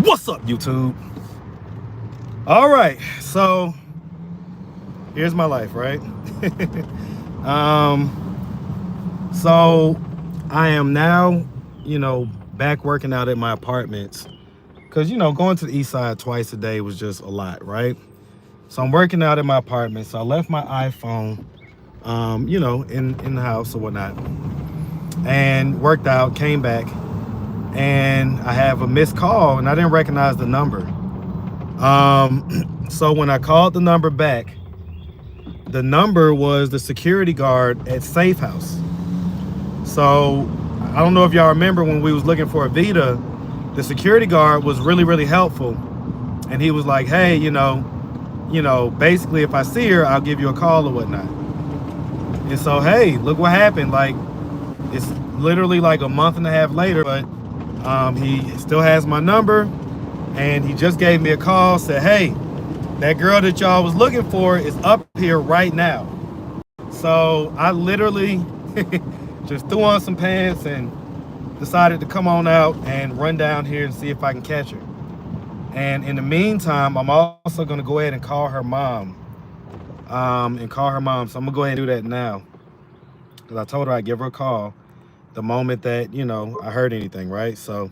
What's up, YouTube? All right, so here's my life, right? So I am now, back working out at my apartments because going to the east side twice a day was just a lot, right? So I'm working out at my apartment. So I left my iPhone, in the house or whatnot, and worked out, came back, and I have a missed call, and I didn't recognize the number. So when I called the number back, the number was the security guard at Safe House. So I don't know if y'all remember when we was looking for EVITA, the security guard was really, really helpful. And he was like, hey, basically if I see her, I'll give you a call or whatnot. And so, hey, look what happened. Like, it's literally like a month and a half later, but he still has my number. And he just gave me a call, said, hey, that girl that y'all was looking for is up here right now. So I literally just threw on some pants and decided to come on out and run down here and see if I can catch her. And in the meantime, I'm also going to go ahead and call her mom. So I'm going to go ahead and do that now, because I told her I'd give her a call the moment that, I heard anything, right? So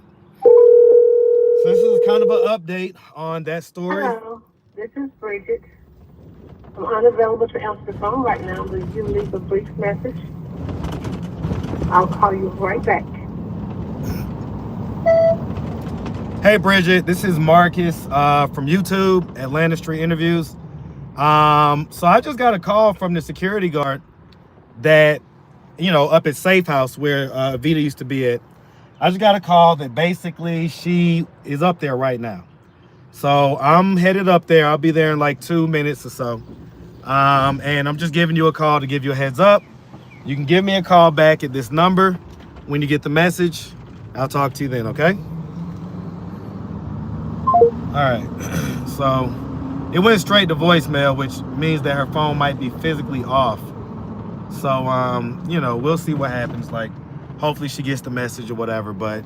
this is kind of an update on that story. Hello, this is Bridget. I'm unavailable to answer the phone right now. Will you leave a brief message? I'll call you right back. Hey Bridget, this is Marcus from YouTube, Atlanta Street Interviews. So I just got a call from the security guard that, up at Safe House where EVITA used to be at. I just got a call that basically she is up there right now. So I'm headed up there. I'll be there in like 2 minutes or so. And I'm just giving you a call to give you a heads up. You can give me a call back at this number when you get the message. I'll talk to you then, okay? All right, so it went straight to voicemail, which means that her phone might be physically off. So, we'll see what happens. Like, hopefully she gets the message or whatever, but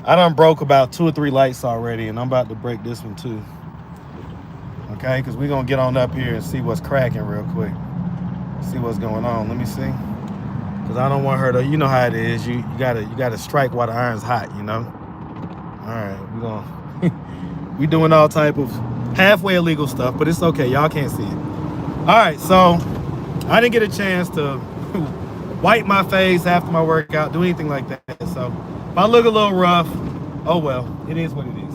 I done broke about 2 or 3 lights already, and I'm about to break this one too. Okay, because we're gonna get on up here and see what's cracking real quick. See what's going on. Let me see. Because I don't want her to, you know how it is. You gotta strike while the iron's hot, All right, we doing all type of halfway illegal stuff, but it's okay. Y'all can't see it. All right, so I didn't get a chance to wipe my face after my workout, do anything like that. So if I look a little rough, oh well, it is what it is.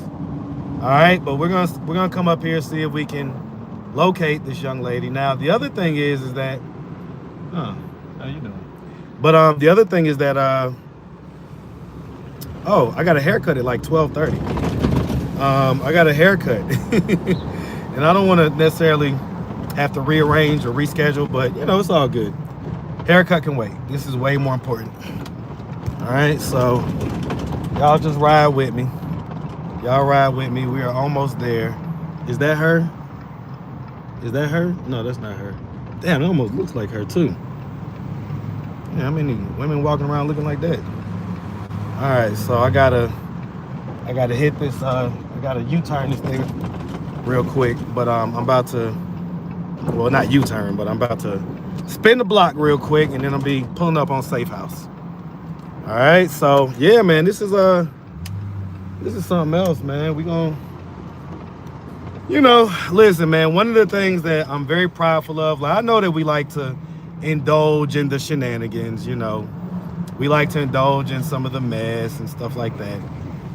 All right, but we're gonna come up here and see if we can locate this young lady. Now the other thing is that, how you doing? But the other thing is that oh, I got a haircut at like 12:30. I got a haircut, and I don't want to necessarily have to rearrange or reschedule, but it's all good. Haircut can wait. This is way more important. All right, so y'all just ride with me. Y'all ride with me. We are almost there. Is that her? Is that her? No, that's not her. Damn, it almost looks like her too. Yeah, how many women walking around looking like that? All right, so I gotta hit this. I gotta U-turn this thing real quick, but I'm about to. Well, not U-turn, but I'm about to spin the block real quick, and then I'll be pulling up on Safe House. All right, so yeah, man, this is something else, man. We gonna, listen, man. One of the things that I'm very prideful of, like I know that we like to indulge in the shenanigans, we like to indulge in some of the mess and stuff like that.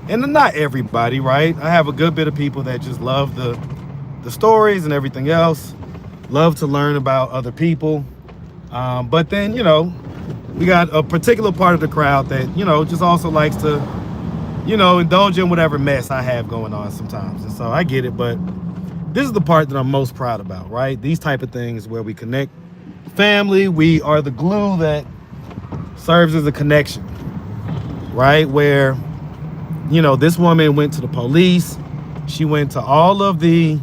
And not everybody, right? I have a good bit of people that just love the stories and everything else, love to learn about other people. But then, we got a particular part of the crowd that, just also likes to, indulge in whatever mess I have going on sometimes. And so I get it, but this is the part that I'm most proud about, right? These type of things where we connect family. We are the glue that serves as a connection, right? Where, this woman went to the police. She went to all of the,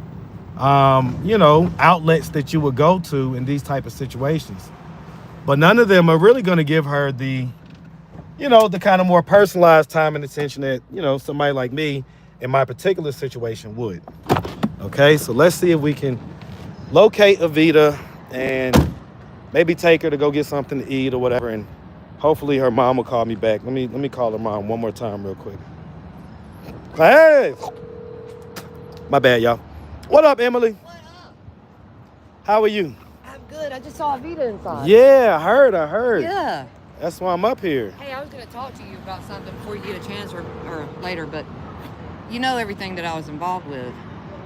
outlets that you would go to in these type of situations. But none of them are really going to give her the, the kind of more personalized time and attention that, somebody like me in my particular situation would. Okay, so let's see if we can locate Evita and maybe take her to go get something to eat or whatever, and hopefully her mom will call me back. Let me call her mom one more time real quick. Hey, my bad, y'all. What up, Emily? What up? How are you? I'm good. I just saw EVITA inside. Yeah, I heard. Yeah. That's why I'm up here. Hey, I was going to talk to you about something before you get a chance or later, but you know everything that I was involved with.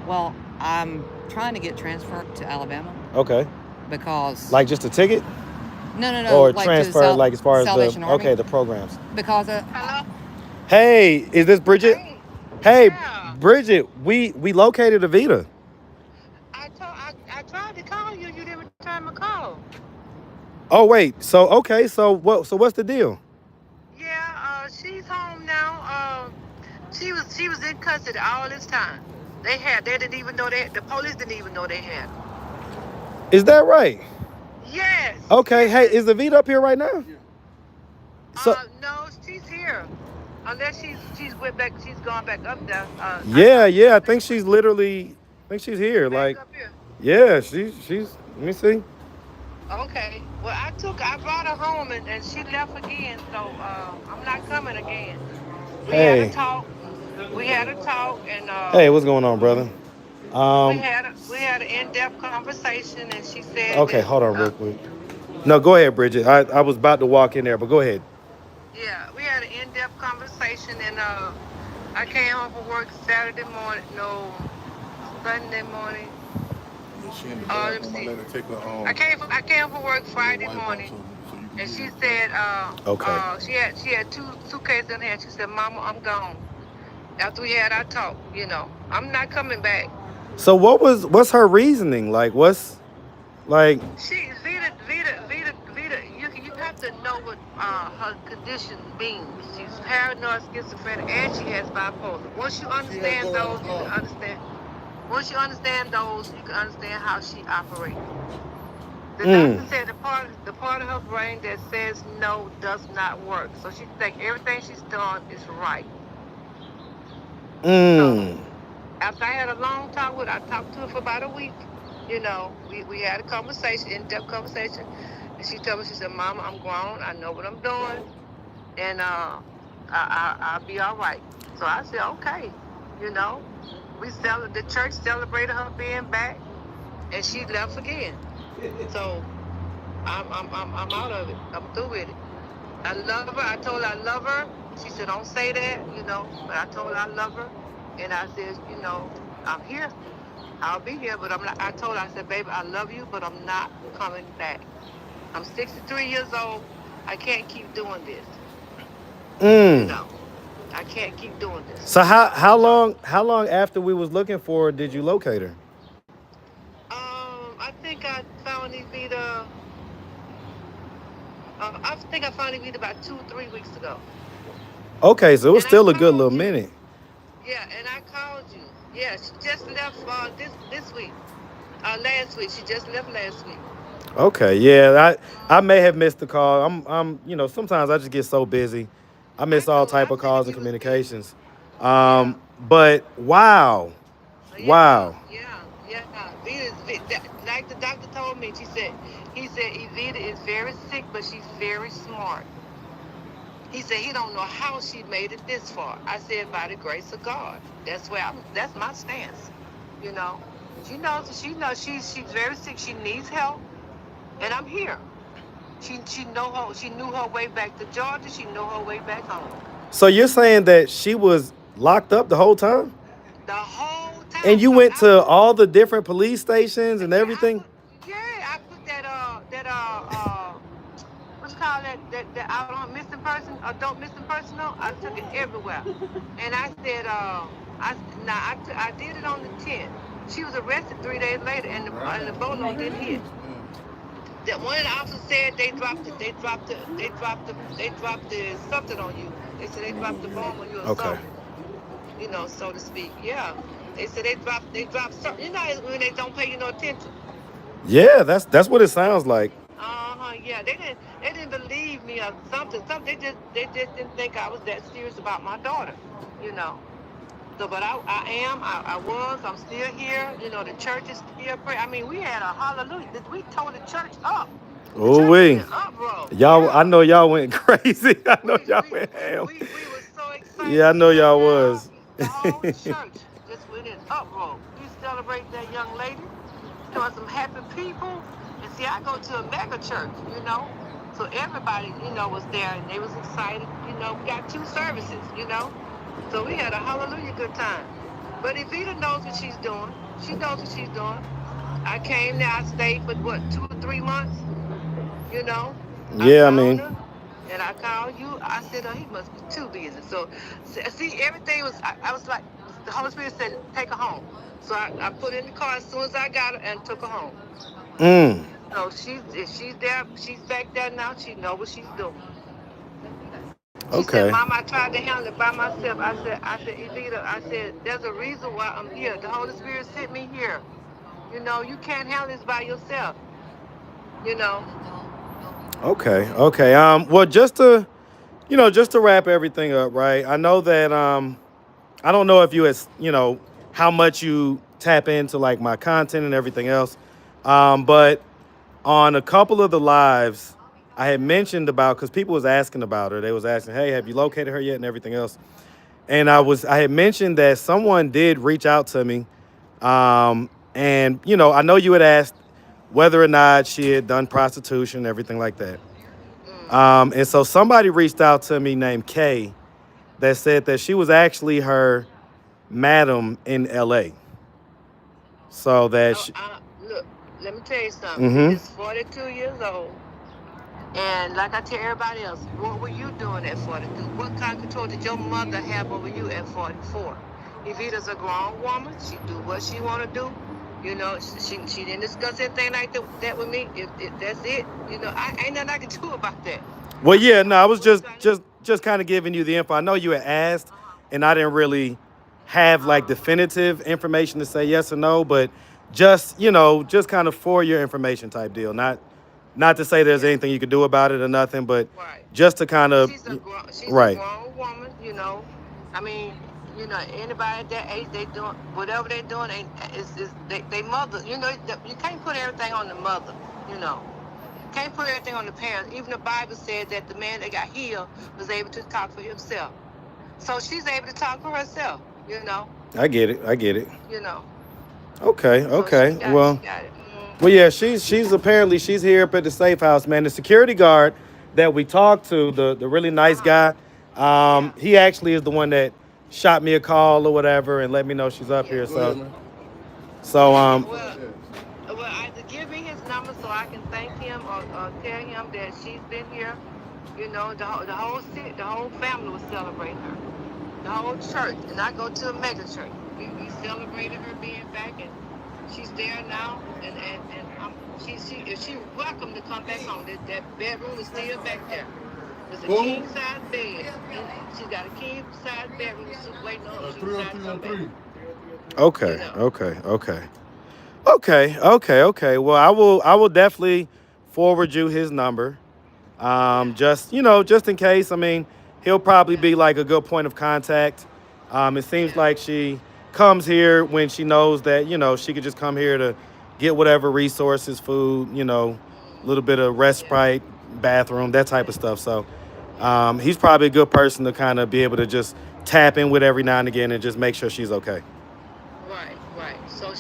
Well, I'm trying to get transferred to Alabama Okay. because... Like just a ticket? No. Or like transfer, like as far as Salvation the... Army. Okay, the programs. Because... Hello? Hey, is this Bridget? Hey, Yeah. Bridget, we located Evita. I tried to call you. You didn't return my call. Oh, wait. So, okay. So what's the deal? Yeah, she's home now. She was in custody all this time. They didn't even know the police didn't even know they had her. Is that right? Yes. Okay. Hey, is Evita up here right now? So, No, she's here. Unless she's gone back up there. yeah. I think she's here. Back Like, up here. yeah, she's. Let me see. Okay. Well, I brought her home and she left again, so I'm not coming again. We had Hey. a talk. And Hey, what's going on, brother? we had an in-depth conversation, and she said Okay, that, hold on real quick. No, go ahead, Bridget. I was about to walk in there, but go ahead. yeah, we had an in-depth conversation, and I came home from work Saturday morning, no, Sunday morning. Let me see. I came from work Friday morning, and she said, Okay. she had two suitcases in her hand. She said, "Mama, I'm gone." After we had our talk, I'm not coming back. So what's her reasoning? Like, what's like? She Vita. You have to know what her condition means. She's paranoid, schizophrenic, and she has bipolar. Once you understand those, you can understand. Once you understand those, you can understand how she operates. The doctor said the part of her brain that says no does not work. So she thinks everything she's done is right. So after I had a long talk with her, I talked to her for about a week. We had a conversation, in-depth conversation. And she told me, she said, "Mama, I'm grown. I know what I'm doing. And I'll be all right." So I said, okay. The church celebrated her being back, and she left again. So I'm out of it. I'm through with it. I love her. I told her I love her. She said, "Don't say that, But I told her I love her, and I said, I'm here. I'll be here, but I'm not. I told her, I said, "Baby, I love you, but I'm not coming back. I'm 63 years old. I can't keep doing this. I can't keep doing this." So how long after we was looking for her did you locate her? I think I found Evita. I think I found Evita about 2-3 weeks ago. Okay, so it was And I still a good called little you. minute. Yeah, and I called you. Yeah, she just left this week. Last week. She just left last week. Okay, yeah, I may have missed the call. I'm sometimes I just get so busy. I miss all type of calls and communications. But wow. Yeah. Like the doctor told me, he said Evita is very sick, but she's very smart. He said he don't know how she made it this far. I said, by the grace of God. That's my stance. She knows she's very sick. She needs help, and I'm here. She knew her way back to Georgia. She knew her way back home. So you're saying that she was locked up the whole time? The whole time. And you went to all the different police stations and everything? I put that what's called that out on missing person, adult missing person on. I took it everywhere, and I said I did it on the 10th. She was arrested 3 days later, and the bolo didn't hit. That one of the officers said they dropped the something on you. They said they dropped the bomb on you or something. So to speak. Yeah. They said they dropped something. When they don't pay you no attention. Yeah, that's what it sounds like. Yeah. They didn't believe me or something. They just didn't think I was that serious about my daughter. So, but I was, I'm still here. You know, the church is still praying. I mean, we had a hallelujah. We tore the church up. The Oh, church was we. in uproar. Y'all, I Yeah. know y'all went crazy. I know y'all We, went ham. we were so Yeah, I excited, know y'all girl. was. The whole church just went in uproar. We celebrate that young lady. There were some happy people. And see, I go to a mega church, you know. So everybody, you know, was there and they was excited. You know, we got 2 services, you know. So we had a hallelujah good time. But Evita knows what she's doing. She knows what she's doing. I came there, I stayed for what, 2 or 3 months, you know. I Yeah, I found mean, her. And I called you. I said, oh, he must be too busy. So, see, everything was, I was like, the Holy Spirit said, take her home. So I put her in the car as soon as I got her and took her home. mm, So if she's there, she's back there now. She know what she's doing. She said, okay. Mom, I tried to handle it by myself. I said, Evita, I said, there's a reason why I'm here. The Holy Spirit sent me here. You know, you can't handle this by yourself. You know. Okay. Well, just to wrap everything up, right? I know that I don't know if you how much you tap into like my content and everything else. But on a couple of the lives I had mentioned about, because people was asking about her. They was asking, hey, have you located her yet and everything else? And I had mentioned that someone did reach out to me. And I know you had asked whether or not she had done prostitution, everything like that. And so somebody reached out to me named Kay that said that she was actually her madam in LA. So that she, Look, let me tell you something. mm-hmm. It's 42 years old. And like I tell everybody else, what were you doing at 42? What kind of control did your mother have over you at 44? Evita's a grown woman. She do what she want to do. You know, she didn't discuss anything like that with me. That's it. You know, I ain't nothing I can do about that. Well, I yeah, mean, no, I was what you just trying to just just kind of giving you the info. I know you had asked, and I didn't really have like definitive information to say yes or no, but just kind of for your information type deal. Not to say there's Yeah. anything you could do about it or nothing, but Right. just to kind of She's a right. grown woman, you know. I mean, you know, anybody at that age, they doing whatever they doing. Is they mother. You know, you can't put everything on the mother. You know, can't put everything on the parents. Even the Bible said that the man that got healed was able to talk for himself. So she's able to talk for herself. You know. I get it. I get it. You know. Okay. So she Okay. she Well, got it. well, yeah, she's apparently she's here up at the safe house, man. The security guard that we talked to, the really nice guy, Yeah. he actually is the one that shot me a call or whatever and let me know she's up Yeah. here. Go ahead, So man. so Well, either give me his number so I can thank him or tell him that she's been here. You know, the whole city, the whole family was celebrating her. The whole church, and I go to a mega church. We celebrated her being back, and she's there now. And she welcome to come back home. That bedroom is still back there. There's a king size bed. She's got a king size bedroom waiting on her. She decided to come back. okay, You know. okay. Well, I will definitely forward you his number. Just in case. I mean, he'll probably be like a good point of contact. It seems Yeah. like she comes here when she knows that, she could just come here to get whatever resources, food, a little bit of Yeah. respite, bathroom, that type of stuff. So he's probably a good person to kind of be able to just tap in with every now and again and just make sure she's okay. Right. So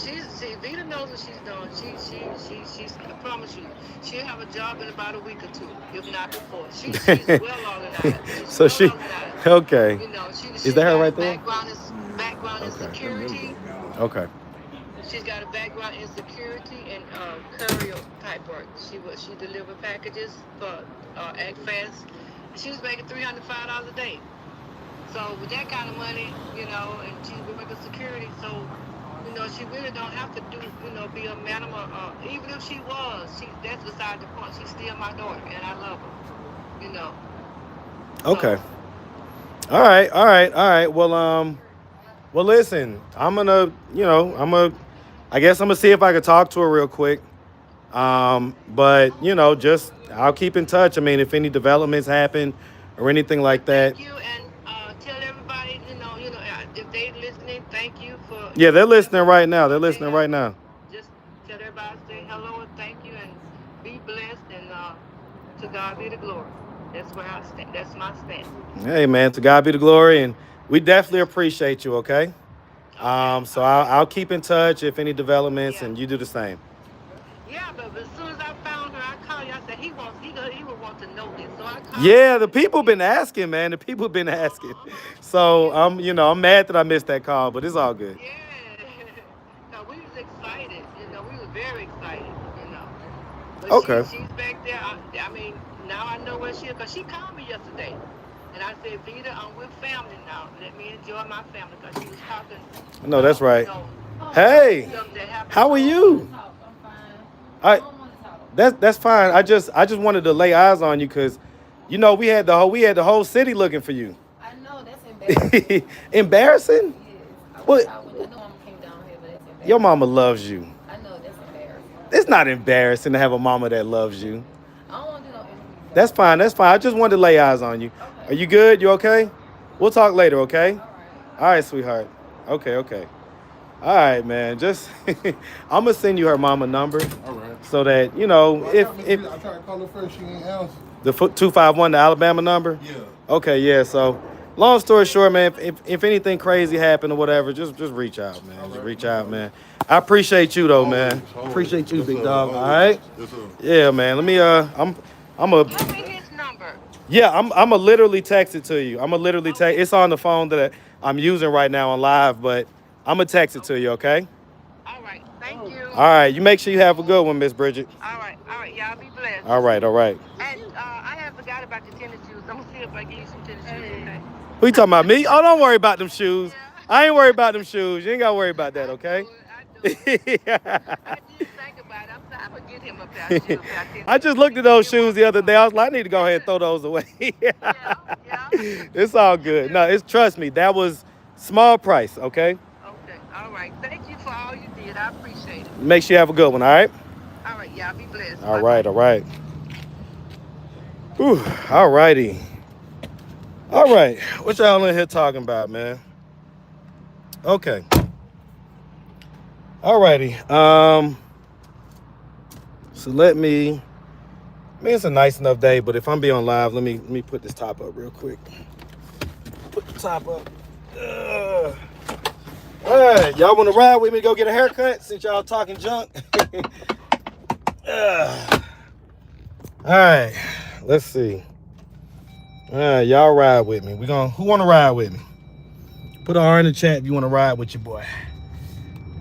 Vita knows what she's doing. She's. I promise you, she'll have a job in about a week or 2, if not before. She's well organized. She's So well she, organized. okay. You know, Is she's that her got a right there? background in Okay. security. Okay. She's got a background in security and courier type work. She delivered packages for AgFest. She was making $305 a day. So with that kind of money, and she's working security, so she really don't have to be a madam or even if she was, that's beside the point. She's still my daughter, and I love her. Okay. So, All right. Well, listen, I guess I'm gonna see if I can talk to her real quick. But just I'll keep in touch. I mean, if any developments happen or anything like that. thank you, and tell everybody, if they listening you for. Yeah, they're listening right now. They're listening right now. Just tell everybody, say hello and thank you, and be blessed, and to God be the glory. That's where I stand. That's my stand. Hey, man, to God be the glory, and we definitely appreciate you. Okay. So I'll keep in touch if any developments, Yeah. and you do the same. Yeah, but as soon as I found her, I called you. I said he would want to know this, so I called. Yeah, the people been asking, man. The people been asking. So I'm mad that I missed that call, but it's all good. Yeah. No, we was excited. We were very excited. But Okay. she's back there. I mean, now I know where she is, because she called me yesterday. And I said, Vita, I'm with family now. Let me enjoy my family, because she was talking. No, that's right. Hey, how are you? That's fine. I just wanted to lay eyes on you, because we had the whole city looking for you. I know, that's embarrassing. Embarrassing? Yes. What? I know mama came down here, but it's embarrassing. Your mama loves you. I know, that's embarrassing. It's not embarrassing to have a mama that loves you. I don't want to do no interview. That's fine. That's fine. I just wanted to lay eyes on you. Okay. Are you good? You okay? We'll talk later, okay? All right. All right, sweetheart. Okay. All right, man. Just I'm gonna send you her mama number. All right. So that Well, if I tried to call her first, she ain't answer. the 251, the Alabama number. Yeah. Okay, yeah. So, long story short, man, if anything crazy happened or whatever, just reach out, man. Just reach out, man. I appreciate you though, man. Always. Appreciate you, Yes, big sir. dog. All Always. right. Yes, sir. Yeah, man. Let me. I'm a. Give me his number. Yeah, I'm a literally text it to you. I'm a literally text. It's on the phone that I'm using right now on live, but I'm gonna text it to you. Okay. All right. Thank you. All right. You make sure you have a good one, Miss Bridget. All right. Y'all be blessed. All right. And I have forgot about your tennis shoes. I'm gonna see if I give you some tennis shoes. Okay. Who you talking about? Me? Oh, don't worry about them shoes. I ain't worried about them shoes. You ain't gotta worry about that, okay? I did think about it. I'm gonna get him a pair of shoes. I just looked at those shoes the other day. I was like, I need to go ahead and throw those away. Yeah. It's all good. No, trust me, that was small price, okay? Okay. All right. Thank you for all you did. I appreciate it. Make sure you have a good one, all right? All right. Y'all be blessed. All right. Whew, all righty. All right. What y'all in here talking about, man? Okay. All righty. So let me. I mean, it's a nice enough day, but if I'm being on live, let me put this top up real quick. Put the top up. All right, y'all want to ride with me to go get a haircut since y'all talking junk? All right, let's see. All right, y'all ride with me. Who want to ride with me? Put an R in the chat if you want to ride with your boy.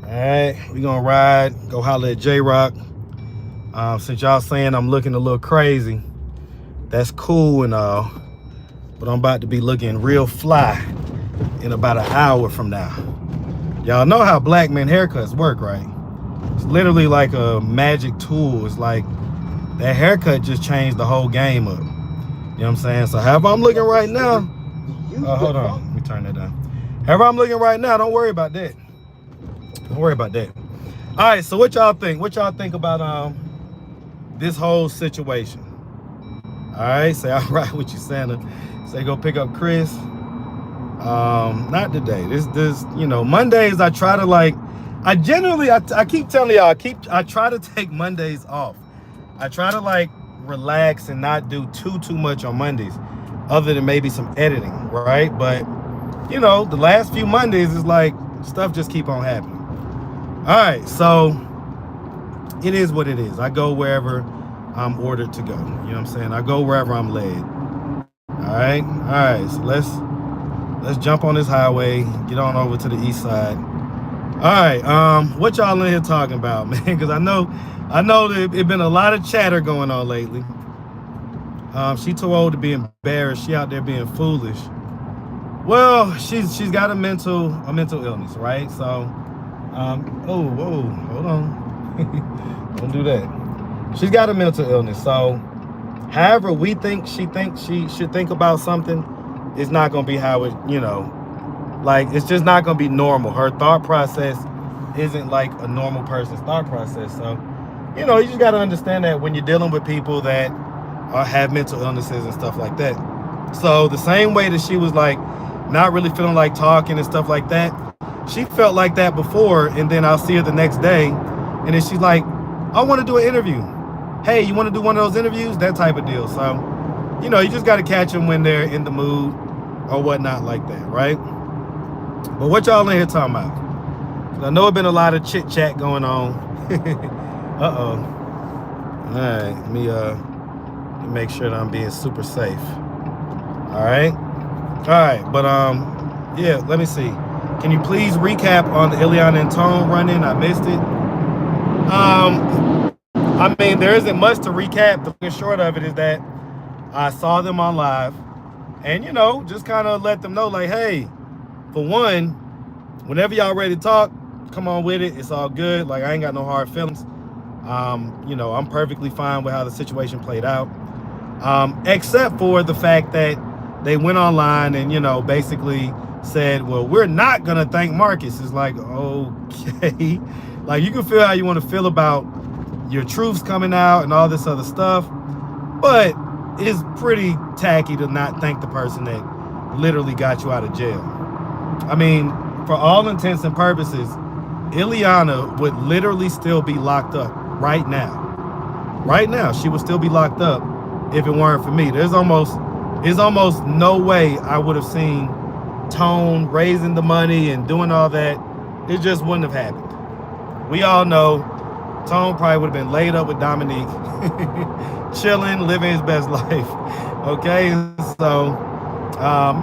All right, we gonna ride. Go holler at J-Rock. Since y'all saying I'm looking a little crazy, that's cool and all, but I'm about to be looking real fly in about an hour from now. Y'all know how black men haircuts work, right? It's literally like a magic tool. It's like that haircut just changed the whole game up. You know what I'm saying? So however I'm looking right now, hold on, let me turn that down. However I'm looking right now, don't worry about that. Don't worry about that. All right, so what y'all think? What y'all think about this whole situation? All right, say all right with you, Santa. Say go pick up Chris. Not today. This Mondays I try to I keep telling y'all I try to take Mondays off. I try to relax and not do too much on Mondays, other than maybe some editing, right? But the last few Mondays is like stuff just keep on happening. All right, so it is what it is. I go wherever I'm ordered to go. You know what I'm saying? I go wherever I'm led. All right. So let's jump on this highway, get on over to the east side. All right, what y'all in here talking about, man? Because I know there's been a lot of chatter going on lately. She too old to be embarrassed. She out there being foolish. Well, she's got a mental illness, right? So, whoa, hold on, don't do that. She's got a mental illness. So, however we think she should think about something, it's not gonna be how it, it's just not gonna be normal. Her thought process isn't like a normal person's thought process. So, you just gotta understand that when you're dealing with people that have mental illnesses and stuff like that. So the same way that she was not really feeling like talking and stuff like that, she felt like that before, and then I'll see her the next day, and then she's like, I want to do an interview. Hey, you want to do one of those interviews? That type of deal. So, you know, you just got to catch them when they're in the mood or whatnot like that, right? But what y'all in here talking about? 'Cause I know it's been a lot of chit chat going on. Uh-oh. All right, let me make sure that I'm being super safe. All right, but yeah, let me see. Can you please recap on the Ileana and Tone run-in? I missed it. I mean, there isn't much to recap. The long and short of it is that I saw them on live, and you know, just kind of let them know, like, hey, for one, whenever y'all ready to talk, come on with it. It's all good. Like, I ain't got no hard feelings. You know, I'm perfectly fine with how the situation played out, except for the fact that they went online and, you know, basically said, well, we're not gonna thank Marcus. It's like, okay. Like, you can feel how you want to feel about your truths coming out and all this other stuff, but it's pretty tacky to not thank the person that literally got you out of jail. I mean, for all intents and purposes, Ileana would literally still be locked up right now. Right now, she would still be locked up if it weren't for me. There's almost no way I would have seen Tone raising the money and doing all that. It just wouldn't have happened. We all know Tone probably would have been laid up with Dominique, chilling, living his best life. Okay, so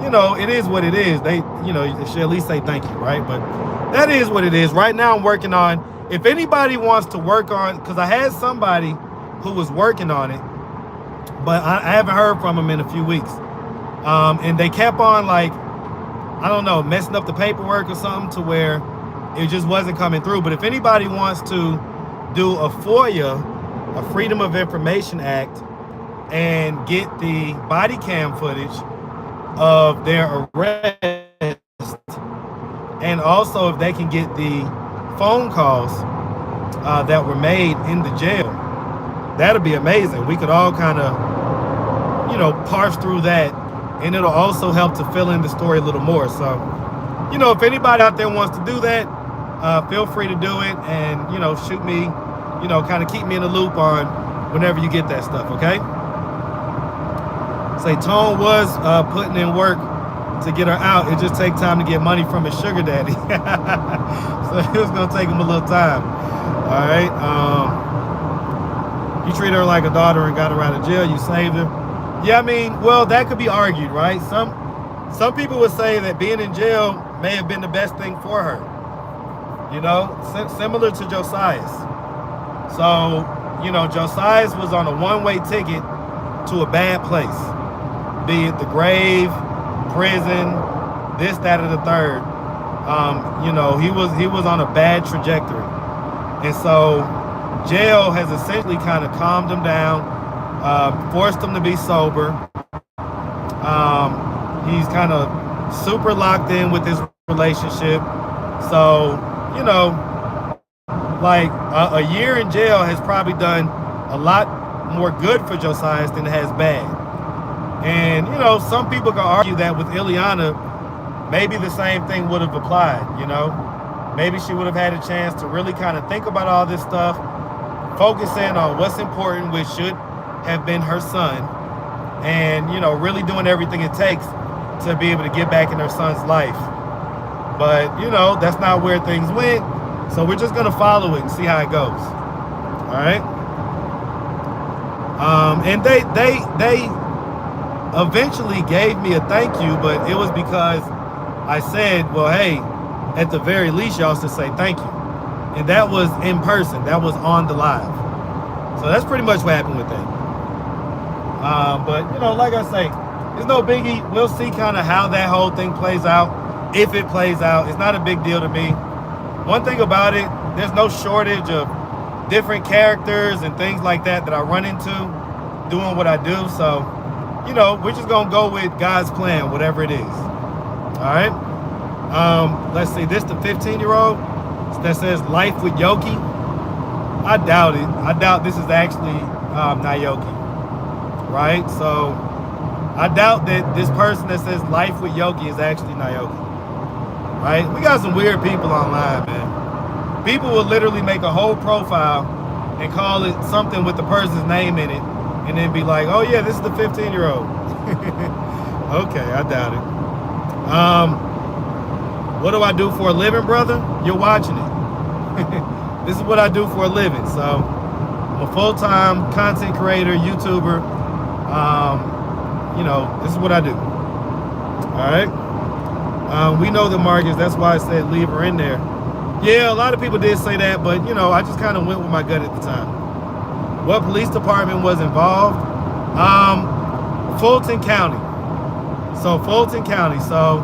you know, it is what it is. They, you know, you should at least say thank you, right? But that is what it is. Right now I'm working on, if anybody wants to work on, because I had somebody who was working on it, but I haven't heard from them in a few weeks. And they kept on, like, I don't know, messing up the paperwork or something to where it just wasn't coming through. But if anybody wants to do a FOIA, a Freedom of Information Act, and get the body cam footage of their arrest, and also if they can get the phone calls that were made in the jail, that'd be amazing. We could all kind of, you know, parse through that, and it'll also help to fill in the story a little more. So, you know, if anybody out there wants to do that, feel free to do it, and, you know, shoot me, you know, kind of keep me in the loop on whenever you get that stuff, okay? Say Tone was putting in work to get her out. It just take time to get money from his sugar daddy. So it was gonna take him a little time. All right. You treat her like a daughter and got her out of jail. You saved her. Yeah, I mean, well, that could be argued, right? Some people would say that being in jail may have been the best thing for her. You know, similar to Josiah's. So, you know, Josiah's was on a one-way ticket to a bad place, be it the grave, prison, this, that, or the third. You know, he was on a bad trajectory, and so jail has essentially kind of calmed him down, forced him to be sober. He's kind of super locked in with his relationship. So, you know, like a year in jail has probably done a lot more good for Josiah than it has bad. And, you know, some people can argue that with Ileana, maybe the same thing would have applied, you know. Maybe she would have had a chance to really kind of think about all this stuff, focus in on what's important, which should have been her son, and, you know, really doing everything it takes to be able to get back in her son's life. But, you know, that's not where things went, so we're just going to follow it and see how it goes. All right? And they eventually gave me a thank you, but it was because I said, well, hey, at the very least, y'all should say thank you. And that was in person. That was on the live. So that's pretty much what happened with that. But, you know, like I say, it's no biggie. We'll see kind of how that whole thing plays out. If it plays out, it's not a big deal to me. One thing about it, there's no shortage of different characters and things like that I run into doing what I do. So, you know, we're just gonna go with God's plan, whatever it is. All right. Let's see. This the 15-year-old that says life with Yoki. I doubt it. I doubt this is actually not Yoki. Right. So I doubt that this person that says life with Yoki is actually Naoki. right? We got some weird people online, man. People will literally make a whole profile and call it something with the person's name in it, and then be like, oh yeah, this is the 15-year-old. Okay, I doubt it. What do I do for a living, brother? You're watching it. This is what I do for a living. So I'm a full-time content creator, YouTuber. You know, this is what I do. All right. We know the Marcus. That's why I said leave her in there. Yeah, a lot of people did say that, but you know, I just kind of went with my gut at the time. What police department was involved? Fulton County. So Fulton County. So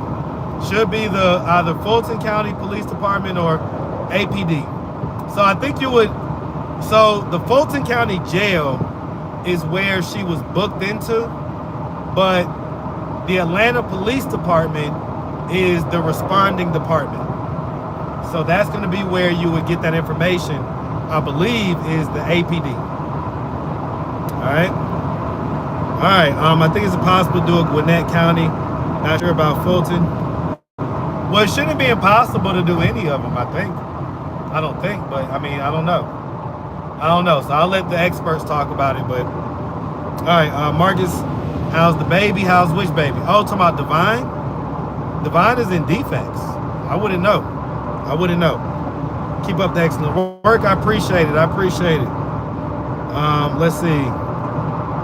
should be the either Fulton County Police Department or APD. So I think you would. So the Fulton County Jail is where she was booked into, but the Atlanta Police Department is the responding department. So that's going to be where you would get that information, I believe, is the APD. All right. All right. I think it's possible to do a Gwinnett County. Not sure about Fulton. Well, it shouldn't be impossible to do any of them, I think. I don't think, but I mean, I don't know. I don't know. So I'll let the experts talk about it. But all right, Marcus, how's the baby? How's which baby? Oh, talking about Divine? Divine is in defects. I wouldn't know. I wouldn't know. Keep up the excellent work. I appreciate it. I appreciate it. Let's see.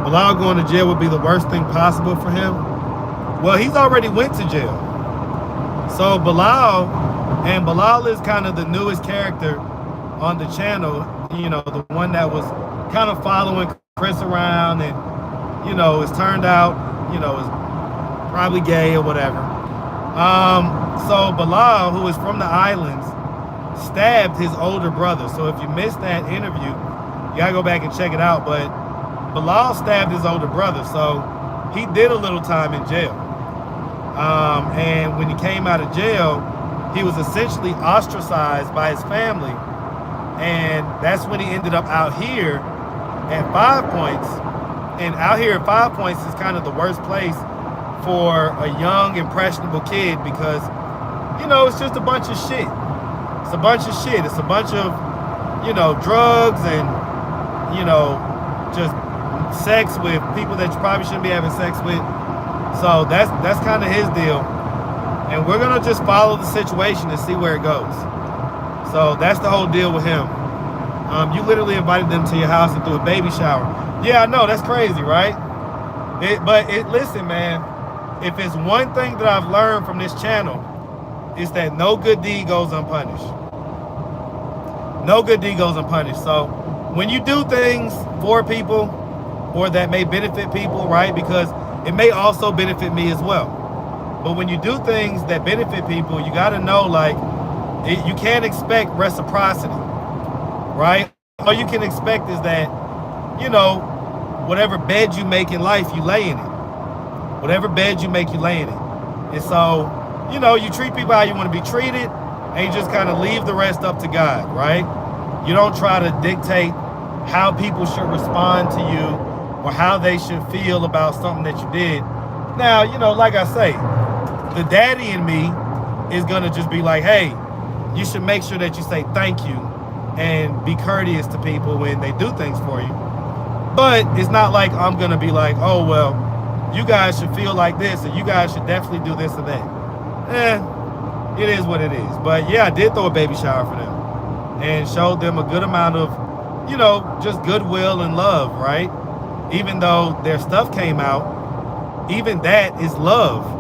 Bilal going to jail would be the worst thing possible for him. Well, he's already went to jail. So Bilal is kind of the newest character on the channel. You know, the one that was kind of following Chris around and, you know, it's turned out, you know, is probably gay or whatever. So Bilal, who is from the islands, stabbed his older brother. So if you missed that interview, you gotta go back and check it out. But Bilal stabbed his older brother, so he did a little time in jail. And when he came out of jail, he was essentially ostracized by his family. And that's when he ended up out here at 5 Points. And out here at 5 Points is kind of the worst place for a young, impressionable kid because, you know, it's just a bunch of shit. It's a bunch of shit. It's a bunch of, you know, drugs and, you know, just sex with people that you probably shouldn't be having sex with. So that's kind of his deal. And we're going to just follow the situation and see where it goes. So that's the whole deal with him. You literally invited them to your house and threw a baby shower. Yeah, I know, that's crazy, right? Listen, man, if it's one thing that I've learned from this channel, it's that no good deed goes unpunished. No good deed goes unpunished. So when you do things for people or that may benefit people, right? Because it may also benefit me as well. But when you do things that benefit people, you got to know, like, you can't expect reciprocity, right? All you can expect is that, you know, whatever bed you make in life, you lay in it. Whatever bed you make, you lay in it. And so, you know, you treat people how you want to be treated, and you just kind of leave the rest up to God, right? You don't try to dictate how people should respond to you or how they should feel about something that you did. Now, you know, like I say, the daddy in me is going to just be like, hey, you should make sure that you say thank you and be courteous to people when they do things for you. But it's not like I'm going to be like, oh, well, you guys should feel like this and you guys should definitely do this or that. It is what it is. But yeah, I did throw a baby shower for them and showed them a good amount of, you know, just goodwill and love, right? Even though their stuff came out, even that is love.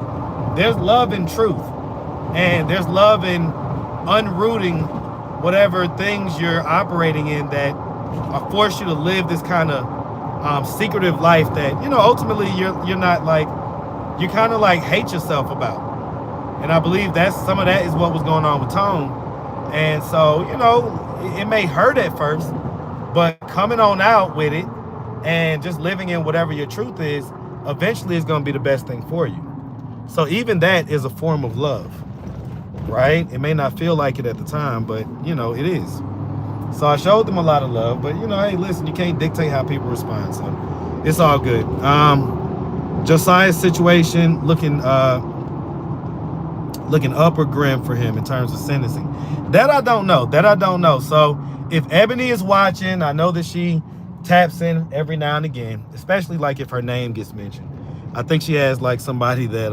There's love in truth. And there's love in unrooting whatever things you're operating in that force you to live this kind of secretive life that, you know, ultimately you're not like, you kind of like hate yourself about. And I believe that's some of that is what was going on with Tone. And so, you know, it may hurt at first, but coming on out with it and just living in whatever your truth is, eventually is going to be the best thing for you. So even that is a form of love, right? It may not feel like it at the time, but, you know, it is. So I showed them a lot of love, but, you know, hey, listen, you can't dictate how people respond. So it's all good. Josiah's situation looking looking up or grim for him in terms of sentencing. That I don't know. So if Ebony is watching, I know that she taps in every now and again, especially like if her name gets mentioned. I think she has like somebody that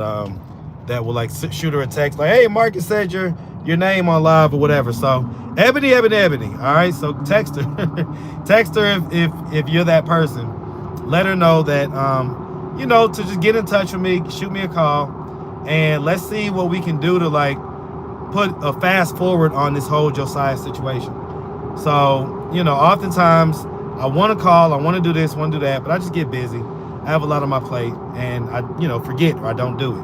that will like shoot her a text like, hey, Marcus said your name on live or whatever. So Ebony. All right, so text her. Text her if you're that person. Let her know that you know, to just get in touch with me, shoot me a call, and let's see what we can do to like put a fast forward on this whole Josiah situation. So, you know, oftentimes I want to call, I want to do this, want to do that, but I just get busy. I have a lot on my plate, and I, you know, forget or I don't do it.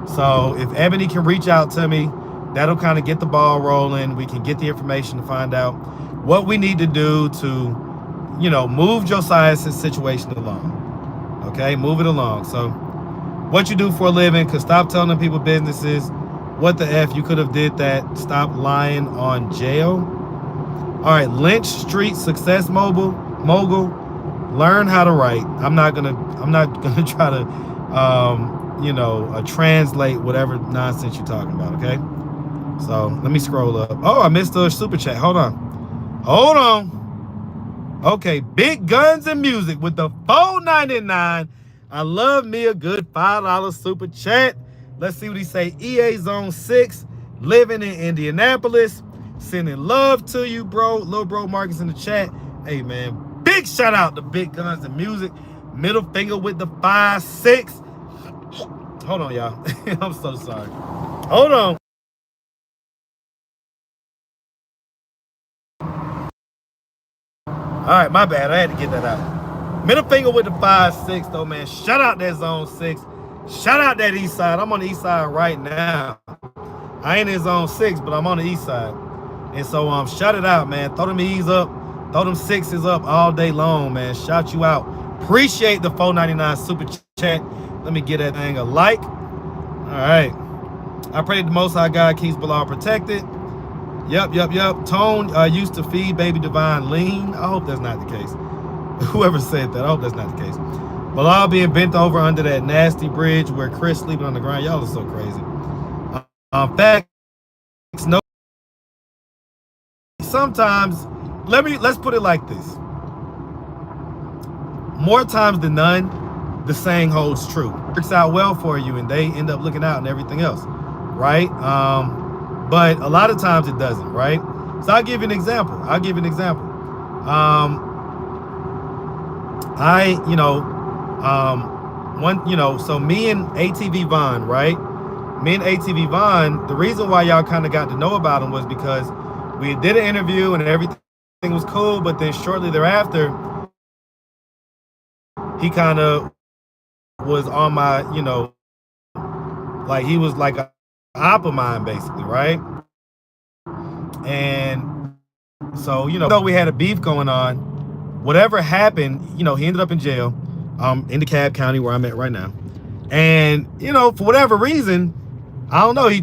So if Ebony can reach out to me, that'll kind of get the ball rolling. We can get the information to find out what we need to do to, you know, move Josiah's situation along. Okay, move it along. So what you do for a living, cause stop telling them people businesses. What the F, you could have did that. Stop lying on jail. All right, Lynch Street Success Mogul. Learn how to write. I'm not gonna try to you know, translate whatever nonsense you're talking about, okay? So let me scroll up. Oh, I missed the super chat. Hold on. Okay, Big Guns and Music with the $4.99. I love me a good $5 super chat. Let's see what he say. EA Zone 6, living in Indianapolis. Sending love to you, bro. Little bro Marcus in the chat. Hey, man, big shout out to Big Guns and Music. Middle finger with the 5-6. Hold on, y'all. I'm so sorry. Hold on. All right, my bad. I had to get that out. Middle finger with the 5-6, though, man. Shout out that Zone 6. Shout out that East Side. I'm on the East Side right now. I ain't in Zone 6, but I'm on the East Side. And so, shout it out, man. Throw them E's up. Throw them 6s up all day long, man. Shout you out. Appreciate the $4.99 super chat. Let me get that thing a like. All right. I pray that the Most High God keeps Bilal protected. Yep. Tone used to feed baby Divine lean. I hope that's not the case. Whoever said that, I hope that's not the case. Bilal being bent over under that nasty bridge where Chris sleeping on the ground. Y'all are so crazy. Facts, no. Sometimes, let's put it like this. More times than none, the saying holds true. It works out well for you, and they end up looking out and everything else, right? But a lot of times it doesn't, right? So I'll give you an example. So me and ATV Vaughn, right? Me and ATV Vaughn, the reason why y'all kind of got to know about him was because we did an interview and everything was cool, but then shortly thereafter, he kind of was on my, you know, like he was like a op of mine, basically, right? And so, you know, though we had a beef going on, whatever happened, you know, he ended up in jail, in DeKalb County where I'm at right now. And, you know, for whatever reason, I don't know, he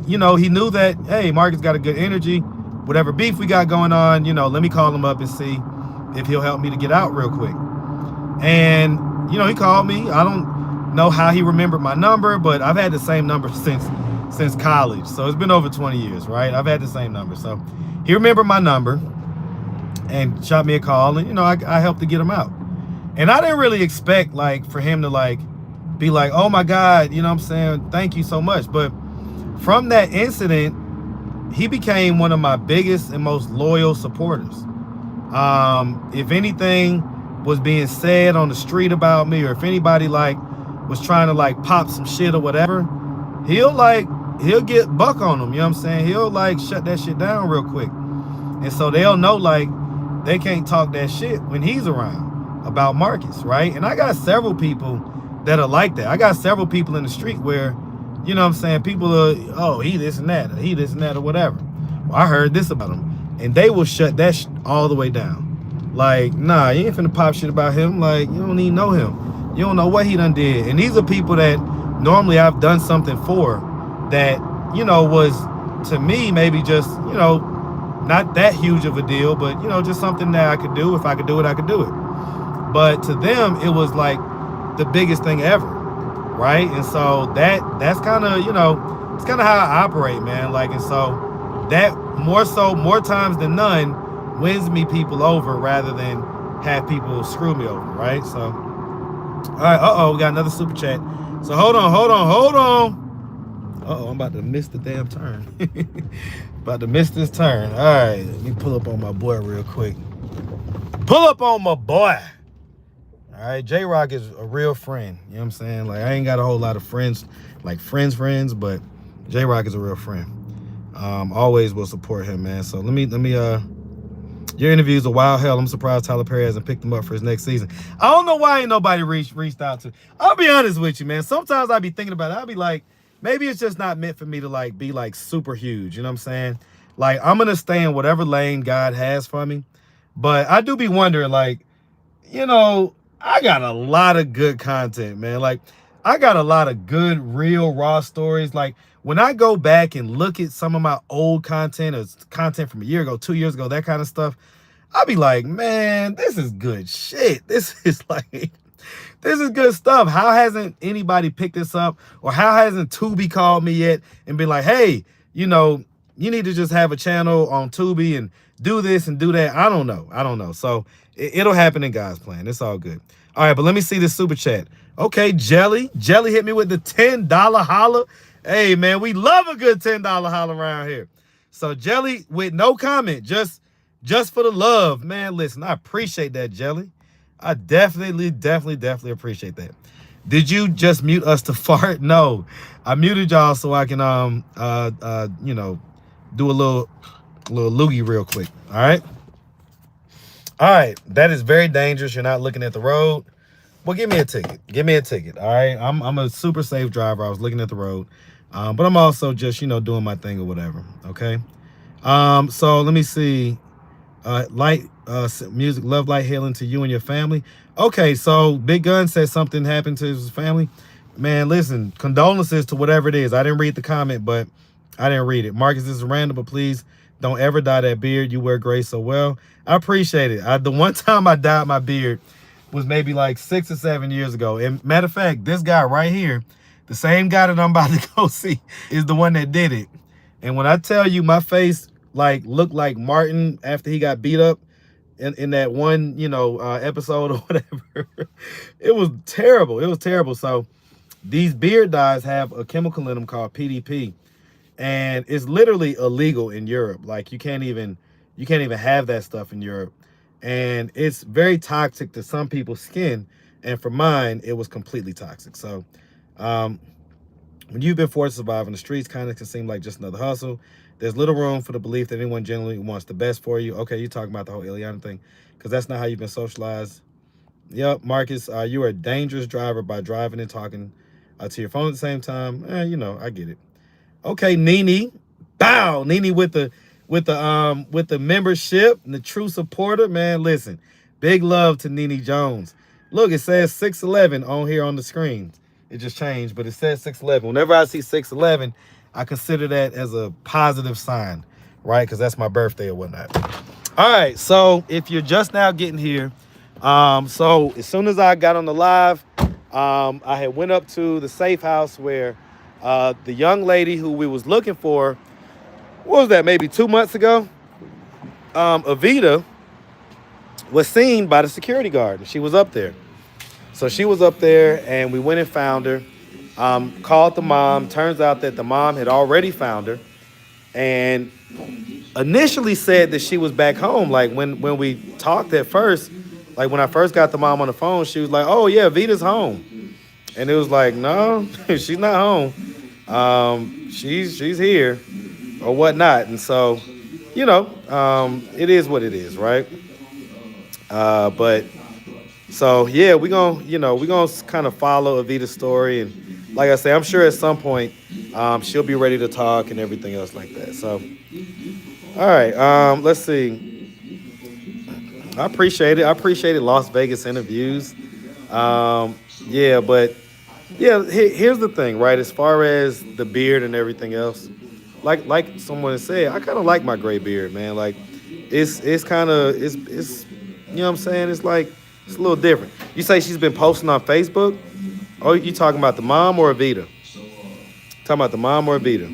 knew that, hey, Marcus got a good energy, whatever beef we got going on, you know, let me call him up and see if he'll help me to get out real quick. And, you know, he called me. I don't know how he remembered my number, but I've had the same number since college. So it's been over 20 years, right? I've had the same number. So he remembered my number and shot me a call, and, you know, I helped to get him out. And I didn't really expect, like, for him to, like, be like, oh my God, you know what I'm saying? Thank you so much. But from that incident, he became one of my biggest and most loyal supporters. If anything was being said on the street about me, or if anybody like was trying to like pop some shit or whatever, he'll get buck on them, you know what I'm saying? He'll like shut that shit down real quick. And so they'll know like they can't talk that shit when he's around about Marcus, right? And I got several people that are like that. I got several people in the street where, you know what I'm saying, people are, oh, he this and that, or whatever. Well, I heard this about him. And they will shut that all the way down. Like, nah, you ain't finna pop shit about him. Like, you don't even know him. You don't know what he done did. And these are people that normally I've done something for that, you know, was, to me, maybe just, you know, not that huge of a deal, but, you know, just something that I could do. If I could do it, I could do it. But to them, it was like the biggest thing ever, right? And so that's kind of, you know, it's kind of how I operate, man. Like, and so that more times than none wins me people over rather than have people screw me over, right? So, all right, we got another super chat. So hold on. I'm about to miss the damn turn. About to miss this turn. All right, let me pull up on my boy real quick. Pull up on my boy. All right, J-Rock is a real friend. You know what I'm saying? Like, I ain't got a whole lot of friends, like friends, but J-Rock is a real friend. Always will support him, man. So let me your interview's a wild hell. I'm surprised Tyler Perry hasn't picked him up for his next season. I don't know why ain't nobody reached out to. I'll be honest with you, man. Sometimes I be thinking about it. I'll be like, maybe it's just not meant for me to like be like super huge. You know what I'm saying? Like, I'm gonna stay in whatever lane God has for me. But I do be wondering, like, you know, I got a lot of good content, man. Like, I got a lot of good, real, raw stories. Like, when I go back and look at some of my old content or content from a year ago, 2 years ago, that kind of stuff, I'll be like, man, this is good shit. This is good stuff. How hasn't anybody picked this up? Or how hasn't Tubi called me yet and been like, hey, you know, you need to just have a channel on Tubi and do this and do that? I don't know. So it'll happen in God's plan. It's all good. All right, but let me see this super chat. Okay, Jelly hit me with the $10 holler. Hey, man, we love a good $10 holler around here. So Jelly with no comment, just for the love. Man, listen, I appreciate that, Jelly. I definitely appreciate that. Did you just mute us to fart? No, I muted y'all so I can you know, do a little loogie real quick. All right, that is very dangerous. You're not looking at the road. Well, give me a ticket. All right, I'm a super safe driver. I was looking at the road, but I'm also just, you know, doing my thing or whatever. Okay. So let me see. Light music, love, light, healing to you and your family. Okay, so Big Gun said something happened to his family. Man, listen, condolences to whatever it is. I didn't read the comment, but I didn't read it. Marcus, this is random, but please don't ever dye that beard. You wear gray so well. I appreciate it. The one time I dyed my beard was maybe like 6 or 7 years ago. And matter of fact, this guy right here, the same guy that I'm about to go see, is the one that did it. And when I tell you my face like looked like Martin after he got beat up in that one, you know, episode or whatever, it was terrible. So these beard dyes have a chemical in them called PDP. And it's literally illegal in Europe. Like, you can't even have that stuff in Europe. And it's very toxic to some people's skin. And for mine, it was completely toxic. So when you've been forced to survive in the streets, kind of can seem like just another hustle. There's little room for the belief that anyone genuinely wants the best for you. Okay, you're talking about the whole Ileana thing, because that's not how you've been socialized. Yep, Marcus, you are a dangerous driver by driving and talking to your phone at the same time. You know, I get it. Okay, Nene, bow, Nene with the membership and the true supporter. Man, listen, big love to Nene Jones. Look, it says 611 on here on the screen. It just changed, but it says 611. Whenever I see 611, I consider that as a positive sign, right? Because that's my birthday or whatnot. All right, so if you're just now getting here, so as soon as I got on the live, I had went up to the safe house where the young lady who we was looking for, what was that, maybe 2 months ago? EVITA was seen by the security guard. She was up there. So she was up there, and we went and found her, called the mom. Turns out that the mom had already found her and initially said that she was back home. Like, when we talked at first, like when I first got the mom on the phone, she was like, oh, yeah, Vita's home. And it was like, no, she's not home. She's here or whatnot. And so, you know, it is what it is, right? But so, yeah, we're going to kind of follow EVITA's story. And like I say, I'm sure at some point she'll be ready to talk and everything else like that. So, all right, let's see. I appreciate it. I appreciated Las Vegas interviews. Yeah, but yeah, here's the thing, right? As far as the beard and everything else, like someone said, I kind of like my gray beard, man. Like, it's kind of, it's you know what I'm saying? It's like, it's a little different. You say she's been posting on Facebook? Oh, you talking about the mom or EVITA? Talking about the mom or Vita?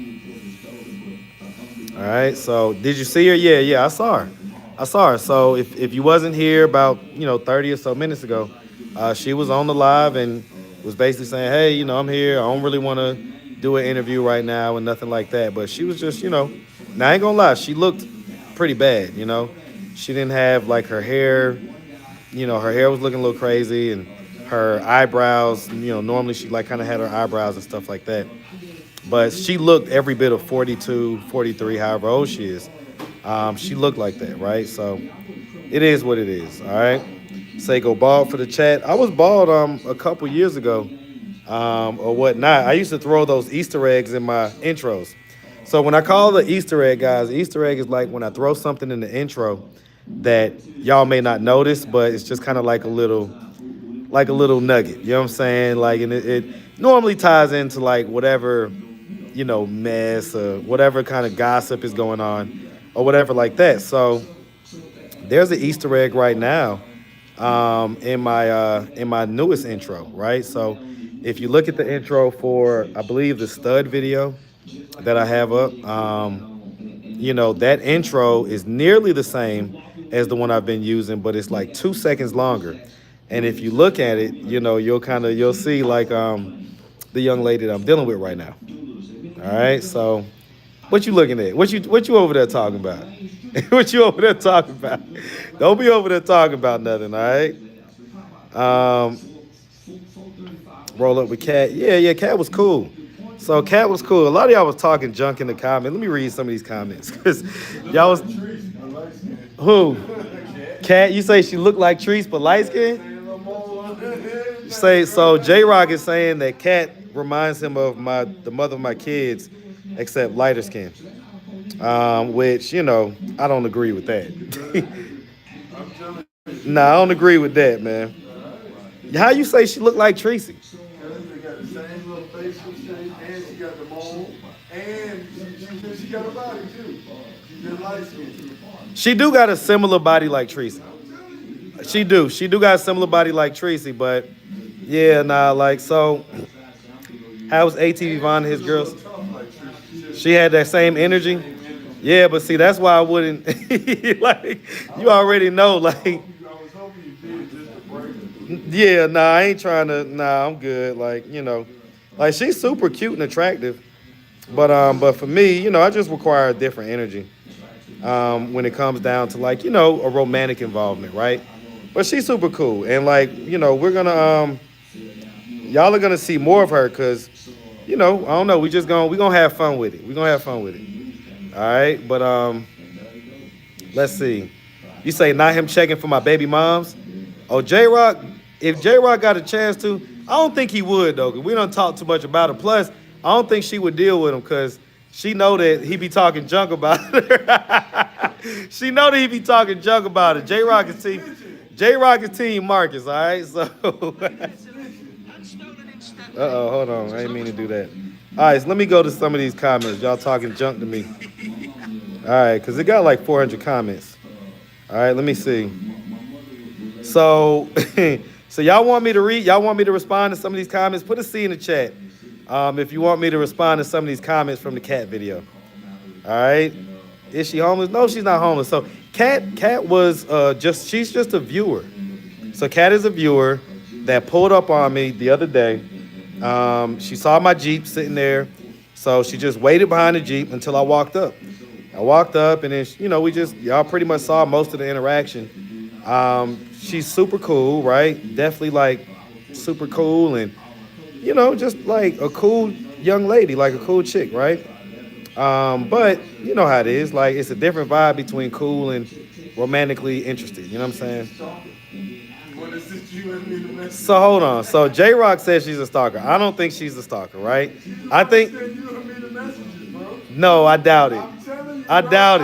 All right. So did you see her? Yeah, I saw her. I saw her. So if you wasn't here about 30 or so minutes ago, she was on the live and was basically saying, hey, I'm here. I don't really want to do an interview right now and nothing like that. But she was just, now I ain't gonna lie, she looked pretty bad. She didn't have like her hair, her hair was looking a little crazy and her eyebrows, normally she like kind of had her eyebrows and stuff like that. But she looked every bit of 42, 43, however old she is. She looked like that, right? So it is what it is, all right? Say go bald for the chat. I was bald a couple years ago or whatnot. I used to throw those Easter eggs in my intros. So when I call the Easter egg, guys, the Easter egg is like when I throw something in the intro that y'all may not notice, but it's just kind of like a little nugget. You know what I'm saying? Like, and it normally ties into like whatever, mess or whatever kind of gossip is going on or whatever like that. So there's an Easter egg right now in my newest intro, right? So if you look at the intro for, I believe, the stud video that I have up, that intro is nearly the same as the one I've been using, but it's like 2 seconds longer. And if you look at it, you'll see like the young lady that I'm dealing with right now. All right, so what you looking at? What you over there talking about? What you over there talking about? Don't be over there talking about nothing, all right? Roll up with Cat. Yeah, Cat was cool. So Cat was cool. A lot of y'all was talking junk in the comments. Let me read some of these comments because y'all was who? Cat, you say she looked like Treese but light skin? Say so. J Rock is saying that Cat reminds him of the mother of my kids, except lighter skin. Which I don't agree with that. Nah, I don't agree with that, man. How you say she looked like Tracy? She got the same little facial shape, and she got the mole, and she got a body too. She just light skin. She do got a similar body like Tracy. She do got a similar body like Tracy, but yeah, nah, like so. How's ATV Von and his girls? She had that same energy. Yeah, but see, that's why I wouldn't. Like, you already know, like. Yeah, nah, I ain't trying to. Nah, I'm good. Like, like she's super cute and attractive, but for me, I just require a different energy. When it comes down to like, a romantic involvement, right? But she's super cool, and like, we're gonna y'all are gonna see more of her, cause, I don't know, we gonna have fun with it. We gonna have fun with it. All right, but let's see. You say not him checking for my baby moms? Oh, J Rock. If J Rock got a chance to, I don't think he would though, cause we don't talk too much about it. Plus, I don't think she would deal with him, cause she know that he be talking junk about her. She know that he be talking junk about it. J Rock is team Marcus. All right, so. Uh-oh, hold on. I didn't mean to do that. All right, so let me go to some of these comments. Y'all talking junk to me. All right, because it got like 400 comments. All right, let me see. So, so y'all want me to read? Y'all want me to respond to some of these comments? Put a C in the chat if you want me to respond to some of these comments from the Cat video. All right. Is she homeless? No, she's not homeless. So Cat was she's just a viewer. So Cat is a viewer that pulled up on me the other day. She saw my Jeep sitting there. So she just waited behind the Jeep until I walked up. I walked up and then, y'all pretty much saw most of the interaction. She's super cool, right? Definitely like super cool and, just like a cool young lady, like a cool chick, right? But you know how it is. Like, it's a different vibe between cool and romantically interested. You know what I'm saying? So hold on. So J Rock says she's a stalker. I don't think she's a stalker, right? I think. No, I doubt it. I doubt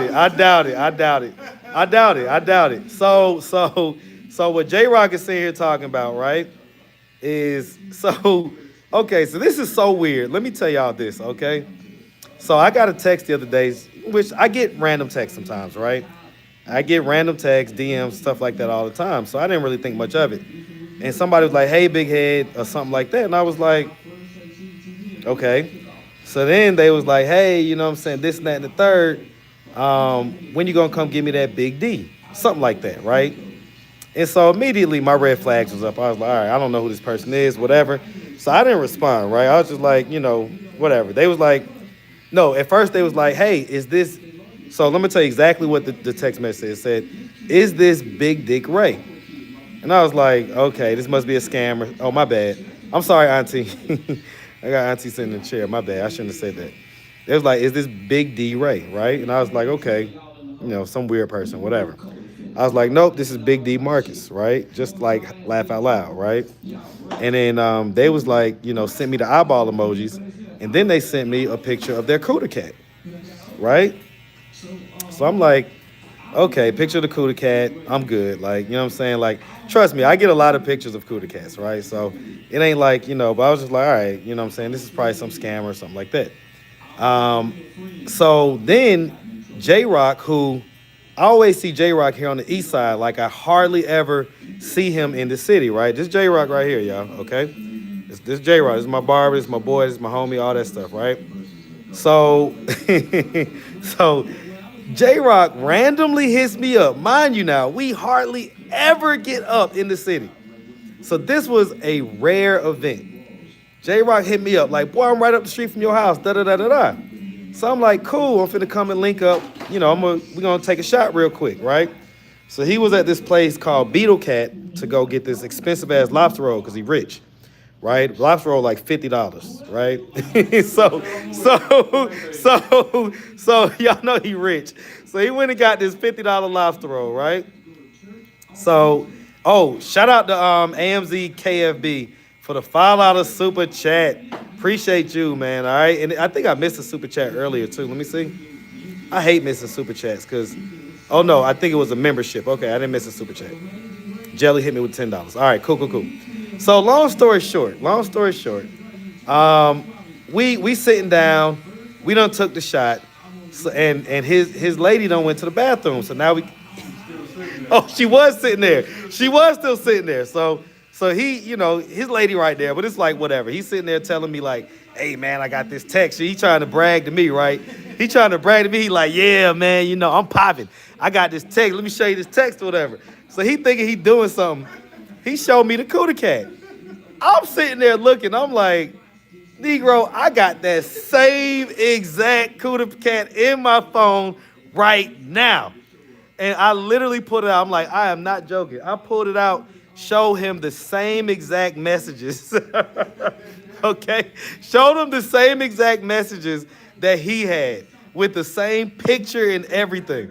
it. So what J Rock is sitting here talking about, right? Is okay. So this is so weird. Let me tell y'all this, okay? So I got a text the other day, which I get random texts sometimes, right? I get random texts, DMs, stuff like that all the time. So I didn't really think much of it. And somebody was like, hey, big head, or something like that. And I was like, okay. So then they was like, hey, you know what I'm saying, this and that and the third. When you gonna come give me that big D? Something like that, right? And so immediately my red flags was up. I was like, all right, I don't know who this person is, whatever. So I didn't respond, right? I was just like, you know, whatever. They was like, no, at first they was like, hey, is this, so let me tell you exactly what the text message said. It said, is this Big Dick Ray? And I was like, okay, this must be a scammer. Oh, my bad. I'm sorry, Auntie. I got Auntie sitting in the chair. My bad. I shouldn't have said that. It was like, is this Big D Ray, right? And I was like, okay, you know, some weird person, whatever. I was like, nope, this is Big D Marcus, right? Just like laugh out loud, right? And then they was like, you know, sent me the eyeball emojis. And then they sent me a picture of their cooter cat, right? So I'm like, okay, picture of the cooter cat. I'm good. Like, you know what I'm saying? Like, trust me, I get a lot of pictures of cooter cats, right? So it ain't like, you know, but I was just like, all right, you know what I'm saying? This is probably some scam or something like that. So then J-Rock, who I always see J-Rock here on the east side, like I hardly ever see him in the city, right? This J-Rock right here, y'all, okay? This J-Rock, this is my barber, this is my boy, this is my homie, all that stuff, right? So, so J-Rock randomly hits me up. Mind you now, we hardly ever get up in the city. So this was a rare event. J-Rock hit me up like, boy, I'm right up the street from your house, da-da-da-da-da. So I'm like, cool, I'm finna come and link up. You know, we're gonna take a shot real quick, right? So he was at this place called Beetle Cat to go get this expensive ass lobster roll because he rich, right? Lobster roll like $50, right? so y'all know he rich. So he went and got this $50 lobster roll, right? So, oh, shout out to AMZ KFB for the $5 super chat. Appreciate you, man. All right. And I think I missed a super chat earlier too. Let me see. I hate missing super chats because, oh no, I think it was a membership. Okay, I didn't miss a super chat. Jelly hit me with $10. All right, cool. So long story short, we sitting down, we done took the shot, so, and his lady done went to the bathroom. So now we, oh, she was sitting there. She was still sitting there. So he, you know, his lady right there, but it's like whatever. He's sitting there telling me like, hey man, I got this text. He trying to brag to me, right? He trying to brag to me. He like, yeah, man, you know, I'm popping. I got this text. Let me show you this text or whatever. So he thinking he doing something. He showed me the cooter cat. I'm sitting there looking. I'm like, Negro, I got that same exact cooter cat in my phone right now. And I literally put it out. I'm like, I am not joking. I pulled it out, show him the same exact messages. Okay? Showed him the same exact messages that he had with the same picture and everything.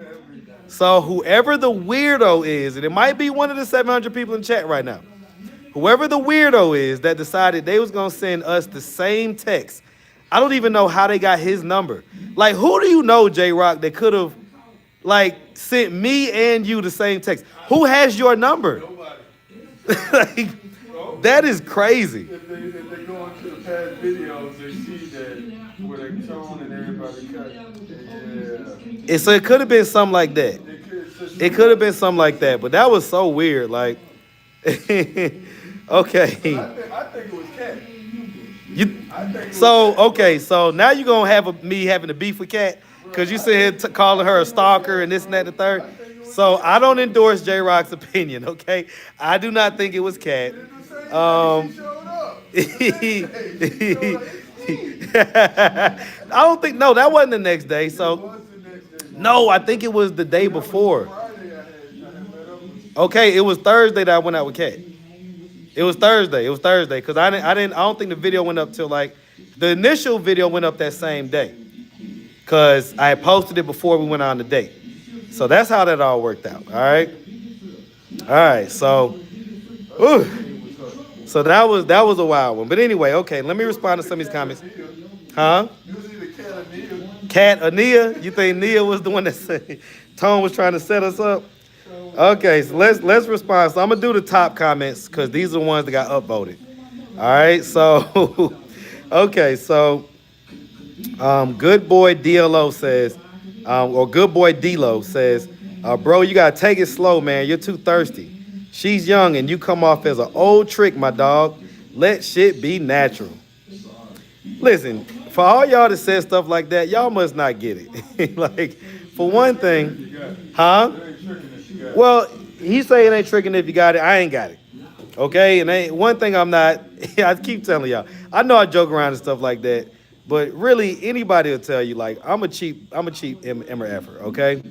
So whoever the weirdo is, and it might be one of the 700 people in chat right now, whoever the weirdo is that decided they was going to send us the same text, I don't even know how they got his number. Like, who do you know, J-Rock, that could have, like, sent me and you the same text? Who has your number? Nobody. Like, that is crazy. If they go into the past videos, they see that where they tone and everybody cut. Yeah. And so it could have been something like that. It could have been something like that, but that was so weird. Like, okay. I think it was Cat. So now you're going to have me having a beef with Cat because you sit here calling her a stalker and this and that and the third. So I don't endorse J-Rock's opinion, okay? I do not think it was Cat. I don't think, no, that wasn't the next day. So, no, I think it was the day before. Okay, it was Thursday that I went out with Kat. It was Thursday because I don't think the video went up till like, the initial video went up that same day because I had posted it before we went on the date. So that's how that all worked out, all right? All right, so, so that was a wild one. But anyway, okay, let me respond to some of these comments. Huh? Cat or Nia? You think Nia was the one that said Tone was trying to set us up? Okay, so let's respond. So I'm gonna do the top comments because these are the ones that got upvoted. All right, so okay, so good boy DLO says, or good boy D-Lo says, bro, you gotta take it slow, man. You're too thirsty. She's young and you come off as an old trick, my dog. Let shit be natural. Listen, for all y'all that said stuff like that, y'all must not get it. Like, for one thing, huh? Well, he say it ain't tricking if you got it. I ain't got it. Okay, and ain't one thing I'm not. I keep telling y'all. I know I joke around and stuff like that, but really anybody will tell you like I'm a cheap emmer effer. Okay,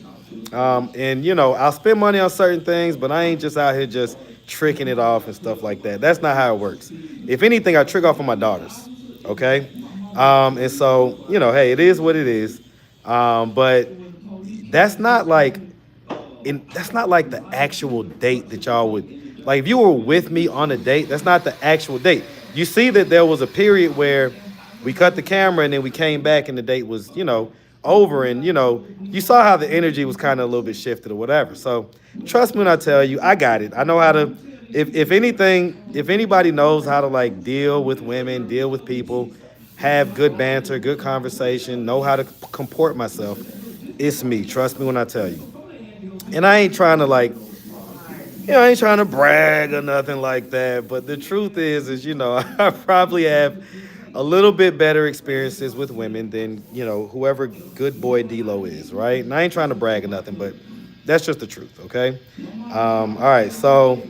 and you know I'll spend money on certain things, but I ain't just out here just tricking it off and stuff like that. That's not how it works. If anything, I trick off on my daughters. Okay, and so you know, hey, it is what it is. But that's not like that's not like the actual date that y'all would like. If you were with me on a date, that's not the actual date. You see that there was a period where we cut the camera and then we came back and the date was, you know, over, and you know, you saw how the energy was kind of a little bit shifted or whatever. So trust me when I tell you, I got it. I know how to. If anything, if anybody knows how to like deal with women, deal with people, have good banter, good conversation, know how to comport myself, it's me. Trust me when I tell you. And I ain't trying to like, you know, I ain't trying to brag or nothing like that. But the truth is, you know, I probably have a little bit better experiences with women than, you know, whoever good boy D-Lo is, right? And I ain't trying to brag or nothing, but that's just the truth, okay? All right, so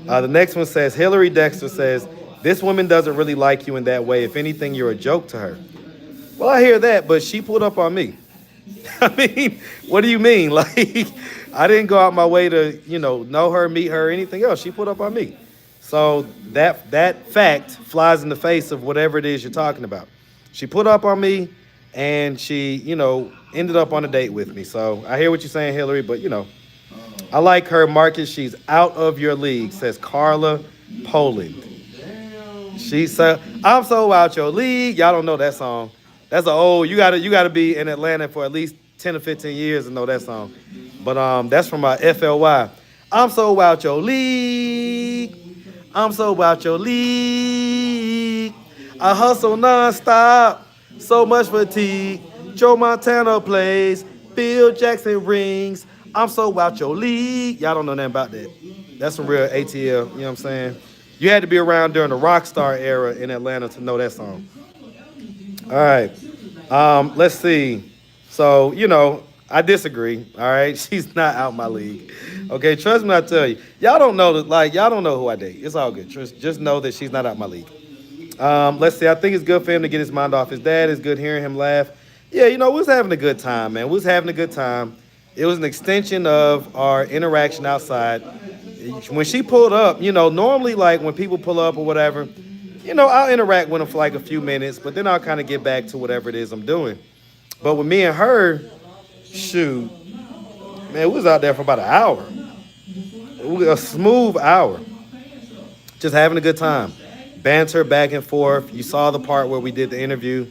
the next one says, Hillary Dexter says, this woman doesn't really like you in that way. If anything, you're a joke to her. Well, I hear that, but she pulled up on me. I mean, what do you mean? Like, I didn't go out my way to, you know her, meet her, anything else. She put up on me. So that fact flies in the face of whatever it is you're talking about. She put up on me, and she, you know, ended up on a date with me. So I hear what you're saying, Hillary, but, you know, I like her. Marcus, she's out of your league, says Carla Poland. She said, I'm so out your league. Y'all don't know that song. That's an old, you gotta be in Atlanta for at least 10 or 15 years to know that song. But that's from FLY. I'm so out your league. I'm so out your league. I hustle nonstop. So much fatigue. Joe Montana plays. Bill Jackson rings. I'm so out your league. Y'all don't know nothing about that. That's some real ATL, you know what I'm saying? You had to be around during the rock star era in Atlanta to know that song. All right, let's see. So, you know, I disagree, all right? She's not out my league. Okay, trust me when I tell you. Y'all don't know y'all don't know who I date. It's all good. Just know that she's not out my league. Let's see, I think it's good for him to get his mind off his dad. It's good hearing him laugh. Yeah, you know, we was having a good time, man. We was having a good time. It was an extension of our interaction outside. When she pulled up, you know, normally like when people pull up or whatever, you know, I'll interact with them for like a few minutes, but then I'll kind of get back to whatever it is I'm doing. But with me and her, shoot, man, we was out there for about an hour. It was a smooth hour. Just having a good time. Banter back and forth. You saw the part where we did the interview.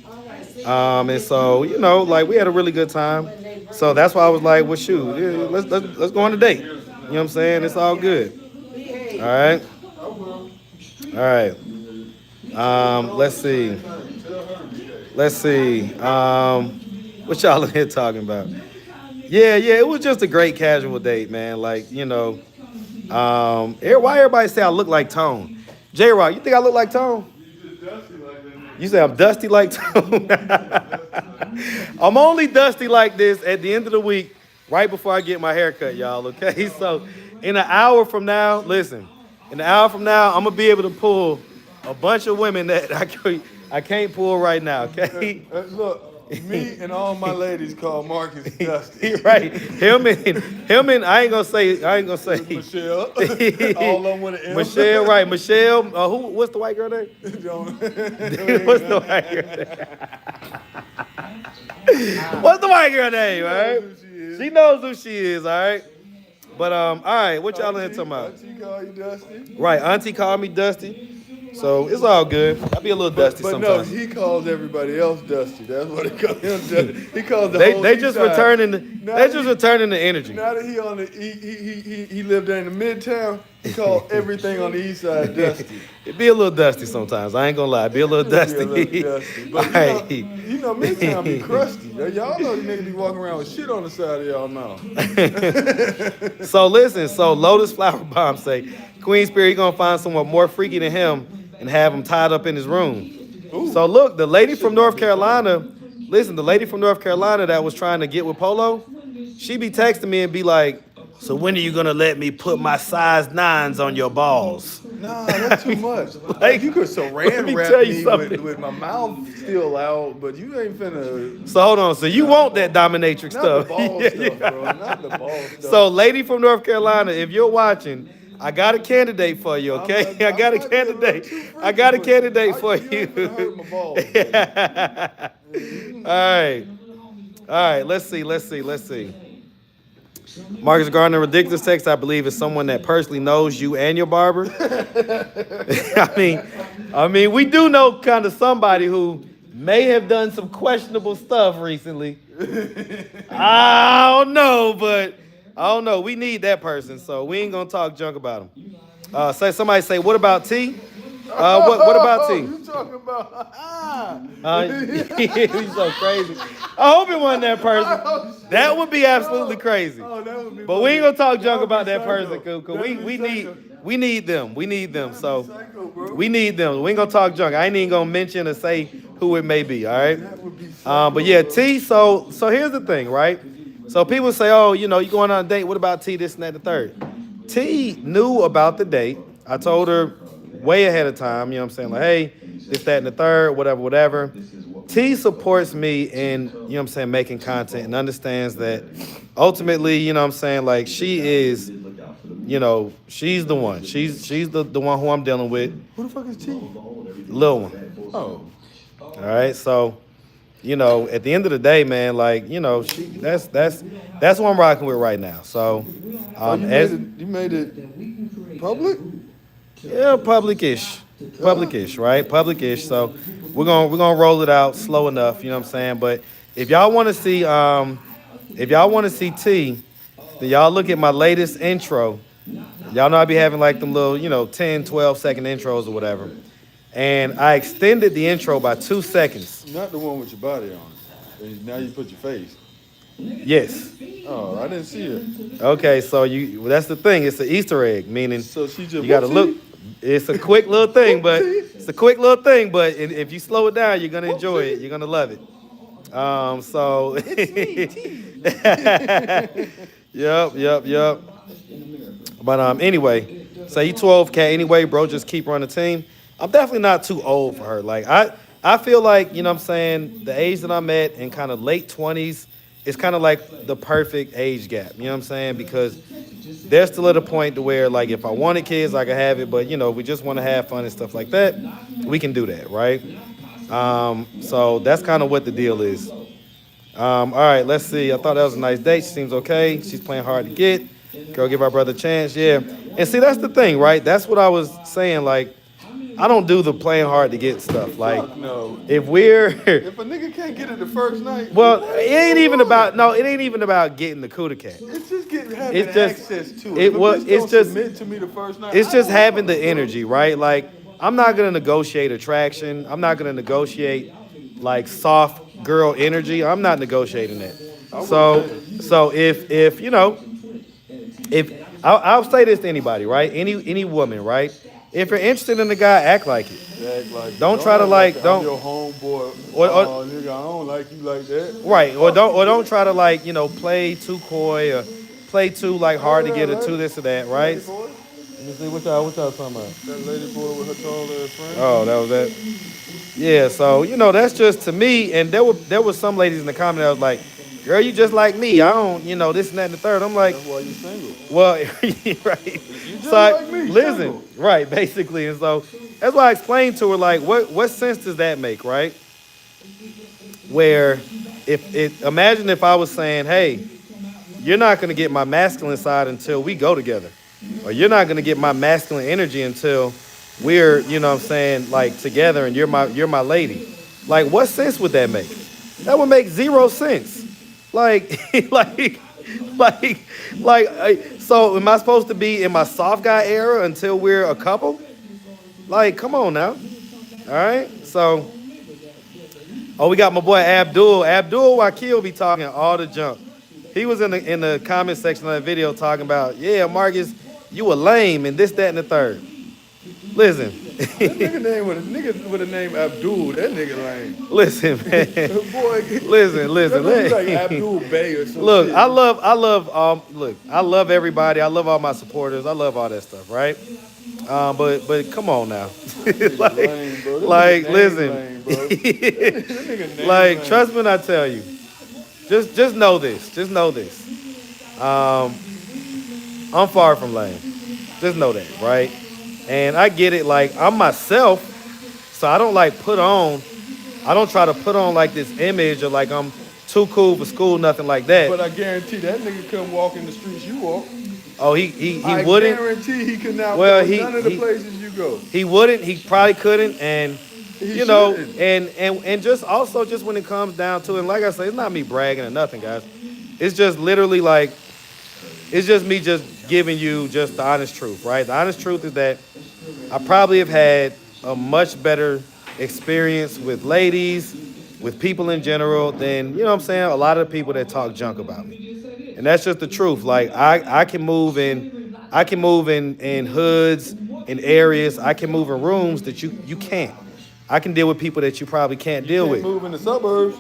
And so, you know, like we had a really good time. So that's why I was like, well, shoot, yeah, let's go on a date. You know what I'm saying? It's all good. All right. All right. Let's see. What y'all in here talking about? Yeah, it was just a great casual date, man. Like, you know, why everybody say I look like Tone? J-Rock, you think I look like Tone? You say I'm dusty like Tone? I'm only dusty like this at the end of the week, right before I get my hair cut, y'all, okay? So in an hour from now, listen, I'm going to be able to pull a bunch of women that I can't pull right now, okay? Look, me and all my ladies call Marcus Dusty. Right. Him and I ain't gonna say Michelle. All on with an M. Michelle, right. Michelle, what's the white girl name? What's the white girl name? What's the white girl name, all right? She knows who she is, all right? But all right, what y'all in here talking about? Auntie call you Dusty? Right, Auntie called me Dusty. So it's all good. I'll be a little dusty but sometimes. No, he calls everybody else Dusty. That's what he calls him. Dusty. He calls the whole they just side. returning the energy. Now that he on the he lived there in the midtown, he called everything on the east side Dusty. It be a little dusty sometimes. I ain't gonna lie. It be a little dusty. But you know midtown be crusty. Y'all know these niggas be walking around with shit on the side of y'all mouth. So listen. So Lotus Flower Bomb say Queen Spirit, he gonna find someone more freaky than him and have him tied up in his room. Ooh. So look, the lady Shit from might North be Carolina, listen, the lady from North Carolina that was trying to get with Polo, she be texting me and be like, so when are you gonna let me put my size 9s on your balls? Nah, that's too much. Like, Like you could let saran me wrap tell you me something. with my mouth still out, but you ain't finna. So hold on, so you want that dominatrix Not the stuff? ball Yeah, stuff, yeah. bro. Not the ball stuff. So lady from North Carolina, if you're watching, I got a candidate for you, okay? I got a candidate. I got a candidate for You ain't finna hurt my you. balls, baby. All right. All right, let's see. Marcus Gardner, ridiculous text, I believe, is someone that personally knows you and your barber. I mean, we do know kind of somebody who may have done some questionable stuff recently. I don't know, but I don't know. We need that person, so we ain't gonna talk junk about him. Somebody say, what about T? What about T? You talking about? He's so crazy. I hope it wasn't that person. That would be absolutely crazy. Oh, that would be. But we ain't gonna talk That junk would be about that psycho. person, cause That would we be psycho. need them. We need them. So Psycho, bro. we need them. We ain't gonna talk junk. I ain't even gonna mention or say who it may be. All right. That would be psycho, But yeah, bro. T. So here's the thing, right? So people say, oh, you know, you going on a date. What about T? This and that, the third. T knew about the date. I told her way ahead of time. You know what I'm saying? Like, hey, this, that, and the third, whatever. T supports me in, you know what I'm saying, making content and understands that ultimately, you know what I'm saying, like she is, you know, she's the one. She's the one who I'm dealing with. Who the fuck is T? Lil one. Oh. All right. So, you know, at the end of the day, man, like, you know, that's who I'm rocking with right now. So You made it public? yeah, public-ish, right? Public-ish. So we're gonna roll it out slow enough, you know what I'm saying? But if y'all want to see T, then y'all look at my latest intro. Y'all know I be having like them little, you know, 10, 12-second intros or whatever. And I extended the intro by 2 seconds. Not the one with your body on it. And now you put your face. Yes. Oh, I didn't see it. Okay, so that's the thing. It's an Easter egg, meaning So she just you gotta look. It's a quick little thing, but if you slow it down, you're gonna enjoy it. You're gonna love it. So Yep. But anyway, so you 12K anyway, bro. Just keep her on the team. I'm definitely not too old for her. Like I feel like, you know what I'm saying, the age that I'm at in kind of late 20s is kind of like the perfect age gap. You know what I'm saying? Because they're still at a point to where, like, if I wanted kids, I could have it. But, you know, if we just want to have fun and stuff like that, we can do that, right? So that's kind of what the deal is. All right, let's see. I thought that was a nice date. She seems okay. She's playing hard to get. Girl, give our brother a chance. Yeah. And see, that's the thing, right? That's what I was saying. Like, I don't do the playing hard to get stuff. Like, Fuck no. if we're If a nigga can't get it the first night, well, it ain't even about getting the cootie cat. it's just having It's just- access to it it. If a was- bitch it's don't just- submit to me the first night. It's I just don't having give a the fuck. energy, right? Like, I'm not gonna negotiate attraction. I'm not gonna negotiate like soft girl energy. I'm not negotiating that. So if you know, if I'll say this to anybody, right? Any woman, right? If you're interested in the guy, act like it. Act like, Don't try to act like- I'm don't- your homeboy. Or- Oh, nigga, I don't like you like that. Right. Or don't try to like, you know, play too coy or play too like hard to get or too this or that, right? Lady boy. Let me see what y'all talking about. That lady boy with her tall ass friend. Oh, that was that. Yeah, so you know, that's just to me. And there were some ladies in the comment that was like, "Girl, you just like me. I don't, you know, this and that and the third." I'm like, That's why you single. well, right. just So like me, listen, single. right, basically, and so that's why I explained to her like, what sense does that make, right? Where imagine if I was saying, hey, you're not gonna get my masculine side until we go together, or you're not gonna get my masculine energy until we're, you know what I'm saying, like together, and you're my lady. Like, what sense would that make? That would make zero sense. Like, so am I supposed to be in my soft guy era until we're a couple? Like, come on now. All right. So, we got my boy Abdul. Abdul Wakil be talking all the junk. He was in the comment section of that video talking about, yeah, Marcus, you were lame and this, that, and the third. Listen, nigga name with a name Abdul. That nigga lame. Listen, man. Boy, Listen. that nigga like Abdul Bay or some Look, shit. I love everybody. I love all my supporters. I love all that stuff, right? But come on now. Lame, bro. Listen. Lame, bro. That nigga name Like, lame. trust me when I tell you. Just know this. Just know this. I'm far from lame. Just know that, right? And I get it. Like, I'm myself, so I don't I don't try to put on like this image of like I'm too cool for school, nothing like that. But I guarantee that nigga couldn't walk in the streets you walk. Oh, he I wouldn't. guarantee he could not Well, go none of the places you go. He wouldn't. He probably couldn't. And He you know, shouldn't. and just also just when it comes down to it, and like I say, it's not me bragging or nothing, guys. It's just literally like, it's just me just giving you just the honest truth, right? The honest truth is that I probably have had a much better experience with ladies, with people in general than, you know what I'm saying, a lot of the people that talk junk about me. And that's just the truth. Like I can move in hoods, in areas, I can move in rooms that you can't. I can deal with people that you probably can't deal with. Move in the suburbs.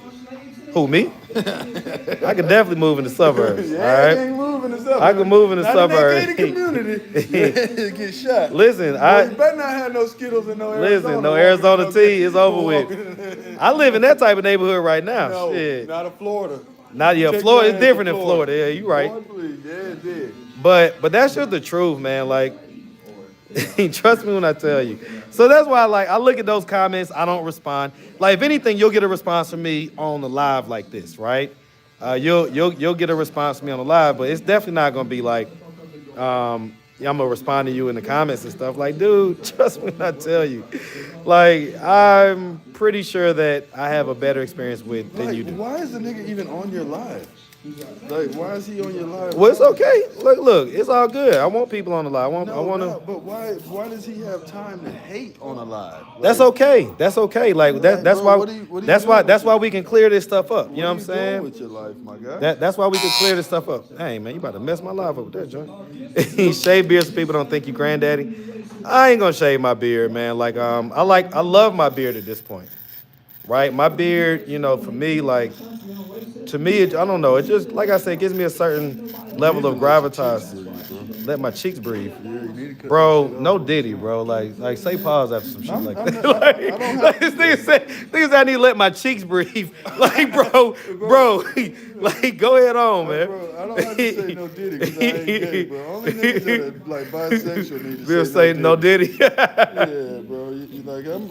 Who, me? I could definitely move in the suburbs. Yeah, all right? you ain't move in the suburbs. I can move in the Not suburbs. in that gated community. Get shot. Listen, Boy, you better not have no Skittles and no Arizona. Listen, no Arizona tea is over with. I live in that type of neighborhood right now. No, Shit. not a Florida. Not yet. Take Florida your is ass different to than Florida. Yeah, you right. Boy, please. Yeah, it did. But that's just the truth, man. Like, trust me when I tell you. So that's why I look at those comments, I don't respond. Like, if anything, you'll get a response from me on the live like this, right? You'll get a response from me on the live, but it's definitely not gonna be like, I'm gonna respond to you in the comments and stuff. Like, dude, trust me when I tell you. Like, I'm pretty sure that I have a better experience with than you do. Why is the nigga even on your live? Like, why is he on your live? Well, it's okay. Look, it's all good. I want people on the live. I want to. But why does he have time to hate on a live? Like, That's okay. That's okay. Like that's bro, why what are you that's doing why we can clear this stuff up. You know what I'm What are you saying? doing with your life, my guy? That's why we can clear this stuff up. Hey man, you about to mess my life up with that joint. Shave beard so people don't think you granddaddy. I ain't gonna shave my beard, man. Like I love my beard at this point. Right? My beard, you know, for me, like, to me, I don't know. It just, like I said, it gives me a certain level of gravitas. Let my cheeks breathe. Bro, no Diddy, bro. Like say pause after some shit like that. Like this nigga said I need to let my cheeks breathe. Like, bro, like, go ahead on, man. Bro, I don't have to say no Diddy because I ain't gay, bro. Only niggas that are like bisexual need to We'll say no Diddy. Yeah, bro. Like I'm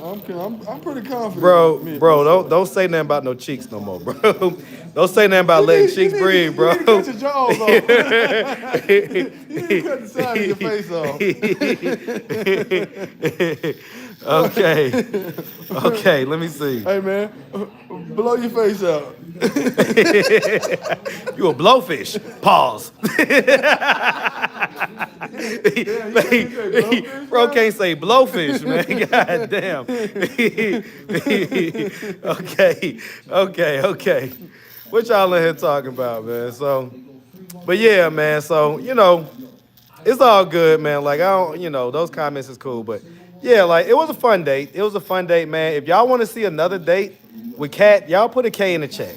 pretty confident. Bro, don't say nothing about no cheeks no more, bro. Don't say nothing about letting cheeks breathe, bro. You need to cut your jaws off. You need to cut the side of your face off. Okay, let me see. Hey man, blow your face out. You a blowfish. Pause. Bro can't say blowfish, man. God damn. Okay. What y'all in here talking about, man? So, but yeah, man. So, you know, it's all good, man. Like, I don't, you know, those comments is cool. But yeah, like, it was a fun date. It was a fun date, man. If y'all want to see another date with Kat, y'all put a K in the chat.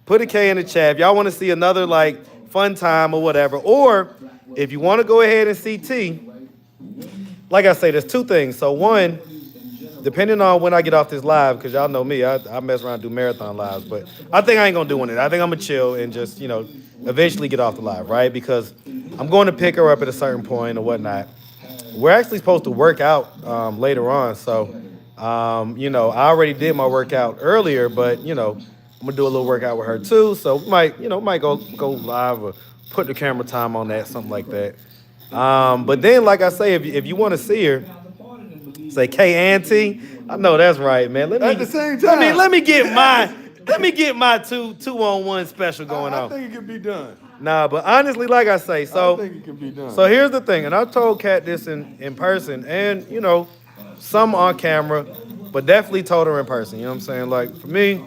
Put a K in the chat. If y'all want to see another, like, fun time or whatever. Or if you want to go ahead and see T, like I say, there's two things. So one, depending on when I get off this live, because y'all know me, I mess around and do marathon lives, but I think I ain't gonna do one of it. I think I'm gonna chill and just, you know, eventually get off the live, right? Because I'm going to pick her up at a certain point or whatnot. We're actually supposed to work out later on, so, you know, I already did my workout earlier, but, you know, I'm gonna do a little workout with her too, so we might go live or put the camera time on that, something like that. But then, like I say, if you want to see her, say K Auntie. I know that's right, man. At the same time, let me get my 2-on-1 special going on. I think it can be done. Nah, but honestly, like I say, I so think it can be done. so here's the thing, and I told Kat this in person, and you know, some on camera, but definitely told her in person. You know what I'm saying? Like for me,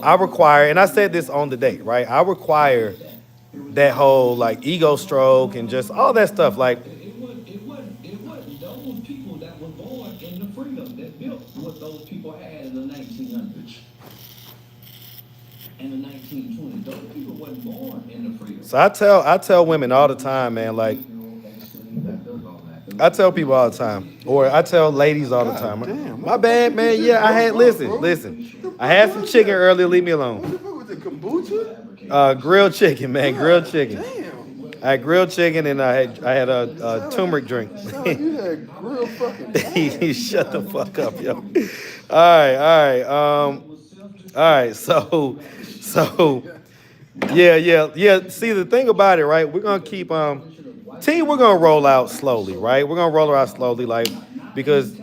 I require, and I said this on the date, right? I require that whole like ego stroke and just all that stuff. Like So I tell women all the time, man. Like I tell people all the time, or I tell ladies all the time. damn, My bad, man. Yeah, I had listen. I had some chicken earlier. Leave me What alone. the fuck was it, kombucha? Grilled chicken, man. Grilled chicken. Damn. I had grilled chicken and I had a turmeric drink. Sound like you had grilled fucking Shut the fuck up, yo. All right. So, yeah. See, the thing about it, right? We're gonna keep T. We're gonna roll out slowly, right? We're gonna roll her out slowly, like because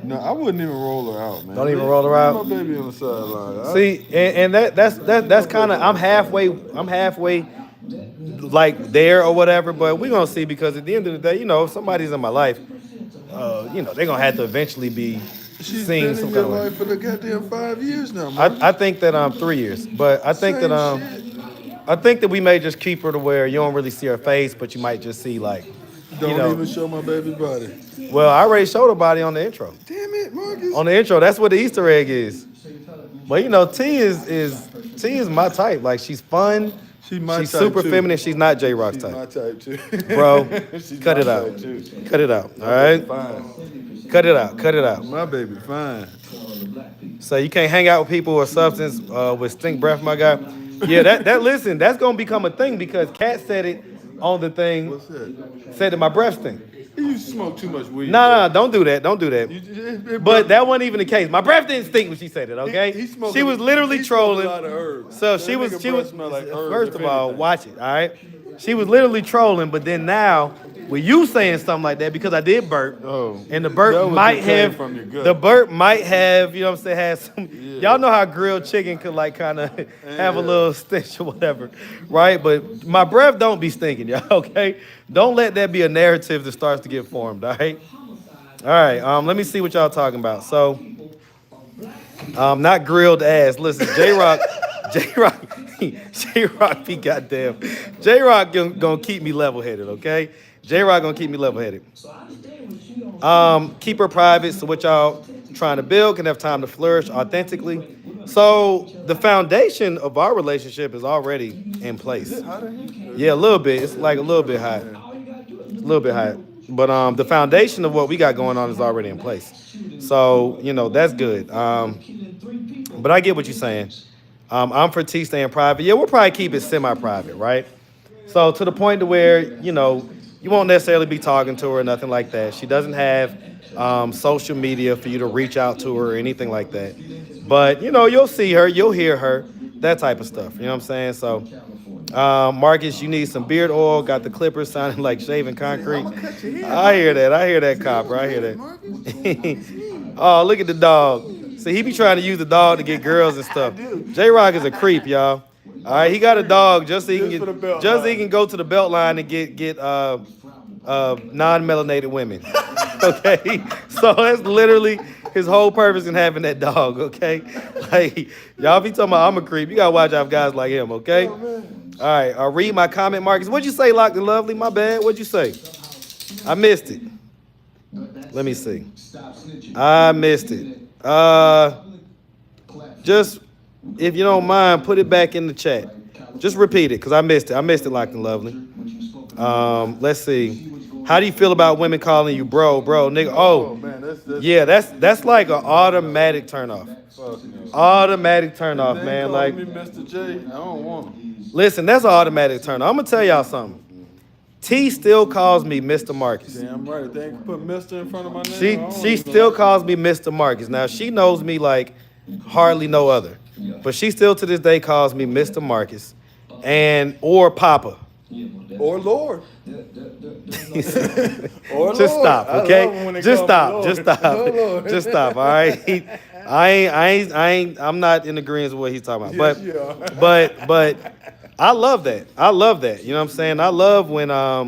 No, I wouldn't even roll her out, man. Don't even roll her out? Leave my baby on the sideline. See, and that's kind of I'm halfway like there or whatever, but we're gonna see because at the end of the day, if somebody's in my life, they're gonna have to eventually be She's seeing been some in kind your of way. life for the goddamn 5 years now, man. I think that 3 years, but I think Same that shit. I think that we may just keep her to where you don't really see her face, but you might just see like, Don't even show my baby body. well, I already showed her body on the intro. Damn it, Marcus. On the intro, that's what the Easter egg is. But T is my type. Like she's fun. She's my She's type, super too. feminine. She's not J Rock's She's type. my type too. Bro, She's cut my it out. type, too. Cut it out. All My right. baby fine. Cut it out. Cut it out. My baby fine. So you can't hang out with people with substance with stink breath, my guy. Yeah, listen, that's gonna become a thing because Kat said it on the thing. What's that? Said that my breath stink. You smoke too much weed. No, don't do that. Don't do that. You- But that wasn't even the case. My breath didn't stink when she said it. Okay. He smoked She was literally he smoked trolling. A lot of herbs. So That she was nigga breath smell like herbs, first if of all, anything. watch it, all right? She was literally trolling, but then now with you saying something like that because I did burp, Oh. and the That burp was might what came have from your gut. the burp might have, you know what I'm saying, had some y'all know how grilled chicken could like kind of have a little stench or whatever, right? But my breath don't be stinking, y'all, okay? Don't let that be a narrative that starts to get formed, all right? All right, let me see what y'all talking about. So, not grilled ass. Listen, J-Rock be goddamn. J-Rock gonna keep me level-headed, okay? J-Rock gonna keep me level-headed. Keep her private so what y'all trying to build can have time to flourish authentically. So the foundation of our relationship is already in place. Yeah, a little bit. It's like a little bit hot. A little bit hot. But the foundation of what we got going on is already in place. So, that's good. But I get what you're saying. I'm for T staying private. Yeah, we'll probably keep it semi-private, right? So to the point to where, you won't necessarily be talking to her or nothing like that. She doesn't have social media for you to reach out to her or anything like that. But, you'll see her, you'll hear her, that type of stuff. You know what I'm saying? So, Marcus, you need some beard oil. Got the clippers sounding like shaving concrete. I hear that, copper. I hear that. Oh, look at the dog. See, he be trying to use the dog to get girls and stuff. J-Rock is a creep, y'all. All right, he got a dog just so he can go to the belt line and get non-melanated women. Okay, so that's literally his whole purpose in having that dog. Okay, like y'all be talking about I'm a creep. You gotta watch out for guys like him. Okay. All right, I'll read my comment, Marcus. What'd you say, Locked and Lovely? My bad. What'd you say? I missed it. Let me see. I missed it. Just if you don't mind, put it back in the chat. Just repeat it, because I missed it. I missed it, Locked and Lovely. Let's see. How do you feel about women calling you bro, nigga? Oh, man, that's yeah, that's like an automatic turnoff. Automatic turnoff, man. Like, me Mr. J, I don't want him. listen, that's an automatic turnoff. I'm gonna tell y'all something. T still calls me Mr. Marcus. Damn right. If they ain't put Mr. in front of my name. She still calls me Mr. Marcus. Now she knows me like hardly no other, but she still to this day calls me Mr. Marcus, or Papa. Or Lord. Or Just Lord. stop, I love okay? when they Just call me stop. Lord. Oh, Lord. Just stop. All right. I'm not in agreement with what he's talking about. Yes, you are. but I love that. I love that. You know what I'm saying? I love when I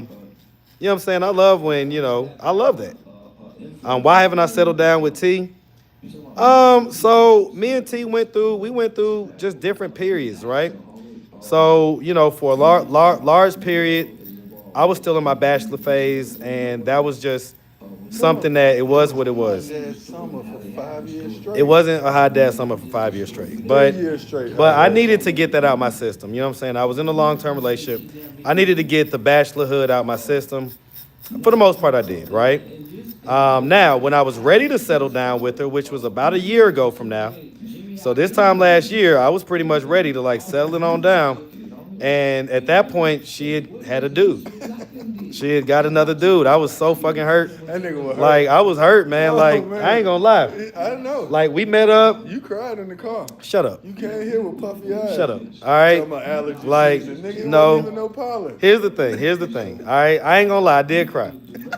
love that. Why haven't I settled down with T? So me and T went through just different periods, right? So, for a large period, I was still in my bachelor phase, and that was just something that it was what it was. Dad summer for 5 years straight. It wasn't a hot dad summer for 5 years straight. But 3 years straight. but I needed to get that out my system. You know what I'm saying? I was in a long-term relationship. I needed to get the bachelorhood out my system. For the most part, I did, right? Now, when I was ready to settle down with her, which was about a year ago from now, so this time last year, I was pretty much ready to like settle it on down. And at that point, she had a dude. She had got another dude. I was so fucking hurt. That nigga was hurt. Like, I was hurt, man. Oh, Like, man. I ain't gonna lie. I know. Like, we met up. You cried in the car. Shut up. You came here with puffy eyes. Shut up. All right? Talking about allergy Like, season. Nigga, no. wasn't even no pollen. Here's the thing. All right? I ain't gonna lie. I did cry.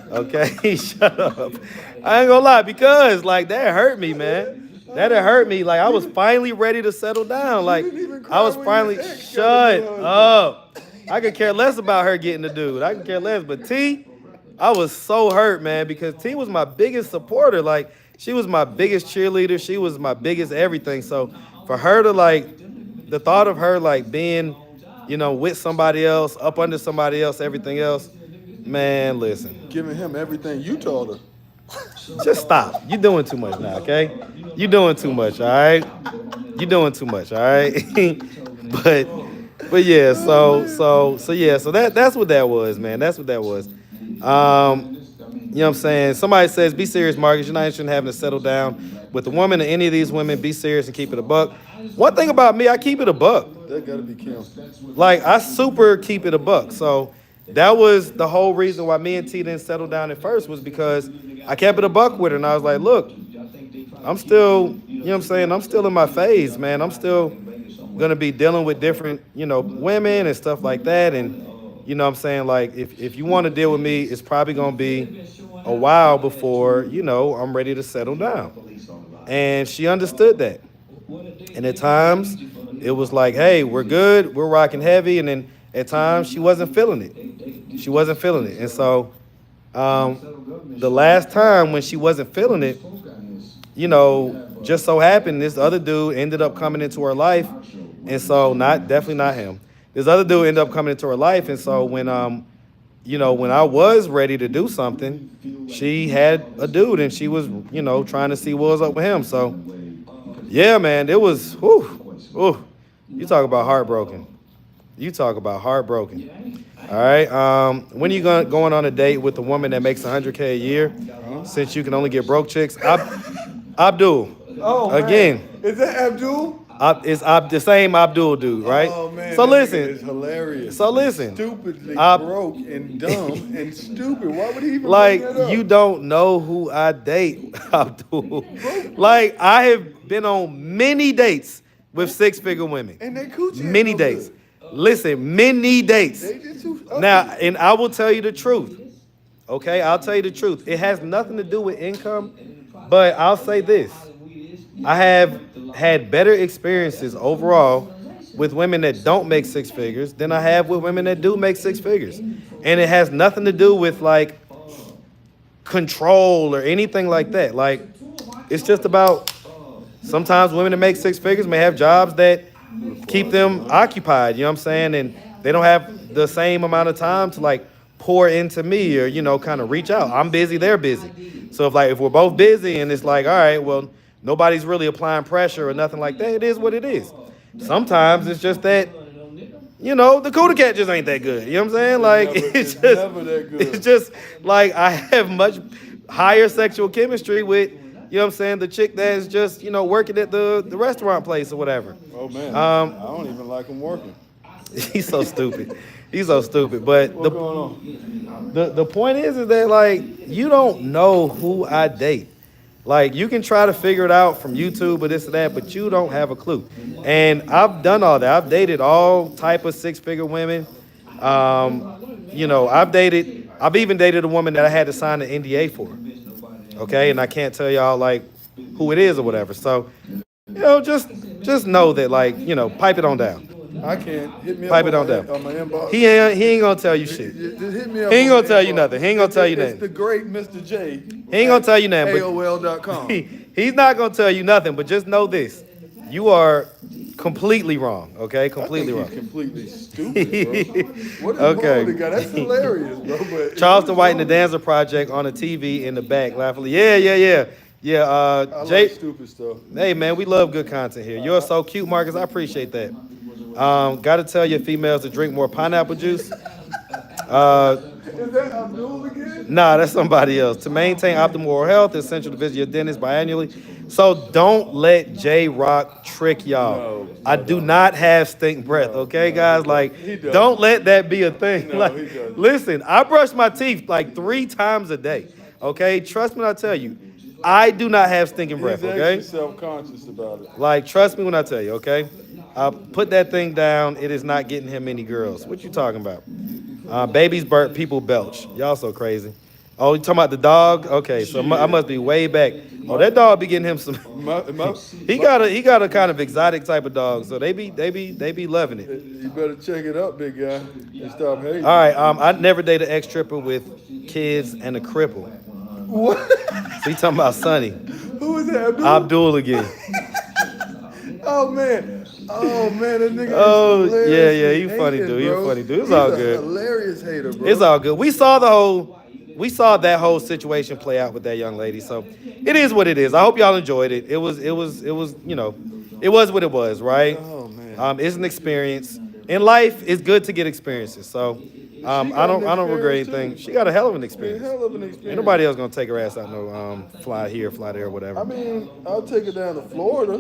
Okay? Shut up. I ain't gonna lie because, like, that hurt me, man. That had hurt me. Like, I was finally ready to settle down. Like, didn't even cry I was when finally, your ex shut got the up. I could care less about her getting the dude. I could care less. But T, I was so hurt, man, because T was my biggest supporter. Like, she was my biggest cheerleader. She was my biggest everything. So for her to, like, the thought of her, like, being, you know, with somebody else, up under somebody else, everything else, man, listen. Giving him everything you told her. Just stop. You're doing too much now, okay? You're doing too much, all right? You're doing too much, all right? but yeah, so that's what that was, man. That's what that was. You know what I'm saying? Somebody says, be serious, Marcus. You're not interested in having to settle down with a woman or any of these women. Be serious and keep it a buck. One thing about me, I keep it a buck. That gotta be Kim. Like, I super keep it a buck. So that was the whole reason why me and T didn't settle down at first, was because I kept it a buck with her. And I was like, look, I'm still, you know what I'm saying? I'm still in my phase, man. I'm still going to be dealing with different, you know, women and stuff like that. And, you know what I'm saying? Like, if you want to deal with me, it's probably going to be a while before, you know, I'm ready to settle down. And she understood that. And at times, it was like, hey, we're good. We're rocking heavy. And then at times, she wasn't feeling it. She wasn't feeling it. And so the last time when she wasn't feeling it, you know, just so happened this other dude ended up coming into her life. And so definitely not him. This other dude ended up coming into her life. And so when, you know, when I was ready to do something, she had a dude and she was, you know, trying to see what was up with him. So yeah, man, it was, whew, you talk about heartbroken. You talk about heartbroken. All right. When are you going on a date with a woman that makes $100K a year, since you can only get broke chicks? Abdul. Oh, again. Man. Is that Abdul? It's the same Abdul dude, right? Oh man. So that listen. nigga is hilarious. So listen. Stupidly broke and dumb and stupid. Why would he even Like, bring that up? you don't know who I date, Abdul. Like, I have been on many dates with six-figure women. And they coochie. Many no dates. good. Listen, many dates. They just too ugly. Now, and I will tell you the truth. Okay, I'll tell you the truth. It has nothing to do with income, but I'll say this. I have had better experiences overall with women that don't make six figures than I have with women that do make six figures. And it has nothing to do with like control or anything like that. Like, it's just about sometimes women that make six figures may have jobs that keep them occupied, you know what I'm saying? And they don't have the same amount of time to like pour into me or, you know, kind of reach out. I'm busy, they're busy. So if we're both busy and it's like, all right, well, nobody's really applying pressure or nothing like that, it is what it is. Sometimes it's just that, you know, the cootie cat just ain't that good. You know what I'm saying? Like, it's just never that good. It's just like I have much higher sexual chemistry with, you know what I'm saying, the chick that's just, you know, working at the restaurant place or whatever. Oh man, I don't even like him working. He's so stupid. He's so stupid. But What's going on? the point is that, like, you don't know who I date. Like, you can try to figure it out from YouTube or this or that, but you don't have a clue. And I've done all that. I've dated all type of six-figure women. You know, I've even dated a woman that I had to sign an NDA for. Okay, and I can't tell y'all like who it is or whatever. So, you know, just know that, like, you know, pipe it on down. I can't. Hit me Pipe up it on down. on my inbox. He ain't gonna tell you shit. Just hit me up. He ain't on gonna my tell you inbox. nothing. He ain't gonna tell you It's nothing. the great Mr. J. He ain't gonna tell you nothing. But AOL.com. he's not gonna tell you nothing. But just know this: You are completely wrong. Okay, completely I wrong. think he's completely stupid, bro. What is Okay. wrong with the guy? That's hilarious, bro. But Charleston White and the Dancer Project on the TV in the back, laughingly. Yeah. I Jay, like stupid stuff. hey man, we love good content here. You're so cute, Marcus. I appreciate that. Got to tell your females to drink more pineapple juice. Is that Abdul again? Nah, that's somebody else. To maintain optimal oral health, it's essential to visit your dentist biannually. So don't let J Rock trick y'all. I do not have stink breath, okay, guys? Like, He does. don't let that be a thing. No, Like, he doesn't. listen, I brush my teeth like 3 times a day, okay? Trust me when I tell you, I do not have stinking breath, He's okay? actually self-conscious about it. Like, trust me when I tell you, okay? Put that thing down. It is not getting him any girls. What you talking about? Babies burp, people belch. Y'all so crazy. Oh, you talking about the dog? Okay, so I must be way back. Oh, that dog be getting him some. He got a kind of exotic type of dog, so they be loving it. You better check it out, big guy, and stop hating. All right, I never dated an ex-stripper with kids and a cripple. What? So you talking about Sonny? Who is that? Abdul again. Oh man, that nigga. Oh, is hilarious yeah, you hating, funny dude. You bro. funny dude. It's He's all a good. Hilarious hater, bro. It's all good. We saw that whole situation play out with that young lady. So it is what it is. I hope y'all enjoyed it. It was, you know, it was what it was, right? Oh man. It's an experience. In life, it's good to get experiences. So I don't regret anything. She got a hell of an experience. Hell of an experience. Ain't nobody else gonna take her ass out no fly here, fly there, whatever. I mean, I'll take it down to Florida.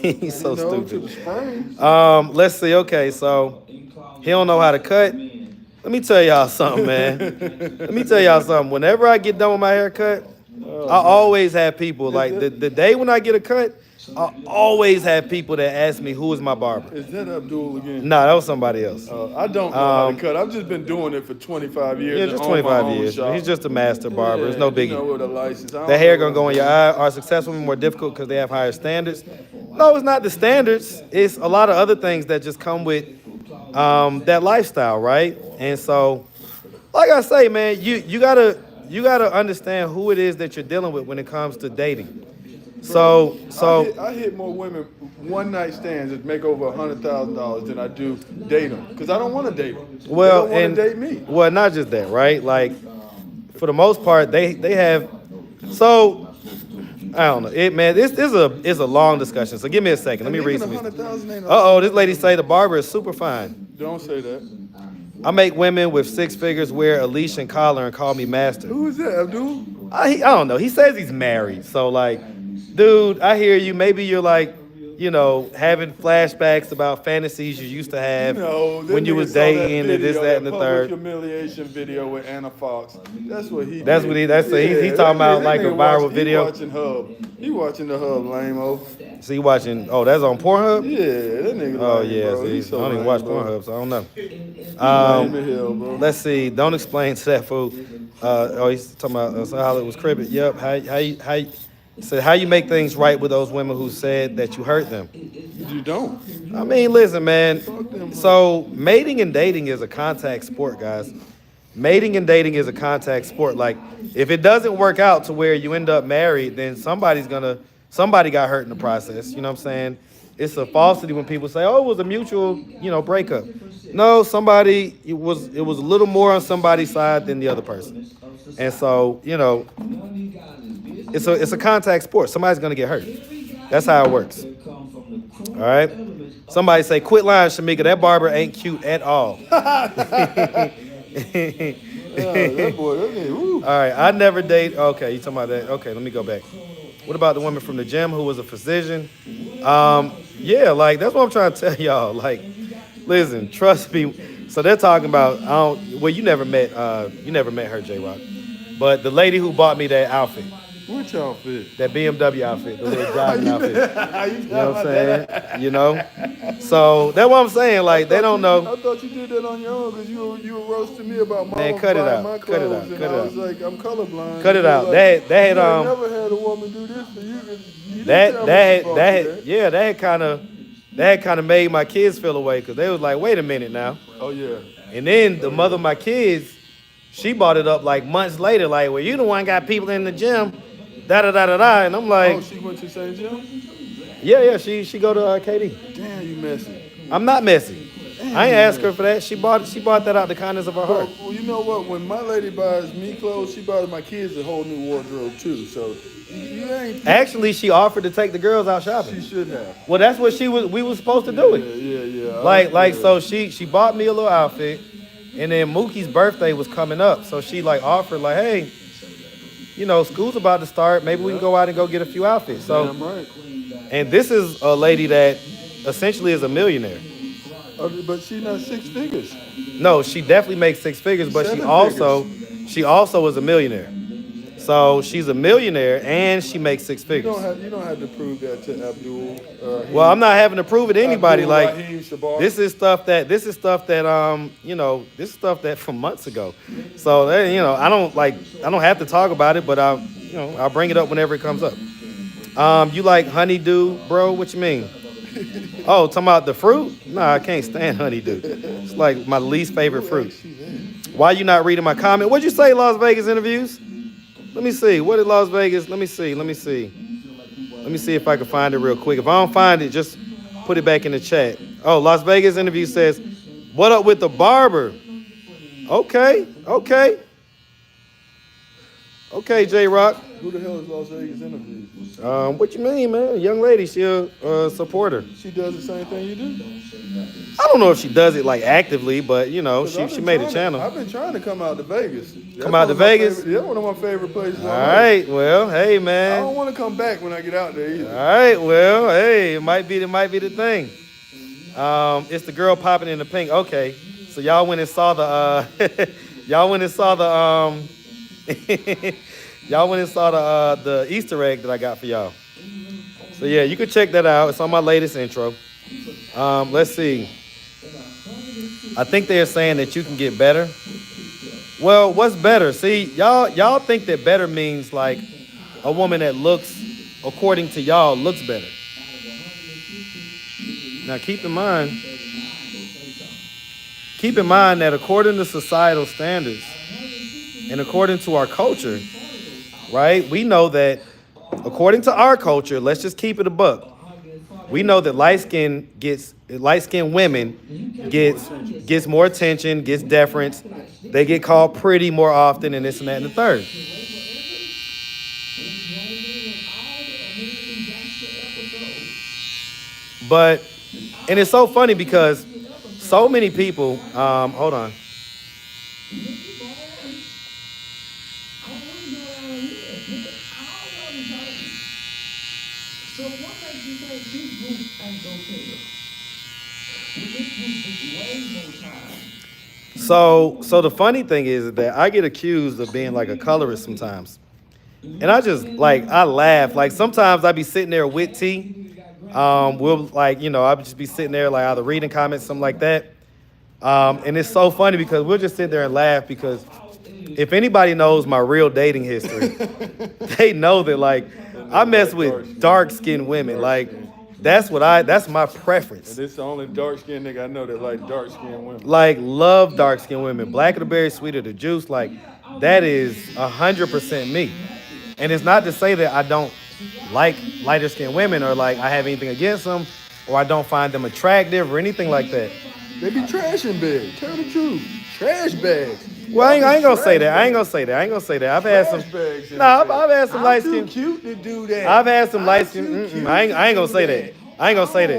He's so you know, to stupid. the Springs. Let's see. Okay, so he don't know how to cut. Let me tell y'all something, man. Let me tell y'all something. Whenever I get done with my haircut, I always have people like the day when I get a cut. I always have people that ask me who is my barber. Is that Abdul again? Nah, that was somebody else. I don't know how to cut. I've just been doing it for 25 years. Yeah, and just own my 25 own years. shop. He's just a master barber. It's no You know, biggie. with a license. I don't The hair know gonna go in your eye. Are successful more difficult because they have higher standards? No, it's not the standards. It's a lot of other things that just come with that lifestyle, right? And so, like I say, man, you gotta understand who it is that you're dealing with when it comes to dating. So I hit more women one night stands that make over $100,000 than I do date them because I don't want to date them. well, they don't and want to date me. well, not just that, right? Like for the most part, they have. So I don't know, this is a long discussion. So give me a second. Let me read some. This lady say the barber is super fine. Don't say that. I make women with 6 figures wear a leash and collar and call me master. Who is that, Abdul? I don't know. He says he's married. So like, dude, I hear you. Maybe you're like, you know, having flashbacks about fantasies you used to have when you was dating and this, that, and the third. Humiliation video with Anna Fox. That's what he. That's did. what he's talking about, like a viral video. He watching Hub. He watching the Hub, lame-o. So you watching? Oh, that's on Pornhub. Yeah, that nigga. Oh lame, yeah, bro. see, He's so I don't even lame, watch bro. Pornhub, so I don't know. Lame as hell, bro. Let's see. Don't explain to that fool. He's talking about so how it was cribbed. Yep. How you make things right with those women who said that you hurt them? You don't. I mean, listen, man. So mating and dating is a contact sport, guys. Mating and dating is a contact sport. Like, if it doesn't work out to where you end up married, then somebody got hurt in the process. You know what I'm saying? It's a falsity when people say, "Oh, it was a mutual, breakup." No, it was a little more on somebody's side than the other person, and so it's a contact sport. Somebody's gonna get hurt. That's how it works. All right. Somebody say, "Quit lying, Shamika. That barber ain't cute at all." That boy, that nigga, woo. All right, I never date. Okay, you talking about that? Okay, let me go back. What about the woman from the gym who was a physician? Yeah, like that's what I'm trying to tell y'all. Like, listen, trust me. So they're talking about you never met her, J-Rock, but the lady who bought me that outfit, Which outfit? that BMW outfit, the little jogging outfit. How you You know what I'm saying? So that's what I'm saying. Like they don't know. I thought you did that on your own because you were roasting me about my Man, cut it out. my Cut it clothes, out. and Cut it I out. was like, I'm colorblind. Cut it You out. like, That had you ain't never had a woman do this for you. You didn't tell me she bought you that kind of made my kids feel away because they was like, wait a minute now. Oh yeah. And then the mother of my kids, she brought it up like months later, like, well, you the one got people in the gym, da da da da da. And I'm like, Oh, she went to St. Jim? Yeah. She go to KD. Damn, you messy. I'm not messy. I ain't asked her for that. She bought that out the kindness of her heart. Well, you know what? When my lady buys me clothes, she buys my kids a whole new wardrobe too. So you ain't. Actually, she offered to take the girls out She shopping. should have. Well, that's what we was supposed to do it. Yeah. Like so she bought me a little outfit, and then Mookie's birthday was coming up, so she like offered like, hey, you know, school's about to start. Maybe we can go out and go get a few outfits. So, Damn right. and this is a lady that essentially is a millionaire. But she not 6 figures. No, she definitely makes 6 figures, but she 7 also is a millionaire. So she's a millionaire and she makes 6 You figures. don't have to prove that to Abdul. Well, I'm not having to prove it to anybody. Abdul Like Rahim Shabar. this is stuff that you know, this is stuff that from months ago. So you know, I don't have to talk about it, but I'll bring it up whenever it comes up. You like honeydew, bro? What you mean? Oh, talking about the fruit? Nah, I can't stand honeydew. It's like my least favorite fruit. Why you not reading my comment? What'd you say, Las Vegas interviews? Let me see. What did Las Vegas? Let me see. Let me see if I can find it real quick. If I don't find it, just put it back in the chat. Oh, Las Vegas interview says, what up with the barber? Okay, J-Rock. Who the hell is Las Vegas interviews? What you mean, man? Young lady, she a supporter. She does the same thing you do? I don't know if she does it like actively, but you know, 'Cause I've she been made a trying channel. I've been trying to come out to Vegas. Come out to Vegas? Yeah, one of my favorite places. All right, well, hey I man. don't want to come back when I get out there either. All right, well, hey, it might be the thing. It's the girl popping in the pink. Okay, so y'all went and saw the y'all went and saw the Easter egg that I got for y'all. So yeah, you can check that out. It's on my latest intro. Let's see. I think they're saying that you can get better. Well, what's better? See, y'all think that better means like a woman that looks, according to y'all, looks better. Now keep in mind that according to societal standards and according to our culture, right? We know that according to our culture, let's just keep it a buck. We know that light-skinned women gets more attention, gets deference. They get called pretty more often and this and that and the third. And it's so funny because so many people, hold on. So the funny thing is that I get accused of being like a colorist sometimes. And I just I laugh. Like sometimes I be sitting there with T. We'll I'll just be sitting there like either reading comments, something like that. And it's so funny because we'll just sit there and laugh because if anybody knows my real dating history, they know that like I mess with dark-skinned women. Like that's my preference. And this is the only dark-skinned nigga I know that like dark-skinned women. Like love dark-skinned women. Black of the berry, sweeter the juice. Like that is 100% me. And it's not to say that I don't like lighter-skinned women or like I have anything against them or I don't find them attractive or anything like that. They be trashing big. Tell the truth. Trash bags. Well, I ain't gonna say that. I've had some. I've had some light skin. Cute to do that. I've had some light skin. I ain't gonna say that. I ain't gonna say that.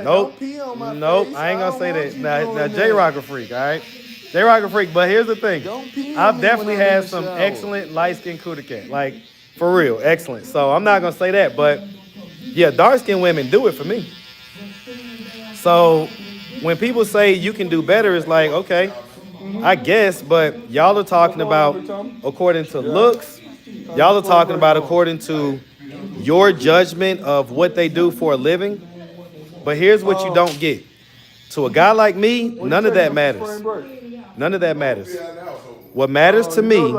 Nope. I ain't gonna say that. Now J-Rock a freak, all right? J-Rock a freak. But here's the thing. I've definitely had some excellent light skin cootie cat. Like for real, excellent. So I'm not gonna say that, but yeah, dark skinned women do it for me. So when people say you can do better, it's like okay. I guess, but y'all are talking about according to looks. Y'all are talking about according to your judgment of what they do for a living. But here's what you don't get. To a guy like me, none of that matters. None of that matters. What matters to me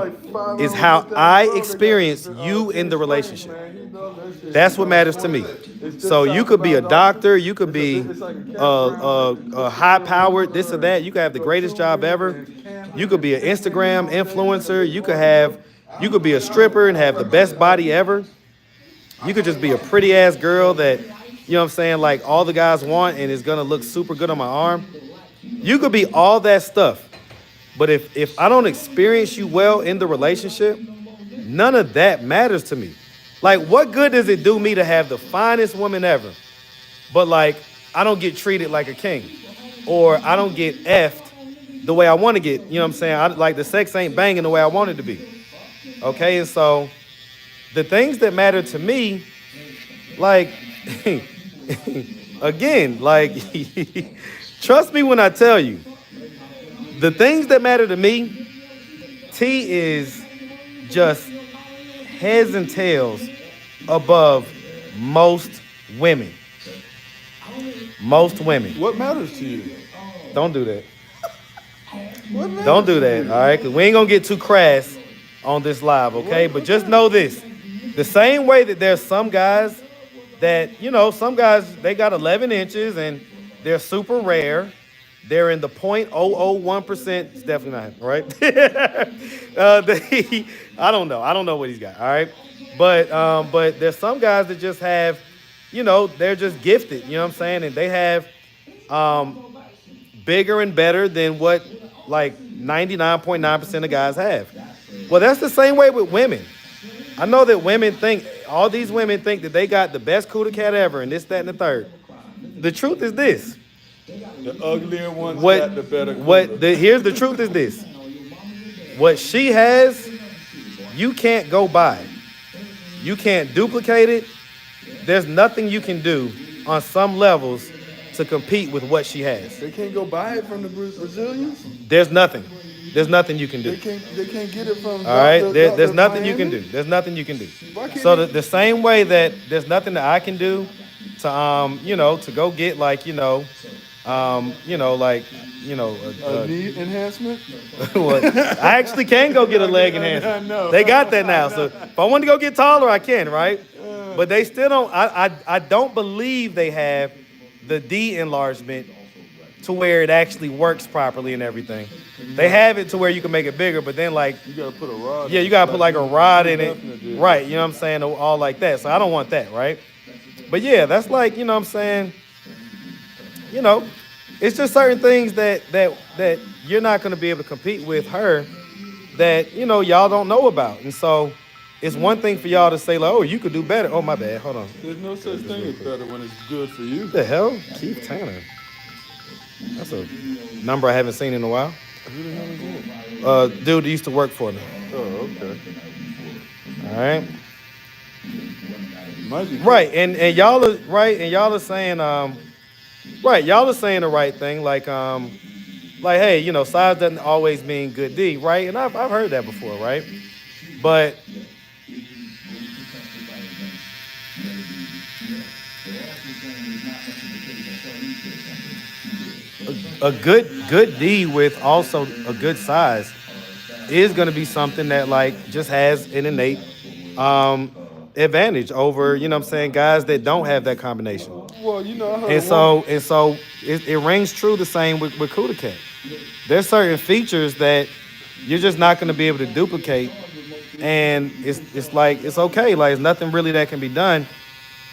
is how I experience you in the relationship. That's what matters to me. So you could be a doctor, you could be a high-powered this or that. You could have the greatest job ever. You could be an Instagram influencer. You could be a stripper and have the best body ever. You could just be a pretty-ass girl that you know what I'm saying, like all the guys want and it's gonna look super good on my arm. You could be all that stuff. But if I don't experience you well in the relationship, none of that matters to me. Like, what good does it do me to have the finest woman ever, but like I don't get treated like a king, or I don't get effed the way I want to get? You know what I'm saying? Like the sex ain't banging the way I want it to be. Okay, and so the things that matter to me, like, again, like, trust me when I tell you, the things that matter to me, T is just heads and tails above most women. Most women. What matters to you? Don't do that. What matters Don't do to that, you? all right? Because we ain't going to get too crass on this live, okay? But just know this. The same way that there's some guys that, you know, some guys, they got 11 inches and they're super rare. They're in the 0.001%. It's definitely not him, right? I don't know. I don't know what he's got, all right? But there's some guys that just have, you know, they're just gifted, you know what I'm saying? And they have bigger and better than what like 99.9% of guys have. Well, that's the same way with women. I know that women think, all these women think that they got the best cooter cat ever and this, that, and the third. The truth is this. The uglier ones got the better. Here's the truth is this. What she has, you can't go buy. You can't duplicate it. There's nothing you can do on some levels to compete with what she has. They can't go buy it from the Brazilians. There's nothing. There's nothing you can do. They can't get it from. All right, there's Dr. nothing you can Miami? do. There's nothing you can do. Why can't So they- the same way that there's nothing that I can do to you know, to go get like, you know, like, you know, A knee enhancement. what? I actually can go get a leg enhancement. I know. They got that now. So if I want to go get taller, I can, right? But they still don't. I don't believe they have the D enlargement to where it actually works properly and everything. They have it to where you can make it bigger, but then like, You gotta put a rod. yeah, in you it. gotta put like a rod in Definitely it, do. right? You know what I'm saying? All like that. So I don't want that, right? But yeah, that's like, you know what I'm saying? You know, it's just certain things that you're not gonna be able to compete with her that, you know, y'all don't know about. And so it's one thing for y'all to say like, oh, you could do better. Oh, my bad. Hold on. There's no such thing as better when it's good for you. What the hell? Keith Tanner. That's a number I haven't seen in a while. Who the hell is it? Dude that used to work for me. Oh, okay. All right. Might be. Right, and y'all are right, and y'all are saying right, y'all are saying the right thing, like hey, you know, size doesn't always mean good D, right? And I've heard that before, right? But a good D with also a good size is going to be something that like just has an innate advantage over, you know what I'm saying, guys that don't have that combination. Well, you know, I heard And so it rings true the same with Cooter Cat. There's certain features that you're just not going to be able to duplicate, and it's like it's okay, like there's nothing really that can be done,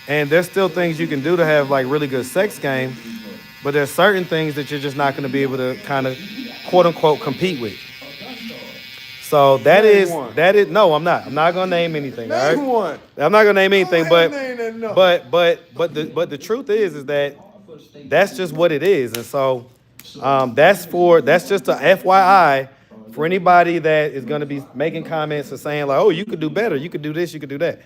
and there's still things you can do to have like really good sex game, but there's certain things that you're just not going to be able to kind of quote unquote compete with. So Name one. no, I'm not gonna name anything. All Name right? one. I'm not gonna name anything, Go but ahead and name that no. but the truth is that that's just what it is, and so that's just a FYI for anybody that is gonna be making comments and saying like, oh, you could do better, you could do this, you could do that.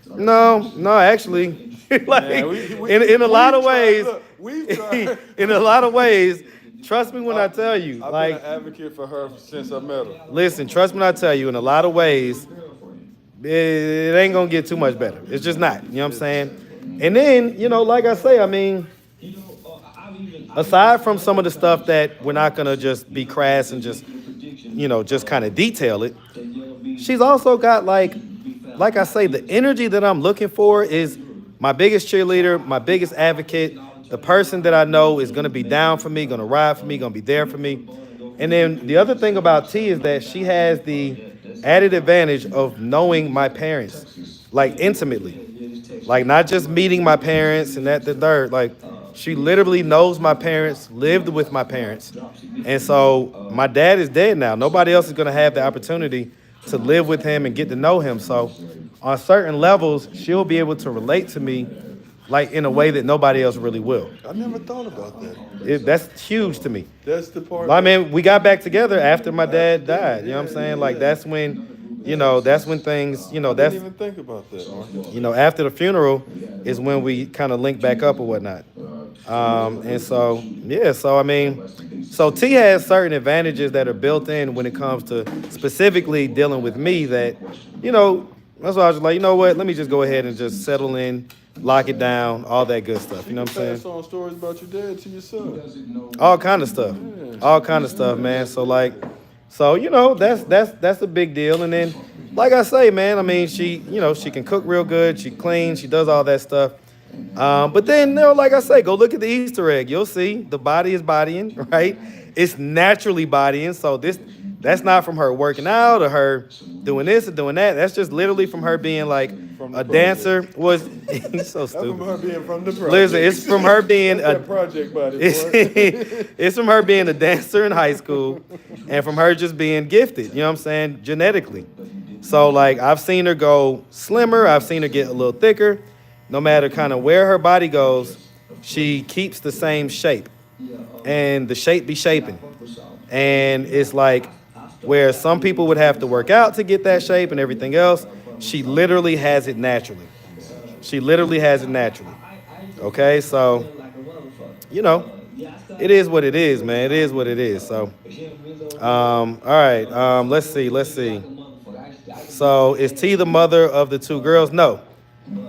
No, actually, like Man, in a lot of we've tried- ways, look, we've tried. in a lot of ways, trust me when I tell you, I've like. been an advocate for her since I met her. Listen, trust me when I tell you, in a lot of ways, it ain't gonna get too much better. It's just not. You know what I'm saying? And then, you know, like I say, I mean, aside from some of the stuff that we're not gonna just be crass and just, you know, just kind of detail it, she's also got like I say, the energy that I'm looking for is my biggest cheerleader, my biggest advocate, the person that I know is gonna be down for me, gonna ride for me, gonna be there for me. And then the other thing about T is that she has the added advantage of knowing my parents, like intimately. Like not just meeting my parents and that the third. Like she literally knows my parents, lived with my parents. And so my dad is dead now. Nobody else is gonna have the opportunity to live with him and get to know him. So on certain levels, she'll be able to relate to me like in a way that nobody else really will. I never thought about that. That's huge to me. That's the part. I mean, we got back together after my dad died. You know what I'm saying? Like that's when, that's when things, I that's, didn't even think about that, Mark. after the funeral is when we kind of link back up or whatnot. And so, yeah, so I mean, so T has certain advantages that are built in when it comes to specifically dealing with me that, that's why I was just like, you know what, let me just go ahead and just settle in, lock it down, all that good stuff. You know what I'm saying? Pass on stories about your dad to your son. All kind of stuff. All kind of stuff, man. So like, that's a big deal. And then, like I say, man, I mean, she can cook real good. She cleans. She does all that stuff. But then, like I say, go look at the Easter egg. You'll see the body is bodying, right? It's naturally bodying. So that's not from her working out or her doing this or doing that. That's just literally from her being like a dancer. He's so That's from stupid. her being from the project. Listen, it's from her being That's a that project body. it's, it's from her being a dancer in high school and from her just being gifted, you know what I'm saying, genetically. So like I've seen her go slimmer, I've seen her get a little thicker. No matter kind of where her body goes, she keeps the same shape. And the shape be shaping. And it's like where some people would have to work out to get that shape and everything else, she literally has it naturally. She literally has it naturally. Okay, so, it is what it is, man. It is what it is. So, all right, let's see. So, is T the mother of the two girls? No.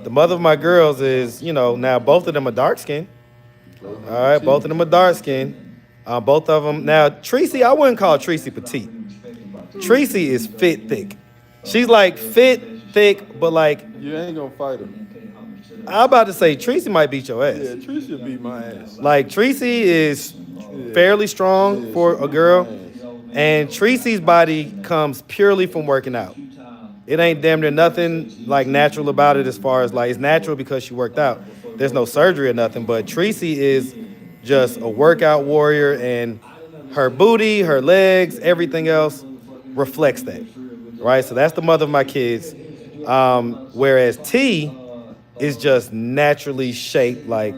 The mother of my girls is, now both of them are dark skinned. All right, both of them are dark skinned. Both of them. Now, Tracy, I wouldn't call Tracy petite. Tracy is fit thick. She's like fit thick, but like. You ain't gonna fight her. I'm about to say Tracy might beat your ass. Yeah, Tracy will beat my ass. Like Tracy is fairly strong for a girl, and Tracy's body comes purely from working out. It ain't damn near nothing like natural about it as far as like it's natural because she worked out. There's no surgery or nothing, but Tracy is just a workout warrior, and her booty, her legs, everything else reflects that, right? So that's the mother of my kids. Whereas T is just naturally shaped like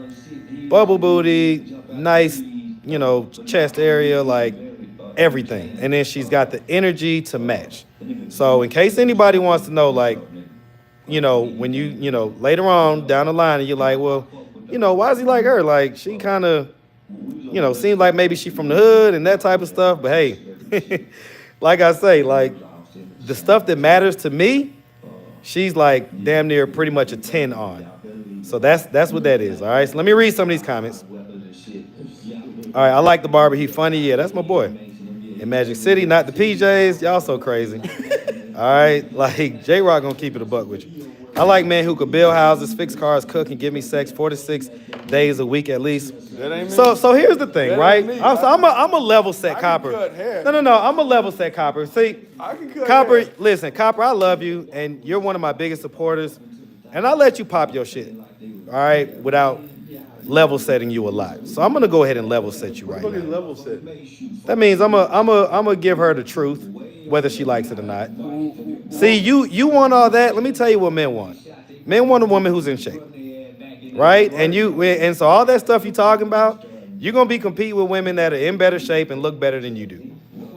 bubble booty, nice, chest area, like everything. And then she's got the energy to match. So in case anybody wants to know, like, when you later on down the line and you're like, well, why is he like her? Like she kind of, seems like maybe she from the hood and that type of stuff. But hey, like I say, like the stuff that matters to me, she's like damn near pretty much a 10 on. So that's what that is. All right. So let me read some of these comments. All right. I like the barber. He funny. Yeah, that's my boy. In Magic City, not the PJs. Y'all so crazy. All right. Like J-Rock gonna keep it a buck with you. I like men who could build houses, fix cars, cook, and give me sex 4 to 6 days a week at least. That ain't me. So here's the thing, That right? ain't me. I'm a level set I copper. can cut hair. No. I'm a level set copper. See, I can cut Copper, hair. listen, Copper, I love you, and you're one of my biggest supporters, and I let you pop your shit, all right, without level setting you a lot. So I'm gonna go ahead and level set you right Look at now. level set. That means I'm gonna give her the truth, whether she likes it or not. See, you want all that. Let me tell you what men want. Men want a woman who's in shape, right? And so all that stuff you talking about, you're gonna be competing with women that are in better shape and look better than you do,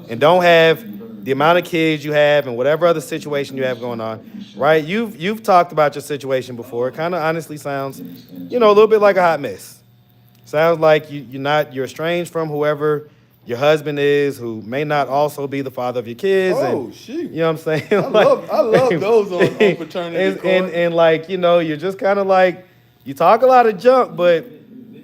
and don't have the amount of kids you have and whatever other situation you have going on, right? You've talked about your situation before. It kind of honestly sounds, a little bit like a hot mess. Sounds like you're estranged from whoever your husband is, who may not also be the father of your kids. Oh, and, shoot. You know what I'm saying? I love those on paternity court. And like, you're just kind of like, you talk a lot of junk, but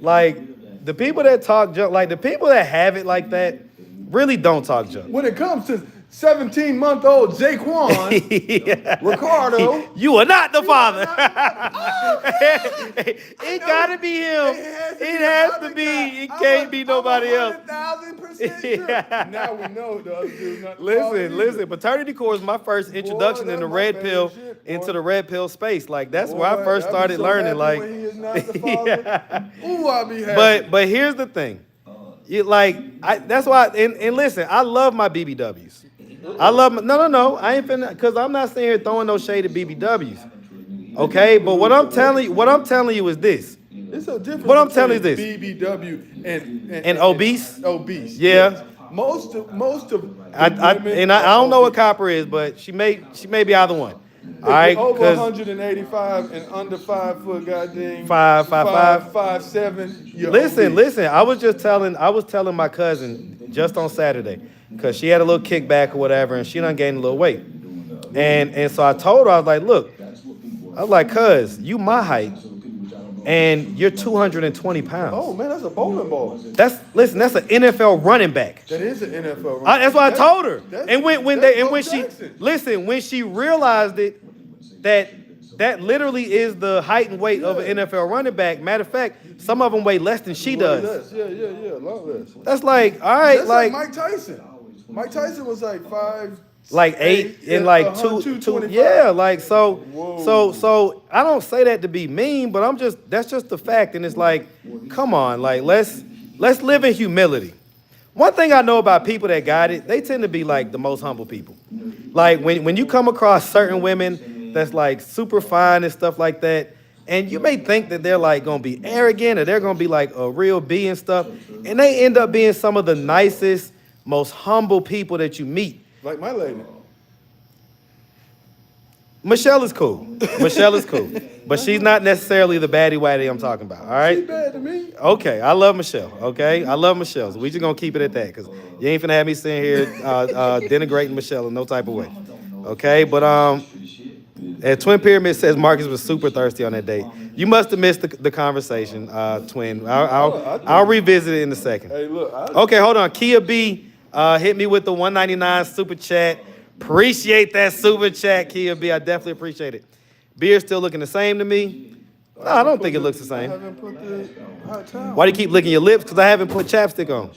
like the people that talk junk, like the people that have it like that, Really don't talk junk. When it comes to 17-month-old Jaquan, Ricardo, You are not the father. I It know. gotta be him. It has to be. It can't be nobody else. 1,000% sure. Now we know the other dude's not the father Listen. either. Paternity core is my first introduction Boy, in the that's my red favorite pill shit, into boy. the red pill space. Like that's where I Boy, first I be started so learning. happy Like, when he is not the father. Ooh, I be happy. but here's the thing. That's why. And listen, I love my BBWs. I love no. I ain't finna because I'm not sitting here throwing no shade at BBWs. Okay, but what I'm telling you is this. It's a difference. What I'm telling you is between BBW and obese? Obese. Yeah. Yes. Most of I women don't are know what obese. copper is, but she may be either one. If All right, you're over 'cause 185 and under 5 foot, goddamn 5'5". 5'7", you're listen. obese. I was telling my cousin just on Saturday because she had a little kickback or whatever, and she done gained a little weight. And so I told her, I was like, look, cuz you my height, and you're 220 pounds. Oh man, that's a bowling ball. That's an NFL running back. That is an NFL. That's what I told her. That's- And when that's she Bo Jackson. when she realized it, that literally is the height and weight of an NFL running back. Matter of fact, some of them weigh less than she does. Yeah, a lot less. That's like, all right, That's like Mike Tyson. Mike Tyson was like 5. like 8 and like 2. Yeah, like so. Whoa. So I don't say that to be mean, but that's just the fact. And it's like, come on, like let's live in humility. One thing I know about people that got it, they tend to be like the most humble people. Like when you come across certain women that's like super fine and stuff like that, and you may think that they're like gonna be arrogant or they're gonna be like a real B and stuff, and they end up being some of the nicest, most humble people that you meet. Like my lady. Michelle is cool. But she's not necessarily the baddie waddy I'm talking about. All She right. bad to me. Okay, I love Michelle. Okay, I love Michelle. So we just gonna keep it at that, cause you ain't finna have me sitting here denigrating Michelle in no type of way. Okay, but at Twin Pyramid says Marcus was super thirsty on that date. You must have missed the conversation, Twin. I'll revisit it in a second. Hey, look. Okay, hold on. Kia B hit me with the $1.99 super chat. Appreciate that super chat, Kia B. I definitely appreciate it. Beer still looking the same to me? No, I don't think it looks the I same. haven't put the hot towel. Why do you keep licking your lips? Because I haven't put chapstick on.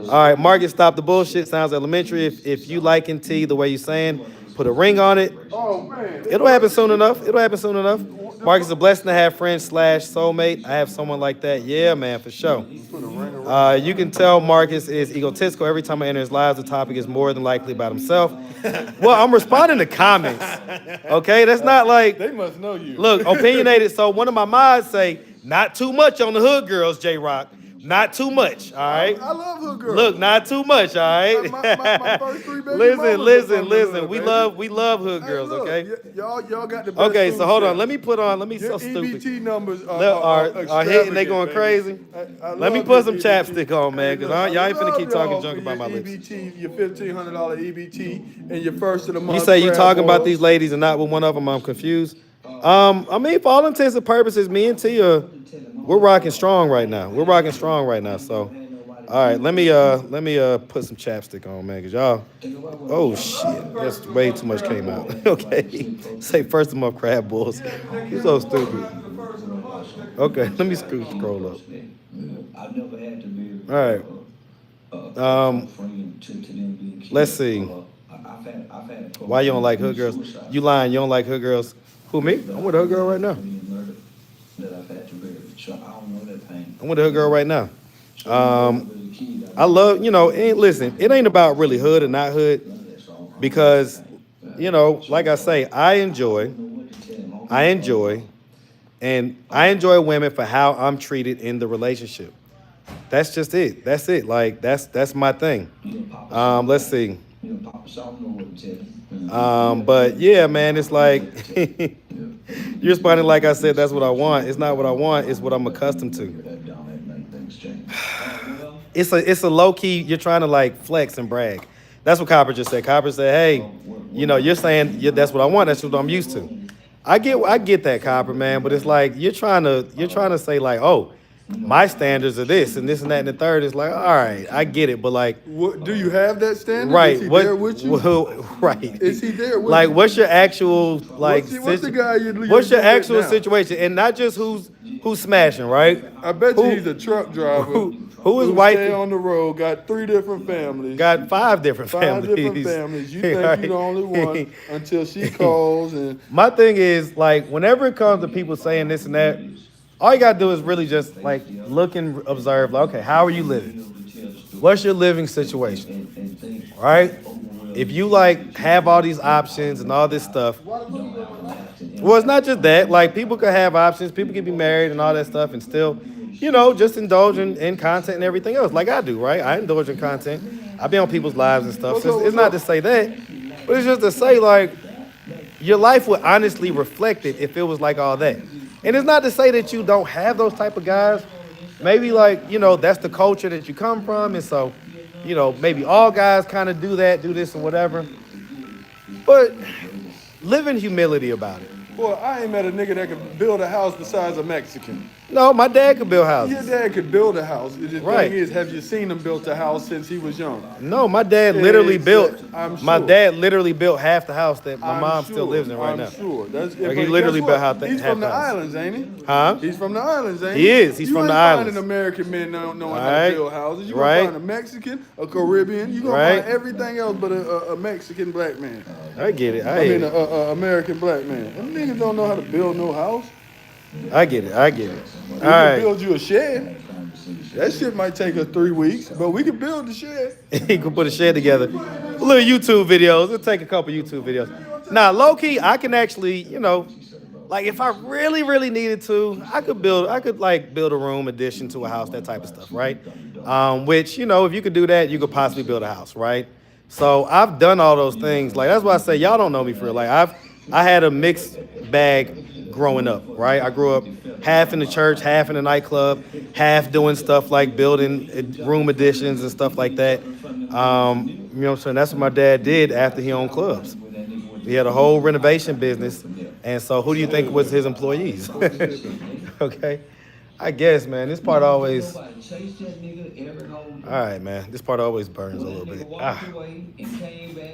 All right, Marcus, stop the bullshit. Sounds elementary. If you liking tea the way you're saying, put a ring on it. Oh man. It'll happen soon enough. Marcus, is a blessing to have friends / soulmate. I have someone like that. Yeah, man, for sure. You can tell Marcus is egotistical. Every time I enter his lives, the topic is more than likely about himself. Well, I'm responding to comments. Okay, that's not like, They must know you. look, opinionated. So one of my mods say, not too much on the hood girls, J-Rock. Not too much, all right? I love hood girls. Look, not too much, all right? My first 3 baby mamas are listen. from the hood, We baby. love hood Hey, girls, look, okay? Y'all got the best Okay, food so hold on. stamp. Let me Your so stupid. EBT numbers Are hitting, they going extravagant, crazy? baby. I Let me love put some your chapstick on, man, because Hey, look, y'all ain't I finna keep love talking y'all junk for about my your lips. EBT, your $1,500 EBT, and your first of the month. You say you crab talking about balls. these ladies and not with one of them, I'm confused. I mean, for all intents and purposes, me and Tia, we're rocking strong right now. So, all right, let me put some chapstick on, man, cause y'all. Oh shit, that's way too much came out. Okay, say first of the month crab balls. You're so stupid. Okay, let me scroll up. All right. Let's see. Why you don't like hood girls? You lying? You don't like hood girls? Who, me? I'm with a hood girl right now. I love, and listen, it ain't about really hood or not hood, because, like I say, I enjoy women for how I'm treated in the relationship. That's just it. That's it. Like, that's my thing. Let's see. But yeah, man, it's like, you're responding like I said, that's what I want. It's not what I want, it's what I'm accustomed to. It's a low key, you're trying to like flex and brag. That's what Copper just said. Copper said, hey, you're saying that's what I want, that's what I'm used to. I get that, Copper, man, but it's like you're trying to say like, oh, my standards are this and this and that and the third. It's like, all right, I get it, but like, What do you have that standard? right? Is he What? there with you? Right? Is he there with Like, you? what's your actual like? What's the guy you're what's your with actual now? situation, and not just who's smashing, right? I bet Who- you he's a truck driver. who is who wife- stay on the road, got 3 different families. Got 5 different Five families. different families. You think Right? you're the only one until she calls and My thing is, like, whenever it comes to people saying this and that, all you gotta do is really just like look and observe. Like, okay, how are you living? What's your living situation? Right? If you like have all these options and all this stuff, well, it's not just that. Like, people could have options, people can be married and all that stuff, and still, you know, just indulge in content and everything else, like I do, right? I indulge in content. I be on people's lives and stuff. So it's not to say that, but it's just to say, like, your life would honestly reflect it if it was like all that. And it's not to say that you don't have those type of guys. Maybe, like, you know, that's the culture that you come from, and so, you know, maybe all guys kind of do that, do this and whatever. But live in humility about it. boy, I ain't met a nigga that could build a house besides a Mexican. No, my dad could build Your houses. dad could build a house. The Right. thing is, have you seen him build a house since he was young? No, my dad literally built. I'm My sure. dad literally built half the house that my I'm mom sure, still lives in right I'm now. sure. That's, Like, he but literally guess built what? half the- He's half from the the house. islands, ain't he? Huh? He's from the islands, ain't He he? is. He's You from the ain't islands. finding American men knowing how Right. to build houses. You Right. gonna find a Mexican, a Caribbean. You gonna Right. find everything else but a Mexican black man. I get it. I mean, a American black man. Them niggas don't know how to build no house. I get it. I get it. We All can right. build you a shed. That shit might take us 3 weeks, but we can build the shed. He could put a shed together. Little YouTube videos. It'll take a couple YouTube videos. Now, low key, I can actually, you know, like, if I really, really needed to, I could build a room addition to a house, that type of stuff, right? Which, you know, if you could do that, you could possibly build a house, right? So I've done all those things. Like, that's why I say y'all don't know me for real. Like, I had a mixed bag growing up, right? I grew up half in the church, half in the nightclub, half doing stuff like building room additions and stuff like that. You know what I'm saying? That's what my dad did after he owned clubs. He had a whole renovation business, and so who do you think was his employees? Okay, I guess, man, this part always. All right, man, this part always burns a little bit.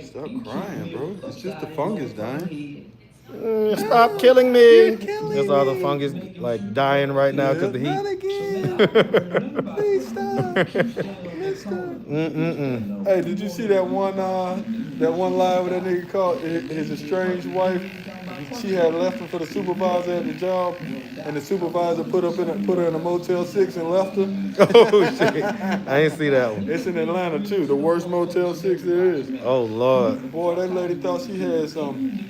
Stop crying, bro. It's just the fungus dying. Stop killing me. There's all the fungus like dying right now because the Not heat. again. Please stop. Please stop. Hey, did you see that one live where that nigga called his estranged wife? She had left him for the supervisor at the job, and the supervisor put her in a Motel 6 and left her. Oh shit! I ain't see that one. It's in Atlanta too, the worst Motel 6 there is. Oh Lord. Boy, that lady thought she had something.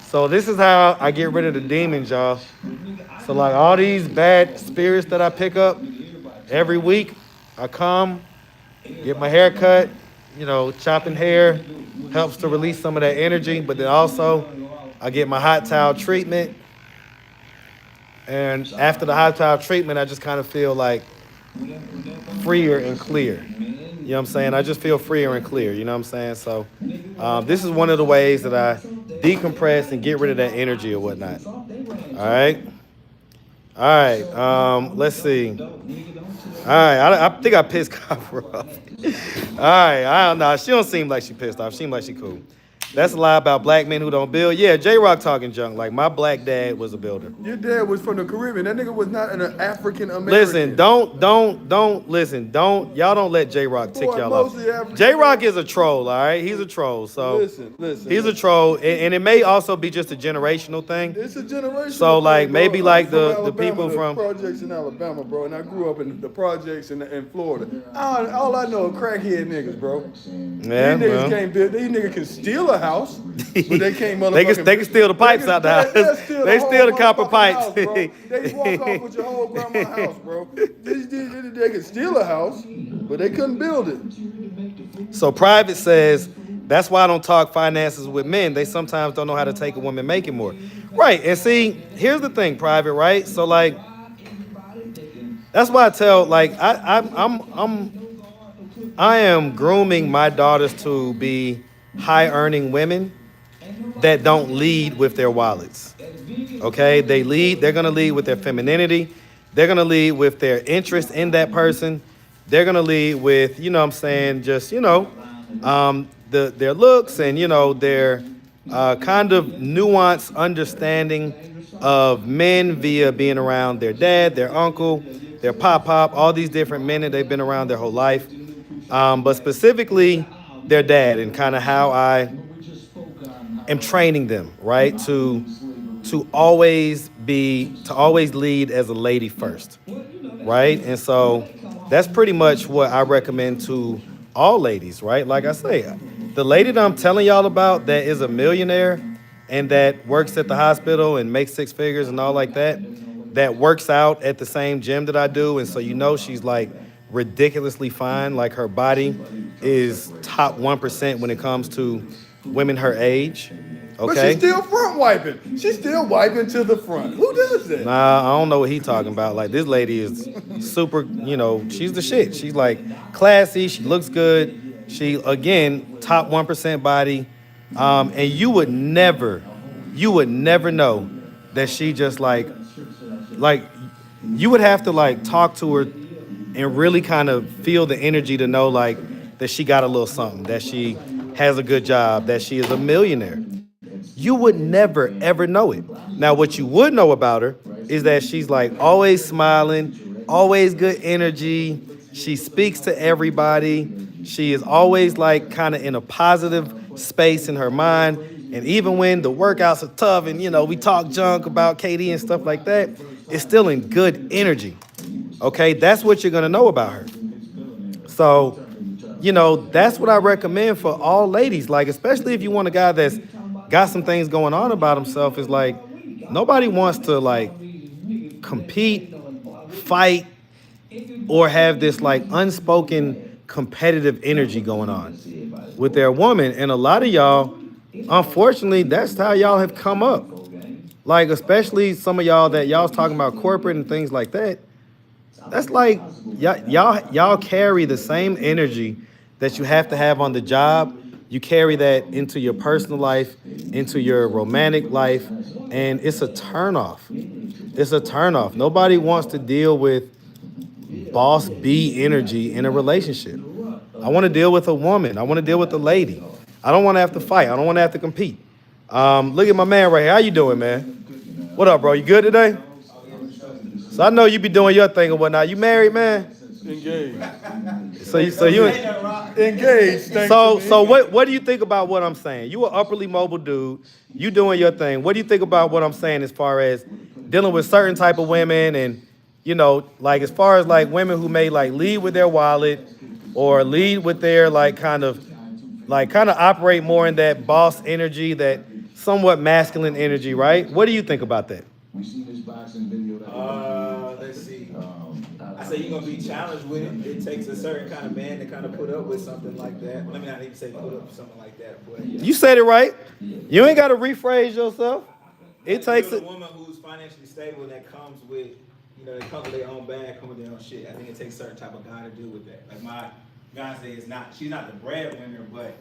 So this is how I get rid of the demons, y'all. So like all these bad spirits that I pick up every week, I come, get my hair cut, you know, chopping hair helps to release some of that energy, but then also I get my hot towel treatment. And after the hot towel treatment, I just kind of feel like freer and clear. You know what I'm saying? I just feel freer and clear, you know what I'm saying? So this is one of the ways that I decompress and get rid of that energy or whatnot. All right? All right, let's see. All right, I think I pissed Copper off. All right, I don't know. She don't seem like she pissed off. She seems like she cool. That's a lie about black men who don't build. Yeah, J-Rock talking junk. Like, my black dad was a builder. Your dad was from the Caribbean. That nigga was not an African American. Listen, y'all don't let J-Rock tick Boy, y'all off. mostly African- J-Rock is a troll, all right? He's a troll, so. Listen. He's a troll, and it may also be just a generational thing. It's a generation. So, like, maybe like I'm the Alabama, people from. projects in Alabama, bro, and I grew up in the projects in Florida. All I know are crackhead niggas, bro. Yeah, These niggas well. can't build. These niggas can steal a house, but they can't They can steal the pipes out the house. They steal the copper pipes. They walk off with your whole grandma's house, bro. They can steal a house, but they couldn't build it. So Private says, that's why I don't talk finances with men. They sometimes don't know how to take a woman making more. Right, and see, here's the thing, Private, right? So like, that's why I tell, like, I am grooming my daughters to be high earning women that don't lead with their wallets. Okay, they're gonna lead with their femininity. They're gonna lead with their interest in that person. They're gonna lead with, you know what I'm saying, just, their looks and, their kind of nuanced understanding of men via being around their dad, their uncle, their pop, all these different men that they've been around their whole life. But specifically their dad and kind of how I am training them, right? To always lead as a lady first, right? And so that's pretty much what I recommend to all ladies, right? Like I say, the lady that I'm telling y'all about that is a millionaire and that works at the hospital and makes 6 figures and all like that, that works out at the same gym that I do. And so, she's like ridiculously fine. Like her body is top 1% when it comes to women her age. Okay. But she's still front wiping. She's still wiping to the front. Who does that? Nah, I don't know what he talking about. Like, this lady is super, she's the shit. She's like classy. She looks good. She, again, top 1% body. And you would never know that she just like you would have to like talk to her and really kind of feel the energy to know like that she got a little something, that she has a good job, that she is a millionaire. You would never, ever know it. Now, what you would know about her is that she's like always smiling, always good energy. She speaks to everybody. She is always like kind of in a positive space in her mind. And even when the workouts are tough and, we talk junk about KD and stuff like that, it's still in good energy. Okay, that's what you're going to know about her. So, that's what I recommend for all ladies. Like, especially if you want a guy that's got some things going on about himself, is like, nobody wants to like compete, fight, or have this like unspoken competitive energy going on with their woman. And a lot of y'all, unfortunately, that's how y'all have come up. Like, especially some of y'all that y'all's talking about corporate and things like that. That's like, y'all carry the same energy that you have to have on the job. You carry that into your personal life, into your romantic life, and it's a turnoff. It's a turnoff. Nobody wants to deal with boss B energy in a relationship. I want to deal with a woman. I want to deal with a lady. I don't want to have to fight. I don't want to have to compete. Look at my man right here. How you doing, man? What up, bro? You good today? So I know you be doing your thing or whatnot. You married, man? Engaged. So you Engaged. So what do you think about what I'm saying? You an upperly mobile dude. You doing your thing. What do you think about what I'm saying as far as dealing with certain type of women and, like as far as like women who may like lead with their wallet or lead with their like kind of operate more in that boss energy, that somewhat masculine energy, right? What do you think about that? Let's see. I say you're gonna be challenged with it. It takes a certain kind of man to kind of put up with something like that. Let me not even say put up with something like that, but You said it right. You ain't got to rephrase yourself. It takes a woman who's financially stable that comes with, they come with their own bag, come with their own shit. I think it takes a certain type of guy to deal with that. Like my fiance she's not the breadwinner, but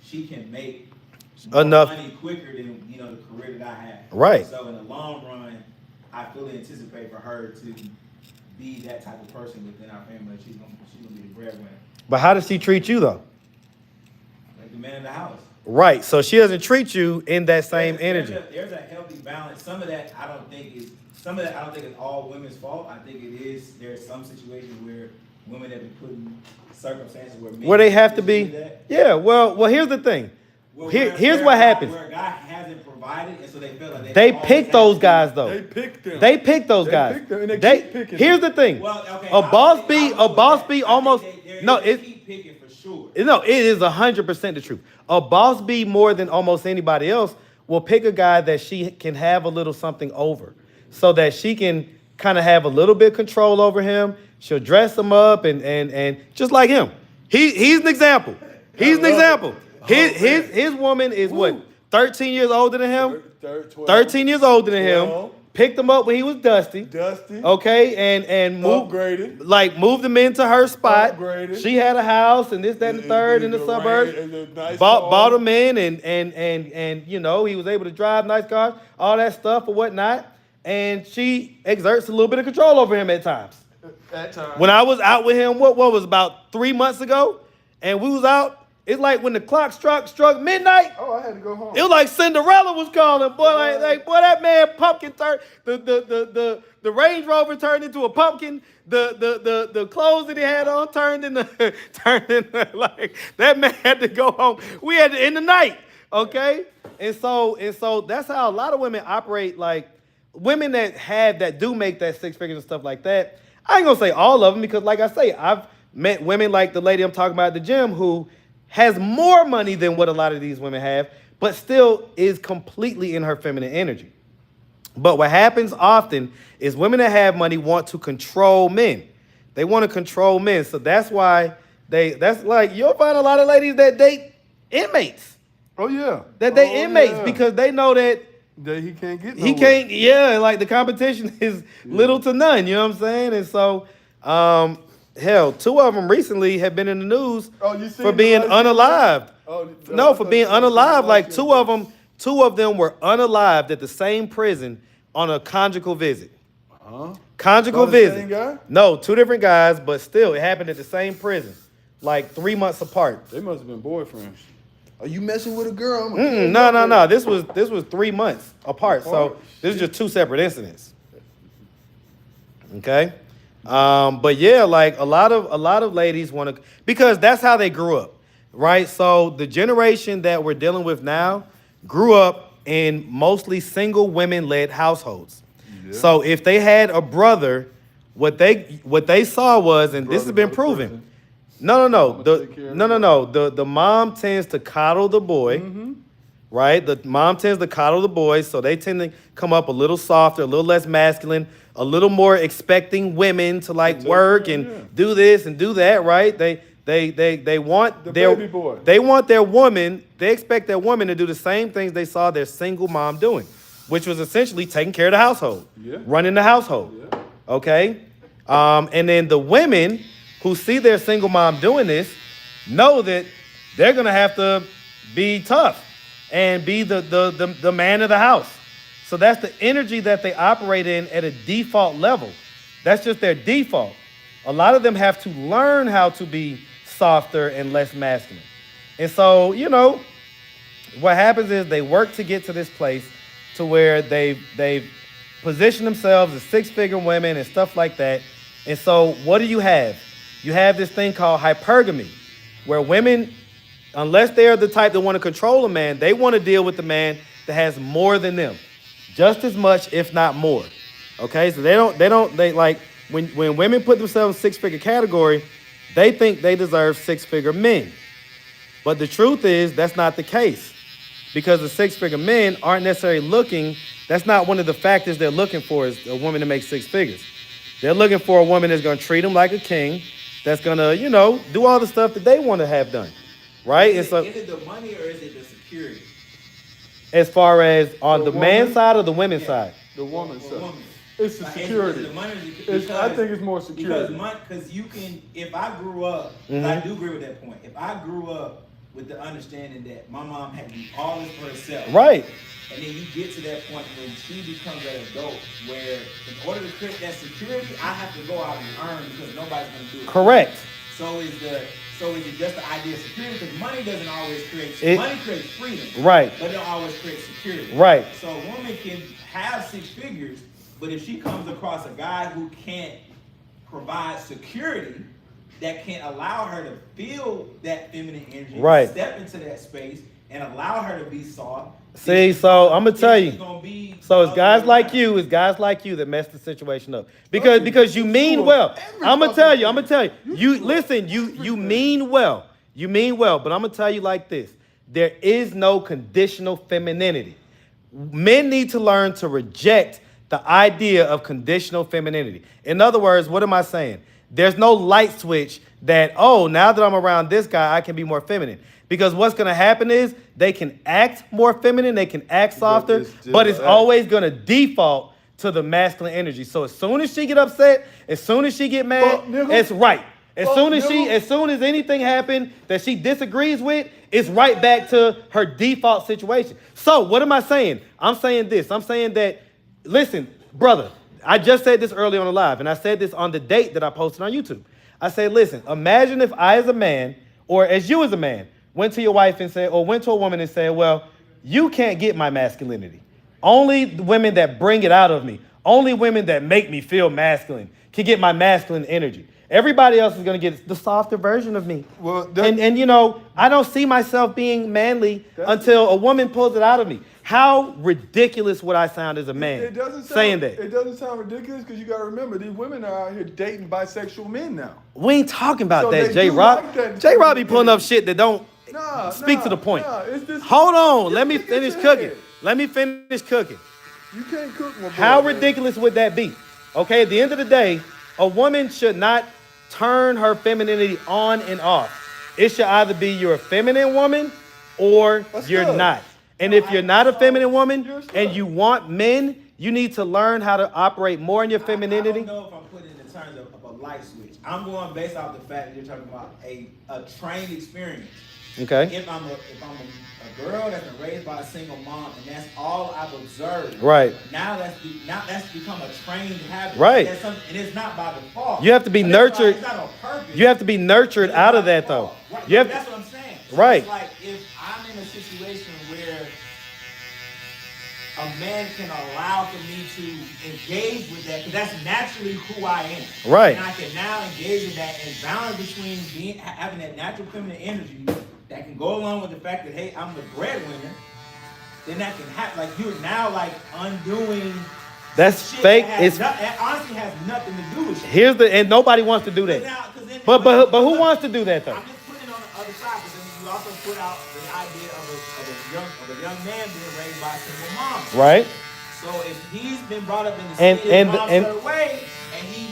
she can make enough money quicker than the career that I have. Right. So in the long run, I fully anticipate for her to be that type of person within our family. She's gonna be the breadwinner. But how does she treat you though? Like the man in the house. Right. So she doesn't treat you in that same energy. There's a healthy balance. Some of that I don't think is all women's fault. I think it is. There's some situations where women have been put in circumstances where they have to be. Yeah. Well. Here's the thing. Here's what happens. Where a guy hasn't provided, and so they feel like they pick those guys though. They pick them. They pick those guys. Pick them, and they keep picking here's them. the thing. Well, okay, a boss B almost no. They keep picking for sure. No, it is 100% the truth. A boss B more than almost anybody else will pick a guy that she can have a little something over, so that she can kind of have a little bit of control over him. She'll dress him up and just like him. He's an example. He's an example. His woman is what, 13 years older than him? 13 years older than him. picked him up when he was dusty. Okay, and moved moved him into her spot. She had a house and this, that, and the third in the suburbs. Nice bought him in and you know, he was able to drive nice cars, all that stuff or whatnot. And she exerts a little bit of control over him at times. When I was out with him, what was about 3 months ago, and we was out. It's like when the clock struck midnight. Oh, I had to go home. It was like Cinderella was calling, boy. Boy, that man pumpkin turned the Range Rover turned into a pumpkin. The clothes that he had on turned into like that man had to go home. We had to end the night, okay? And so that's how a lot of women operate. Like women that do make that six figures and stuff like that. I ain't gonna say all of them because, like I say, I've met women like the lady I'm talking about at the gym who has more money than what a lot of these women have, but still is completely in her feminine energy. But what happens often is women that have money want to control men. They want to control men. So that's why that's like, you'll find a lot of ladies that date inmates. Oh, yeah. That date inmates because they know that he can't get nowhere. He can't, like the competition is little to none, you know what I'm saying? And so, hell, two of them recently have been in the news for being unalived. For being unalived. Like two of them were unalived at the same prison on a conjugal visit. Conjugal visit. Same guy? No, two different guys, but still, it happened at the same prison, like 3 months apart. They must have been boyfriends. Are you messing with a girl? No. This was 3 months apart. So this is just two separate incidents. Okay. But yeah, like a lot of ladies want to, because that's how they grew up, right? So the generation that we're dealing with now grew up in mostly single women-led households. Yeah. So if they had a brother, what they saw was, and this has been proven. No. The mom tends to coddle the boy, right? The mom tends to coddle the boy, so they tend to come up a little softer, a little less masculine, a little more expecting women to like work and do this and do that, right? They want their baby boy. They want their woman. They expect their woman to do the same things they saw their single mom doing, which was essentially taking care of the household, running the household. Yeah. Okay, and then the women who see their single mom doing this know that they're gonna have to be tough and be the man of the house. So that's the energy that they operate in at a default level. That's just their default. A lot of them have to learn how to be softer and less masculine. And so, you know, what happens is they work to get to this place to where they've positioned themselves as six-figure women and stuff like that. And so what do you have? You have this thing called hypergamy, where women, unless they're the type that want to control a man, they want to deal with the man that has more than them. Just as much, if not more. Okay, so they like, when women put themselves in six-figure category, they think they deserve six-figure men. But the truth is, that's not the case. Because the six-figure men aren't necessarily looking, that's not one of the factors they're looking for, is a woman to make six figures. They're looking for a woman that's going to treat them like a king, that's going to, you know, do all the stuff that they want to have done. Right? Is it the money or is it the security? As far as on the man's side or the women's side? The woman's side. It's the security. I think it's more security. Because you can, if I grew up, I do agree with that point. If I grew up with the understanding that my mom had to do all this for herself. Right. And then you get to that point when she becomes an adult where in order to create that security, I have to go out and earn because nobody's going to do it. Correct. So is it just the idea of security? Because money doesn't always create money creates freedom. Right. But it always creates security. Right. So a woman can have six figures, but if she comes across a guy who can't provide security, that can't allow her to feel that feminine energy, right, step into that space and allow her to be soft. See, so I'm gonna tell you. So it's guys like you that mess the situation up. Because you mean well. I'm gonna tell you. You listen, you mean well. You mean well, but I'm gonna tell you like this. There is no conditional femininity. Men need to learn to reject the idea of conditional femininity. In other words, what am I saying? There's no light switch that, oh, now that I'm around this guy, I can be more feminine. Because what's going to happen is they can act more feminine, they can act softer, but it's always going to default to the masculine energy. So as soon as she get upset, as soon as she get mad, Fuck, nigga. it's right. As Fuck, soon as nigga. as soon as anything happened that she disagrees with, it's right back to her default situation. So what am I saying? I'm saying this. I'm saying that, listen, brother, I just said this earlier on the live, and I said this on the date that I posted on YouTube. I said, listen, imagine if I as a man, or as you as a man, went to your wife and said, or went to a woman and said, well, you can't get my masculinity. Only the women that bring it out of me, only women that make me feel masculine can get my masculine energy. Everybody else is going to get the softer version of me. Well, and you know, I don't see myself being manly until a woman pulls it out of me. How ridiculous would I sound as a man It doesn't sound, saying that? It doesn't sound ridiculous because you got to remember these women are out here dating bisexual men now. We ain't talking about So that, they J. do Rock. like that. J. Rock be pulling up shit that don't speak to the point. It's this, Hold on, you let me think finish it's your cooking. head. Let me finish cooking. You can't cook my boy. How man. ridiculous would that be? Okay, at the end of the day, a woman should not turn her femininity on and off. It should either be you're a feminine woman or That's you're good. not. And if you're not a feminine woman You're a stud. and you want men, you need to learn how to operate more in your I femininity. don't know if I'm putting it in terms of a light switch. I'm going based off the fact that you're talking about a trained experience. Okay. If I'm a girl that's been raised by a single mom and that's all I've observed. Right. Now that's become a trained habit. Right. That's something, and it's not by default. You have to be But that's why nurtured. It's not on purpose. You have to be nurtured It's out by of that though. default. Right, You have that's to, what I'm saying. So Right. It's like if I'm in a situation where a man can allow for me to engage with that, because that's naturally who I am. Right. And I can now engage with that and balance between having that natural feminine energy that can go along with the fact that, hey, I'm the breadwinner. Then that can happen. Like, you're now like undoing that's shit fake. that That honestly has nothing to do with shit. here's the, and nobody wants to do that. But who wants to do that though? I'm just putting it on the other side, but then you also put out the idea of a young man being raised by a single mom. Right. So if he's been brought up in the And- city and- of mom's and- certain way, and he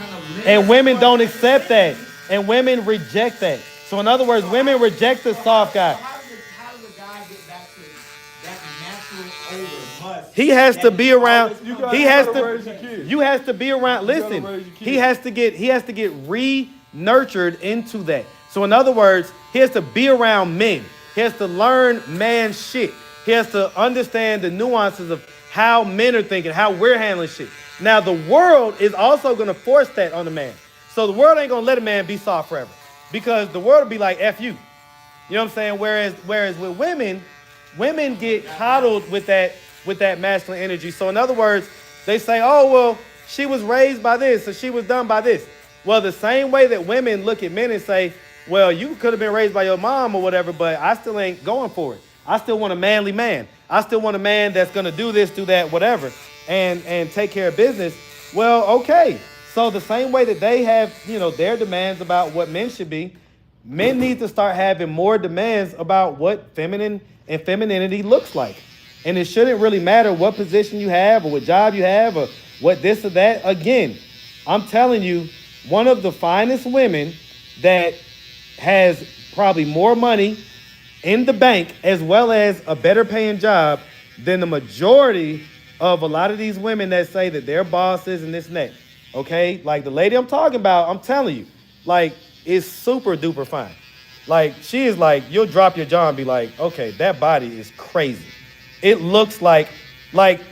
kind of And women don't accept that. And women reject that. So in other words, women reject the soft guy. How does a guy get back to that natural older must? He has to be around. You gotta- He you has gotta raise to. your kids. You has to be around. You gotta Listen, raise your he kids. has to get re-nurtured into that. So in other words, he has to be around men. He has to learn man shit. He has to understand the nuances of how men are thinking, how we're handling shit. Now the world is also gonna force that on the man. So the world ain't gonna let a man be soft forever, because the world will be like F you. You know what I'm saying? Whereas with women get coddled with that masculine energy. So in other words, they say, oh, well, she was raised by this, or she was done by this. Well, the same way that women look at men and say, well, you could have been raised by your mom or whatever, but I still ain't going for it. I still want a manly man. I still want a man that's going to do this, do that, whatever, and take care of business. Well, okay. So the same way that they have, their demands about what men should be, men need to start having more demands about what feminine and femininity looks like. And it shouldn't really matter what position you have or what job you have or what this or that. Again, I'm telling you, one of the finest women that has probably more money in the bank as well as a better paying job than the majority of a lot of these women that say that they're bosses and this and that. Okay? Like the lady I'm talking about, I'm telling you, like, is super duper fine. Like, she is like, you'll drop your jaw and be like, okay, that body is crazy. It looks like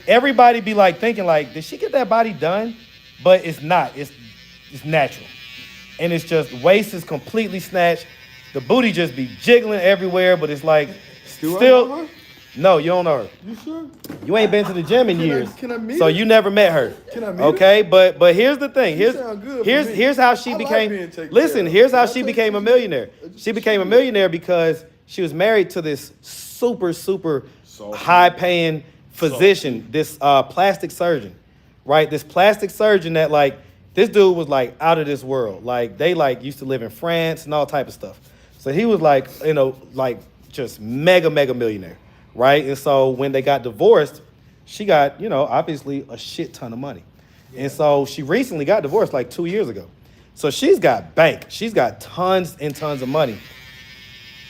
everybody be like thinking like, did she get that body done? But it's not. It's natural. And it's just, waist is completely snatched. The booty just be jiggling everywhere, but it's like Do I know still. her? No, you don't know her. You sure? You ain't been to the gym in years. Can I meet so her? you never met her. Can I meet Okay, but here's the thing. She sound good for me. Here's how she I like became. being taken Listen, care of. here's how Can I she take became a you? millionaire. She became a millionaire because she was married to this super Salty. high-paying physician, this plastic surgeon, right? This plastic surgeon that like this dude was like out of this world. Like they like used to live in France and all type of stuff. So he was like, like just mega millionaire, right? And so when they got divorced, she got, obviously a shit ton of money. Yeah. And so she recently got divorced like 2 years ago. So she's got bank. She's got tons and tons of money.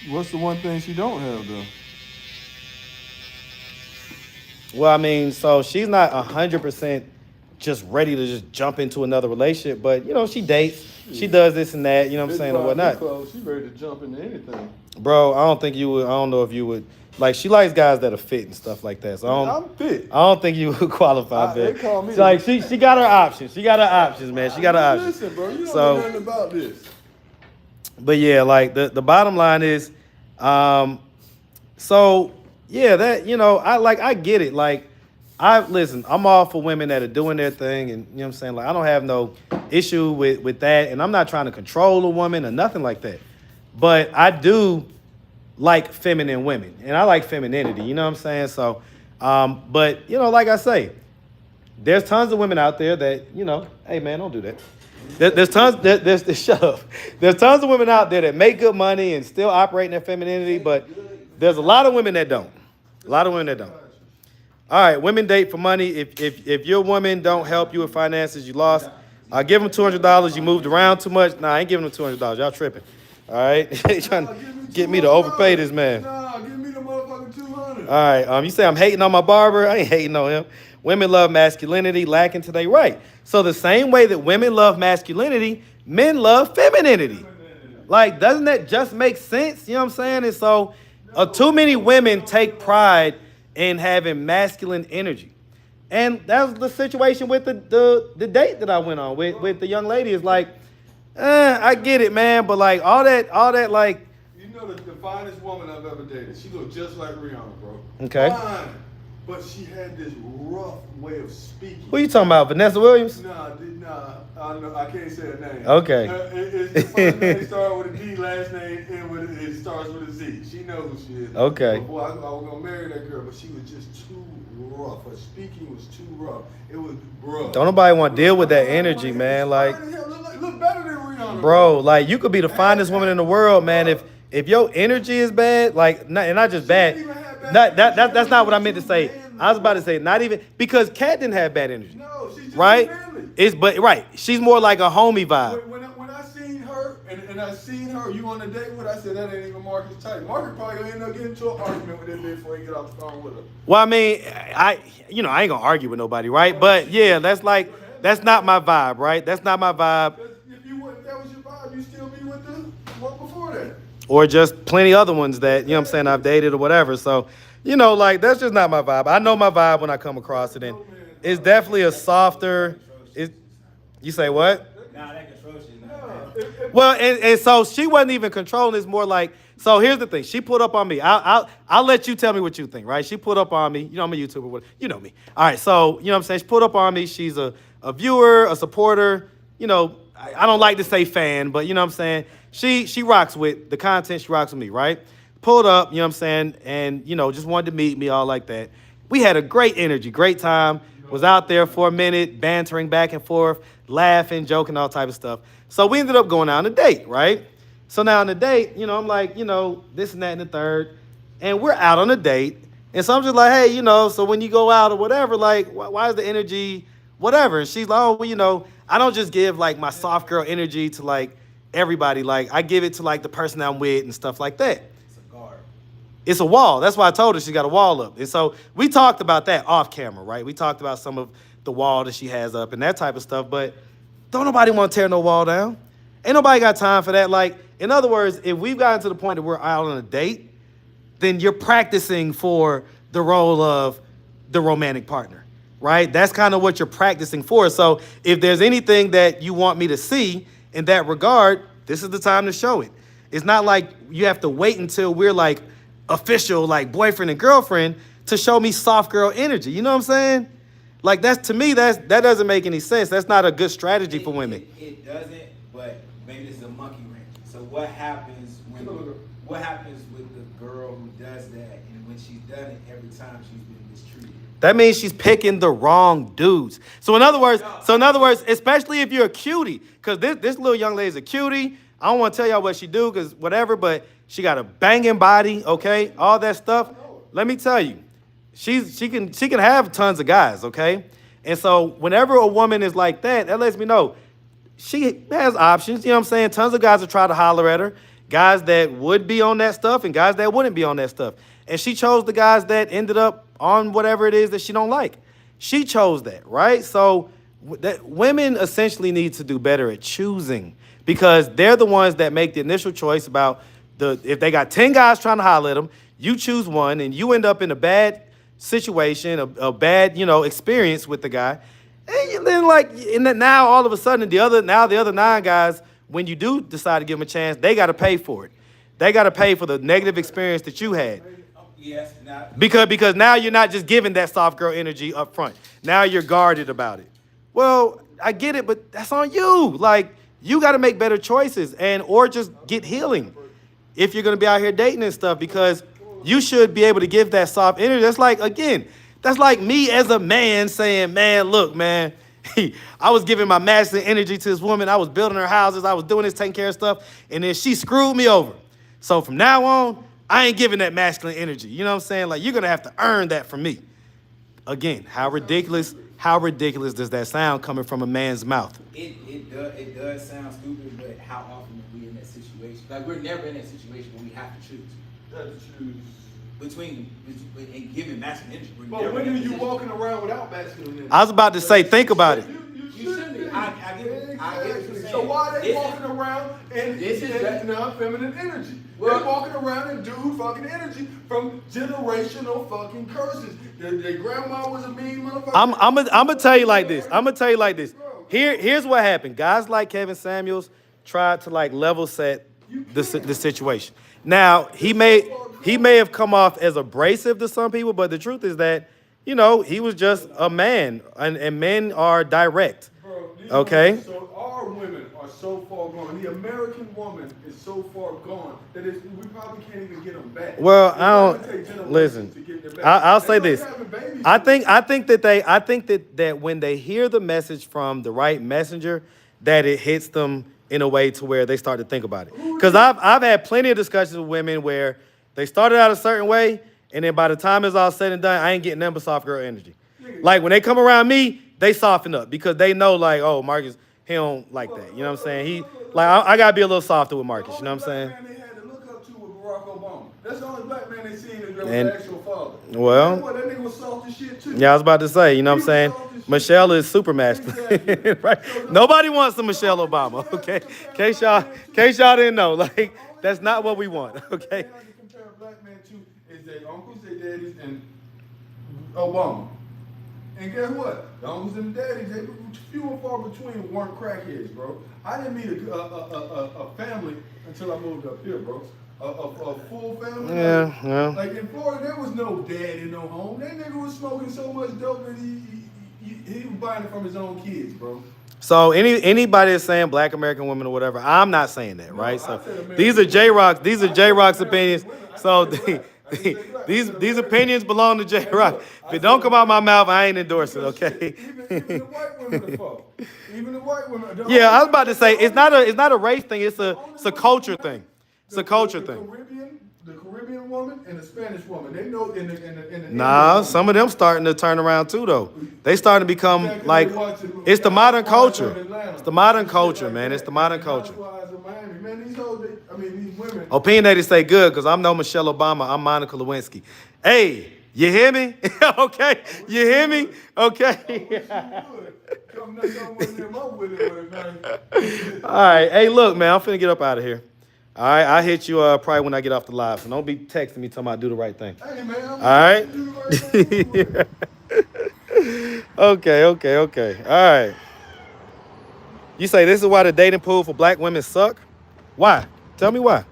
What's the one thing she don't have though? Well, I mean, so she's not 100% just ready to just jump into another relationship, but you know, she dates, she does this and that, you know what I'm saying, or whatnot. She ready to jump into anything. Bro, I don't think you would. I don't know if you would. Like, she likes guys that are fit and stuff like that. So I'm fit. I don't think you would qualify, They man. call me. Like, she got her options. She got her options, man. She got her options. Listen, bro, you don't So- know nothing about this. But yeah, like the bottom line is, so yeah, that, you know, I get it. Like, listen, I'm all for women that are doing their thing, and you know what I'm saying? Like, I don't have no issue with that, and I'm not trying to control a woman or nothing like that. But I do like feminine women, and I like femininity, you know what I'm saying? So, but you know, like I say, there's tons of women out there that, you know, hey man, don't do that. There's tons. Shut up. There's tons of women out there that make good money and still operate in their femininity, but there's a lot of women that don't. A lot of women that don't. All right, women date for money. If your woman don't help you with finances, you lost. I give them $200. You moved around too much. Nah, I ain't giving them $200. Y'all tripping. All right, they trying to get me to overpay this man. Nah, give me the motherfucking 200. All right, you say I'm hating on my barber. I ain't hating on him. Women love masculinity, lacking today. Right. So the same way that women love masculinity, men love femininity. Like, doesn't that just make sense? You know what I'm saying? And so too many women take pride in having masculine energy. And that was the situation with the date that I went on with the young lady. Is like, I get it, man, but like all that like. You know the finest woman I've ever dated. She looked just like Rihanna, bro. Okay. Fine. But she had this rough way of speaking. Who you talking about, Vanessa Williams? Nah, I can't say her name. Okay. It's first name starts with a D, last name it starts with a Z. She knows who she is. Okay. But boy, I was gonna marry that girl, but she was just too rough. Her speaking was too rough. It was, bro. Don't nobody want to deal with that energy, man. Like, look better than Rihanna, bro, like you could be the finest woman in the world, man. If your energy is bad, like, and not just bad. That's not what I meant to say. I was about to say not even, because Kat didn't have bad energy. No, she's just right? manly. Right. She's more like a homie vibe. When I seen her and I seen her, you on a date with, I said that ain't even Marcus type. Marcus probably gonna end up getting into an argument with this bitch before he get off the phone with her. Well, I mean, I ain't gonna argue with nobody, right? But yeah, that's not my vibe, right? That's not my vibe. If that was your vibe, you still be with the one before that. Or just plenty other ones that, you know what I'm saying, I've dated or whatever. So, you know, like, that's just not my vibe. I know my vibe when I come across it, and it's definitely a softer. You say what? Nah, that control shit. Nah. Well, and so she wasn't even controlling. It's more like, so here's the thing. She put up on me. I'll let you tell me what you think, right? She put up on me. You know, I'm a YouTuber. You know me. All right, so, you know what I'm saying? She put up on me. She's a viewer, a supporter. You know, I don't like to say fan, but you know what I'm saying? She rocks with the content. She rocks with me, right? Pulled up, you know what I'm saying? And, you know, just wanted to meet me, all like that. We had a great energy, great time. Was out there for a minute, bantering back and forth, laughing, joking, all type of stuff. So we ended up going out on a date, right? So now on the date, you know, I'm like, you know, this and that and the third. And we're out on a date. And so I'm just like, hey, you know, so when you go out or whatever, like, why is the energy whatever? And she's like, oh, well, you know, I don't just give, like, my soft girl energy to, like, everybody. Like, I give it to, like, the person I'm with and stuff like that. It's a wall. That's why I told her she got a wall up. And so we talked about that off camera, right? We talked about some of the wall that she has up and that type of stuff. But don't nobody want to tear no wall down. Ain't nobody got time for that. Like, in other words, if we've gotten to the point that we're out on a date, then you're practicing for the role of the romantic partner, right? That's kind of what you're practicing for. So if there's anything that you want me to see in that regard, this is the time to show it. It's not like you have to wait until we're like official, like boyfriend and girlfriend, to show me soft girl energy. You know what I'm saying? Like, that's, to me, that doesn't make any sense. That's not a good strategy for women. It doesn't, but maybe this is a monkey wrench. So what happens with the girl who does that, and when she's done it every time she's been mistreated? That means she's picking the wrong dudes. So in other words, especially if you're a cutie, because this little young lady's a cutie. I don't want to tell y'all what she do, because whatever, but she got a banging body, okay? All that stuff. Let me tell you, she can have tons of guys, okay? And so whenever a woman is like that, that lets me know she has options. You know what I'm saying? Tons of guys will try to holler at her, guys that would be on that stuff and guys that wouldn't be on that stuff. And she chose the guys that ended up on whatever it is that she don't like. She chose that, right? So that women essentially need to do better at choosing, because they're the ones that make the initial choice about if they got 10 guys trying to holler at them, you choose one and you end up in a bad situation, a bad, experience with the guy. And then now all of a sudden the other 9 guys, when you do decide to give them a chance, they got to pay for it. They got to pay for the negative experience that you had. Yes. Because now you're not just giving that soft girl energy up front. Now you're guarded about it. Well, I get it, but that's on you. Like, you got to make better choices or just get healing if you're going to be out here dating and stuff, because you should be able to give that soft energy. That's like me as a man saying, man, look, man, I was giving my masculine energy to this woman. I was building her houses. I was doing this, taking care of stuff. And then she screwed me over. So from now on, I ain't giving that masculine energy. You know what I'm saying? Like, you're going to have to earn that from me. Again, how ridiculous does that sound coming from a man's mouth? It does sound stupid, but how often are we in that situation? Like, we're never in that situation when we have to choose. Between and giving masculine energy. But when are you walking around without masculine energy? I was about to say, think about it. You shouldn't be. I get what you're saying. So why are they walking around and this is non-feminine energy? Well, they're walking around and dude fucking energy from generational fucking curses. Their grandma was a mean motherfucker. I'm gonna tell you like this. Here's what happened. Guys like Kevin Samuels tried to level set the situation. Now, he may have come off as abrasive to some people, but the truth is that, he was just a man, and men are direct. Okay? So our women are so far gone. The American woman is so far gone that we probably can't even get them back. Well, I don't listen. I'll say this. I think that when they hear the message from the right messenger, that it hits them in a way to where they start to think about it. Because I've had plenty of discussions with women where they started out a certain way, and then by the time it's all said and done, I ain't getting nothing but soft girl energy. Like, when they come around me, they soften up because they know, like, oh, Marcus, he don't like that. You know what I'm saying? I got to be a little softer with Marcus. You know what I'm saying? The only black man they had to look up to was Barack Obama. That's the only black man they seen that was an actual father. Well, that nigga was soft as shit, too. Yeah, I was about to say, you know what I'm saying? Michelle is super masculine. Exactly. Right? Nobody wants a Michelle Obama, okay? In case y'all didn't know, like, that's not what we want, okay? I can compare a black man to is their uncles, their daddies, and Obama. And guess what? The uncles and the daddies, they few and far between weren't crackheads, bro. I didn't meet a family until I moved up here, bro. A full family. Yeah. Like in Florida, there was no dad in no home. That nigga was smoking so much dope that he was buying it from his own kids, bro. So anybody that's saying black American women or whatever, I'm not saying that, right? So these are J-Rock's opinions. So these opinions belong to J-Rock. If it don't come out my mouth, I ain't endorse it, okay? Even the white women are fucked. Even the white women. Yeah, I was about to say it's not a race thing. It's a culture thing. It's a culture thing. The Caribbean woman and the Spanish woman, they know in the Nah, some of them starting to turn around too, though. They starting to become like, it's the modern culture. It's the modern culture, man. It's the modern culture. Opinionated say good, because I'm no Michelle Obama. I'm Monica Lewinsky. Hey, you hear me? Okay. You hear me? Okay. All right. Hey, look, man, I'm finna get up out of here. All right, I'll hit you probably when I get off the live. So don't be texting me talking about do the right thing. Hey, man, all right? Okay. All right. You say this is why the dating pool for black women suck? Why? Tell me why.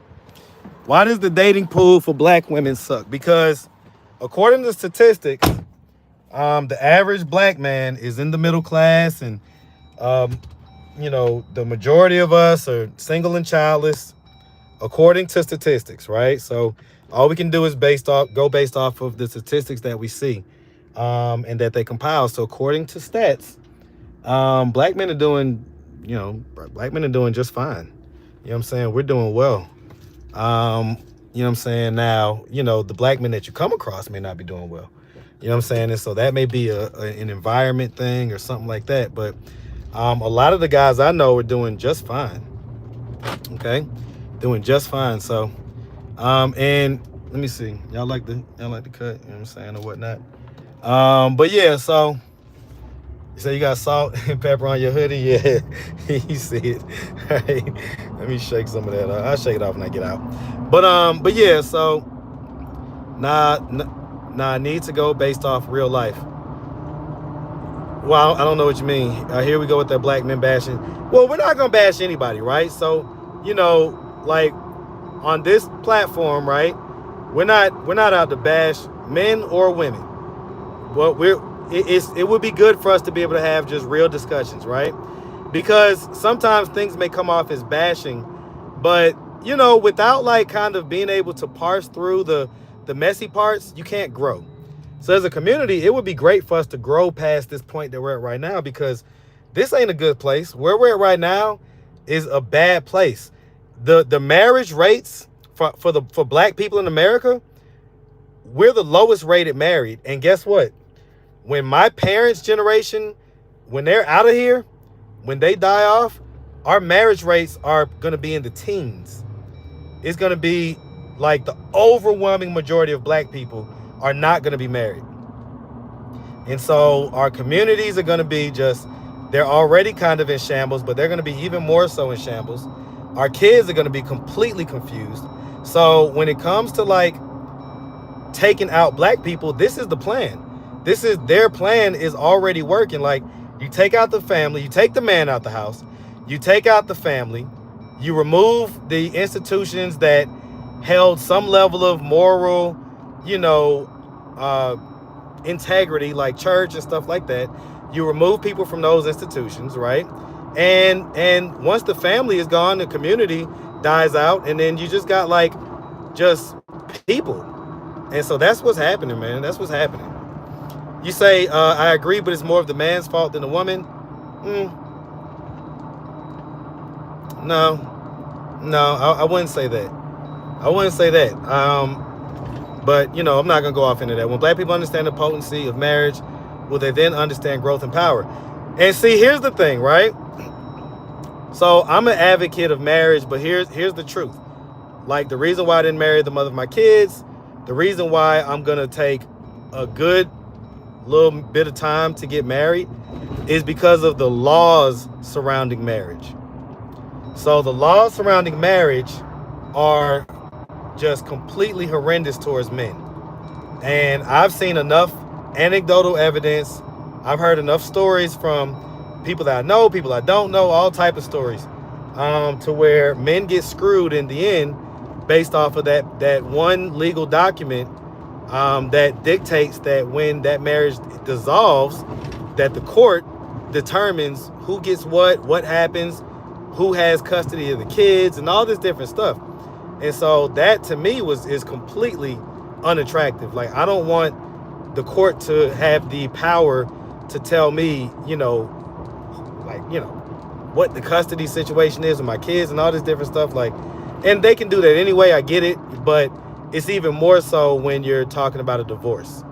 Why does the dating pool for black women suck? Because according to statistics, the average black man is in the middle class, and the majority of us are single and childless. According to statistics, right? So all we can do is go based off of the statistics that we see, and that they compile. So according to stats, black men are doing just fine. You know what I'm saying? We're doing well. You know what I'm saying? Now, the black men that you come across may not be doing well. You know what I'm saying? And so that may be an environment thing or something like that. But a lot of the guys I know are doing just fine. Okay? Doing just fine. So, and Let me see. Y'all like the cut, you know what I'm saying, or whatnot. But yeah, so you say you got salt and pepper on your hoodie? Yeah, you see it. Right. Let me shake some of that. I'll shake it off when I get out. But yeah, so nah, I need to go based off real life. Well, I don't know what you mean. Here we go with that black men bashing. Well, we're not gonna bash anybody, right? So, you know, like on this platform, right? We're not out to bash men or women. But it would be good for us to be able to have just real discussions, right? Because sometimes things may come off as bashing, but you know, without like kind of being able to parse through the messy parts, you can't grow. So as a community, it would be great for us to grow past this point that we're at right now, because this ain't a good place. Where we're at right now is a bad place. The marriage rates for black people in America, we're the lowest rated married. And guess what? When my parents' generation, when they're out of here, when they die off, our marriage rates are going to be in the teens. It's going to be like the overwhelming majority of black people are not going to be married. And so our communities are going to be they're already kind of in shambles, but they're going to be even more so in shambles. Our kids are going to be completely confused. So when it comes to like taking out black people, this is the plan. Their plan is already working. Like, you take out the family, you take the man out the house, you take out the family, you remove the institutions that held some level of moral, you know, integrity, like church and stuff like that. You remove people from those institutions, right? And once the family is gone, the community dies out, and then you just got like just people. And so that's what's happening, man. That's what's happening. You say, I agree, but it's more of the man's fault than the woman. No, I wouldn't say that. But, you know, I'm not going to go off into that. When black people understand the potency of marriage, will they then understand growth and power? And see, here's the thing, right? So I'm an advocate of marriage, but here's the truth. Like, the reason why I didn't marry the mother of my kids, the reason why I'm going to take a good little bit of time to get married is because of the laws surrounding marriage. So the laws surrounding marriage are just completely horrendous towards men. And I've seen enough anecdotal evidence. I've heard enough stories from people that I know, people I don't know, all type of stories, to where men get screwed in the end based off of that one legal document that dictates that when that marriage dissolves, that the court determines who gets what happens, who has custody of the kids, and all this different stuff. And so that to me is completely unattractive. Like, I don't want the court to have the power to tell me, you know, like, you know, what the custody situation is with my kids and all this different stuff. Like, and they can do that anyway, I get it, but it's even more so when you're talking about a divorce.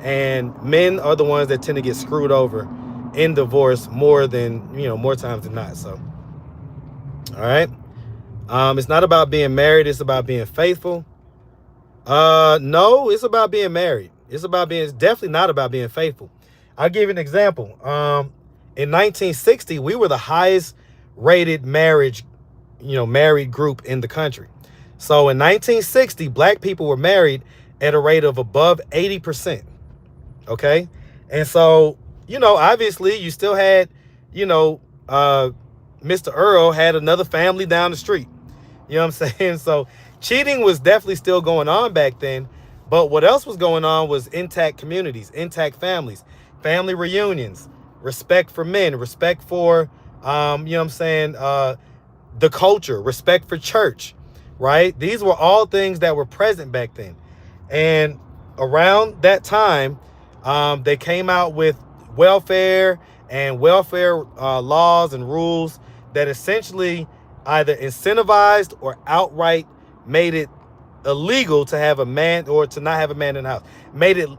And men are the ones that tend to get screwed over in divorce more times than not. So, all right. It's not about being married. It's about being faithful. No, it's about being married. It's definitely not about being faithful. I'll give you an example. In 1960, we were the highest rated married group in the country. So in 1960, black people were married at a rate of above 80%. Okay. And so, you know, obviously you still had, you know, Mr. Earl had another family down the street. You know what I'm saying? So cheating was definitely still going on back then. But what else was going on was intact communities, intact families, family reunions, respect for men, respect for, you know what I'm saying, the culture, respect for church, right? These were all things that were present back then. And around that time, they came out with welfare laws and rules that essentially either incentivized or outright made it illegal to have a man or to not have a man in the house. Made it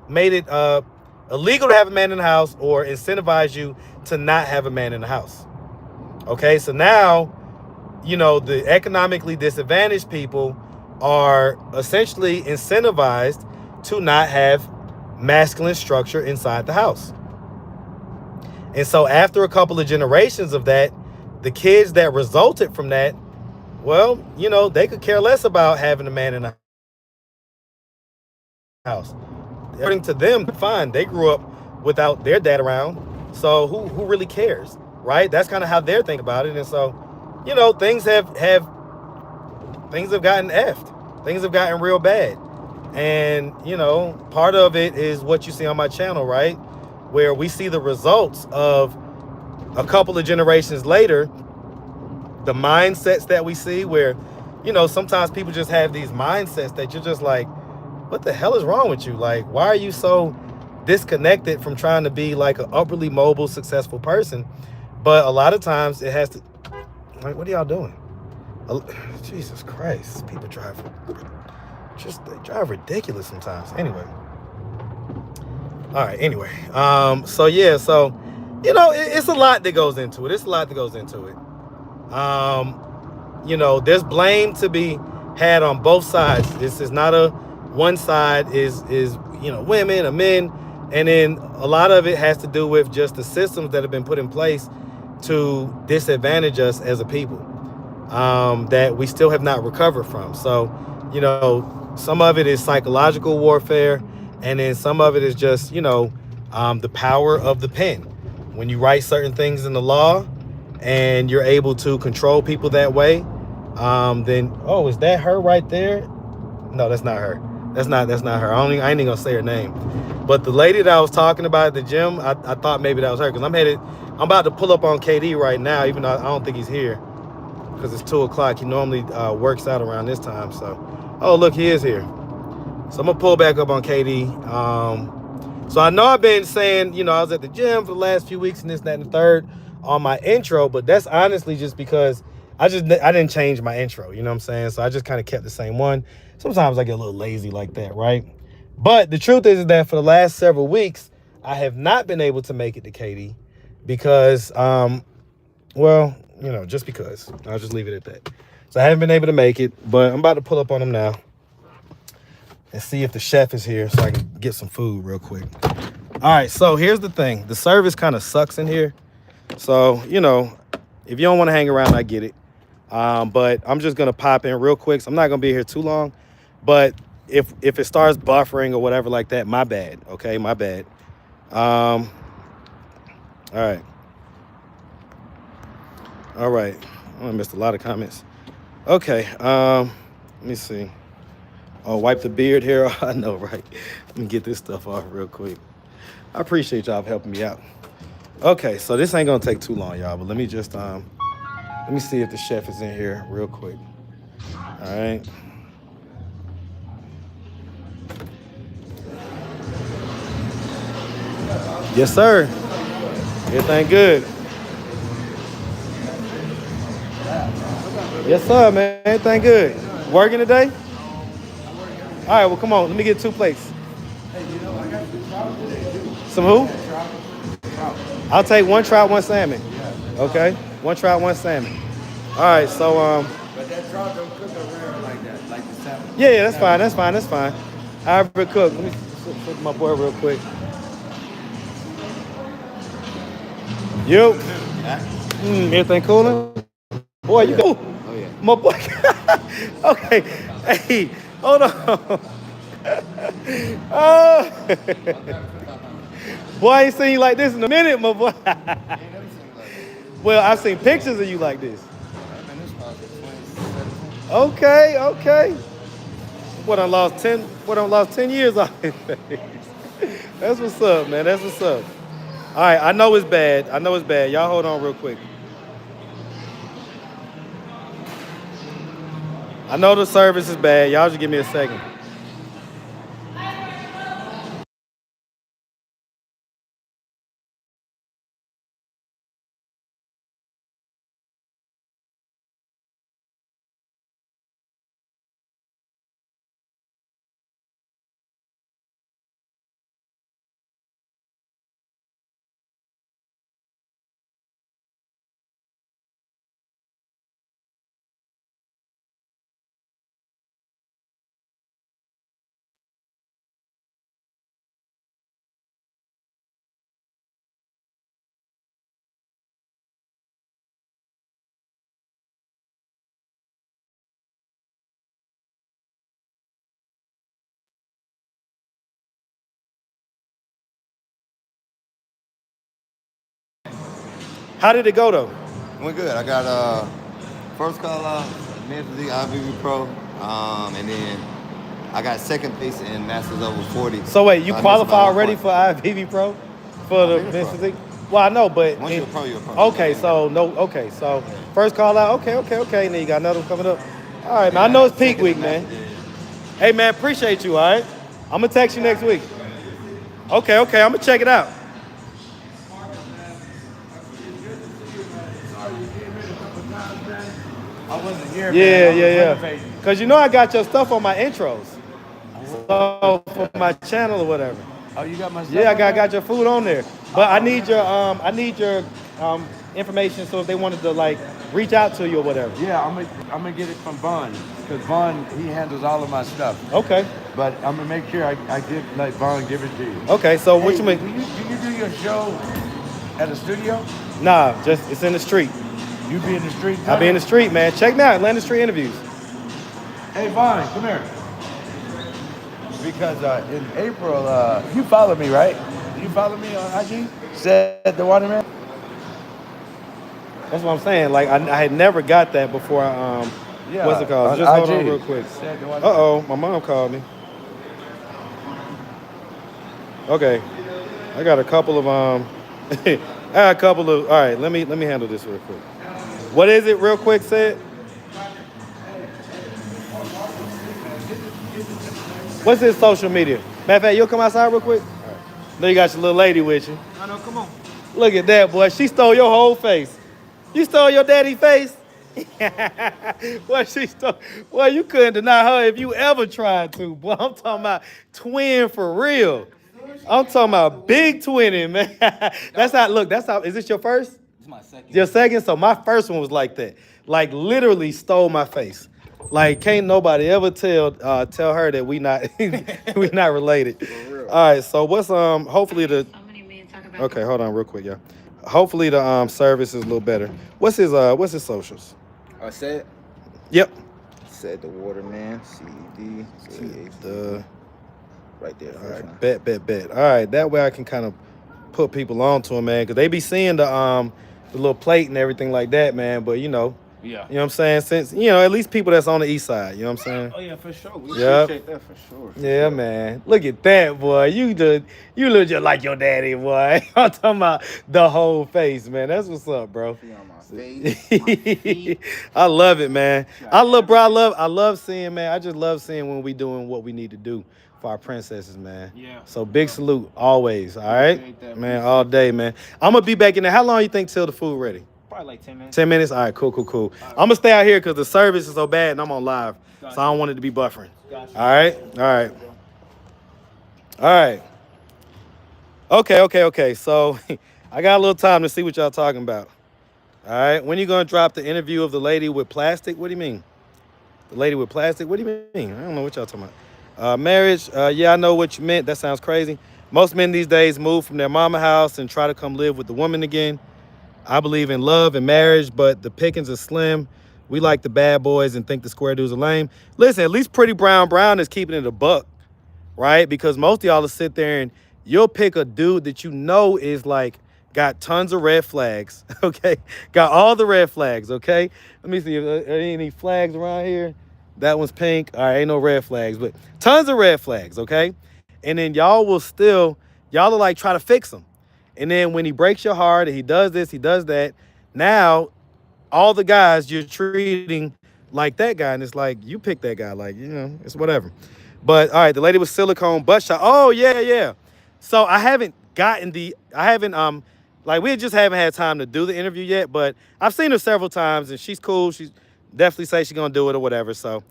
illegal to have a man in the house or incentivize you to not have a man in the house. Okay, so now, you know, the economically disadvantaged people are essentially incentivized to not have masculine structure inside the house. And so after a couple of generations of that, the kids that resulted from that, well, you know, they could care less about having a man in the house. According to them, fine, they grew up without their dad around, so who really cares, right? That's kind of how they're thinking about it. And so, you know, things have gotten effed. Things have gotten real bad. And, you know, part of it is what you see on my channel, right? Where we see the results of a couple of generations later, the mindsets that we see where, you know, sometimes people just have these mindsets that you're just like, what the hell is wrong with you? Like, why are you so disconnected from trying to be like an upwardly mobile, successful person? But a lot of times it has to, like, what are y'all doing? Jesus Christ, people drive, they drive ridiculous sometimes. Anyway. All right, anyway. So yeah, so, you know, it's a lot that goes into it. You know, there's blame to be had on both sides. This is not a one side is you know, women or men, and then a lot of it has to do with just the systems that have been put in place to disadvantage us as a people, that we still have not recovered from. So, you know, some of it is psychological warfare, and then some of it is just, you know, the power of the pen. When you write certain things in the law and you're able to control people that way, then, oh, is that her right there? No, that's not her. That's not her. I ain't even gonna say her name. But the lady that I was talking about at the gym, I thought maybe that was her, because I'm about to pull up on KD right now, even though I don't think he's here, because it's 2 o'clock. He normally works out around this time. So, oh, look, he is here. So I'm gonna pull back up on KD. So I know I've been saying, you know, I was at the gym for the last few weeks and this, that, and the third on my intro, but that's honestly just because I didn't change my intro, you know what I'm saying? So I just kind of kept the same one. Sometimes I get a little lazy like that, right? But the truth is that for the last several weeks, I have not been able to make it to KD because, well, you know, just because. I'll just leave it at that. So I haven't been able to make it, but I'm about to pull up on him now and see if the chef is here so I can get some food real quick. All right, so here's the thing. The service kind of sucks in here. So, you know, if you don't want to hang around, I get it. But I'm just going to pop in real quick. So I'm not going to be here too long. But if it starts buffering or whatever like that, my bad, okay? My bad. All right. All right. I missed a lot of comments. Okay, let me see. Oh, wipe the beard here. I know, right? Let me get this stuff off real quick. I appreciate y'all helping me out. Okay, so this ain't gonna take too long, y'all, but let me just let me see if the chef is in here real quick. All right. Yes, sir. Everything good. Yes, sir, man. Everything good. Working today? All right, well, come on. Let me get 2 plates. Some who? I'll take 1 trout, 1 salmon. Okay? 1 trout, 1 salmon. All right, so But that trout don't cook around like that, like the salmon. yeah, that's fine. That's fine. That's fine. However it cook. Let me flip my boy real quick. Yo. Everything cool? Boy, you go. Oh yeah. My boy. Okay. Hey, hold on. Oh. Boy, I ain't seen you like this in a minute, my boy. Well, I've seen pictures of you like this. Okay, okay. What, I lost 10 years off his face. That's what's up, man. That's what's up. All right, I know it's bad. Y'all hold on real quick. I know the service is bad. Y'all just give me a second. How did it go though? Went good. I got first call out, men's league IVV Pro, and then I got second place in Masters over 40. So wait, you I missed qualify by 1 already point. for IVV Pro for the I'm in men's pro. physique? Well, I know, but Once you're a pro, you're a pro. okay, so no, okay, so first call out, okay, and then you got another one coming up. All right, man. I know it's peak Second week, in man. Masters. Hey, man, appreciate you. All right, I'm gonna text you next week. Okay, I'm gonna check it out. I wasn't here. Yeah. Cause you know I got your stuff on my intros, so for my channel or whatever. Oh, you got my stuff? Yeah, I on there? got your food on there, but I need your information so if they wanted to like reach out to you or whatever. Yeah, I'm gonna get it from Vaughn, because Vaughn, he handles all of my stuff. Okay. But I'm gonna make sure I let Vaughn give it to you. Okay, so what Hey, you mean? Do you do your show at a studio? Nah, just it's in the street. You be in the street? I be in the street, man. Check me out, Atlanta Street Interviews. Hey, Vaughn, come here. Because in April, you follow me, right? You follow me on IG? Said the Waterman? That's what I'm saying. Like I had never got that before. What's it called? on Just hold IG. on real quick. Said the Waterman. Uh-oh, my mom called me. Okay, I got a couple of all right, let me handle this real quick. What is it real quick, Sid? What's his social media? Matter of fact, you'll come outside real quick? All right. Know you got your little lady with you. I know, come on. Look at that, boy. She stole your whole face. You stole your daddy's face? Boy, she stole. Boy, you couldn't deny her if you ever tried to. Boy, I'm talking about twin for real. I'm talking about big twinning, man. That's how, is this your first? It's my second. Your second? So my first one was like that. Like literally stole my face. Like can't nobody ever tell her that we not we not related. All right, so what's hopefully the okay, hold on real quick, y'all. Hopefully the service is a little better. What's his socials? I said Yep. the Waterman, CED, The right there. all right, bet. All right, that way I can kind of put people on to him, man, because they be seeing the little plate and everything like that, man. But you know what I'm saying? Since at least people that's on the east side, you know what I'm saying? Oh yeah, for sure. We Yep. appreciate that for sure. Yeah, man. Look at that, boy. You look just like your daddy, boy. I'm talking about the whole face, man. That's what's up, bro. See on my face, my feet. I love it, man. I love seeing, man. I just love seeing when we doing what we need to do for our princesses, man. Yeah. So big salute always, all right? Appreciate that, Man, all day, man. I'm going to be back in there. How long you think till the food ready? Probably like 10 minutes. 10 minutes? All right, cool. I'm going to stay out here because the service is so bad and I'm on live. So I don't want it to be buffering. Gotcha. All right. Okay. So I got a little time to see what y'all talking about. All right. When you going to drop the interview of the lady with plastic? What do you mean? The lady with plastic? What do you mean? I don't know what y'all talking about. Marriage? Yeah, I know what you meant. That sounds crazy. Most men these days move from their mama house and try to come live with the woman again. I believe in love and marriage, but the pickings are slim. We like the bad boys and think the square dudes are lame. Listen, at least Pretty Brown is keeping it a buck, right? Because most of y'all will sit there and you'll pick a dude that you know is like got tons of red flags, okay? Got all the red flags, okay? Let me see if there are any flags around here. That one's pink. All right, ain't no red flags, but tons of red flags, okay? And then y'all are like try to fix him. And then when he breaks your heart and he does this, he does that, now all the guys you're treating like that guy, and it's like, you pick that guy, like, it's whatever. But all right, the lady with silicone butt shot. Oh, yeah. So we just haven't had time to do the interview yet, but I've seen her several times and she's cool. She's definitely say she's gonna do it or whatever. So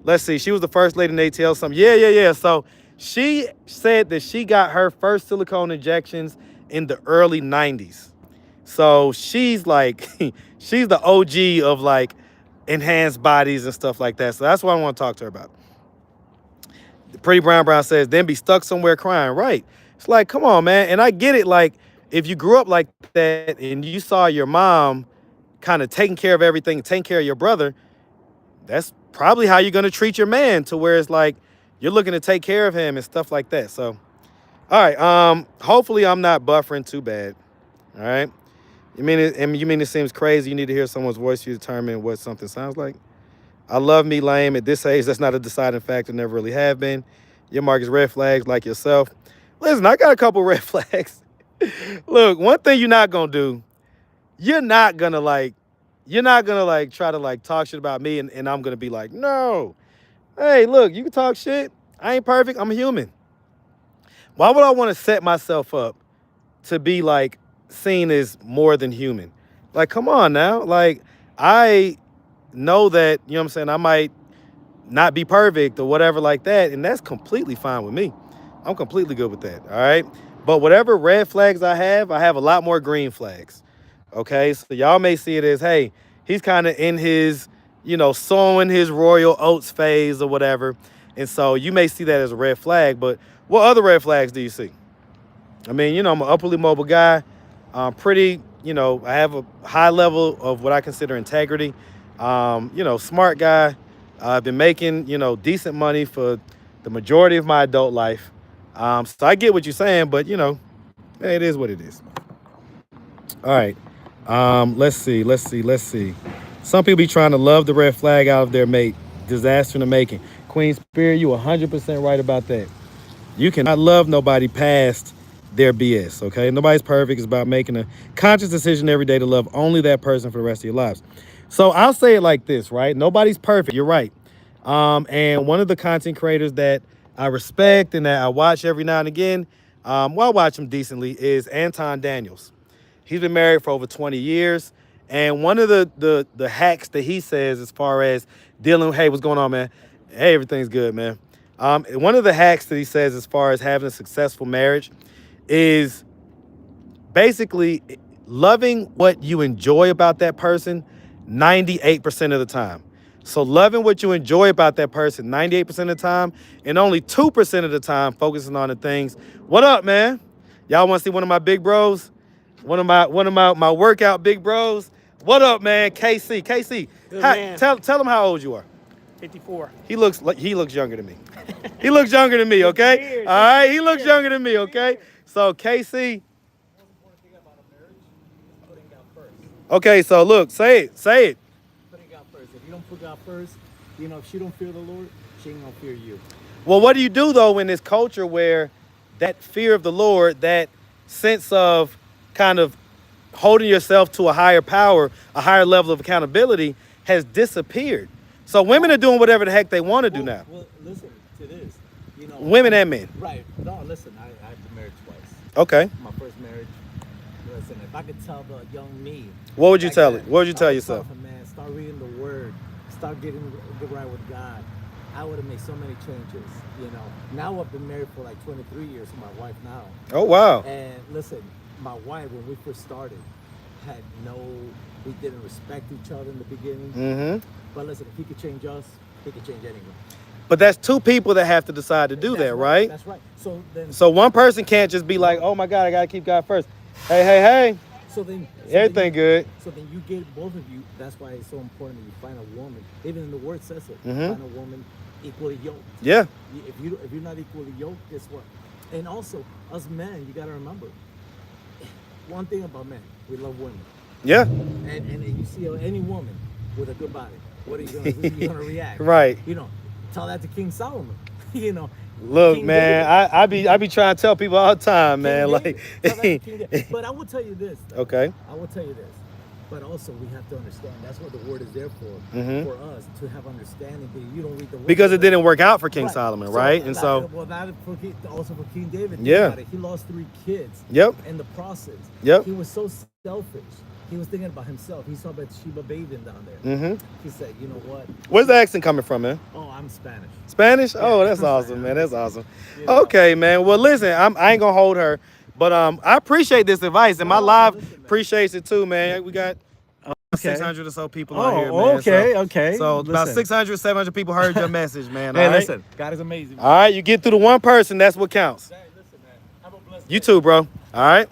let's see. She was the first lady in ATL something. Yeah. So she said that she got her first silicone injections in the early 90s. So she's like, she's the OG of like enhanced bodies and stuff like that. So that's what I want to talk to her about. Pretty Brown says, then be stuck somewhere crying. Right. It's like, come on, man. And I get it. Like, if you grew up like that and you saw your mom kind of taking care of everything, taking care of your brother, that's probably how you're going to treat your man, to where it's like you're looking to take care of him and stuff like that. So, all right. Hopefully I'm not buffering too bad. All right. You mean it seems crazy? You need to hear someone's voice to determine what something sounds like. I love me lame. At this age, that's not a deciding factor. Never really have been. Your mark is red flags like yourself. Listen, I got a couple red flags. Look, one thing you're not gonna do, you're not gonna try to like talk shit about me and I'm gonna be like, no. Hey, look, you can talk shit. I ain't perfect. I'm a human. Why would I want to set myself up to be like seen as more than human? Like, come on now. Like, I know that, you know what I'm saying, I might not be perfect or whatever like that, and that's completely fine with me. I'm completely good with that, all right? But whatever red flags I have a lot more green flags, okay? So y'all may see it as, hey, he's kind of in his, you know, sowing his royal oats phase or whatever, and so you may see that as a red flag, but what other red flags do you see? I mean, you know, I'm an upwardly mobile guy. Pretty, you know, I have a high level of what I consider integrity. You know, smart guy. I've been making, you know, decent money for the majority of my adult life. So I get what you're saying, but, you know, it is what it is. All right. Let's see. Some people be trying to love the red flag out of their mate. Disaster in the making. Queen Spirit, you 100% right about that. You cannot love nobody past their BS, okay? Nobody's perfect. It's about making a conscious decision every day to love only that person for the rest of your lives. So I'll say it like this, right? Nobody's perfect. You're right. And one of the content creators that I respect and that I watch every now and again, I watch him decently, is Anton Daniels. He's been married for over 20 years. And one of the hacks that he says as far as dealing, hey, what's going on, man? Hey, everything's good, man. One of the hacks that he says as far as having a successful marriage is basically loving what you enjoy about that person 98% of the time. So loving what you enjoy about that person 98% of the time, and only 2% of the time focusing on the things. What up, man? Y'all want to see one of my big bros? One of my workout big bros? What up, man? KC. Good man. Tell him how old you are. 54. He looks younger than me. He looks younger than me, okay? All right, he looks younger than me, okay? So KC. Okay, so look, say it. Putting God first. If you don't put God first, you know, if she don't fear the Lord, she ain't gonna fear you. Well, what do you do though in this culture where that fear of the Lord, that sense of kind of holding yourself to a higher power, a higher level of accountability has disappeared? So women are doing whatever the heck they want to do now. Well, listen to this. You know, Women and men. Right. No, listen, I've been married twice. Okay. My first marriage. Listen, if I could tell the young me. What would you back tell then, it? What would you tell I would yourself? tell him, man, start reading the Word. Start getting right with God. I would have made so many changes. You know. Now I've been married for like 23 years to my wife now. Oh wow. And listen, my wife, when we first started, we didn't respect each other in the beginning. Mm-hmm. But listen, if he could change us, he could change anyone. But that's two people that have to decide to do that, right? That's right. So one person can't just be like, oh my God, I gotta keep God first. Hey. Everything good. So then you get both of you. That's why it's so important that you find a woman. Even in the word says it. Mm-hmm. Find a woman equally yoked. Yeah. If you're not equally yoked, guess what? And also, us men, you gotta remember one thing about men: we love women. Yeah. And you see any woman with a good body, what are you gonna do? You're gonna react. Right. You know, tell that to King Solomon. You know. Look, King man, I be trying to tell people all the time, man. But I will tell you this. Though. Okay. I will tell you this. But also, we have to understand. That's what the word is there for. Mm-hmm. For us to have understanding. That you don't read the word. Because it didn't work out for King right. Solomon, right? And so. Well, that also for King David. Yeah. He lost 3 kids. Yep. In the process. Yep. He was so selfish. He was thinking about himself. He saw Bathsheba bathing down there. Mm-hmm. He said, you know what? Where's the accent coming from, man? Oh, I'm Spanish. Spanish? Yeah. Oh, that's awesome, man. That's awesome. You know? Okay, man. Well, listen, I ain't gonna hold her, but I appreciate this advice, and my live appreciates it too, man. We got 600 or so people on here, man. Okay. So about 600, 700 people heard your message, man. Hey, all right? listen, God is amazing. All right, you get through to one person, that's what counts. Hey, listen, man. Have a blessed You day. too, bro. All right.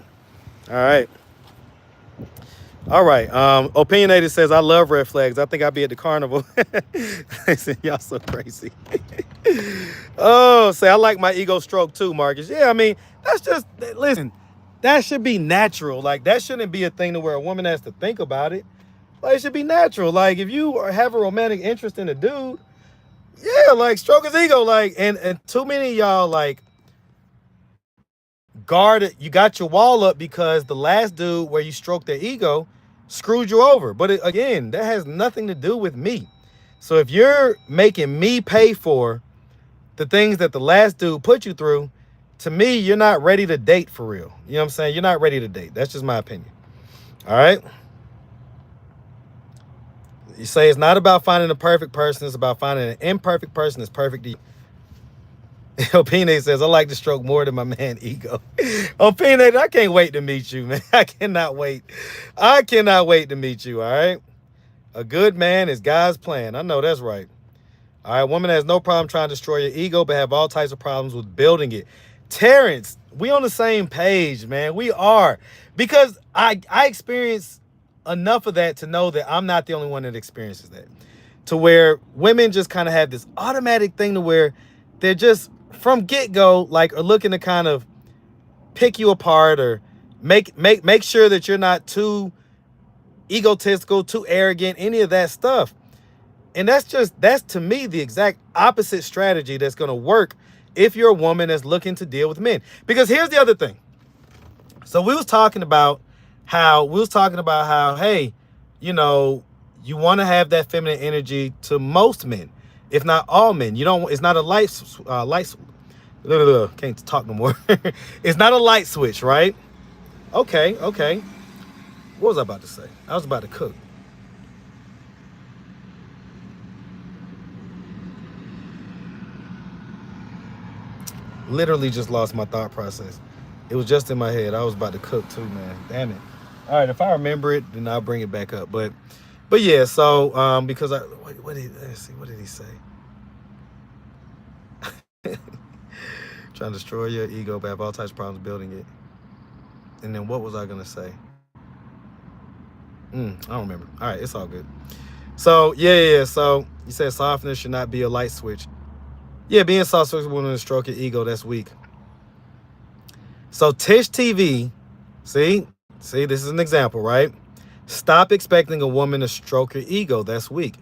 Opinionated says, I love red flags. I think I'll be at the carnival. Listen, y'all so crazy. I like my ego stroke too, Marcus. Yeah, I mean, that's just, listen, that should be natural. Like, that shouldn't be a thing to where a woman has to think about it. Like, it should be natural. Like, if you have a romantic interest in a dude, yeah, like, stroke his ego. Like, and too many of y'all, like, guard it. You got your wall up because the last dude where you stroked their ego screwed you over. But again, that has nothing to do with me. So if you're making me pay for the things that the last dude put you through, to me, you're not ready to date for real. You know what I'm saying? You're not ready to date. That's just my opinion. All right? You say it's not about finding the perfect person. It's about finding an imperfect person that's perfect to you. Opine says, I like to stroke more than my man ego. Opine, I can't wait to meet you, man. I cannot wait. I cannot wait to meet you, all right? A good man is God's plan. I know that's right. All right, woman has no problem trying to destroy your ego, but have all types of problems with building it. Terrence, we on the same page, man. We are. Because I experience enough of that to know that I'm not the only one that experiences that. To where women just kind of have this automatic thing to where they're just, from get-go, like, are looking to kind of pick you apart or make sure that you're not too egotistical, too arrogant, any of that stuff. And that's to me the exact opposite strategy that's going to work if you're a woman that's looking to deal with men. Because here's the other thing. So we was talking about how, hey, you know, you want to have that feminine energy to most men, if not all men. You don't, it's not a can't talk no more. It's not a light switch, right? Okay. What was I about to say? I was about to cook. Literally just lost my thought process. It was just in my head. I was about to cook too, man. Damn it. All right, if I remember it, then I'll bring it back up. But yeah, so because what did he say? Trying to destroy your ego, but have all types of problems building it. And then what was I gonna say? I don't remember. All right, it's all good. So yeah. So you said softness should not be a light switch. Yeah, being soft switch woman to stroke your ego, that's weak. So Tish TV, see, this is an example, right? Stop expecting a woman to stroke your ego. That's weak.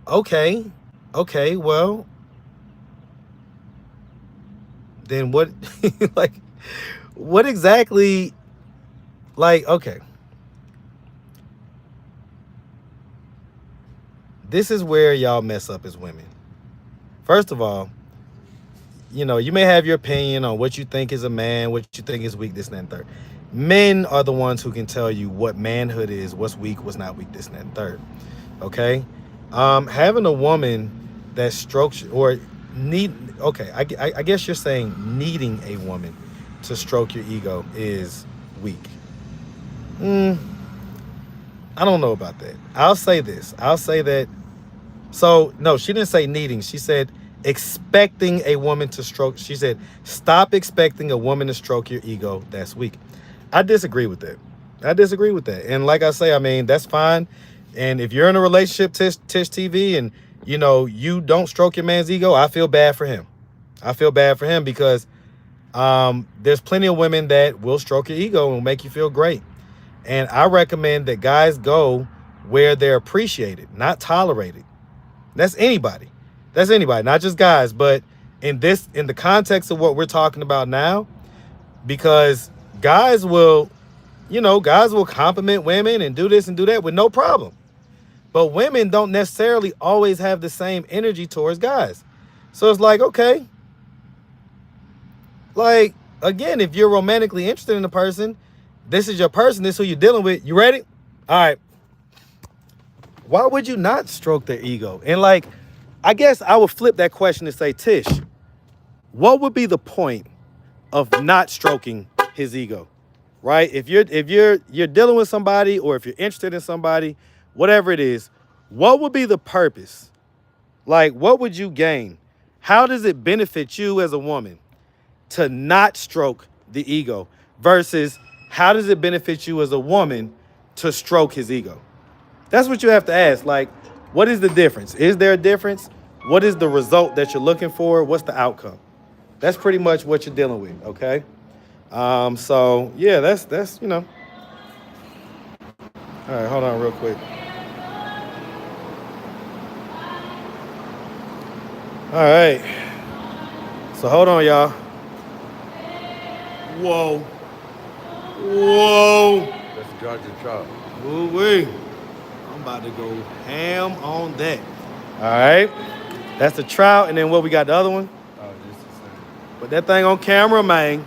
Okay, well, then what, like, what exactly, like, okay. This is where y'all mess up as women. First of all, you know, you may have your opinion on what you think is a man, what you think is weak, this, and that, and third. Men are the ones who can tell you what manhood is, what's weak, what's not weak, this, and that, and third. Okay? Having a woman that strokes or I guess you're saying needing a woman to stroke your ego is weak. I don't know about that. I'll say this. I'll say that. So, no, she didn't say needing. She said expecting a woman to stroke. She said, stop expecting a woman to stroke your ego. That's weak. I disagree with that. And like I say, I mean, that's fine. And if you're in a relationship, Tish TV, and, you know, you don't stroke your man's ego, I feel bad for him. Because there's plenty of women that will stroke your ego and will make you feel great. And I recommend that guys go where they're appreciated, not tolerated. That's anybody, not just guys. But in the context of what we're talking about now, because guys will compliment women and do this and do that with no problem. But women don't necessarily always have the same energy towards guys. So it's like, okay, like, again, if you're romantically interested in a person, this is your person, this is who you're dealing with. You ready? All right. Why would you not stroke their ego? And, like, I guess I would flip that question and say, Tish, what would be the point of not stroking his ego? Right? If you're dealing with somebody, or if you're interested in somebody, whatever it is, what would be the purpose? Like, what would you gain? How does it benefit you as a woman to not stroke the ego versus how does it benefit you as a woman to stroke his ego? That's what you have to ask. Like, what is the difference? Is there a difference? What is the result that you're looking for? What's the outcome? That's pretty much what you're dealing with, okay? So yeah, that's you know. All right, hold on real quick. All right. So hold on, y'all. Whoa. Whoa. That's Georgia trout. Woo-wee. I'm about to go ham on that. All right. That's the trout, and then what we got the other one? Oh, just the same. Put that thing on camera, man.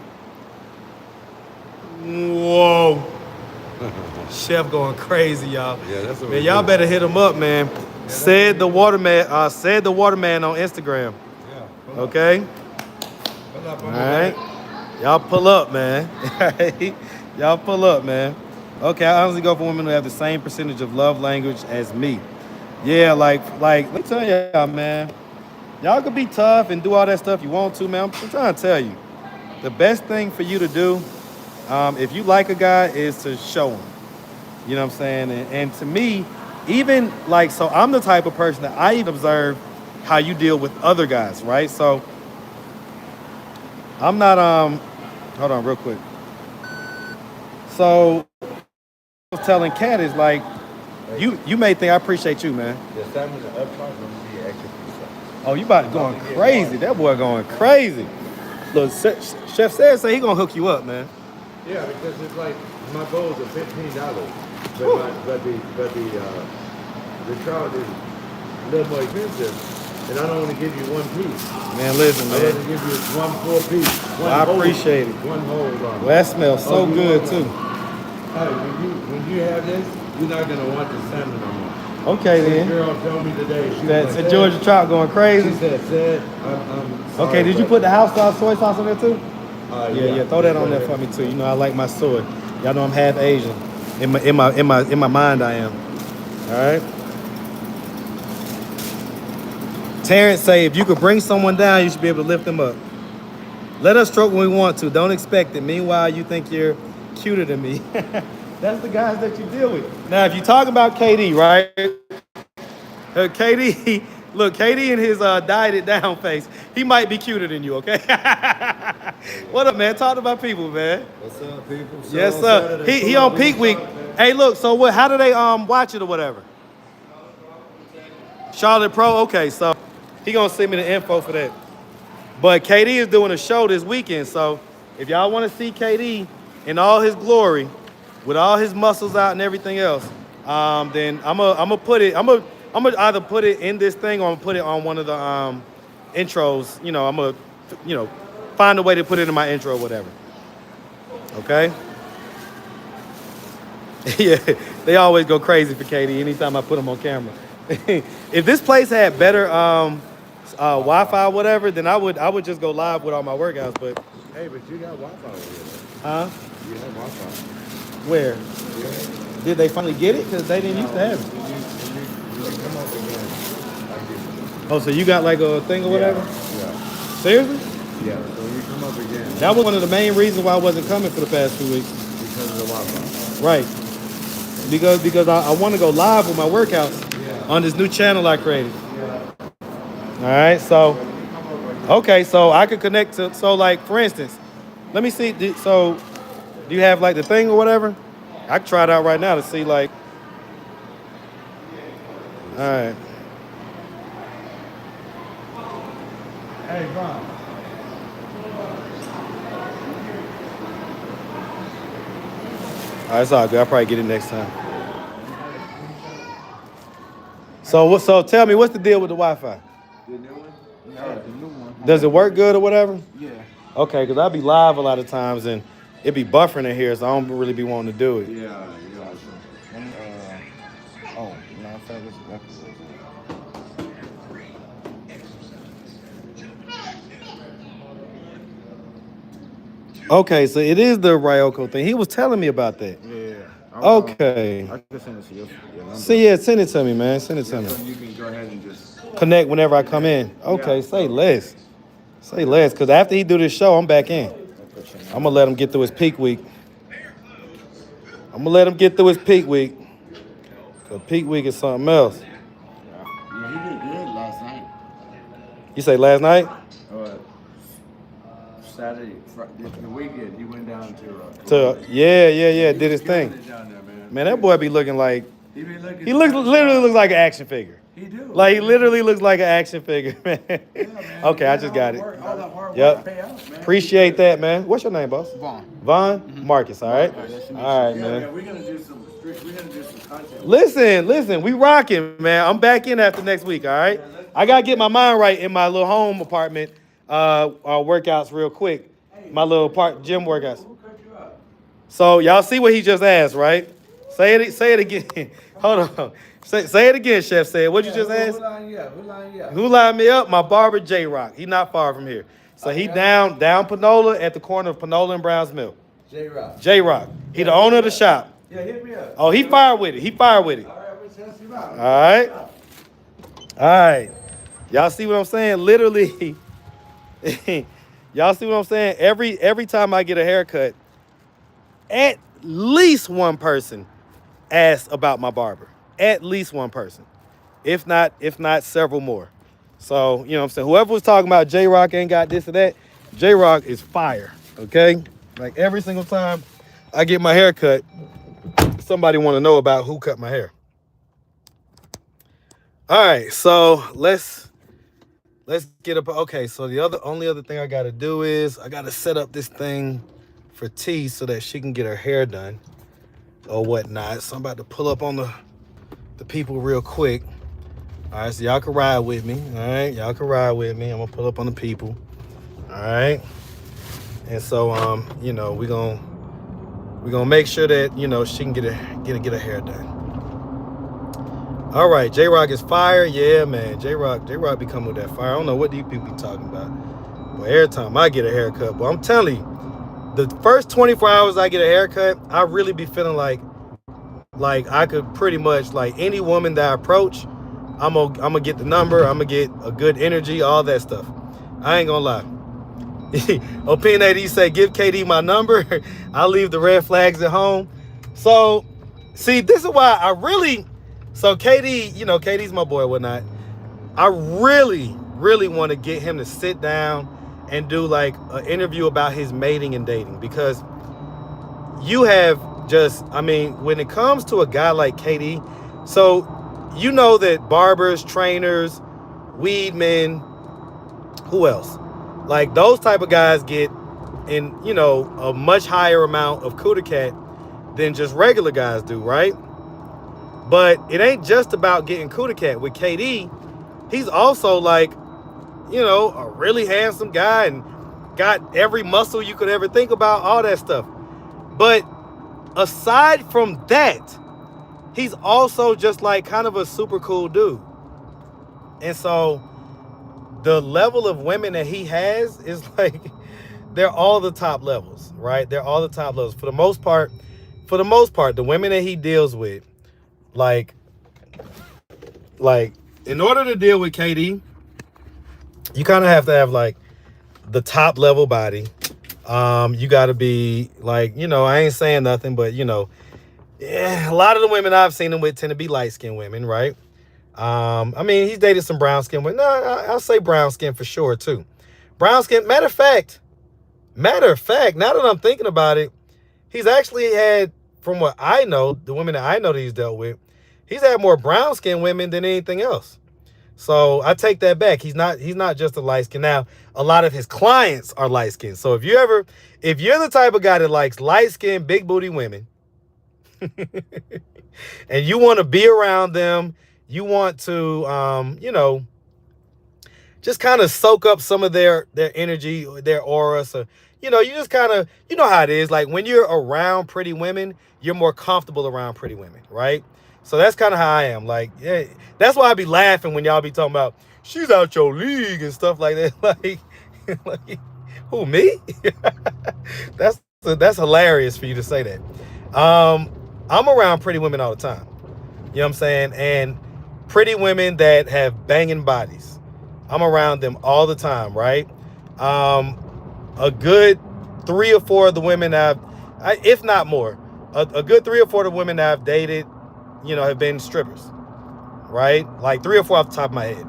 Whoa. Chef going crazy, y'all. Yeah, that's what Man, we y'all do. better hit him up, man. Said the waterman on Instagram. Yeah. Okay? Pull up All on right. Y'all pull up, man. Y'all pull up, man. Okay, I honestly go for women who have the same percentage of love language as me. Yeah, like, let me tell y'all, man. Y'all could be tough and do all that stuff you want to, man. I'm trying to tell you. The best thing for you to do, if you like a guy, is to show him. You know what I'm saying? And to me, even like, so I'm the type of person that I even observe how you deal with other guys, right? So I'm not, hold on real quick. So I was telling Kat is like, you may think I appreciate you, man. The salmon up front gonna be extra piece. Oh, you about to going crazy. That boy going crazy. Look, Chef said he gonna hook you up, man. Yeah, because it's like my bowls are $15, but the trout is a little more expensive, and I don't want to give you one piece. Man, listen, I want to man. give you one full piece. One I whole, appreciate it. One whole. Well, that smells so you good want too. Hey, when you have this, you're not gonna want the salmon no more. Okay This then. girl told me today. She That was said like, Georgia trout going crazy. She said, I'm sorry, Okay, did you but- put the house sauce, soy sauce on there too? Yeah, throw that on there Go for ahead. me too. You know I like my soy. Y'all know I'm half Asian. In my mind I am. All right. Terrence say if you could bring someone down, you should be able to lift them up. Let us stroke when we want to. Don't expect it. Meanwhile, you think you're cuter than me. That's the guys that you deal with. Now, if you're talking about KD, right? KD, look, KD in his dieted down face, he might be cuter than you, okay? What up, man? Talk to my people, man. What's up, people? Yes, sir. He on peak week. Hey, look, so what? How do they watch it or whatever? Charlotte Pro? Okay, so he gonna send me the info for that. But KD is doing a show this weekend, so if y'all want to see KD in all his glory, with all his muscles out and everything else, then I'm gonna put it. I'm gonna either put it in this thing or I'm gonna put it on one of the intros. You know, I'm gonna, find a way to put it in my intro or whatever. Okay. Yeah, they always go crazy for KD anytime I put him on camera. If this place had better Wi-Fi or whatever, then I would just go live with all my workouts. But Hey, but you got Wi-Fi over here. huh? You have Wi-Fi. Where? Did they finally get it? Because they didn't used to have it. You can come up again. Like this. Oh, so you got like a thing or whatever? Yeah. Seriously? Yeah. So you come up again That was one of the main reasons why I wasn't coming for the past 2 weeks. because of the Wi-Fi. Right. Because I want to go live with my workouts on this new channel I created. All right, so okay, so I could connect to, so like for instance, let me see. So do you have like the thing or whatever? I can try it out right now to see like. All right. Hey, Ron. All right, it's all good. I'll probably get it next time. So tell me, what's the deal with the Wi-Fi? The new one? Yeah, the new one. Does it work good or whatever? Yeah. Okay, because I'll be live a lot of times and it be buffering in here, so I don't really be wanting to do it. Yeah. Oh, matter of fact, Okay, so it is the Ryoko thing. He was telling me about that. Yeah. Okay. I can send it to you. Send it to me, man. Send it to me. So you can go ahead and just. Connect whenever I come in. Okay, say less. Say less, because after he do this show, I'm back in. I'm going to let him get through his peak week. Because peak week is something else. Yeah, he did good last night. You say last night? Saturday, the weekend. He went down to. Did his thing. Down there, man. Man, that boy be looking like He be looking. he literally looks like an action figure. He do. Like he literally looks like an action figure, man. Yeah, man. Okay, I just got it. All that hard Yep. work pay out, man. Appreciate that, man. What's your name, boss? Vaughn. Vaughn? Marcus, all right? All right, Yeah, man. man. We're gonna do some content. Listen, we rocking, man. I'm back in after next week, all right? I gotta get my mind right in my little home apartment. Workouts real quick. My little gym workouts. So y'all see what he just asked, right? Say it again. Hold on. Say it again, Chef said. What'd you just ask? Who lined you up? Who lined me up? My barber, J-Rock. He not far from here. So he down Panola at the corner of Panola and Browns Mill. J-Rock. J-Rock. He the owner of the shop. Yeah, hit me up. Oh, he fired with it. All right, we'll test him out. All right. Y'all see what I'm saying? Literally, y'all see what I'm saying? Every time I get a haircut, at least one person asks about my barber. At least one person. If not several more. So, you know what I'm saying? Whoever was talking about J-Rock ain't got this or that, J-Rock is fire, okay? Like every single time I get my hair cut, somebody want to know about who cut my hair. All right, so let's get up. Okay, so the only other thing I got to do is I got to set up this thing for T so that she can get her hair done or whatnot. So I'm about to pull up on the people real quick. All right, so y'all can ride with me. All right, y'all can ride with me. I'm gonna pull up on the people. All right, and so you know, we're gonna make sure that, you know, she can get her hair done. All right, J-Rock is fire. Yeah, man, J-Rock be coming with that fire. I don't know what these people be talking about, but every time I get a haircut, but I'm telling you, the first 24 hours I get a haircut, I really be feeling like I could pretty much, like, any woman that I approach, I'm gonna get the number, I'm gonna get a good energy, all that stuff. I ain't gonna lie. Opinion AD say, give KD my number. I'll leave the red flags at home. So, see, this is why so KD, you know, KD's my boy, whatnot. I really, really want to get him to sit down and do like an interview about his mating and dating, because you have just, I mean, when it comes to a guy like KD, so you know that barbers, trainers, weed men, who else? Like those type of guys get in, you know, a much higher amount of cootie cat than just regular guys do, right? But it ain't just about getting cootie cat. With KD, he's also like, you know, a really handsome guy and got every muscle you could ever think about, all that stuff. But aside from that, he's also just like kind of a super cool dude. And so the level of women that he has is like, they're all the top levels, right? They're all the top levels. For the most part, the women that he deals with, like in order to deal with KD, you kind of have to have like the top level body. You got to be like, you know, I ain't saying nothing, but you know, yeah, a lot of the women I've seen him with tend to be light-skinned women, right? I mean, he's dated some brown-skinned women. No, I'll say brown-skinned for sure, too. Brown-skinned, matter of fact, now that I'm thinking about it, he's actually had, from what I know, the women that I know that he's dealt with, he's had more brown-skinned women than anything else. So I take that back. He's not just a light-skinned. Now, a lot of his clients are light-skinned. So if you're the type of guy that likes light-skinned, big booty women, and you want to be around them, you want to, you know, just kind of soak up some of their energy, their aura. So, you know, you just kind of, you know how it is. Like when you're around pretty women, you're more comfortable around pretty women, right? So that's kind of how I am. Like, yeah, that's why I be laughing when y'all be talking about she's out your league and stuff like that. like who, me? That's hilarious for you to say that. I'm around pretty women all the time. You know what I'm saying? And pretty women that have banging bodies. I'm around them all the time, right? A good 3 or 4 of the women if not more, a good 3 or 4 of the women that I've dated, you know, have been strippers, right? Like 3 or 4 off the top of my head.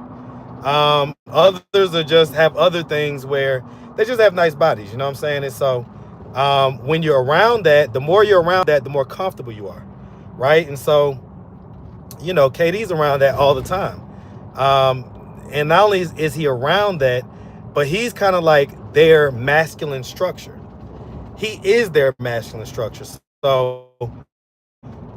Others are just have other things where they just have nice bodies. You know what I'm saying? And so when you're around that, the more you're around that, the more comfortable you are, right? And so, you know, KD's around that all the time. And not only is he around that, but he's kind of like their masculine structure. He is their masculine structure. So,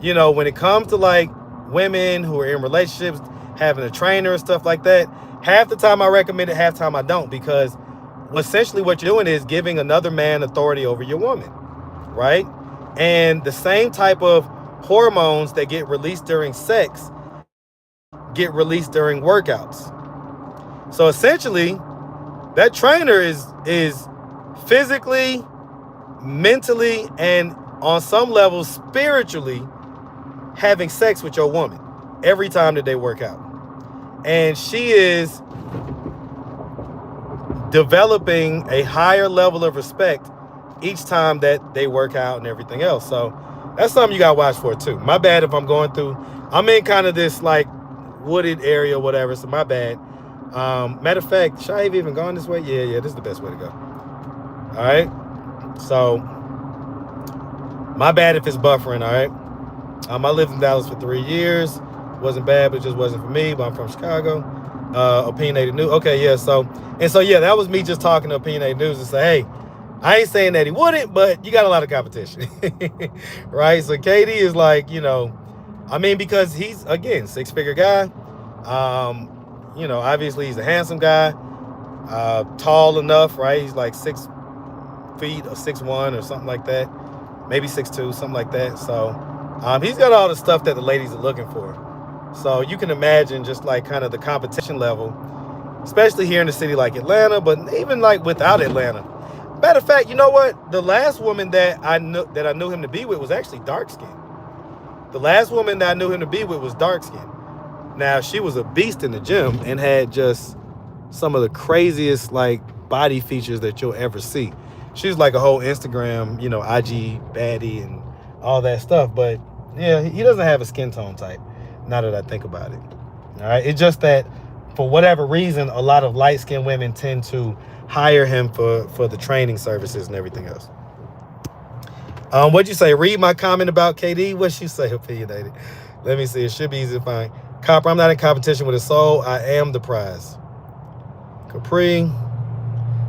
you know, when it comes to like women who are in relationships, having a trainer and stuff like that, half the time I recommend it, half the time I don't, because essentially what you're doing is giving another man authority over your woman, right? And the same type of hormones that get released during sex get released during workouts. So essentially, that trainer is physically, mentally, and on some level spiritually having sex with your woman every time that they work out. And she is developing a higher level of respect each time that they work out and everything else. So that's something you gotta watch for too. My bad if I'm going through, I'm in kind of this like wooded area or whatever, so my bad. Matter of fact, should I have even gone this way? Yeah, this is the best way to go. All right, so my bad if it's buffering. All right, I lived in Dallas for 3 years. Wasn't bad, but it just wasn't for me. But I'm from Chicago. Opinionated News. Okay, yeah. So that was me just talking to Opinionated News and say, hey, I ain't saying that he wouldn't, but you got a lot of competition, right? So KD is like, you know, I mean, because he's again 6-figure guy. You know, obviously he's a handsome guy, tall enough, right? He's like 6 feet or 6'1" or something like that, maybe 6'2", something like that. So he's got all the stuff that the ladies are looking for. So you can imagine just like kind of the competition level, especially here in a city like Atlanta, but even like without Atlanta. Matter of fact, you know what? The last woman that I knew him to be with was actually dark skinned. The last woman that I knew him to be with was dark skinned. Now, she was a beast in the gym and had just some of the craziest like body features that you'll ever see. She was like a whole Instagram, you know, IG baddie and all that stuff. But yeah, he doesn't have a skin tone type, now that I think about it. All right. It's just that for whatever reason, a lot of light-skinned women tend to hire him for the training services and everything else. What'd you say? Read my comment about KD. What'd you say, Opinionated? Let me see. It should be easy to find. Copper, I'm not in competition with a soul. I am the prize. Capri,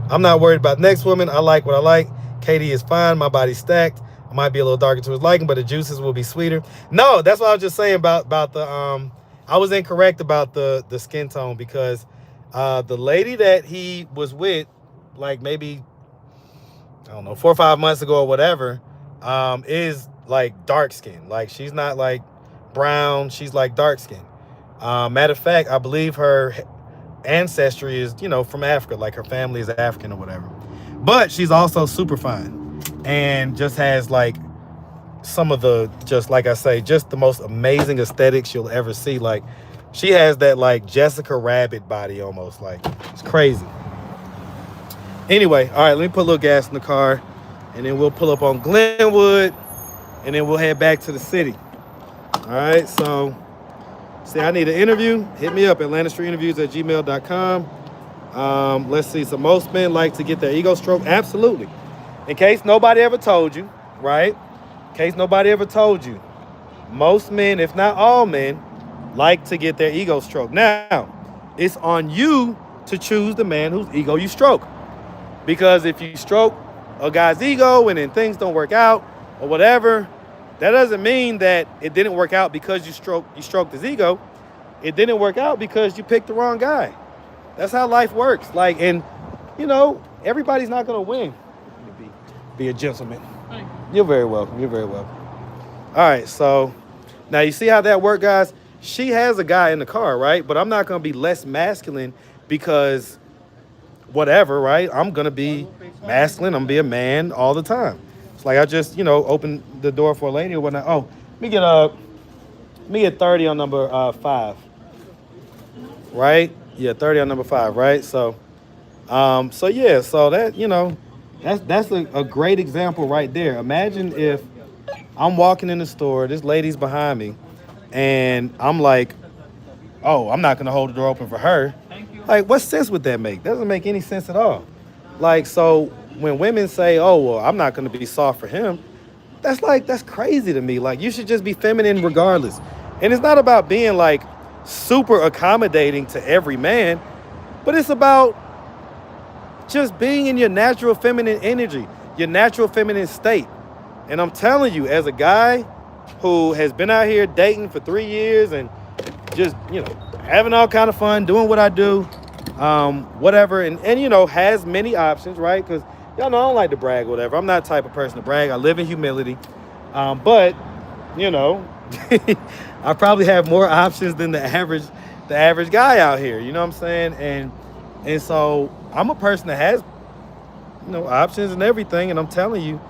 I'm not worried about next woman. I like what I like. KD is fine. My body's stacked. I might be a little darker to his liking, but the juices will be sweeter. No, that's what I was just saying about the I was incorrect about the skin tone, because the lady that he was with, like maybe, I don't know, 4 or 5 months ago or whatever, is like dark skin. Like she's not like brown, she's like dark skin. Matter of fact, I believe her ancestry is, you know, from Africa, like her family is African or whatever. But she's also super fine and just has like some of the, just like I say, just the most amazing aesthetics you'll ever see. Like she has that like Jessica Rabbit body almost, like it's crazy. Anyway, all right, let me put a little gas in the car and then we'll pull up on Glenwood and then we'll head back to the city. All right, so see, I need an interview. Hit me up, atlantastreetinterviews@gmail.com. Let's see. So most men like to get their ego stroked. Absolutely. In case nobody ever told you, right? In case nobody ever told you, most men, if not all men, like to get their ego stroked. Now, it's on you to choose the man whose ego you stroke. Because if you stroke a guy's ego and then things don't work out or whatever, that doesn't mean that it didn't work out because you stroked his ego. It didn't work out because you picked the wrong guy. That's how life works. Like, and you know, everybody's not gonna win. Be a gentleman. You're very welcome. You're very welcome. All right, so now you see how that worked, guys? She has a guy in the car, right? But I'm not gonna be less masculine because whatever, right? I'm gonna be masculine. I'm gonna be a man all the time. It's like I just, you know, opened the door for a lady or whatnot. Oh, let me get 30 on number 5. Right? Yeah, 30 on number 5, right? So yeah, so that, you know, that's a great example right there. Imagine if I'm walking in the store, this lady's behind me, and I'm like, oh, I'm not gonna hold the door open for her. Like, what sense would that make? Doesn't make any sense at all. Like, so when women say, oh, well, I'm not going to be soft for him, that's crazy to me. Like, you should just be feminine regardless. And it's not about being like super accommodating to every man, but it's about just being in your natural feminine energy, your natural feminine state. And I'm telling you, as a guy who has been out here dating for 3 years and just, having all kind of fun, doing what I do, whatever, and has many options, right? Because y'all know I don't like to brag or whatever. I'm not the type of person to brag. I live in humility. But, I probably have more options than the average guy out here. You know what I'm saying? And so I'm a person that has, options and everything. And I'm telling you,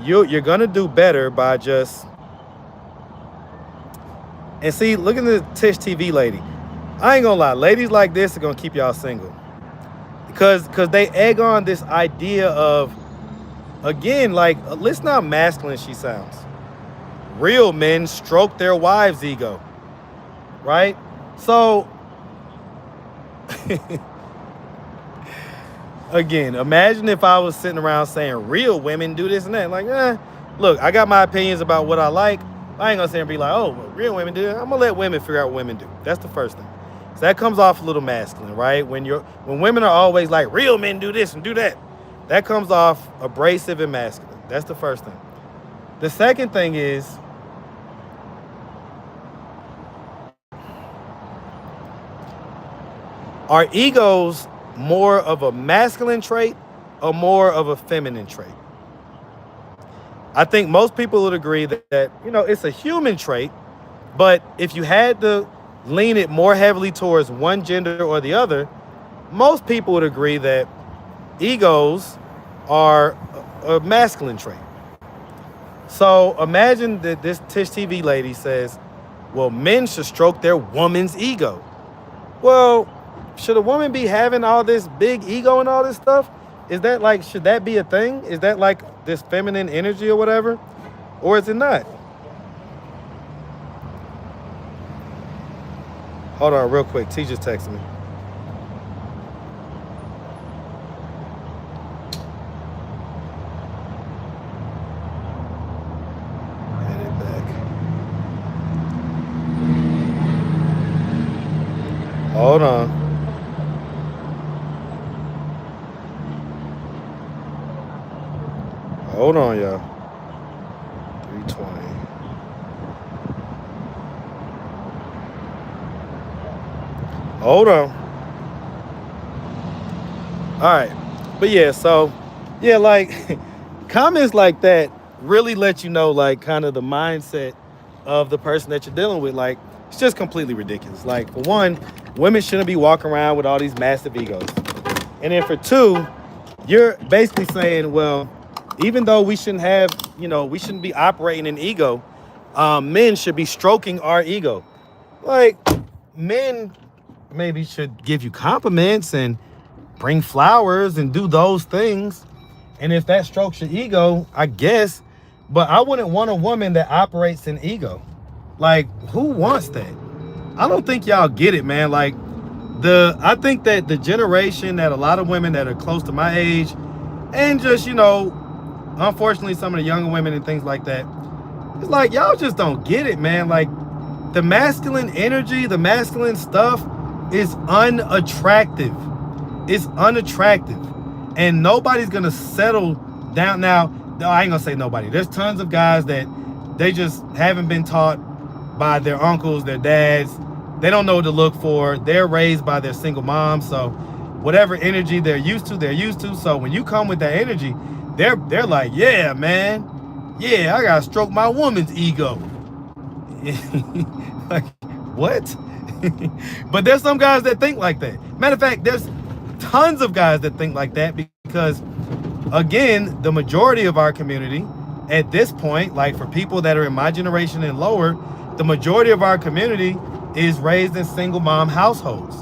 you're gonna do better by just. And see, look at the Tish TV lady. I ain't gonna lie, ladies like this are gonna keep y'all single. Because they egg on this idea of, again, like, listen how masculine she sounds. Real men stroke their wives' ego, right? So, again, imagine if I was sitting around saying real women do this and that. Like, look, I got my opinions about what I like. I ain't gonna sit and be like, oh, well, real women do it. I'm gonna let women figure out what women do. That's the first thing. So that comes off a little masculine, right? When women are always like, real men do this and do that, that comes off abrasive and masculine. That's the first thing. The second thing is, are egos more of a masculine trait or more of a feminine trait? I think most people would agree that it's a human trait, but if you had to lean it more heavily towards one gender or the other, most people would agree that egos are a masculine trait. So imagine that this Tish TV lady says, well, men should stroke their woman's ego. Well, should a woman be having all this big ego and all this stuff? Is that like, should that be a thing? Is that like this feminine energy or whatever? Or is it not? Hold on real quick. T just texted me. Edit back. Hold on. Hold on, y'all. 320. Hold on. All right. But yeah, so, yeah, like, comments like that really let you know, like, kind of the mindset of the person that you're dealing with. Like, it's just completely ridiculous. Like, for one, women shouldn't be walking around with all these massive egos. And then for two, you're basically saying, well, even though we shouldn't have, we shouldn't be operating in ego, men should be stroking our ego. Like, men maybe should give you compliments and bring flowers and do those things. And if that strokes your ego, I guess. But I wouldn't want a woman that operates in ego. Like, who wants that? I don't think y'all get it, man. Like, I think that the generation that a lot of women that are close to my age and just, unfortunately, some of the younger women and things like that, it's like, y'all just don't get it, man. Like, the masculine energy, the masculine stuff is unattractive. It's unattractive. And nobody's going to settle down. Now, I ain't going to say nobody. There's tons of guys that they just haven't been taught by their uncles, their dads. They don't know what to look for. They're raised by their single moms. So whatever energy they're used to, they're used to. So when you come with that energy, they're like, yeah, man. Yeah, I gotta stroke my woman's ego. Like, what? But there's some guys that think like that. Matter of fact, there's tons of guys that think like that because, again, the majority of our community at this point, like for people that are in my generation and lower, the majority of our community is raised in single mom households.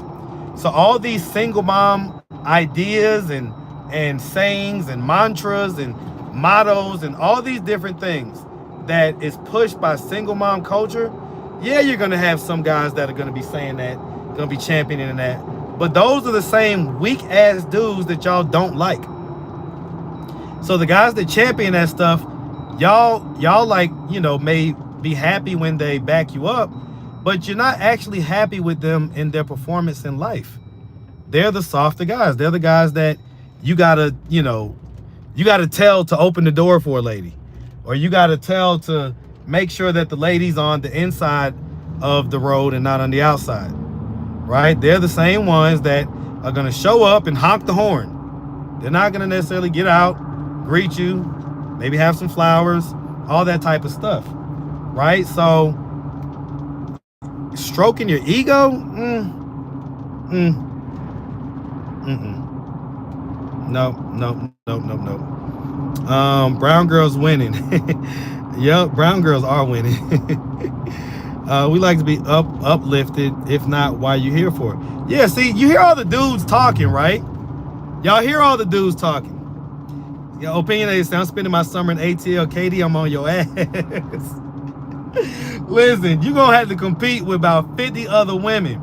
So all these single mom ideas and sayings and mantras and mottos and all these different things that is pushed by single mom culture, yeah, you're gonna have some guys that are gonna be saying that, gonna be championing that. But those are the same weak ass dudes that y'all don't like. So the guys that champion that stuff, y'all like, you know, may be happy when they back you up, but you're not actually happy with them in their performance in life. They're the softer guys. They're the guys that you gotta, you know, you gotta tell to open the door for a lady, or you gotta tell to make sure that the lady's on the inside of the road and not on the outside, right? They're the same ones that are gonna show up and honk the horn. They're not gonna necessarily get out, greet you, maybe have some flowers, all that type of stuff, right? So stroking your ego, no. Brown girls winning. Yep, brown girls are winning. We like to be uplifted, if not why you here for it. Yeah, see, you hear all the dudes talking, right? Y'all hear all the dudes talking. Your opinionated say, I'm spending my summer in ATL. Katie, I'm on your ass. Listen, you're gonna have to compete with about 50 other women.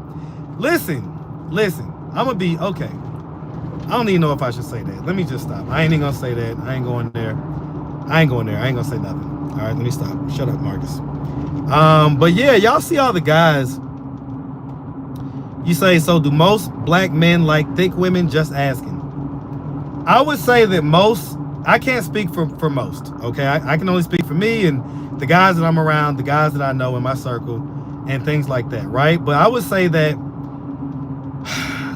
Listen, I'm gonna be, okay. I don't even know if I should say that. Let me just stop. I ain't even gonna say that. I ain't going there. I ain't gonna say nothing. All right, let me stop. Shut up, Marcus. But yeah, y'all see all the guys. You say, so do most black men like thick women? Just asking. I would say that most, I can't speak for most, okay? I can only speak for me and the guys that I'm around, the guys that I know in my circle, and things like that, right? But I would say that,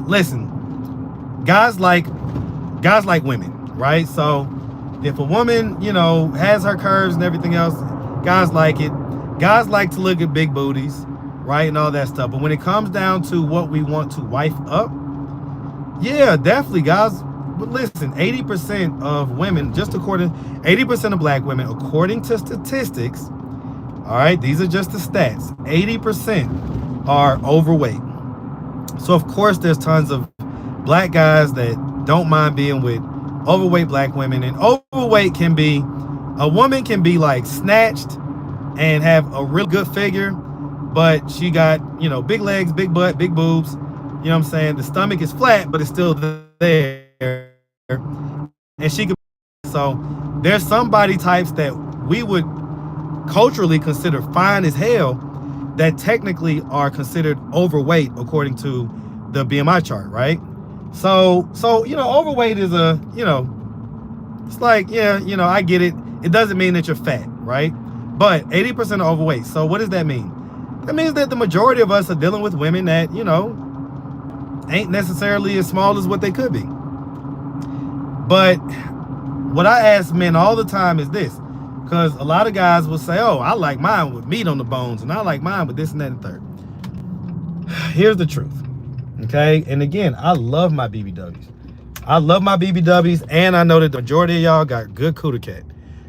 listen, guys like women, right? So if a woman, you know, has her curves and everything else, guys like it. Guys like to look at big booties, right, and all that stuff. But when it comes down to what we want to wife up, yeah, definitely, guys. But listen, 80% of women, 80% of black women, according to statistics, all right, these are just the stats, 80% are overweight. So of course there's tons of black guys that don't mind being with overweight black women. And overweight can be, a woman can be like snatched and have a real good figure, but she got, you know, big legs, big butt, big boobs, you know what I'm saying? The stomach is flat, but it's still there. And she could, so there's some body types that we would culturally consider fine as hell that technically are considered overweight according to the BMI chart, right? So you know, overweight is a, you know, it's like, yeah, you know, I get it. It doesn't mean that you're fat, right? But 80% are overweight. So what does that mean? That means that the majority of us are dealing with women that, you know, ain't necessarily as small as what they could be. But what I ask men all the time is this, because a lot of guys will say, oh, I like mine with meat on the bones, and I like mine with this and that and third. Here's the truth, okay? And again, I love my BBWs. I love my BBWs, and I know that the majority of y'all got good cooter cat.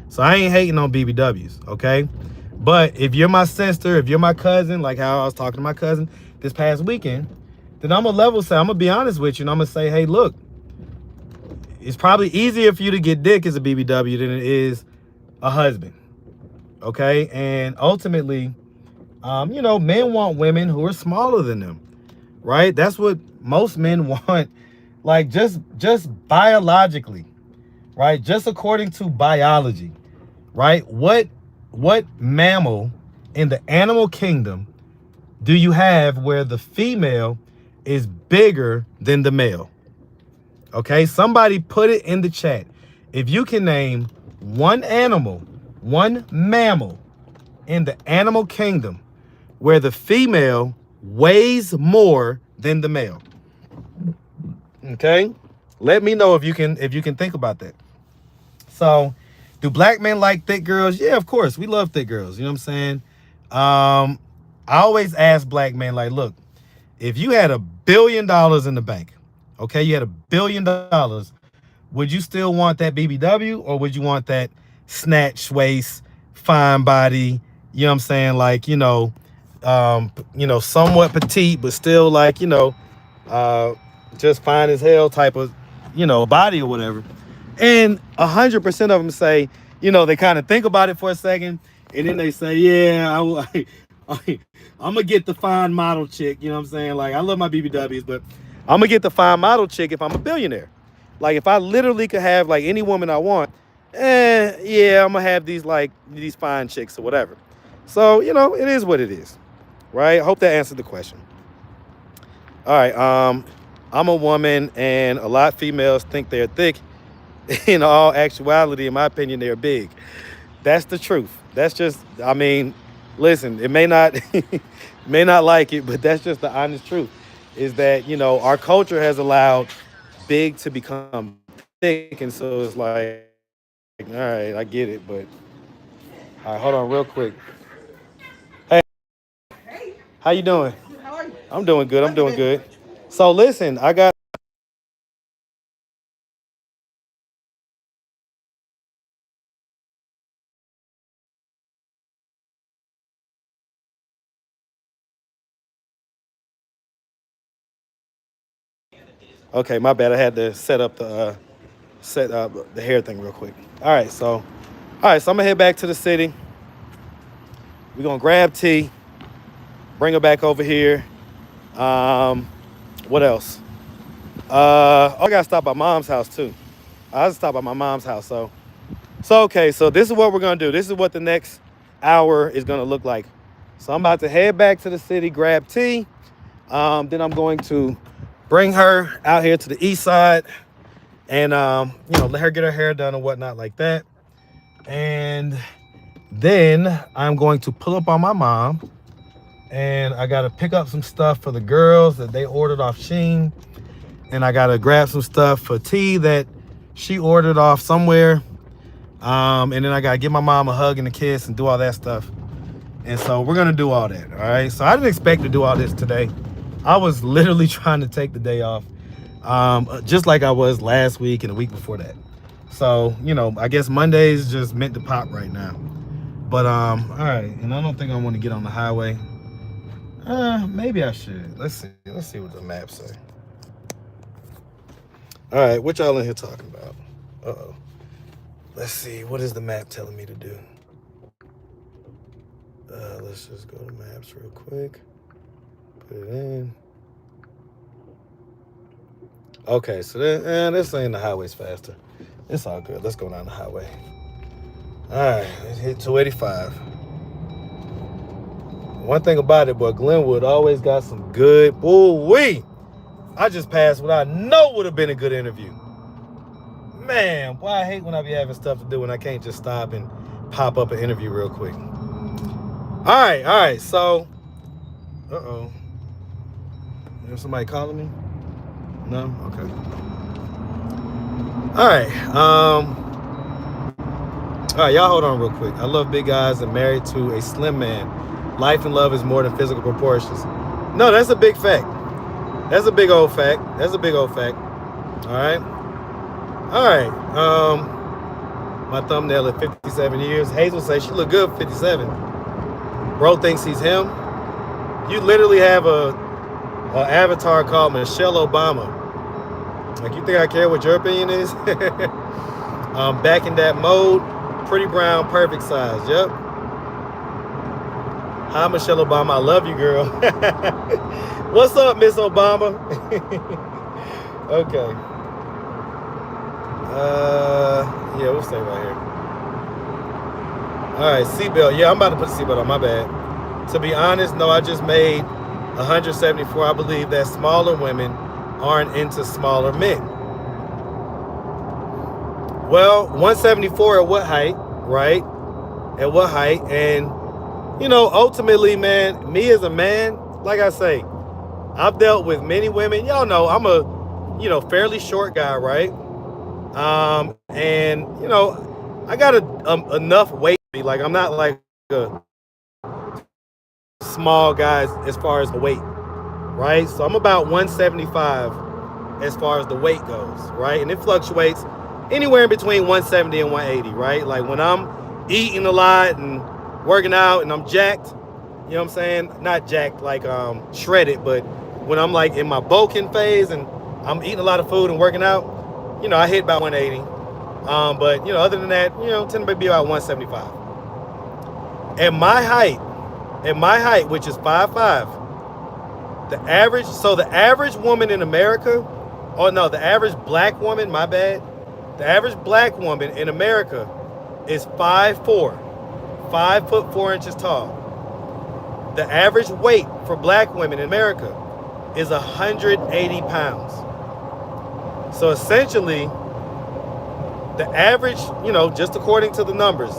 So I ain't hating on BBWs, okay? But if you're my sister, if you're my cousin, like how I was talking to my cousin this past weekend, then I'm gonna level say, I'm gonna be honest with you, and I'm gonna say, hey, look, it's probably easier for you to get dick as a BBW than it is a husband, okay? And ultimately, you know, men want women who are smaller than them, right? That's what most men want, like just biologically, right? Just according to biology, right? What mammal in the animal kingdom do you have where the female is bigger than the male? Okay, somebody put it in the chat. If you can name one animal, one mammal in the animal kingdom where the female weighs more than the male. Okay, let me know if you can think about that. So, do black men like thick girls? Yeah, of course, we love thick girls. You know what I'm saying? I always ask black men, like, look, if you had $1 billion in the bank, okay, you had $1 billion, would you still want that BBW, or would you want that snatch waist, fine body, you know what I'm saying, like, you know, somewhat petite, but still like, you know, just fine as hell type of, you know, body or whatever? And 100% of them say, you know, they kind of think about it for a second, and then they say, yeah, I'm gonna get the fine model chick, you know what I'm saying? Like, I love my BBWs, but I'm gonna get the fine model chick if I'm a billionaire. Like if I literally could have like any woman I want, yeah, I'm gonna have these fine chicks or whatever. So, you know, it is what it is, right? I hope that answered the question. All right, I'm a woman and a lot of females think they're thick. In all actuality, in my opinion, they're big. That's the truth. That's just, I mean, listen, it may not may not like it, but that's just the honest truth. Is that, you know, our culture has allowed big to become thick, and so it's like, all right, I get it, but all right, hold on real quick. Hey, how you doing? How are you? I'm doing good. I'm doing good. So listen, I got. Okay, my bad. I had to set up the hair thing real quick. All right, so I'm gonna head back to the city. We're gonna grab T, bring her back over here. What else? I gotta stop by mom's house too. I just stopped by my mom's house. So okay. So this is what we're gonna do. This is what the next hour is gonna look like. So I'm about to head back to the city, grab T. Then I'm going to bring her out here to the east side, and you know, let her get her hair done and whatnot like that. And then I'm going to pull up on my mom, and I gotta pick up some stuff for the girls that they ordered off Shein, and I gotta grab some stuff for T that she ordered off somewhere. And then I gotta give my mom a hug and a kiss and do all that stuff. And so we're gonna do all that. All right. So I didn't expect to do all this today. I was literally trying to take the day off, just like I was last week and the week before that. So, you know, I guess Monday's just meant to pop right now. But all right, and I don't think I want to get on the highway. Maybe I should. Let's see what the map say. All right, what y'all in here talking about? Uh-oh. Let's see, what is the map telling me to do? Let's just go to maps real quick. Put it in. Okay, so this saying the highway's faster. It's all good. Let's go down the highway. All right, let's hit 285. One thing about it, boy, Glenwood always got some good. Ooh-wee! I just passed what I know would have been a good interview. Man, boy, I hate when I be having stuff to do and I can't just stop and pop up an interview real quick. All right, so, uh-oh. Is somebody calling me? No? Okay. All right, y'all hold on real quick. I love big guys and married to a slim man. Life and love is more than physical proportions. No, that's a big fact. That's a big old fact. All right. My thumbnail at 57 years. Hazel says she look good for 57. Bro thinks he's him. You literally have a avatar called Michelle Obama. Like, you think I care what your opinion is? Back in that mode. Pretty brown, perfect size. Yep. Hi, Michelle Obama. I love you, girl. What's up, Miss Obama? Okay. Yeah, we'll stay right here. All right, seatbelt. Yeah, I'm about to put the seatbelt on. My bad. To be honest, no, I just made 174. I believe that smaller women aren't into smaller men. Well, 174 at what height, right? At what height? And, you know, ultimately, man, me as a man, like I say, I've dealt with many women. Y'all know I'm a, you know, fairly short guy, right? And, you know, I got enough weight. Like, I'm not like a small guy as far as the weight, right? So I'm about 175 as far as the weight goes, right? And it fluctuates anywhere in between 170 and 180, right? Like when I'm eating a lot and working out and I'm jacked, you know what I'm saying? Not jacked like shredded, but when I'm like in my bulking phase and I'm eating a lot of food and working out, you know, I hit about 180. But, you know, other than that, you know, tend to be about 175. At my height, which is 5'5", The average woman in America, the average black woman, my bad. The average black woman in America is 5'4", 5'4" tall. The average weight for black women in America is 180 pounds. So essentially, the average, just according to the numbers,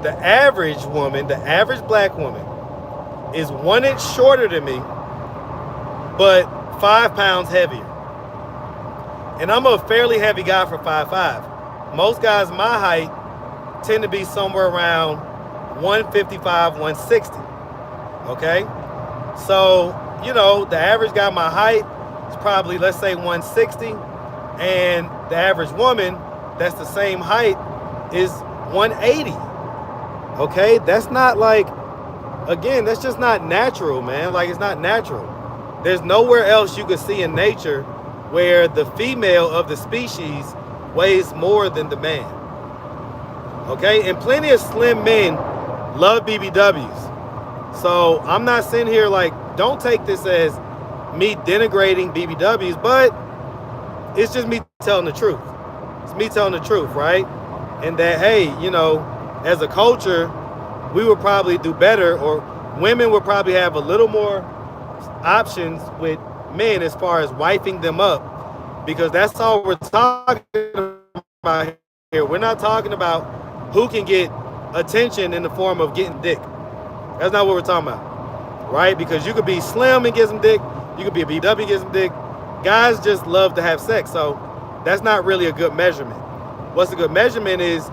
the average woman, the average black woman is 1 inch shorter than me, but 5 pounds heavier. And I'm a fairly heavy guy for 5'5". Most guys my height tend to be somewhere around 155, 160. Okay? So, the average guy my height is probably, let's say, 160. And the average woman that's the same height is 180. Okay? That's not that's just not natural, man. Like, it's not natural. There's nowhere else you can see in nature where the female of the species weighs more than the man. Okay? And plenty of slim men love BBWs. So I'm not sitting here don't take this as me denigrating BBWs, but it's just me telling the truth. It's me telling the truth, right? And that, hey, as a culture, we would probably do better, or women would probably have a little more options with men as far as wifing them up, because that's all we're talking about here. We're not talking about who can get attention in the form of getting dick. That's not what we're talking about, right? Because you could be slim and get some dick. You could be a BW and get some dick. Guys just love to have sex, so that's not really a good measurement. What's a good measurement is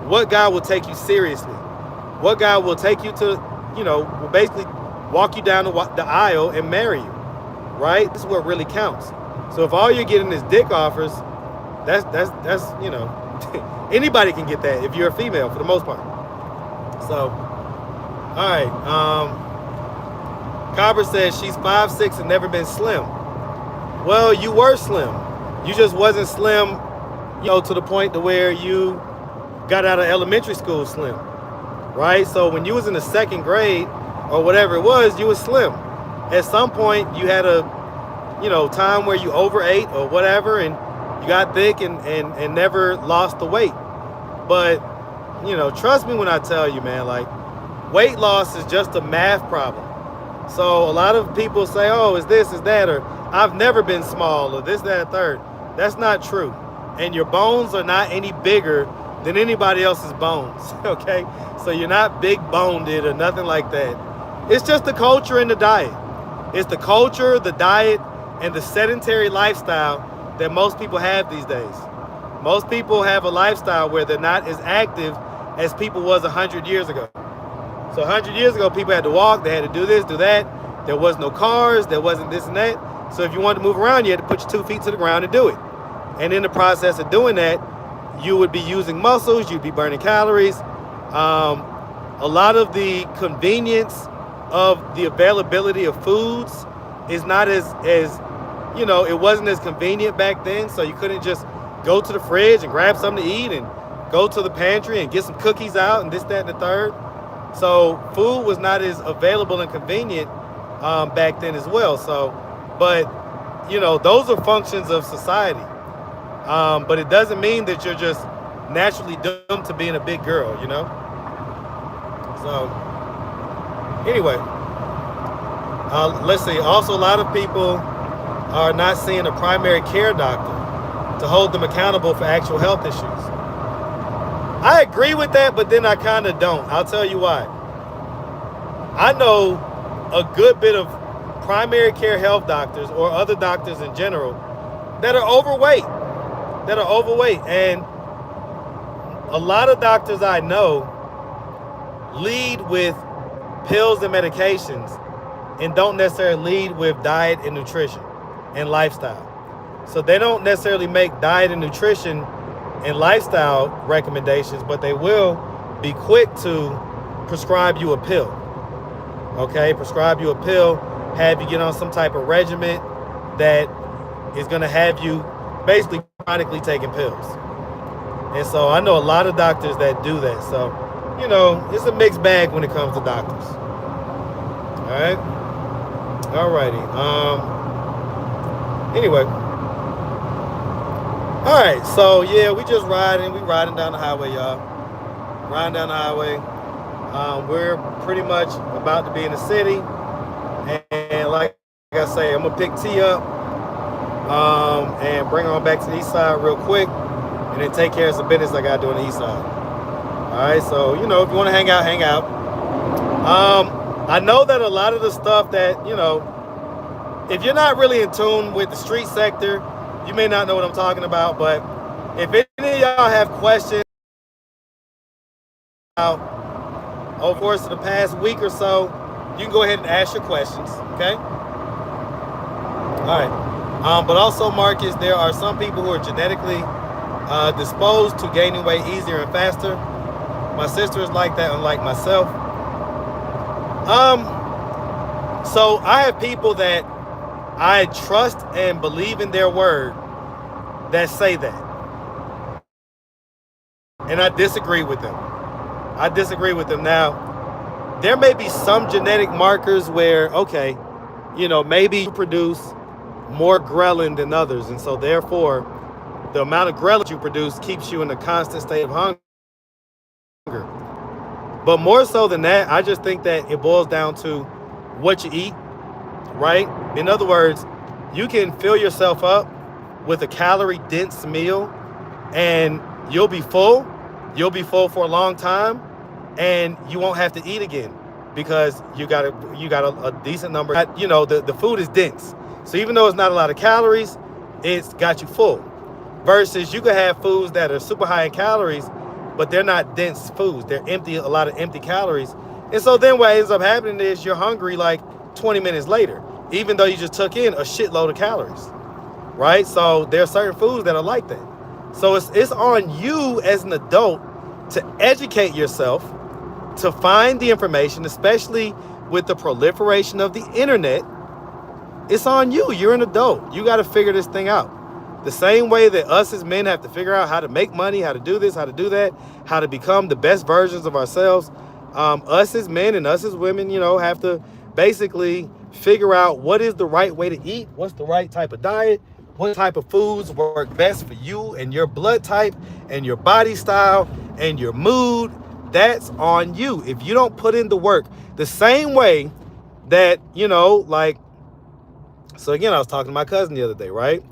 what guy will take you seriously. What guy will take you to, will basically walk you down the aisle and marry you, right? This is what really counts. So if all you're getting is dick offers, that's anybody can get that if you're a female for the most part. So, all right. Cobra says she's 5'6" and never been slim. Well, you were slim. You just wasn't slim, to the point to where you got out of elementary school slim, right? So when you was in the 2nd grade or whatever it was, you was slim. At some point, you had a, time where you overate or whatever, and you got thick and never lost the weight. But, trust me when I tell you, man, weight loss is just a math problem. So a lot of people say, oh, is this, is that, or I've never been small, or this, that, third. That's not true. And your bones are not any bigger than anybody else's bones, okay? So you're not big boned or nothing like that. It's just the culture and the diet. It's the culture, the diet, and the sedentary lifestyle that most people have these days. Most people have a lifestyle where they're not as active as people was 100 years ago. So 100 years ago, people had to walk, they had to do this, do that. There was no cars, there wasn't this and that. So if you wanted to move around, you had to put your 2 feet to the ground and do it. And in the process of doing that, you would be using muscles, you'd be burning calories. A lot of the convenience of the availability of foods is not as it wasn't as convenient back then. So you couldn't just go to the fridge and grab something to eat and go to the pantry and get some cookies out and this, that, and the third. So food was not as available and convenient back then as well. So, but those are functions of society. But it doesn't mean that you're just naturally doomed to being a big girl, So anyway, let's see. Also, a lot of people are not seeing a primary care doctor to hold them accountable for actual health issues. I agree with that, but then I kind of don't. I'll tell you why. I know a good bit of primary care health doctors or other doctors in general that are overweight. And a lot of doctors I know lead with pills and medications and don't necessarily lead with diet and nutrition and lifestyle. So they don't necessarily make diet and nutrition and lifestyle recommendations, but they will be quick to prescribe you a pill. Okay, prescribe you a pill, have you get on some type of regimen that is going to have you basically chronically taking pills. And so I know a lot of doctors that do that. So, it's a mixed bag when it comes to doctors. All right. Alrighty. Anyway. Alright, so yeah, we just riding. We riding down the highway, y'all. Riding down the highway. We're pretty much about to be in the city. And like I say, I'm gonna pick T up and bring her on back to the east side real quick. And then take care of some business I gotta do on the east side. Alright, so you know, if you wanna hang out, hang out. I know that a lot of the stuff that, you know, if you're not really in tune with the street sector, you may not know what I'm talking about, but if any of y'all have questions over the course of the past week or so, you can go ahead and ask your questions, okay? All right. But also, Marcus, there are some people who are genetically disposed to gaining weight easier and faster. My sister is like that, unlike myself. So I have people that I trust and believe in their word that say that. And I disagree with them. I disagree with them. Now, there may be some genetic markers where, okay, you know, maybe you produce more ghrelin than others. And so therefore, the amount of ghrelin you produce keeps you in a constant state of hunger. But more so than that, I just think that it boils down to what you eat, right? In other words, you can fill yourself up with a calorie-dense meal and you'll be full. You'll be full for a long time and you won't have to eat again because you got a decent number. You know, the food is dense. So even though it's not a lot of calories, it's got you full. Versus you could have foods that are super high in calories, but they're not dense foods. They're empty, a lot of empty calories. And so then what ends up happening is you're hungry like 20 minutes later, even though you just took in a shitload of calories, right? So there are certain foods that are like that. So it's on you as an adult to educate yourself, to find the information, especially with the proliferation of the internet. It's on you. You're an adult. You got to figure this thing out. The same way that us as men have to figure out how to make money, how to do this, how to do that, how to become the best versions of ourselves. Us as men and us as women, you know, have to basically figure out what is the right way to eat, what's the right type of diet, what type of foods work best for you and your blood type and your body style and your mood. That's on you. If you don't put in the work, the same way that, you know, like, so again, I was talking to my cousin the other day, right?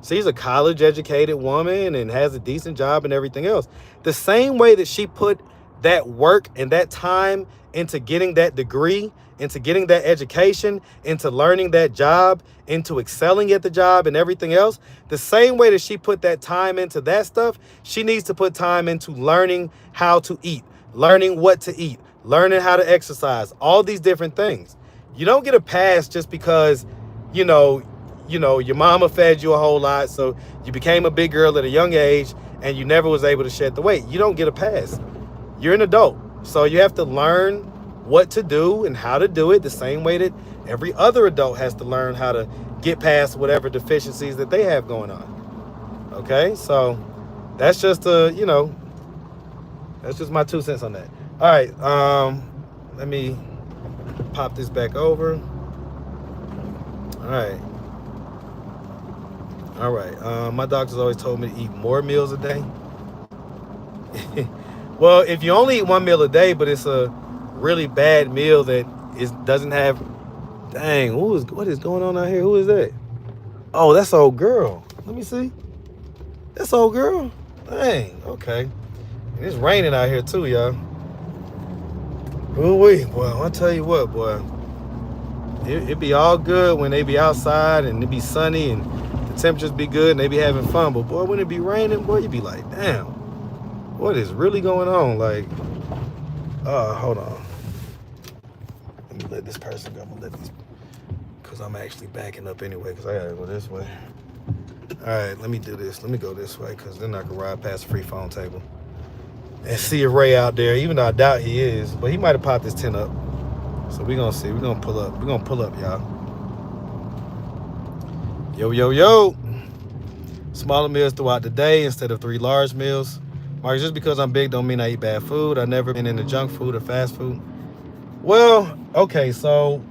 She's a college educated woman and has a decent job and everything else. The same way that she put that work and that time into getting that degree, into getting that education, into learning that job, into excelling at the job and everything else, the same way that she put that time into that stuff, she needs to put time into learning how to eat, learning what to eat, learning how to exercise, all these different things. You don't get a pass just because, you know, your mama fed you a whole lot, so you became a big girl at a young age and you never was able to shed the weight. You don't get a pass. You're an adult. So you have to learn what to do and how to do it the same way that every other adult has to learn how to get past whatever deficiencies that they have going on. Okay, so that's just that's just my 2 cents on that. All right, let me pop this back over. All right. My doctor's always told me to eat more meals a day. Well, if you only eat one meal a day, but it's a really bad meal that doesn't have, dang, what is going on out here? Who is that? Oh, that's old girl. Let me see. That's old girl. Dang. Okay. And it's raining out here too, y'all. Ooh-wee, boy. I'll tell you what, boy. It be all good when they be outside and it be sunny and the temperatures be good and they be having fun. But boy, when it be raining, boy, you be like, damn, what is really going on? Like, hold on. Let me let this person go. I'm gonna let these, because I'm actually backing up anyway, because I gotta go this way. All right, let me do this. Let me go this way, because then I can ride past the free phone table and see if Ray out there, even though I doubt he is, but he might have popped his tent up. So we're gonna see. We're gonna pull up. We're gonna pull up, y'all. Yo, yo, yo. Smaller meals throughout the day instead of 3 large meals. Mark, just because I'm big don't mean I eat bad food. I've never been into junk food or fast food. Well, okay, so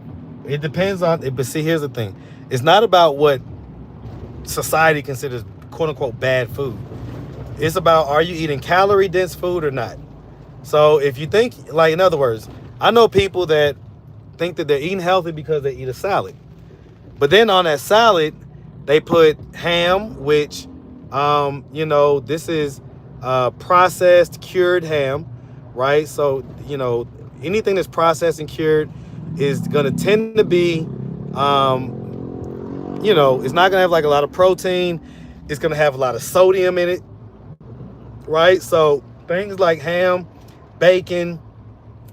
It depends on it, but see, here's the thing. It's not about what society considers quote unquote bad food. It's about, are you eating calorie dense food or not? So if you think, like, in other words, I know people that think that they're eating healthy because they eat a salad. But then on that salad, they put ham, which, you know, this is processed, cured ham, right? So, you know, anything that's processed and cured is going to tend to be, you know, it's not going to have like a lot of protein. It's going to have a lot of sodium in it, right? So things like ham, bacon,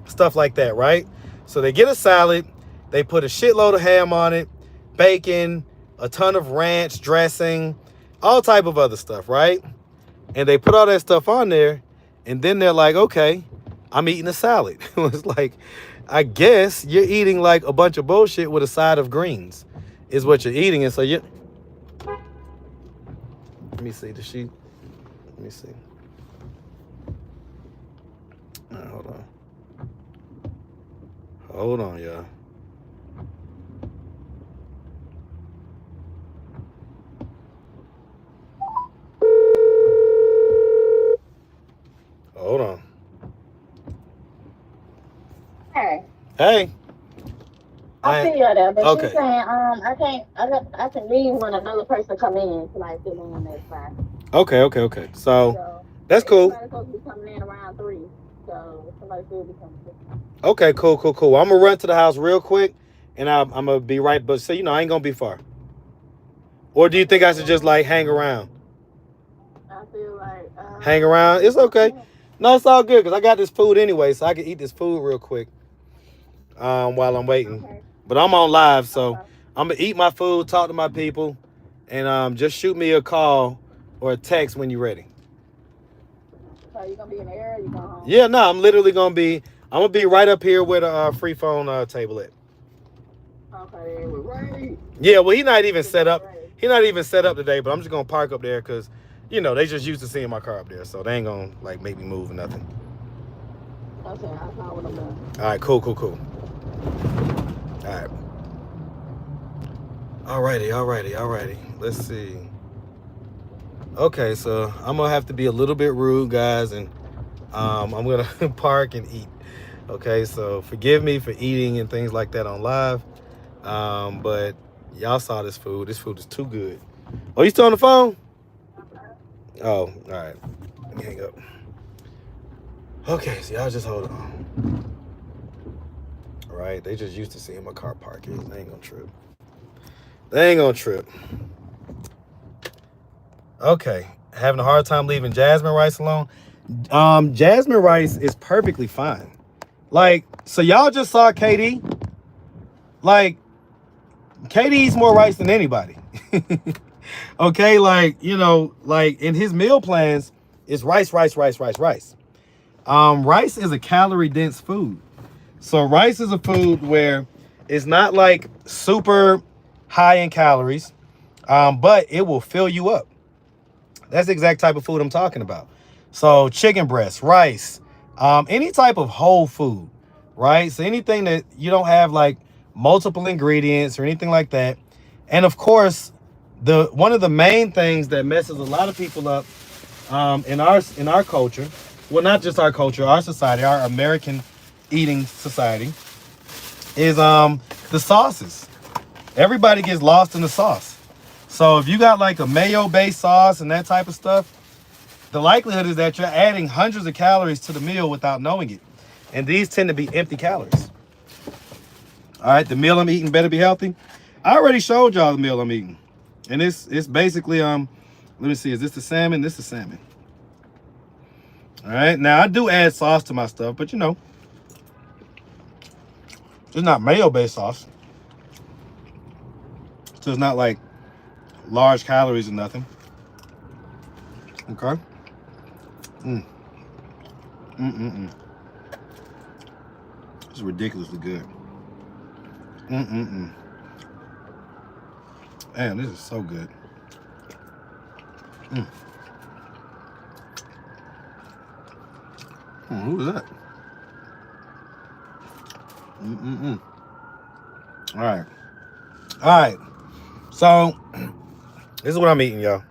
stuff like that, right? So they get a salad, they put a shitload of ham on it, bacon, a ton of ranch dressing, all type of other stuff, right? And they put all that stuff on there, and then they're like, okay, I'm eating a salad. It's like, I guess you're eating like a bunch of bullshit with a side of greens is what you're eating. And so you, let me see, let me see. All right, hold on. Hold on, y'all. Hold on. Hey. Hey. I see her there, but okay. she's saying, I can leave when another person come in to like fill in that spot. Okay. So that's cool. Somebody's supposed to be coming in around 3, so somebody should be coming in. Okay, cool. I'm gonna run to the house real quick, and I'm gonna be right. But so, you know, I ain't gonna be far. Or do you think I should just like hang around? I feel like Hang around? It's okay. No, it's all good because I got this food anyway, so I can eat this food real quick while I'm waiting. Okay. But I'm on live, so I'm gonna eat my food, talk to my people, and just shoot me a call or a text when you're ready. So you gonna be in the area? You going home? Yeah, no, I'm gonna be right up here where the free phone table at. Okay, right. Yeah, well, he's not even set up. He's not even set up today, but I'm just gonna park up there because, you know, they just used to seeing my car up there, so they ain't gonna like make me move or nothing. Okay, I'll call when I'm done. All right, cool. All right. Alrighty. Let's see. Okay, so I'm gonna have to be a little bit rude, guys, and I'm gonna park and eat. Okay, so forgive me for eating and things like that on live. But y'all saw this food. This food is too good. Oh, you still on the phone? Oh, all right. Let me hang up. Okay, so y'all just hold on. All right, they just used to seeing my car parked here. They ain't gonna trip. Okay, having a hard time leaving jasmine rice alone. Jasmine rice is perfectly fine. Like, so y'all just saw KD. Like, KD eats more rice than anybody. Okay, like, you know, like in his meal plans, it's rice. Rice is a calorie dense food. So rice is a food where it's not like super high in calories, but it will fill you up. That's the exact type of food I'm talking about. So chicken breast, rice, any type of whole food, right? So anything that you don't have like multiple ingredients or anything like that. And of course, one of the main things that messes a lot of people up in our culture, well, not just our culture, our society, our American eating society, is the sauces. Everybody gets lost in the sauce. So if you got like a mayo-based sauce and that type of stuff, the likelihood is that you're adding hundreds of calories to the meal without knowing it. And these tend to be empty calories. All right, the meal I'm eating better be healthy. I already showed y'all the meal I'm eating. And it's basically, let me see, is this the salmon? This is salmon. All right, now I do add sauce to my stuff, but you know, it's not mayo-based sauce. So it's not like large calories or nothing. Okay. It's ridiculously good. Damn, this is so good. Who was that? All right. All right. So this is what I'm eating, y'all.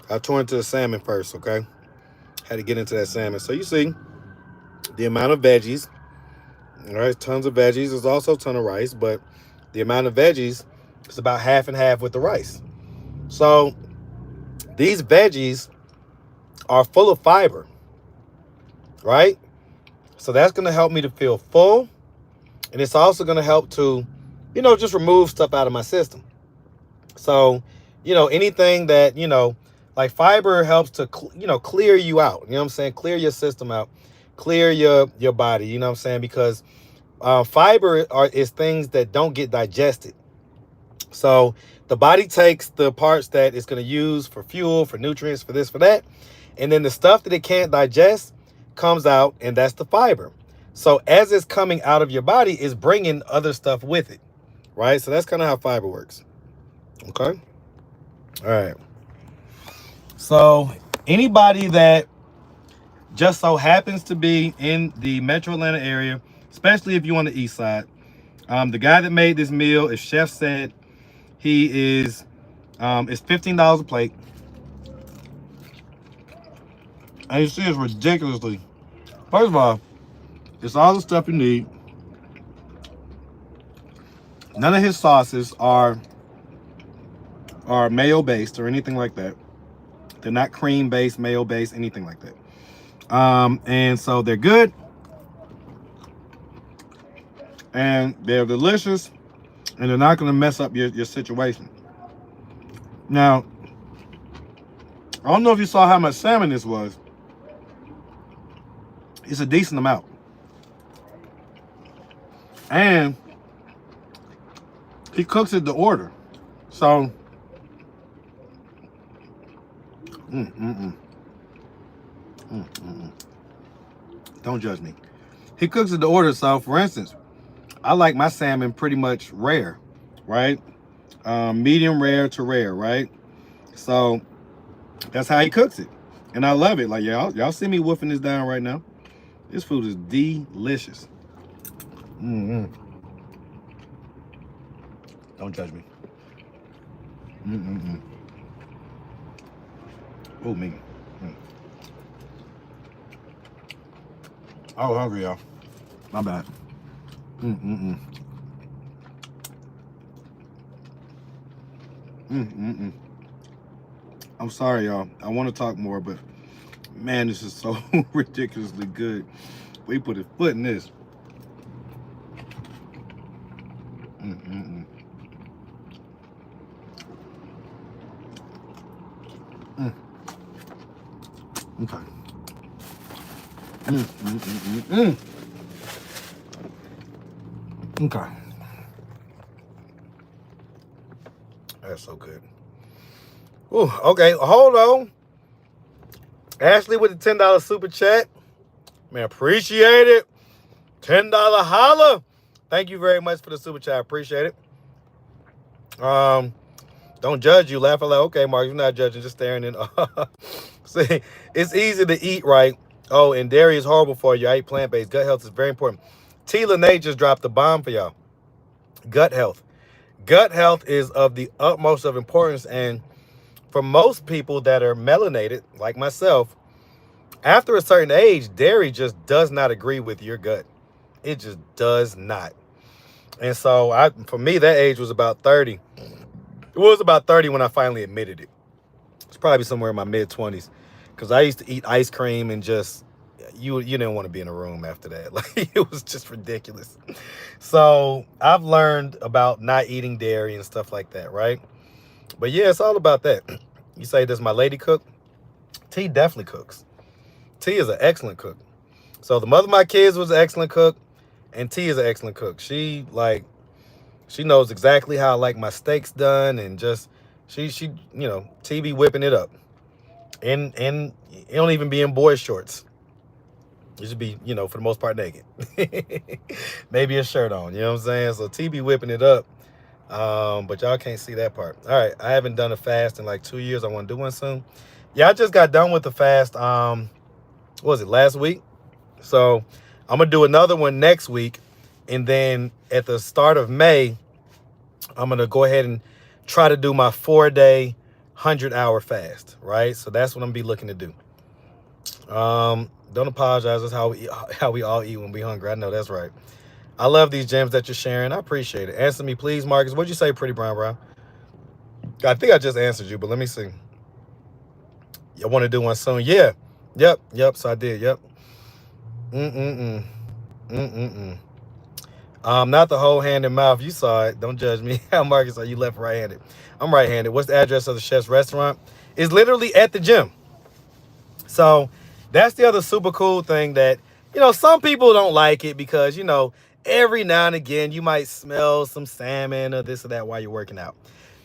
I'll turn to the salmon first, okay? Had to get into that salmon. So you see the amount of veggies. All right, tons of veggies. There's also a ton of rice, but the amount of veggies is about half and half with the rice. So these veggies are full of fiber, right? So that's going to help me to feel full. And it's also going to help to, just remove stuff out of my system. So, anything that, like fiber helps to, clear you out. You know what I'm saying? Clear your system out. Clear your body. You know what I'm saying? Because fiber is things that don't get digested. So the body takes the parts that it's going to use for fuel, for nutrients, for this, for that. And then the stuff that it can't digest comes out, and that's the fiber. So as it's coming out of your body, it's bringing other stuff with it, right? So that's kind of how fiber works. Okay. All right. So anybody that just so happens to be in the Metro Atlanta area, especially if you're on the east side, the guy that made this meal, is Chef Said. He is, it's $15 a plate. And you see, it's ridiculously. First of all, it's all the stuff you need. None of his sauces are mayo based or anything like that. They're not cream based, mayo based, anything like that. And so they're good. And they're delicious. And they're not going to mess up your situation. Now, I don't know if you saw how much salmon this was. It's a decent amount. And he cooks it to order. So, don't judge me. He cooks it to order. So, for instance, I like my salmon pretty much rare, right? Medium rare to rare, right? So that's how he cooks it. And I love it. Like, y'all see me woofing this down right now. This food is delicious. Don't judge me. Oh, me. Oh, hungry, y'all. My bad. I'm sorry, y'all. I want to talk more, but man, this is so ridiculously good. We put a foot in this. Okay. Okay. That's so good. Ooh, okay, hold on. Ashley with the $10 super chat. Man, appreciate it. $10 holla. Thank you very much for the super chat. I appreciate it. Don't judge you. Laugh like, okay, Mark, you're not judging, just staring in. See, it's easy to eat right. Oh, and dairy is horrible for you. I eat plant-based. Gut health is very important. T. Lene just dropped the bomb for y'all. Gut health. Gut health is of the utmost of importance, and for most people that are melanated, like myself, after a certain age, dairy just does not agree with your gut. It just does not. And so for me, that age was about 30. It was about 30 when I finally admitted it. It's probably somewhere in my mid-20s, because I used to eat ice cream and just, you didn't want to be in a room after that. Like, it was just ridiculous. So I've learned about not eating dairy and stuff like that, right? But yeah, it's all about that. You say, does my lady cook? T definitely cooks. T is an excellent cook. So the mother of my kids was an excellent cook, and T is an excellent cook. She knows exactly how I like my steaks done, and just she T be whipping it up. And it don't even be in boy shorts. You should be, for the most part, naked. Maybe a shirt on, you know what I'm saying? So T be whipping it up. But y'all can't see that part. All right, I haven't done a fast in like 2 years. I want to do one soon. Yeah, I just got done with the fast, what was it, last week? So I'm going to do another one next week. And then at the start of May, I'm going to go ahead and try to do my 4-day, 100-hour fast, right? So that's what I'm going to be looking to do. Don't apologize. That's how we all eat when we hungry. I know that's right. I love these gems that you're sharing. I appreciate it. Answer me, please, Marcus. What'd you say, Pretty Brown Brown? I think I just answered you, but let me see. You want to do one soon? Yeah. Yep. So I did. Yep. Not the whole hand and mouth. You saw it. Don't judge me. Marcus, are you left or right-handed? I'm right-handed. What's the address of the chef's restaurant? It's literally at the gym. So that's the other super cool thing that, some people don't like it because, every now and again you might smell some salmon or this or that while you're working out.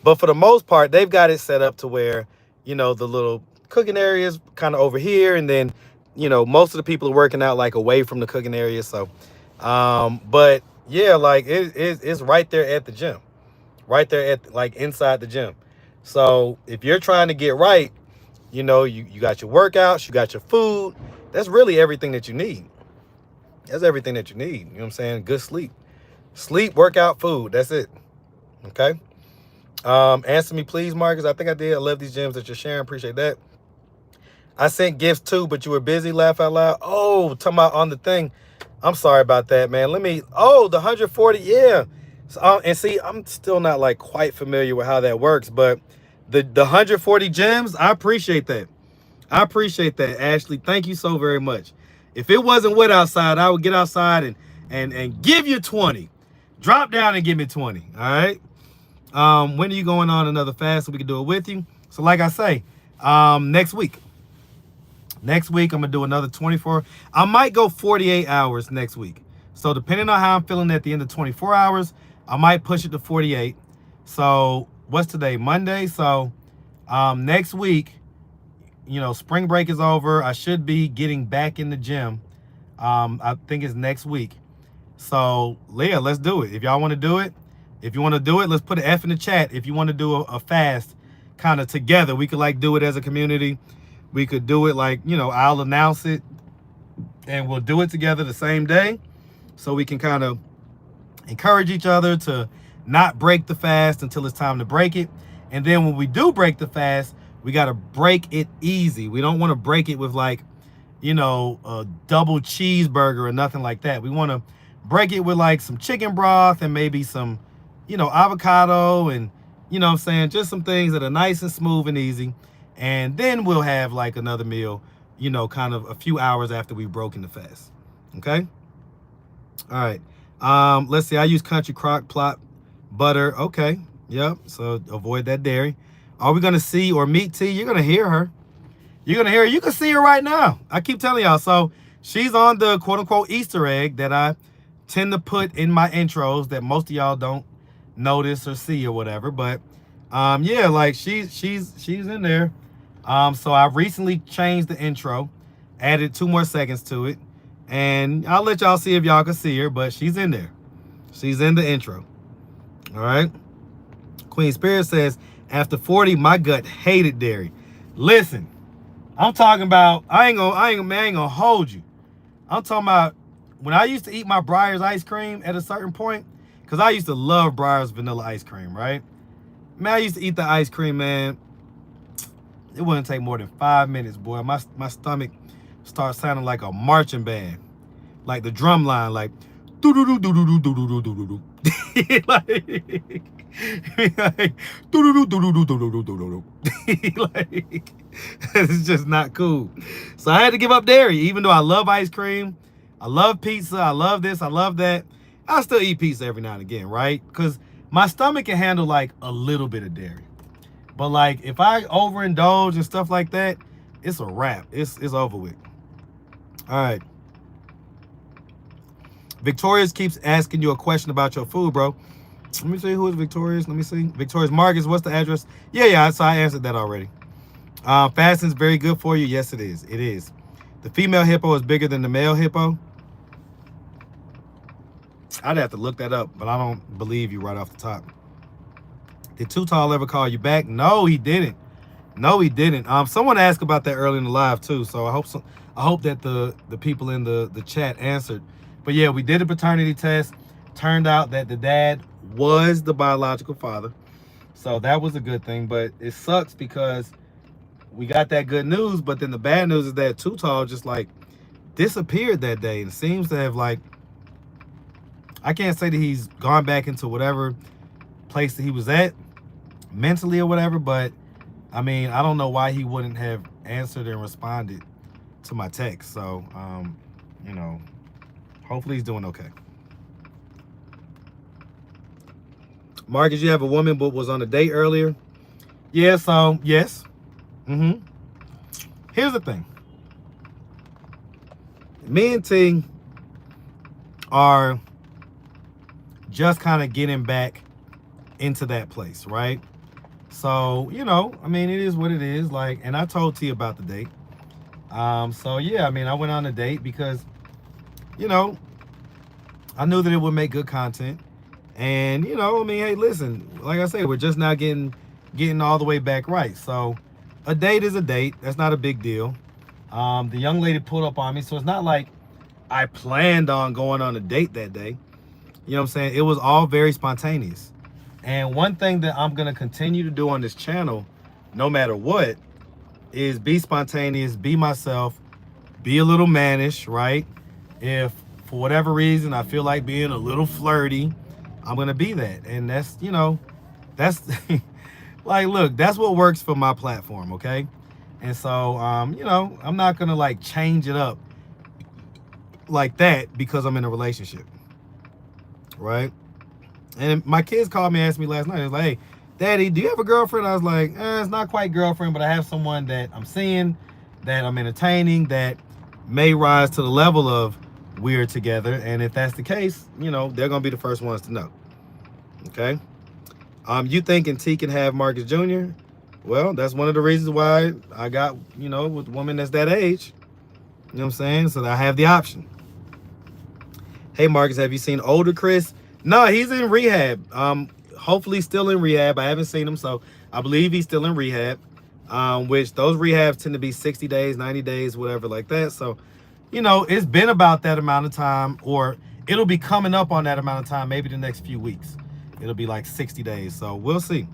But for the most part, they've got it set up to where, the little cooking area is kind of over here. And then, most of the people are working out like away from the cooking area. So, but yeah, like it's right there at the gym, right there at like inside the gym. So if you're trying to get right, you got your workouts, you got your food. That's really everything that you need. That's everything that you need. You know what I'm saying? Good sleep, workout, food. That's it. Okay. Answer me, please, Marcus. I think I did. I love these gems that you're sharing. Appreciate that. I sent gifts too, but you were busy. Laugh out loud. Oh, talking about on the thing. I'm sorry about that, man. The 140. Yeah. So, and see, I'm still not like quite familiar with how that works, but the 140 gems, I appreciate that. Ashley. Thank you so very much. If it wasn't wet outside, I would get outside and give you 20. Drop down and give me 20. All right. When are you going on another fast so we can do it with you? So like I say, next week. Next week, I'm going to do another 24. I might go 48 hours next week. So depending on how I'm feeling at the end of 24 hours, I might push it to 48. So what's today? Monday. So next week, spring break is over. I should be getting back in the gym. I think it's next week. So Leah, let's do it. If y'all want to do it, let's put an F in the chat. If you want to do a fast kind of together, we could like do it as a community. We could do it like, I'll announce it and we'll do it together the same day. So we can kind of encourage each other to not break the fast until it's time to break it. And then when we do break the fast, we got to break it easy. We don't want to break it with like, a double cheeseburger or nothing like that. We want to break it with like some chicken broth and maybe some, avocado and, just some things that are nice and smooth and easy. And then we'll have like another meal, kind of a few hours after we've broken the fast. Okay. All right. Let's see. I use country crock pot butter. Okay. Yep. So avoid that dairy. Are we going to see or meet T? You're going to hear her. You can see her right now. I keep telling y'all. So she's on the quote unquote Easter egg that I tend to put in my intros that most of y'all don't notice or see or whatever. But yeah, like she's in there. So I recently changed the intro, added 2 more seconds to it, and I'll let y'all see if y'all can see her, but she's in there. She's in the intro. All right. Queen Spirit says, after 40, my gut hated dairy. Listen, I'm talking about, I ain't gonna hold you. I'm talking about when I used to eat my Breyers ice cream at a certain point, because I used to love Breyers vanilla ice cream, right? Man, I used to eat the ice cream, man. It wouldn't take more than 5 minutes, boy. My stomach starts sounding like a marching band, like the drum line, like do do do do do do do do do do do, like do do do do do do do do do do. Like it's just not cool. So I had to give up dairy, even though I love ice cream, I love pizza, I love this, I love that. I still eat pizza every now and again, right? Because my stomach can handle like a little bit of dairy. But like if I overindulge and stuff like that, it's a wrap. It's over with. All right. Victorious keeps asking you a question about your food, bro. Let me see who is Victorious. Let me see. Victorious Marcus, what's the address? Yeah, so I answered that already. Fasting's very good for you. Yes, it is. It is. The female hippo is bigger than the male hippo. I'd have to look that up, but I don't believe you right off the top. Did Too Tall ever call you back? No, he didn't. No, he didn't. Someone asked about that early in the live too, so I hope that the people in the chat answered. But yeah, we did a paternity test. Turned out that the dad was the biological father. So that was a good thing, but it sucks because we got that good news, but then the bad news is that Too Tall just like disappeared that day and seems to have like, I can't say that he's gone back into whatever place that he was at mentally or whatever, but I mean, I don't know why he wouldn't have answered and responded to my text. So, you know, hopefully he's doing okay. Marcus, you have a woman but was on a date earlier? Yeah, so, yes. Here's the thing. Me and T are just kind of getting back into that place, right? So, you know, I mean, it is what it is. Like, and I told T about the date. So yeah, I mean, I went on a date because, you know, I knew that it would make good content. And, you know, I mean, hey, listen, like I say, we're just now getting all the way back right. So a date is a date. That's not a big deal. The young lady pulled up on me, so it's not like I planned on going on a date that day. You know what I'm saying? It was all very spontaneous. And one thing that I'm going to continue to do on this channel, no matter what, is be spontaneous, be myself, be a little mannish, right? If for whatever reason I feel like being a little flirty, I'm going to be that. And that's, you know, that's like, look, that's what works for my platform, okay? And so, you know, I'm not going to like change it up like that because I'm in a relationship, right? And my kids called me and asked me last night, it was like, hey, Daddy, do you have a girlfriend? I was like, it's not quite girlfriend, but I have someone that I'm seeing, that I'm entertaining, that may rise to the level of we're together. And if that's the case, you know, they're going to be the first ones to know. Okay. You thinking T can have Marcus Jr.? Well, that's one of the reasons why I got, you know, with a woman that's that age. You know what I'm saying? So that I have the option. Hey, Marcus, have you seen older Chris? No, he's in rehab. Hopefully still in rehab. I haven't seen him, so I believe he's still in rehab. Which those rehabs tend to be 60 days, 90 days, whatever like that. So, you know, it's been about that amount of time, or it'll be coming up on that amount of time, maybe the next few weeks. It'll be like 60 days. So we'll see.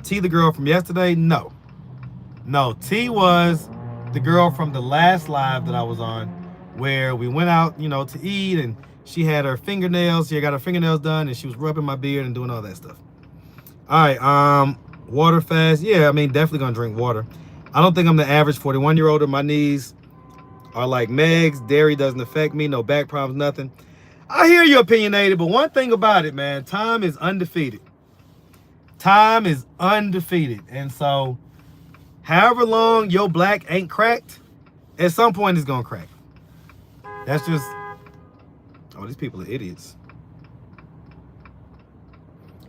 T, the girl from yesterday? No. No, T was the girl from the last live that I was on, where we went out, you know, to eat, and she had her fingernails. She got her fingernails done, and she was rubbing my beard and doing all that stuff. All right, water fast. Yeah, I mean, definitely gonna drink water. I don't think I'm the average 41-year-old. My knees are like Meg's. Dairy doesn't affect me. No back problems, nothing. I hear you, opinionated, but one thing about it, man, time is undefeated. Time is undefeated. And so, however long your black ain't cracked, at some point it's gonna crack. That's just, oh, these people are idiots.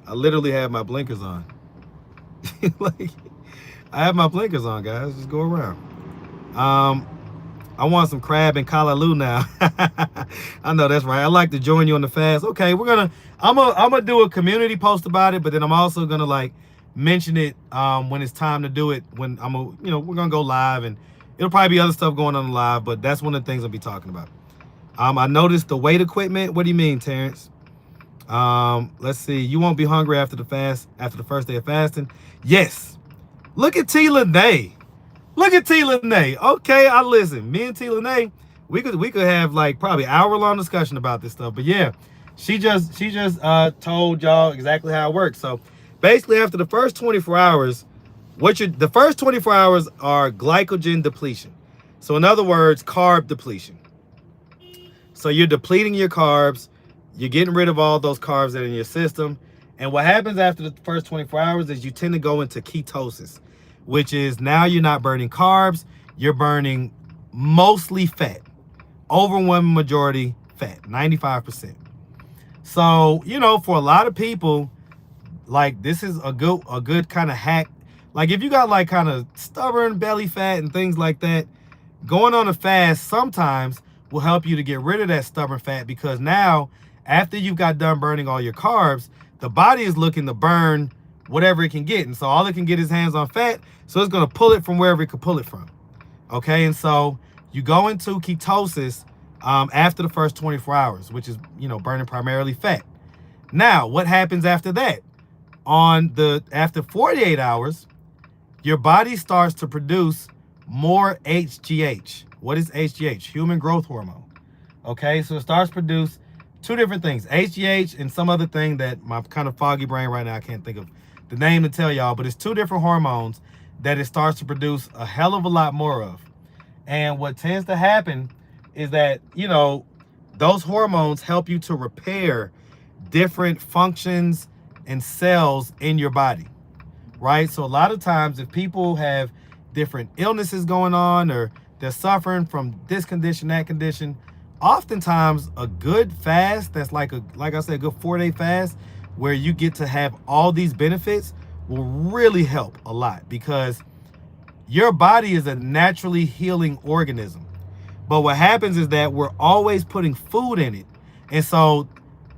I literally have my blinkers on. Like, I have my blinkers on, guys. Just go around. I want some crab and callaloo now. I know that's right. I'd like to join you on the fast. Okay, I'm gonna do a community post about it, but then I'm also gonna like mention it when it's time to do it. When we're gonna go live, and it'll probably be other stuff going on live, but that's one of the things I'll be talking about. I noticed the weight equipment. What do you mean, Terrence? Let's see. You won't be hungry after the fast, after the first day of fasting. Yes. Look at T. Lene. Look at T. Lene. Okay, I listen. Me and T. Lene, we could have like probably hour-long discussion about this stuff. But yeah, she just told y'all exactly how it works. So basically, after the first 24 hours, the first 24 hours are glycogen depletion. So in other words, carb depletion. So you're depleting your carbs. You're getting rid of all those carbs that are in your system. And what happens after the first 24 hours is you tend to go into ketosis, which is now you're not burning carbs. You're burning mostly fat. Overwhelming majority fat, 95%. So, you know, for a lot of people, like this is a good kind of hack. Like if you got like kind of stubborn belly fat and things like that, going on a fast sometimes will help you to get rid of that stubborn fat, because now after you've got done burning all your carbs, the body is looking to burn whatever it can get. And so all it can get is hands on fat. So it's going to pull it from wherever it can pull it from. Okay. And so you go into ketosis after the first 24 hours, which is, burning primarily fat. Now, what happens after that? After 48 hours, your body starts to produce more HGH. What is HGH? Human growth hormone. Okay, so it starts to produce two different things, HGH and some other thing that my kind of foggy brain right now, I can't think of the name to tell y'all, but it's two different hormones that it starts to produce a hell of a lot more of. And what tends to happen is that, those hormones help you to repair different functions and cells in your body, right? So a lot of times if people have different illnesses going on or they're suffering from this condition, that condition, oftentimes a good fast that's like I said, a good 4-day fast where you get to have all these benefits will really help a lot, because your body is a naturally healing organism. But what happens is that we're always putting food in it. And so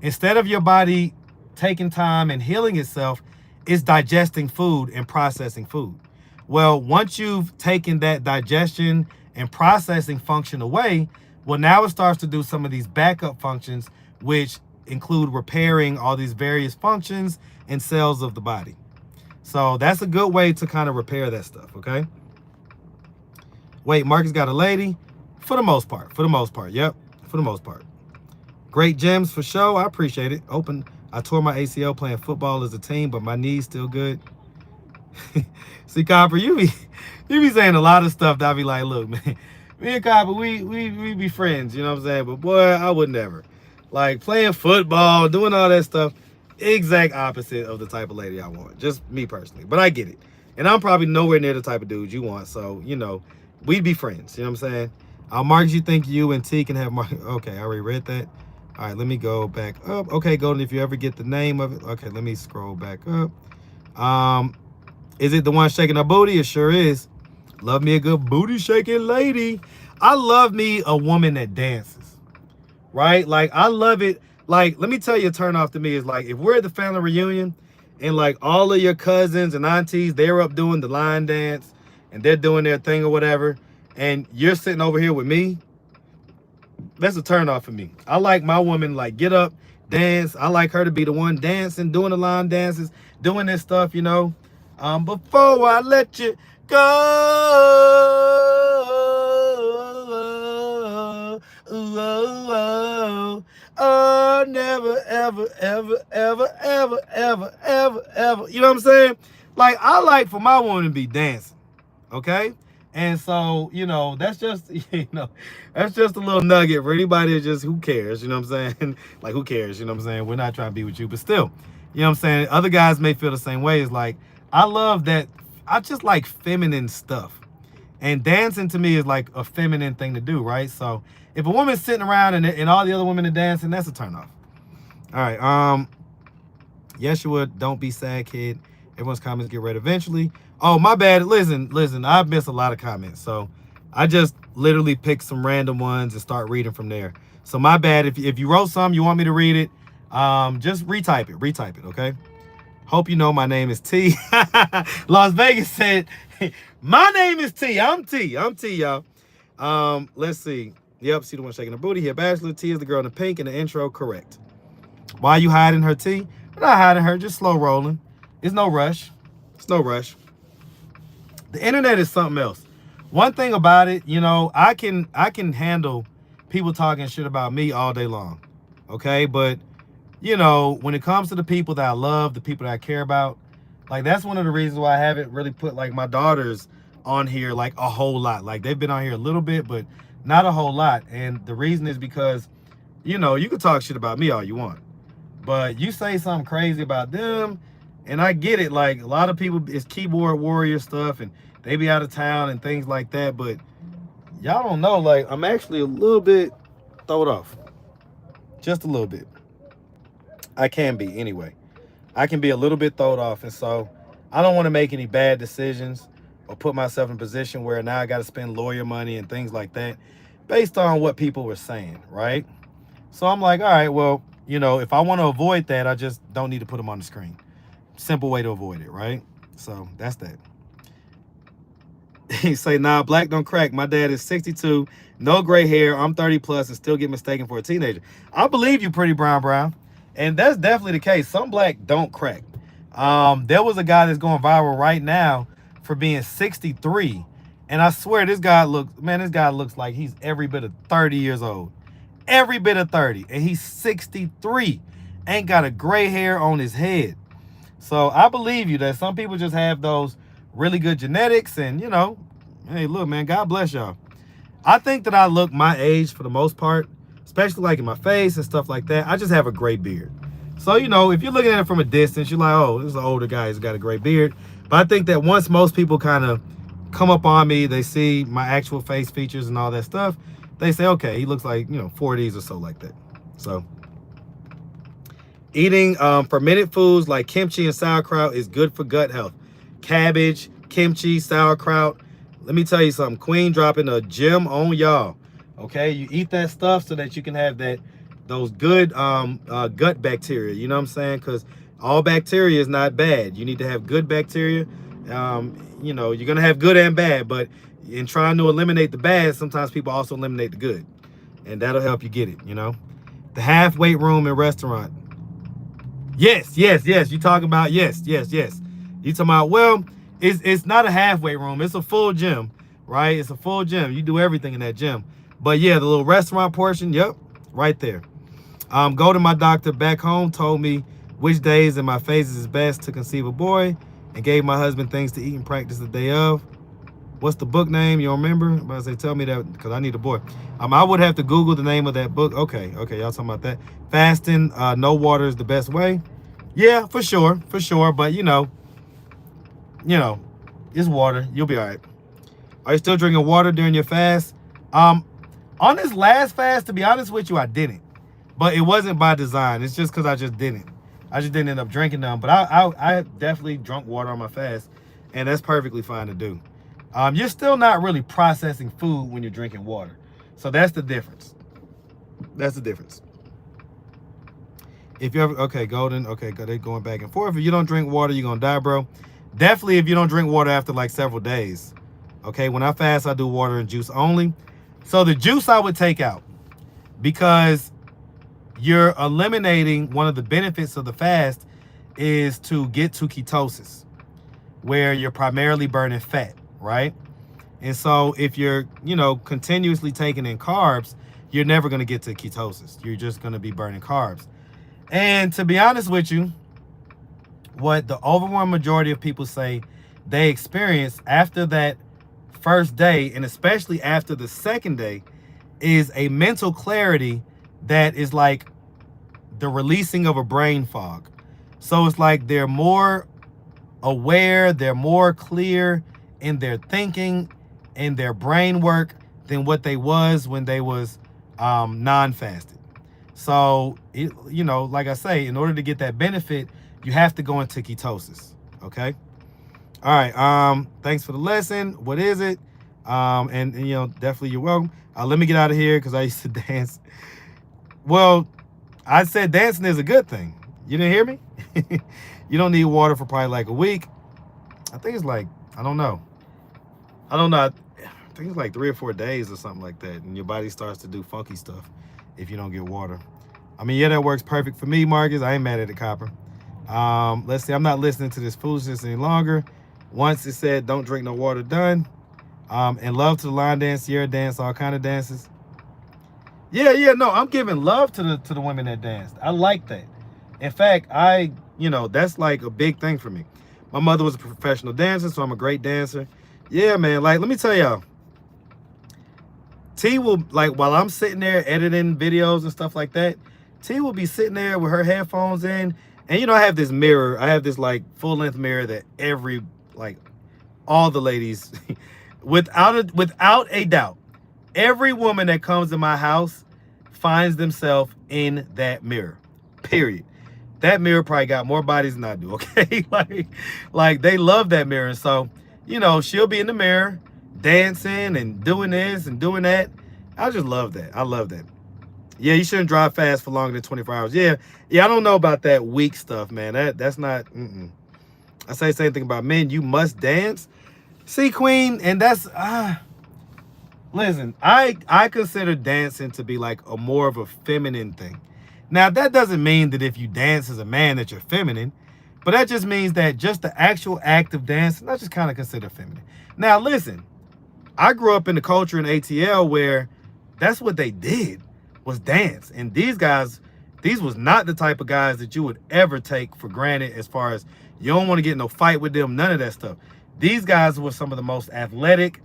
instead of your body taking time and healing itself, it's digesting food and processing food. Well, once you've taken that digestion and processing function away, well, now it starts to do some of these backup functions, which include repairing all these various functions and cells of the body. So that's a good way to kind of repair that stuff, okay? Wait, Marcus got a lady? For the most part, yep, for the most part. Great gems for show, I appreciate it. I tore my ACL playing football as a team, but my knee's still good. See, Copper, you be saying a lot of stuff that I be like, look, man, me and Copper, we be friends, you know what I'm saying? But boy, I would never. Like playing football, doing all that stuff, exact opposite of the type of lady I want. Just me personally, but I get it. And I'm probably nowhere near the type of dude you want, so, we'd be friends, you know what I'm saying? Marcus, you think you and T can have okay, I already read that. All right, let me go back up. Okay, Golden, if you ever get the name of it. Okay, let me scroll back up. Is it the one shaking her booty? It sure is. Love me a good booty shaking lady. I love me a woman that dances, right? Like, I love it. Like, let me tell you, a turn off to me is like, if we're at the family reunion and like all of your cousins and aunties, they're up doing the line dance and they're doing their thing or whatever, and you're sitting over here with me, that's a turn off for me. I like my woman, like, get up, dance. I like her to be the one dancing, doing the line dances, doing this stuff, Before I let you go, oh, never, ever, ever, ever, ever, ever, ever, ever. You know what I'm saying? Like, I like for my woman to be dancing, okay? And so, that's just, that's just a little nugget for anybody that just, who cares, you know what I'm saying? Like, who cares, you know what I'm saying? We're not trying to be with you, but still, you know what I'm saying? Other guys may feel the same way. It's like, I love that. I just like feminine stuff. And dancing to me is like a feminine thing to do, right? So if a woman's sitting around and all the other women are dancing, that's a turn off. All right. Yeshua, don't be sad, kid. Everyone's comments get read eventually. Oh, my bad. Listen, I've missed a lot of comments. So I just literally picked some random ones and start reading from there. So my bad. If you wrote some, you want me to read it, just retype it, okay? Hope you know my name is T. Las Vegas said, my name is T. I'm T, y'all. Let's see. Yep, see the one shaking her booty here. Bachelor, T is the girl in the pink in the intro, correct. Why are you hiding her, T? We're not hiding her, just slow rolling. It's no rush. It's no rush. The internet is something else. One thing about it, I can handle people talking shit about me all day long. Okay, but when it comes to the people that I love, the people that I care about, like, that's one of the reasons why I haven't really put like my daughters on here like a whole lot. Like, they've been on here a little bit, but not a whole lot. And the reason is because, you can talk shit about me all you want, but you say something crazy about them, and I get it. Like, a lot of people, it's keyboard warrior stuff, and they be out of town and things like that. But y'all don't know, like, I'm actually a little bit thrown off. Just a little bit. I can be, anyway. I can be a little bit thrown off. And so I don't want to make any bad decisions or put myself in a position where now I got to spend lawyer money and things like that based on what people were saying, right? So I'm like, all right, well, if I want to avoid that, I just don't need to put them on the screen. Simple way to avoid it, right? So that's that. He say, nah, black don't crack. My dad is 62, no gray hair. I'm 30 plus and still get mistaken for a teenager. I believe you, pretty brown. And that's definitely the case. Some black don't crack. There was a guy that's going viral right now for being 63. And I swear this guy looks like he's every bit of 30 years old. Every bit of 30. And he's 63. Ain't got a gray hair on his head. So I believe you that some people just have those really good genetics, and hey, look, man, God bless y'all. I think that I look my age for the most part, especially like in my face and stuff like that. I just have a gray beard. So, if you're looking at it from a distance, you're like, oh, this is an older guy, he's got a gray beard. But I think that once most people kind of come up on me, they see my actual face features and all that stuff, they say, okay, he looks like, 40s or so like that. So eating fermented foods like kimchi and sauerkraut is good for gut health. Cabbage, kimchi, sauerkraut. Let me tell you something. Queen dropping a gem on y'all. Okay, you eat that stuff so that you can have those good gut bacteria. You know what I'm saying? Because all bacteria is not bad. You need to have good bacteria. You're gonna have good and bad, but in trying to eliminate the bad, sometimes people also eliminate the good, and that'll help you get it. The half weight room in restaurant. Yes. You talking about yes. You talking about, well, it's not a halfway room. It's a full gym, right? It's a full gym. You do everything in that gym. But yeah, the little restaurant portion, yep, right there. Go to my doctor back home, told me which days in my phases is best to conceive a boy, and gave my husband things to eat and practice the day of. What's the book name? You don't remember? I'm about to say, tell me that, because I need a boy. I would have to Google the name of that book. Okay, y'all talking about that. Fasting, no water is the best way. Yeah, for sure. But it's water. You'll be all right. Are you still drinking water during your fast? On this last fast, to be honest with you, I didn't. But it wasn't by design. It's just because I just didn't. I just didn't end up drinking them. But I definitely drunk water on my fast, and that's perfectly fine to do. You're still not really processing food when you're drinking water. So that's the difference. If you ever, Golden, they're going back and forth. If you don't drink water, you're going to die, bro. Definitely if you don't drink water after like several days. Okay, when I fast, I do water and juice only. So the juice I would take out, because you're eliminating one of the benefits of the fast is to get to ketosis, where you're primarily burning fat, right? And so if you're, continuously taking in carbs, you're never going to get to ketosis. You're just going to be burning carbs. And to be honest with you, what the overwhelming majority of people say they experience after that first day, and especially after the second day, is a mental clarity that is like the releasing of a brain fog. So it's like they're more aware, they're more clear in their thinking and their brain work than what they was when they was non-fasted. So, like I say, in order to get that benefit, you have to go into ketosis, okay? All right, thanks for the lesson. What is it? And definitely you're welcome. Let me get out of here because I used to dance. Well, I said dancing is a good thing. You didn't hear me? You don't need water for probably like a week. I think it's like, I don't know. I think it's like 3 or 4 days or something like that. And your body starts to do funky stuff if you don't get water. I mean, yeah, that works perfect for me, Marcus. I ain't mad at it, Copper. Let's see. I'm not listening to this foolishness any longer. Once it said don't drink no water, done. And love to the line dance, Sierra dance, all kind of dances. Yeah, no, I'm giving love to the women that danced. I like that. In fact, that's like a big thing for me. My mother was a professional dancer, so I'm a great dancer. Yeah, man, like, let me tell y'all. T will, like, while I'm sitting there editing videos and stuff like that, T will be sitting there with her headphones in. And, I have this mirror. I have this, like, full-length mirror that all the ladies, without a doubt, every woman that comes to my house finds themselves in that mirror, period. That mirror probably got more bodies than I do, okay? like they love that mirror. And so, she'll be in the mirror dancing and doing this and doing that. I just love that. I love that. Yeah, you shouldn't drive fast for longer than 24 hours. Yeah, I don't know about that weak stuff, man. That's not, I say the same thing about men. You must dance. See, Queen, and that's listen, I consider dancing to be like a more of a feminine thing. Now, that doesn't mean that if you dance as a man that you're feminine, but that just means that just the actual act of dancing, I just kind of consider feminine. Now, listen, I grew up in the culture in ATL where that's what they did was dance. And these guys, these was not the type of guys that you would ever take for granted as far as you don't want to get in no fight with them, none of that stuff. These guys were some of the most athletic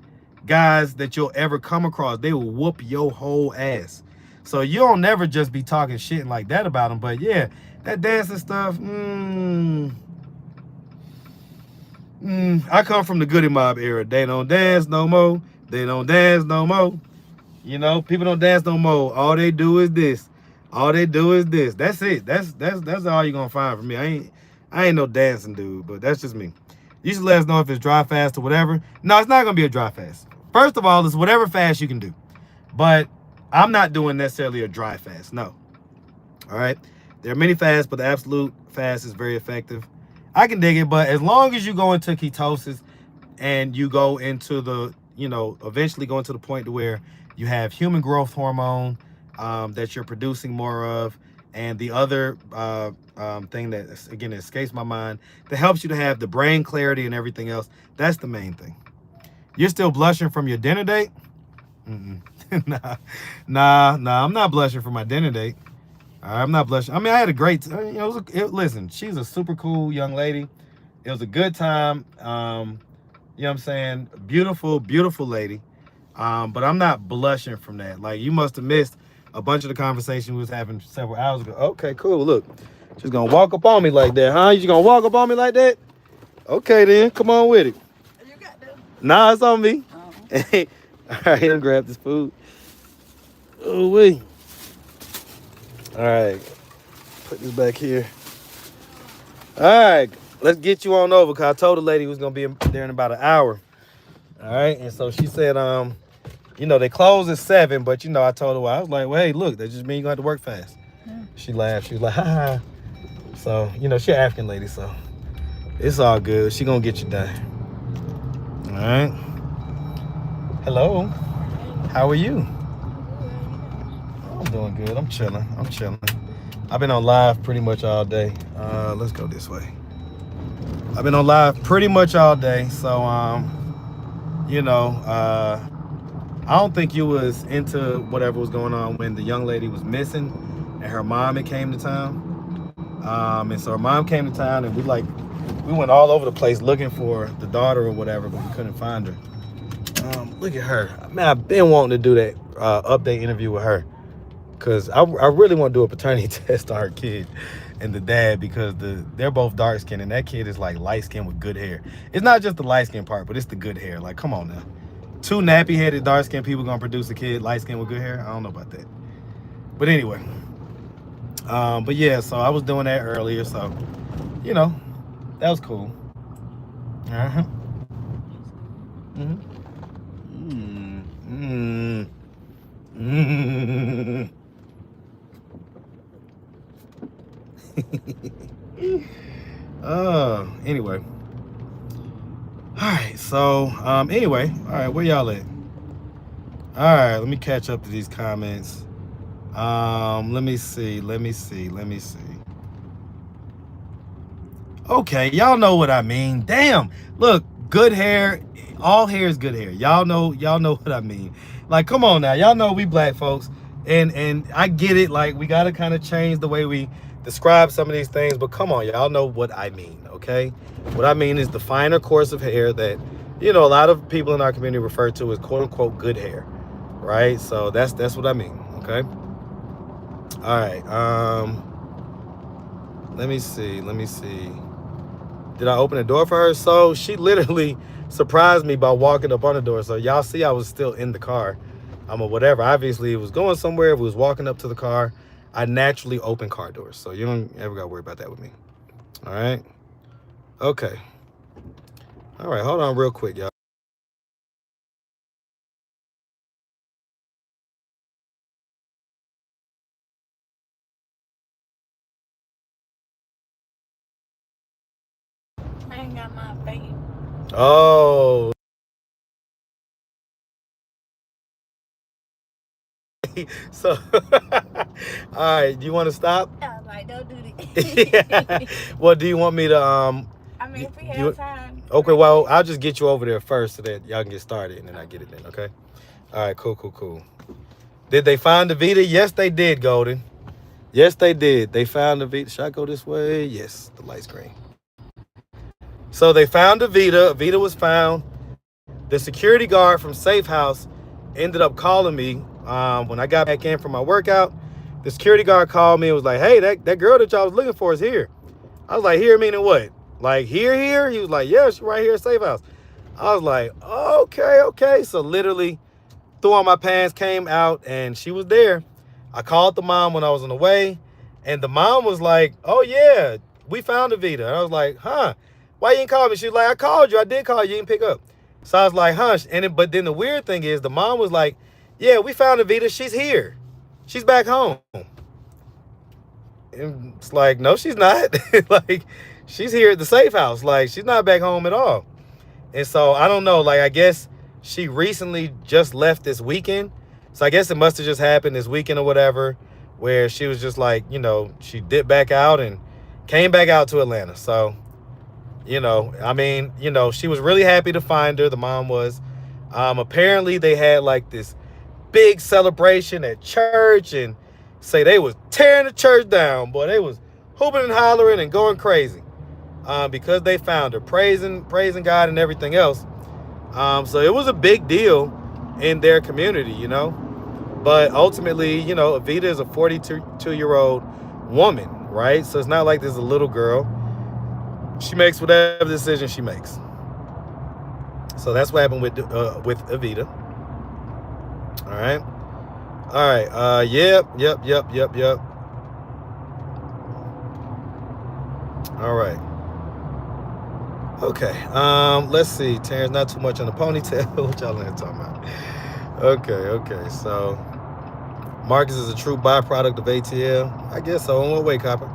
guys that you'll ever come across. They will whoop your whole ass. So you don't never just be talking shit like that about them. But yeah, that dancing stuff, I come from the Goody Mob era. They don't dance no more. They don't dance no more. You know, people don't dance no more. All they do is this. All they do is this. That's it. That's all you're gonna find from me. I ain't no dancing dude, but that's just me. You should let us know if it's dry fast or whatever. No, it's not gonna be a dry fast. First of all, it's whatever fast you can do. But I'm not doing necessarily a dry fast. No. All right. There are many fasts, but the absolute fast is very effective. I can dig it, but as long as you go into ketosis and you go into the, you know, eventually go into the point to where you have human growth hormone that you're producing more of, and the other thing that, again, escapes my mind, that helps you to have the brain clarity and everything else, that's the main thing. You're still blushing from your dinner date? Nah, I'm not blushing for my dinner date. I'm not blushing. I mean, I had a great, you know, listen, she's a super cool young lady. It was a good time. You know what I'm saying? Beautiful, beautiful lady. But I'm not blushing from that. Like, you must have missed a bunch of the conversation we was having several hours ago. Okay, cool. Look, she's gonna walk up on me like that, huh? You gonna walk up on me like that? Okay, then, come on with it. You got to. Nah, it's on me. Oh. All right, let me grab this food. Oh, wait. All right, put this back here. All right, let's get you on over, because I told the lady who was going to be there in about an hour. All right, and so she said, you know, they close at 7, but, you know, I told her, I was like, well, hey, look, that just means you're going to have to work fast. Yeah. She laughed. She was like, ha ha. So, you know, she an African lady, so it's all good. She going to get you done. All right. Hello. How are you? I'm doing good. I'm chilling. I've been on live pretty much all day. Let's go this way. I've been on live pretty much all day. So, you know, I don't think you was into whatever was going on when the young lady was missing and her mom had came to town. And so her mom came to town and we went all over the place looking for the daughter or whatever, but we couldn't find her. Look at her. Man, I've been wanting to do that update interview with her. Because I really want to do a paternity test on her kid and the dad, because they're both dark skinned and that kid is like light skinned with good hair. It's not just the light skin part, but it's the good hair. Like, come on now. 2 nappy headed dark skinned people gonna produce a kid light skinned with good hair? I don't know about that. But anyway. But yeah, so I was doing that earlier, so you know, that was cool. Uh-huh. Anyway. All right, so anyway, all right, where y'all at? All right, let me catch up to these comments. Let me see. Okay, y'all know what I mean. Damn, look, good hair, all hair is good hair. Y'all know what I mean. Like, come on now, y'all know we black folks, and I get it. Like, we gotta kind of change the way we describe some of these things, but come on, y'all know what I mean, okay? What I mean is the finer course of hair that, you know, a lot of people in our community refer to as quote unquote good hair, right? So that's what I mean, okay? All right, let me see. Did I open the door for her? So she literally surprised me by walking up on the door. So y'all see I was still in the car. Or whatever. Obviously, it was going somewhere. If it was walking up to the car, I naturally open car doors. So you don't ever got to worry about that with me. All right? Okay. All right, hold on real quick, y'all. I ain't got my baby. Oh. So, all right, do you want to stop? I was like, don't do Yeah. that. Well, do you want me to I mean, if we you, have time. okay, well, I'll just get you over there first so that y'all can get started and then I get it then, okay? All right, cool. Did they find the Vita? Yes, they did, Golden. Yes, they did. They found the Vita. Should I go this way? Yes, the light's green. So they found the Vita. Vita was found. The security guard from Safe House ended up calling me when I got back in from my workout. The security guard called me and was like, hey, that girl that y'all was looking for is here. I was like, here meaning what? Like here? He was like, yeah, she's right here at Safe House. I was like, okay. So literally threw on my pants, came out, and she was there. I called the mom when I was on the way, and the mom was like, oh yeah, we found the Vita. And I was like, huh? Why you didn't call me? She was like, I called you. I did call you. You didn't pick up. So I was like, huh? But then the weird thing is the mom was like, yeah, we found the Vita. She's here. She's back home. And it's like, no, she's not. Like, she's here at the Safe House. Like, she's not back home at all. And so I don't know. Like, I guess she recently just left this weekend. So I guess it must have just happened this weekend or whatever, where she was just like, you know, she dipped back out and came back out to Atlanta. So, you know, I mean, you know, she was really happy to find her. The mom was. Apparently they had like this big celebration at church and say they was tearing the church down. Boy, they was hooping and hollering and going crazy because they found her, praising God and everything else. So it was a big deal in their community, you know. But ultimately, you know, EVITA is a 42-year-old woman, right? So it's not like there's a little girl. She makes whatever decision she makes. So that's what happened with EVITA. All right. Yep. All right. Okay. Let's see. Terrence, not too much on the ponytail. What y'all in here talking about? Okay. So Marcus is a true byproduct of ATL. I guess so. In what way, Copper?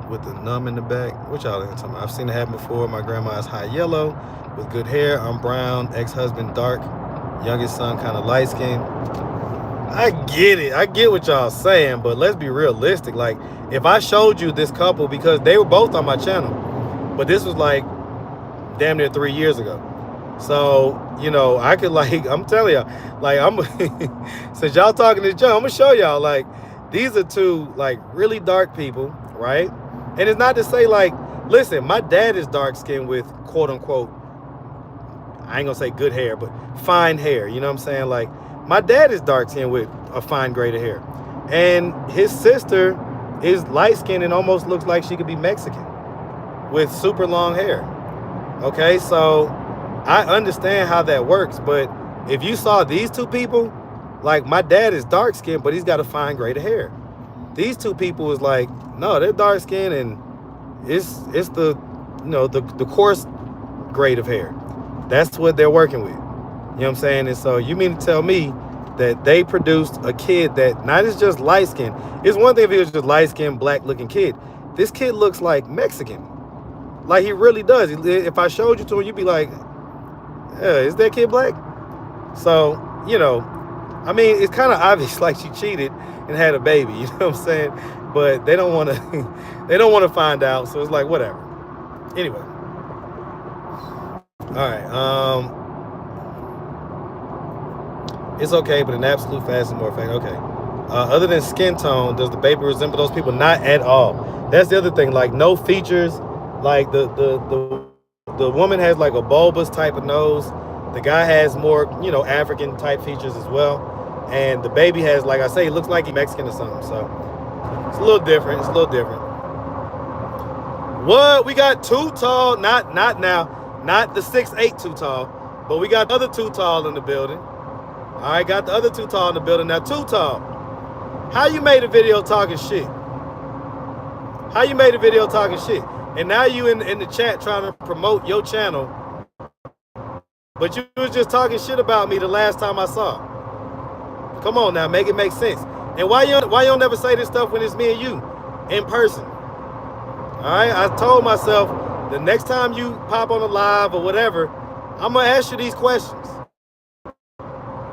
With the numb in the back. What y'all in here talking about? I've seen it happen before. My grandma is high yellow with good hair. I'm brown. Ex-husband dark. Youngest son kind of light skinned. I get it. I get what y'all saying, but let's be realistic. Like, if I showed you this couple, because they were both on my channel, but this was like damn near 3 years ago. So, you know, I could like, I'm telling y'all, like, since y'all talking to Joe, I'm gonna show y'all, like, these are two like really dark people, right? And it's not to say like, listen, my dad is dark skinned with quote unquote, I ain't gonna say good hair, but fine hair. You know what I'm saying? Like, my dad is dark skinned with a fine grade of hair. And his sister is light skinned and almost looks like she could be Mexican with super long hair. Okay, so I understand how that works, but if you saw these two people, like, my dad is dark skinned, but he's got a fine grade of hair. These two people is like, no, they're dark skinned and it's the, you know, the coarse grade of hair. That's what they're working with. You know what I'm saying? And so you mean to tell me that they produced a kid that not is just light skinned. It's one thing if he was just light skinned, black looking kid. This kid looks like Mexican. Like, he really does. If I showed you to him, you'd be like, yeah, is that kid black? So, you know, I mean, it's kind of obvious like she cheated and had a baby, you know what I'm saying? But they don't want to they don't want to find out, so it's like whatever. Anyway. All right. It's okay, but an absolute fast is more effective. Okay. Other than skin tone, does the baby resemble those people? Not at all. That's the other thing. Like, no features. Like, the woman has like a bulbous type of nose. The guy has more, you know, African type features as well. And the baby has, like I say, it looks like he's Mexican or something. So it's a little different. It's a little different. What? We got Too Tall. Not now. Not the 6'8" Too Tall. But we got the other Too Tall in the building. All right, got the other Too Tall in the building. Now, Too Tall, how you made a video talking shit? How you made a video talking shit? And now you in the chat trying to promote your channel, but you was just talking shit about me the last time I saw. Come on now, make it make sense. And why you don't never say this stuff when it's me and you in person? All right, I told myself the next time you pop on a live or whatever, I'm gonna ask you these questions.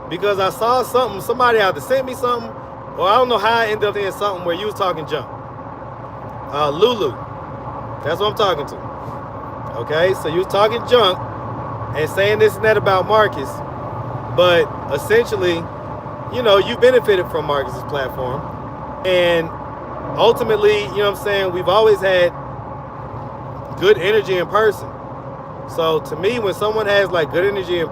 because I saw something. Somebody either sent me something, or I don't know how I ended up in something where you was talking junk. Lulu, that's what I'm talking to. Okay, so you was talking junk and saying this and that about Marcus, but essentially, you know, you benefited from Marcus's platform, and ultimately, you know what I'm saying, we've always had good energy in person. So to me, when someone has like good energy in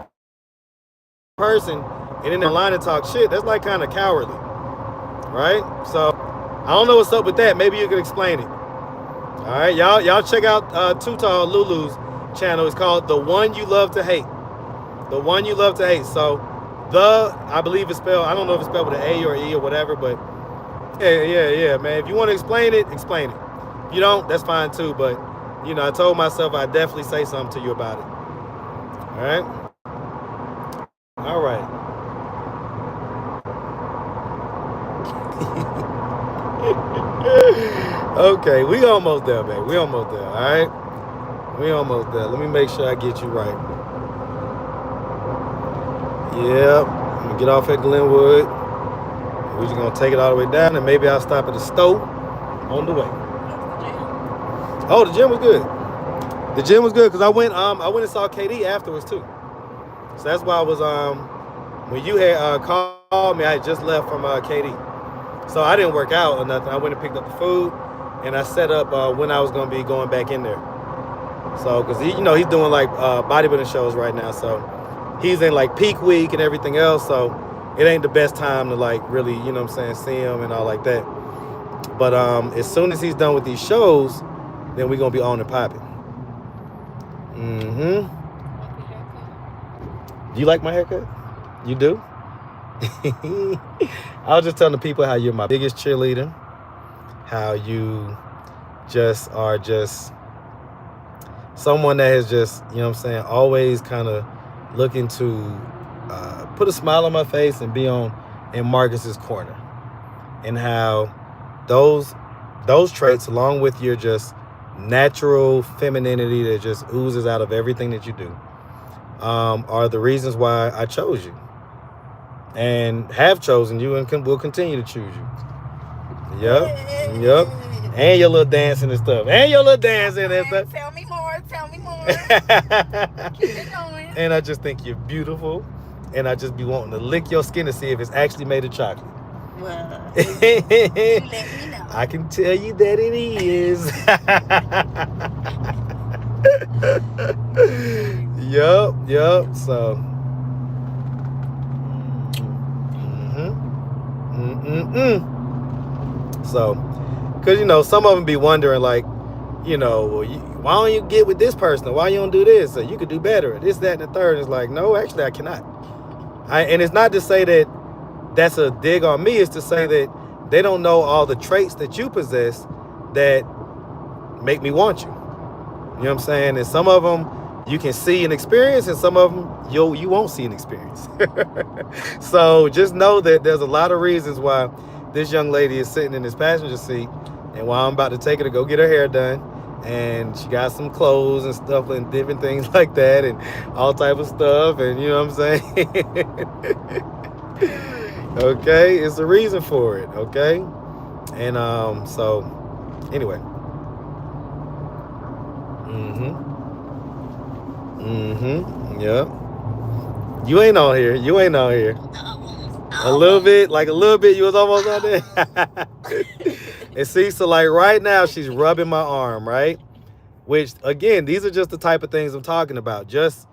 person and then they're line to talk shit, that's like kind of cowardly, right? So I don't know what's up with that. Maybe you can explain it. All right, y'all check out Tutal Lulu's channel. It's called The One You Love to Hate. The One You Love to Hate. So I believe it's spelled, I don't know if it's spelled with an A or E or whatever, but yeah, man. If you want to explain it, explain it. If you don't, that's fine too, but you know, I told myself I'd definitely say something to you about it. All right? All right. Okay, we almost there, baby. We almost there, all right? We almost there. Let me make sure I get you right. Yep. I'm going to get off at Glenwood. We're just going to take it all the way down, and maybe I'll stop at the store on the way. Oh, the gym was good. The gym was good because I went and saw KD afterwards too. So that's why I was when you had called me, I had just left from KD. So I didn't work out or nothing. I went and picked up the food, and I set up when I was gonna be going back in there. So because he's doing like bodybuilding shows right now, so he's in like peak week and everything else. So it ain't the best time to like really, you know what I'm saying, see him and all like that. But as soon as he's done with these shows, then we're gonna be on and popping. Do you like my haircut? You do? I was just telling the people how you're my biggest cheerleader, how you just are just someone that has just, you know what I'm saying, always kind of looking to put a smile on my face and be in Marcus's corner, and how those traits, along with your just natural femininity that just oozes out of everything that you do, are the reasons why I chose you and have chosen you and will continue to choose you. Yep. And your little dancing and stuff. Tell me more. Keep it going. And I just think you're beautiful, and I just be wanting to lick your skin to see if it's actually made of chocolate. Well, you let me know. I can tell you that it is. Yup. So, So, because, some of them be wondering, like, well, why don't you get with this person? Or why you don't do this? Or you could do better. Or this, that, and the third. It's like, no, actually, I cannot. And it's not to say that that's a dig on me. It's to say that they don't know all the traits that you possess that make me want you. You know what I'm saying? And some of them you can see and experience, and some of them you won't see and experience. So just know that there's a lot of reasons why this young lady is sitting in this passenger seat, and why I'm about to take her to go get her hair done, and she got some clothes and stuff and different things like that, and all type of stuff, and you know what I'm saying? Okay, it's a reason for it, okay? And so anyway. Yep. You ain't on here. A little bit, you was almost on there. And see, so like right now she's rubbing my arm, right? Which again, these are just the type of things I'm talking about. Just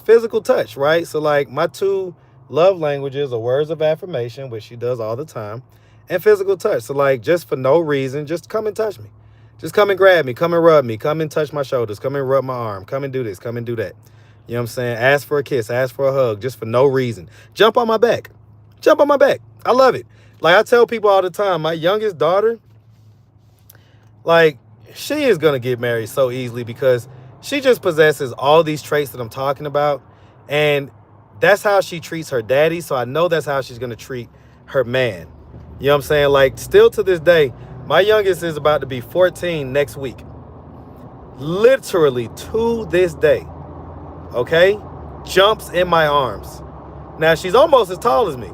physical touch, right? So like my two love languages are words of affirmation, which she does all the time, and physical touch. So like just for no reason, just come and touch me. Just come and grab me, come and rub me, come and touch my shoulders, come and rub my arm, come and do this, come and do that. You know what I'm saying? Ask for a kiss, ask for a hug, just for no reason. Jump on my back. I love it. Like I tell people all the time, my youngest daughter, like she is going to get married so easily because she just possesses all these traits that I'm talking about. And that's how she treats her daddy. So I know that's how she's going to treat her man. You know what I'm saying? Like still to this day, my youngest is about to be 14 next week. Literally to this day. Okay? Jumps in my arms. Now, she's almost as tall as me.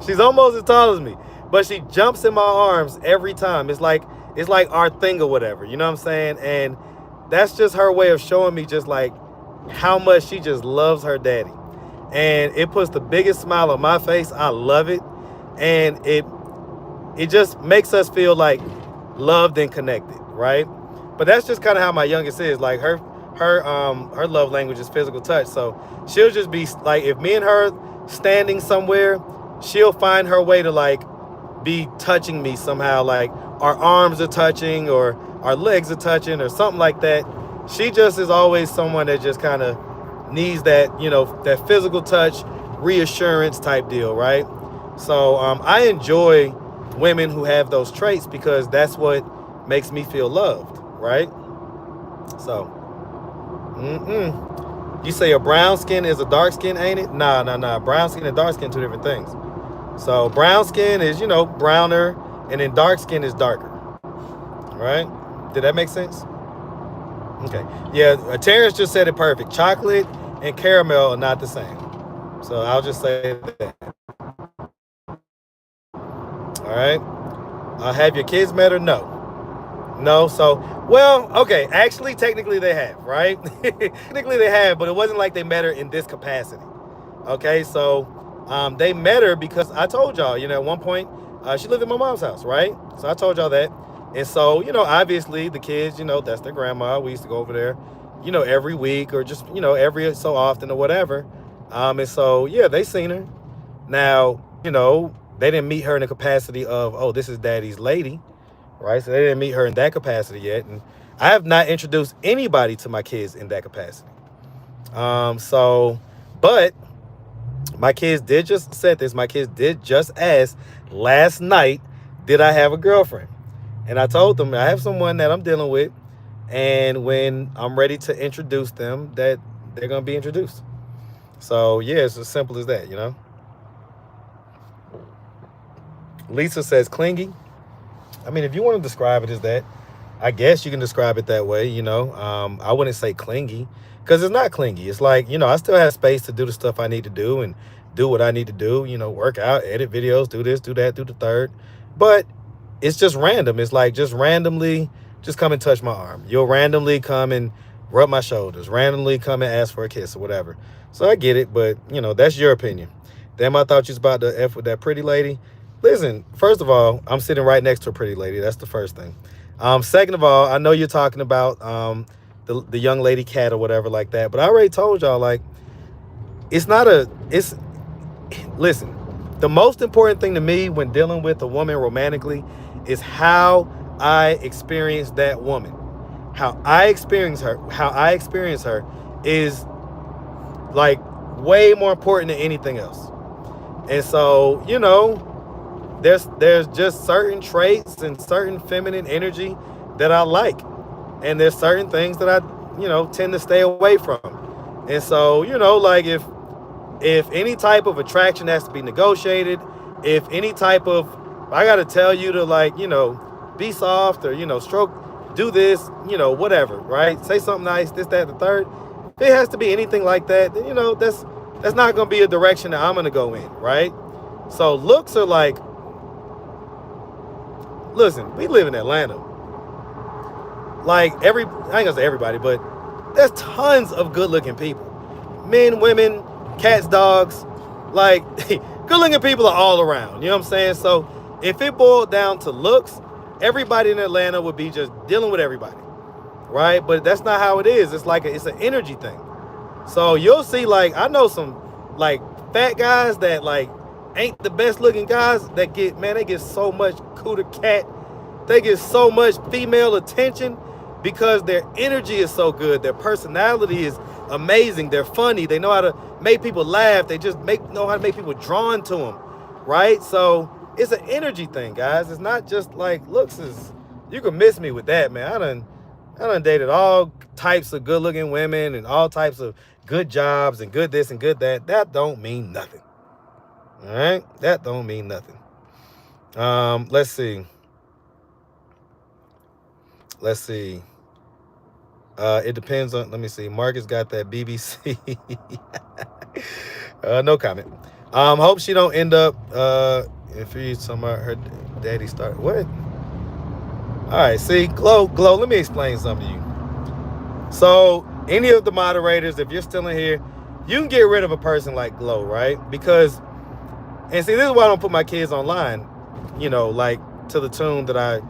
She's almost as tall as me. But she jumps in my arms every time. It's like our thing or whatever. You know what I'm saying? And that's just her way of showing me just like how much she just loves her daddy. And it puts the biggest smile on my face. I love it. And it just makes us feel like loved and connected, right? But that's just kind of how my youngest is. Like her love language is physical touch. So she'll just be like, if me and her standing somewhere, she'll find her way to like be touching me somehow. Like our arms are touching or our legs are touching or something like that. She just is always someone that just kind of needs that, you know, that physical touch, reassurance type deal, right? So I enjoy women who have those traits because that's what makes me feel loved, right? So, you say a brown skin is a dark skin, ain't it? Nah. Brown skin and dark skin, two different things. So brown skin is, you know, browner, and then dark skin is darker, right? Did that make sense? Okay. Yeah, Terrence just said it perfect. Chocolate and caramel are not the same. So I'll just say that. All right. Have your kids met her? No. So, well, okay. Actually, technically they have, right? Technically they have, but it wasn't like they met her in this capacity. Okay. So they met her because I told y'all, you know, at one point she lived in my mom's house, right? So I told y'all that. And so, you know, obviously the kids, you know, that's their grandma. We used to go over there, you know, every week or just, you know, every so often or whatever. And so, yeah, they seen her. Now, you know, they didn't meet her in the capacity of, oh, this is daddy's lady, right? So they didn't meet her in that capacity yet. And I have not introduced anybody to my kids in that capacity. But my kids did just said this. My kids did just ask last night, did I have a girlfriend? And I told them I have someone that I'm dealing with. And when I'm ready to introduce them, that they're going to be introduced. So, yeah, it's as simple as that, you know? Lisa says clingy. I mean, if you want to describe it as that, I guess you can describe it that way, you know? I wouldn't say clingy because it's not clingy. It's like, you know, I still have space to do the stuff I need to do and do what I need to do, you know, work out, edit videos, do this, do that, do the third. But it's just random. It's like just randomly just come and touch my arm. You'll randomly come and rub my shoulders, randomly come and ask for a kiss or whatever. So I get it, but, you know, that's your opinion. Damn, I thought you was about to F with that pretty lady. Listen, first of all, I'm sitting right next to a pretty lady. That's the first thing. Second of all, I know you're talking about the young lady cat or whatever like that, but I already told y'all, like, listen, the most important thing to me when dealing with a woman romantically is how I experience that woman. How I experience her is like way more important than anything else. And so, you know, there's just certain traits and certain feminine energy that I like. And there's certain things that I, you know, tend to stay away from. And so, you know, like if any type of attraction has to be negotiated, if any type of, I got to tell you to, like, you know, be soft or, you know, stroke, do this, you know, whatever, right? Say something nice, this, that, the third. If it has to be anything like that, then, you know, that's not going to be a direction that I'm going to go in, right? So looks are like, listen, we live in Atlanta. Like I ain't gonna say everybody, but there's tons of good looking people. Men, women, cats, dogs, like good looking people are all around. You know what I'm saying? So if it boiled down to looks, everybody in Atlanta would be just dealing with everybody, right? But that's not how it is. It's like it's an energy thing. So you'll see, like, I know some like fat guys that like ain't the best looking guys that they get so much cooter cat. They get so much female attention because their energy is so good. Their personality is amazing. They're funny. They know how to make people laugh. They just know how to make people drawn to them, right? So it's an energy thing, guys. It's not just like looks. You can miss me with that, man. I done dated all types of good looking women and all types of good jobs and good this and good that. That don't mean nothing. All right? That don't mean nothing. Let's see. It depends on, let me see. Marcus got that BBC. No comment. Hope she don't end up if he's talking about her daddy start what? All right, see, Glow, let me explain something to you. So, any of the moderators, if you're still in here, you can get rid of a person like Glow, right? Because, and see, this is why I don't put my kids online, you know, like to the tune that I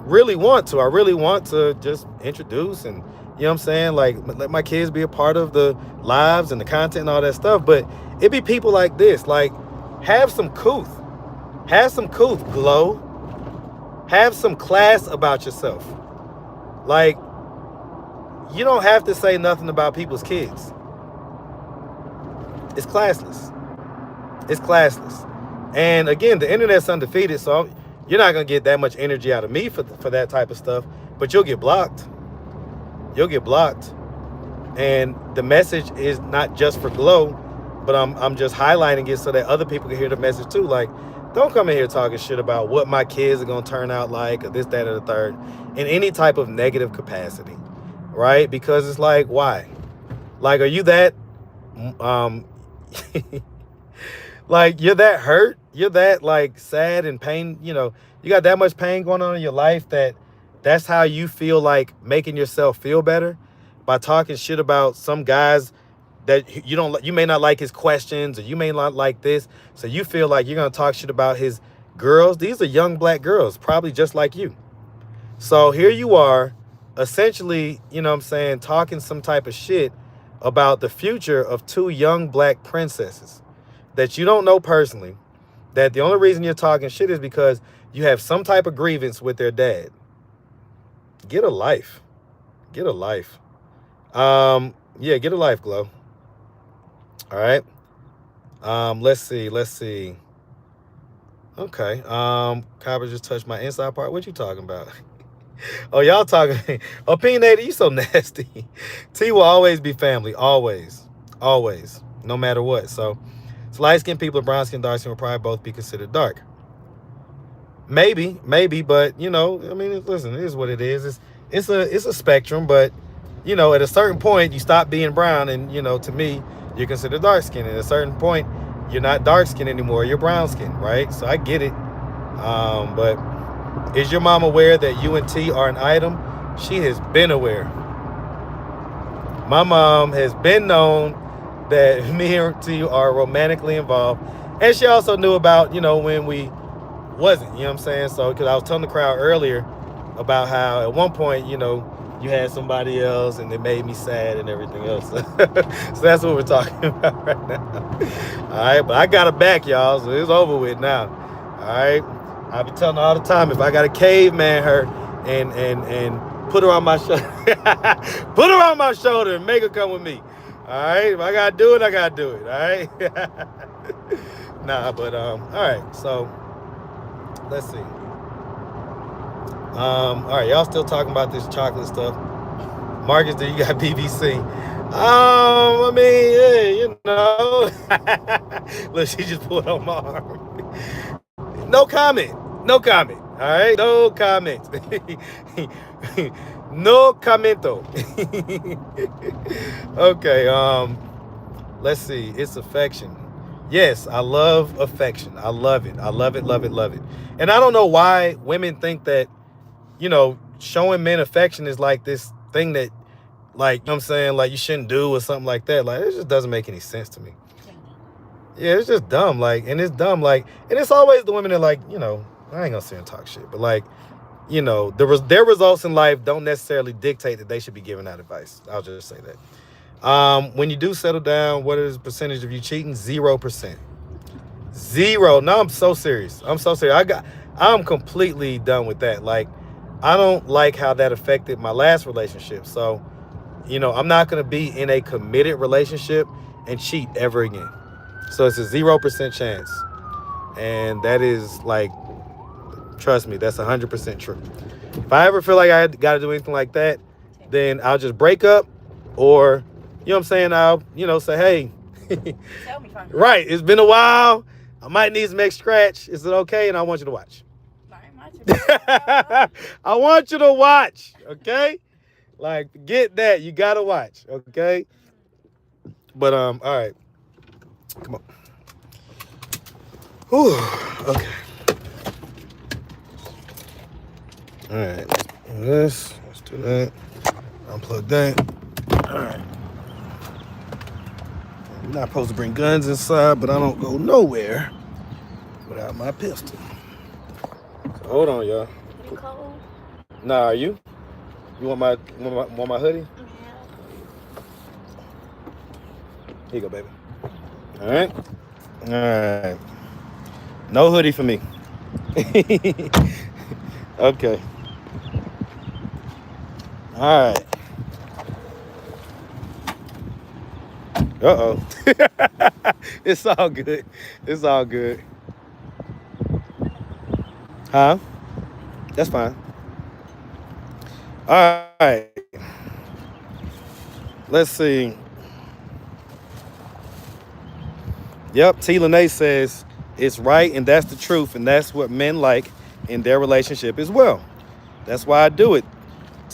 really want to. I really want to just introduce and, you know what I'm saying? Like, let my kids be a part of the lives and the content and all that stuff. But it be people like this, like, have some couth. Have some couth, Glow. Have some class about yourself. Like, you don't have to say nothing about people's kids. It's classless. It's classless. And again, the internet's undefeated, so you're not going to get that much energy out of me for that type of stuff, but you'll get blocked. You'll get blocked. And the message is not just for Glow, but I'm just highlighting it so that other people can hear the message too. Like, don't come in here talking shit about what my kids are going to turn out like or this, that, or the third in any type of negative capacity, right? Because it's like, why? Like, are you that, like, you're that hurt? You're that, like, sad and pain, you know, you got that much pain going on in your life that's how you feel like making yourself feel better? By talking shit about some guys that you may not like his questions, or you may not like this, so you feel like you're gonna talk shit about his girls. These are young black girls, probably just like you. So here you are, essentially, you know what I'm saying, talking some type of shit about the future of two young black princesses that you don't know personally, that the only reason you're talking shit is because you have some type of grievance with their dad. Get a life. Get a life. Yeah, get a life, Glow. All right. Let's see. Okay. Copper just touched my inside part. What you talking about? Oh, y'all talking. Opinionated, you so nasty. T will always be family. Always. Always. No matter what. So light-skinned people and brown-skinned, dark-skinned will probably both be considered dark. Maybe, but you know, I mean, listen, it is what it is. It's a spectrum, but you know, at a certain point, you stop being brown, and you know, to me, you're considered dark skinned. At a certain point, you're not dark skinned anymore. You're brown skinned, right? So I get it. But is your mom aware that you and T are an item? She has been aware. My mom has been known that me and T are romantically involved, and she also knew about, you know, when we wasn't, you know what I'm saying? So, because I was telling the crowd earlier about how at one point, you know, you had somebody else and it made me sad and everything else. So that's what we're talking about right now. All right, but I got her back, y'all, so it's over with now. All right, I be telling her all the time, if I got to caveman her and put her on my shoulder, put her on my shoulder and make her come with me. All right, if I got to do it, I got to do it. All right. Nah, but all right, so let's see. All right, y'all still talking about this chocolate stuff. Marcus, do you got BBC? I mean, yeah, you know. Look, she just pulled on my arm. No comment. All right, no comment. No commento. Okay, let's see. It's affection. Yes, I love affection. I love it. And I don't know why women think that, you know, showing men affection is like this thing that, like, you know what I'm saying, like you shouldn't do or something like that. Like, it just doesn't make any sense to me. Yeah, it's just dumb. Like, and it's dumb. Like, and it's always the women that, like, you know, I ain't gonna sit and talk shit, but like, you know, their results in life don't necessarily dictate that they should be giving out advice. I'll just say that. When you do settle down, what is the percentage of you cheating? 0%. 0. No, I'm so serious. I'm completely done with that. Like, I don't like how that affected my last relationship. So, you know, I'm not going to be in a committed relationship and cheat ever again. So it's a 0% chance. And that is, like, trust me, that's 100% true. If I ever feel like I got to do anything like that, then I'll just break up, or, you know what I'm saying, I'll, you know, say, hey, Tell me something. right, it's been a while. I might need some extra scratch. Is it okay? And I want you to watch. I want you to watch, okay? Like, get that. You gotta watch, okay? But all right. Come on. Whew. Okay. All right. Let's do this. Let's do that. Unplug that. All right. You're not supposed to bring guns inside, but I don't go nowhere without my pistol. So hold on, y'all. You cold? Nah, are you? You want my hoodie? Here you go, baby. All right. All right. No hoodie for me. Okay. All right. Uh-oh. It's all good. It's all good. Huh? That's fine. All right. Let's see. Yep, T. Lene says it's right and that's the truth and that's what men like in their relationship as well. That's why I do it.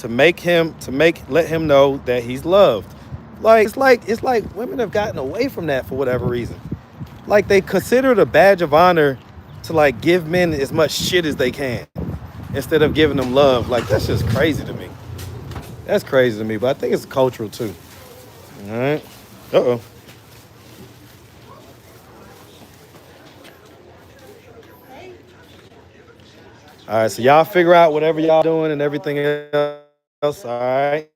Let him know that he's loved. Like it's like women have gotten away from that for whatever reason. Like they consider it a badge of honor to like give men as much shit as they can instead of giving them love. Like that's just crazy to me. That's crazy to me, but I think it's cultural too. All right. Uh-oh. All right, so y'all figure out whatever y'all doing and everything else. All right.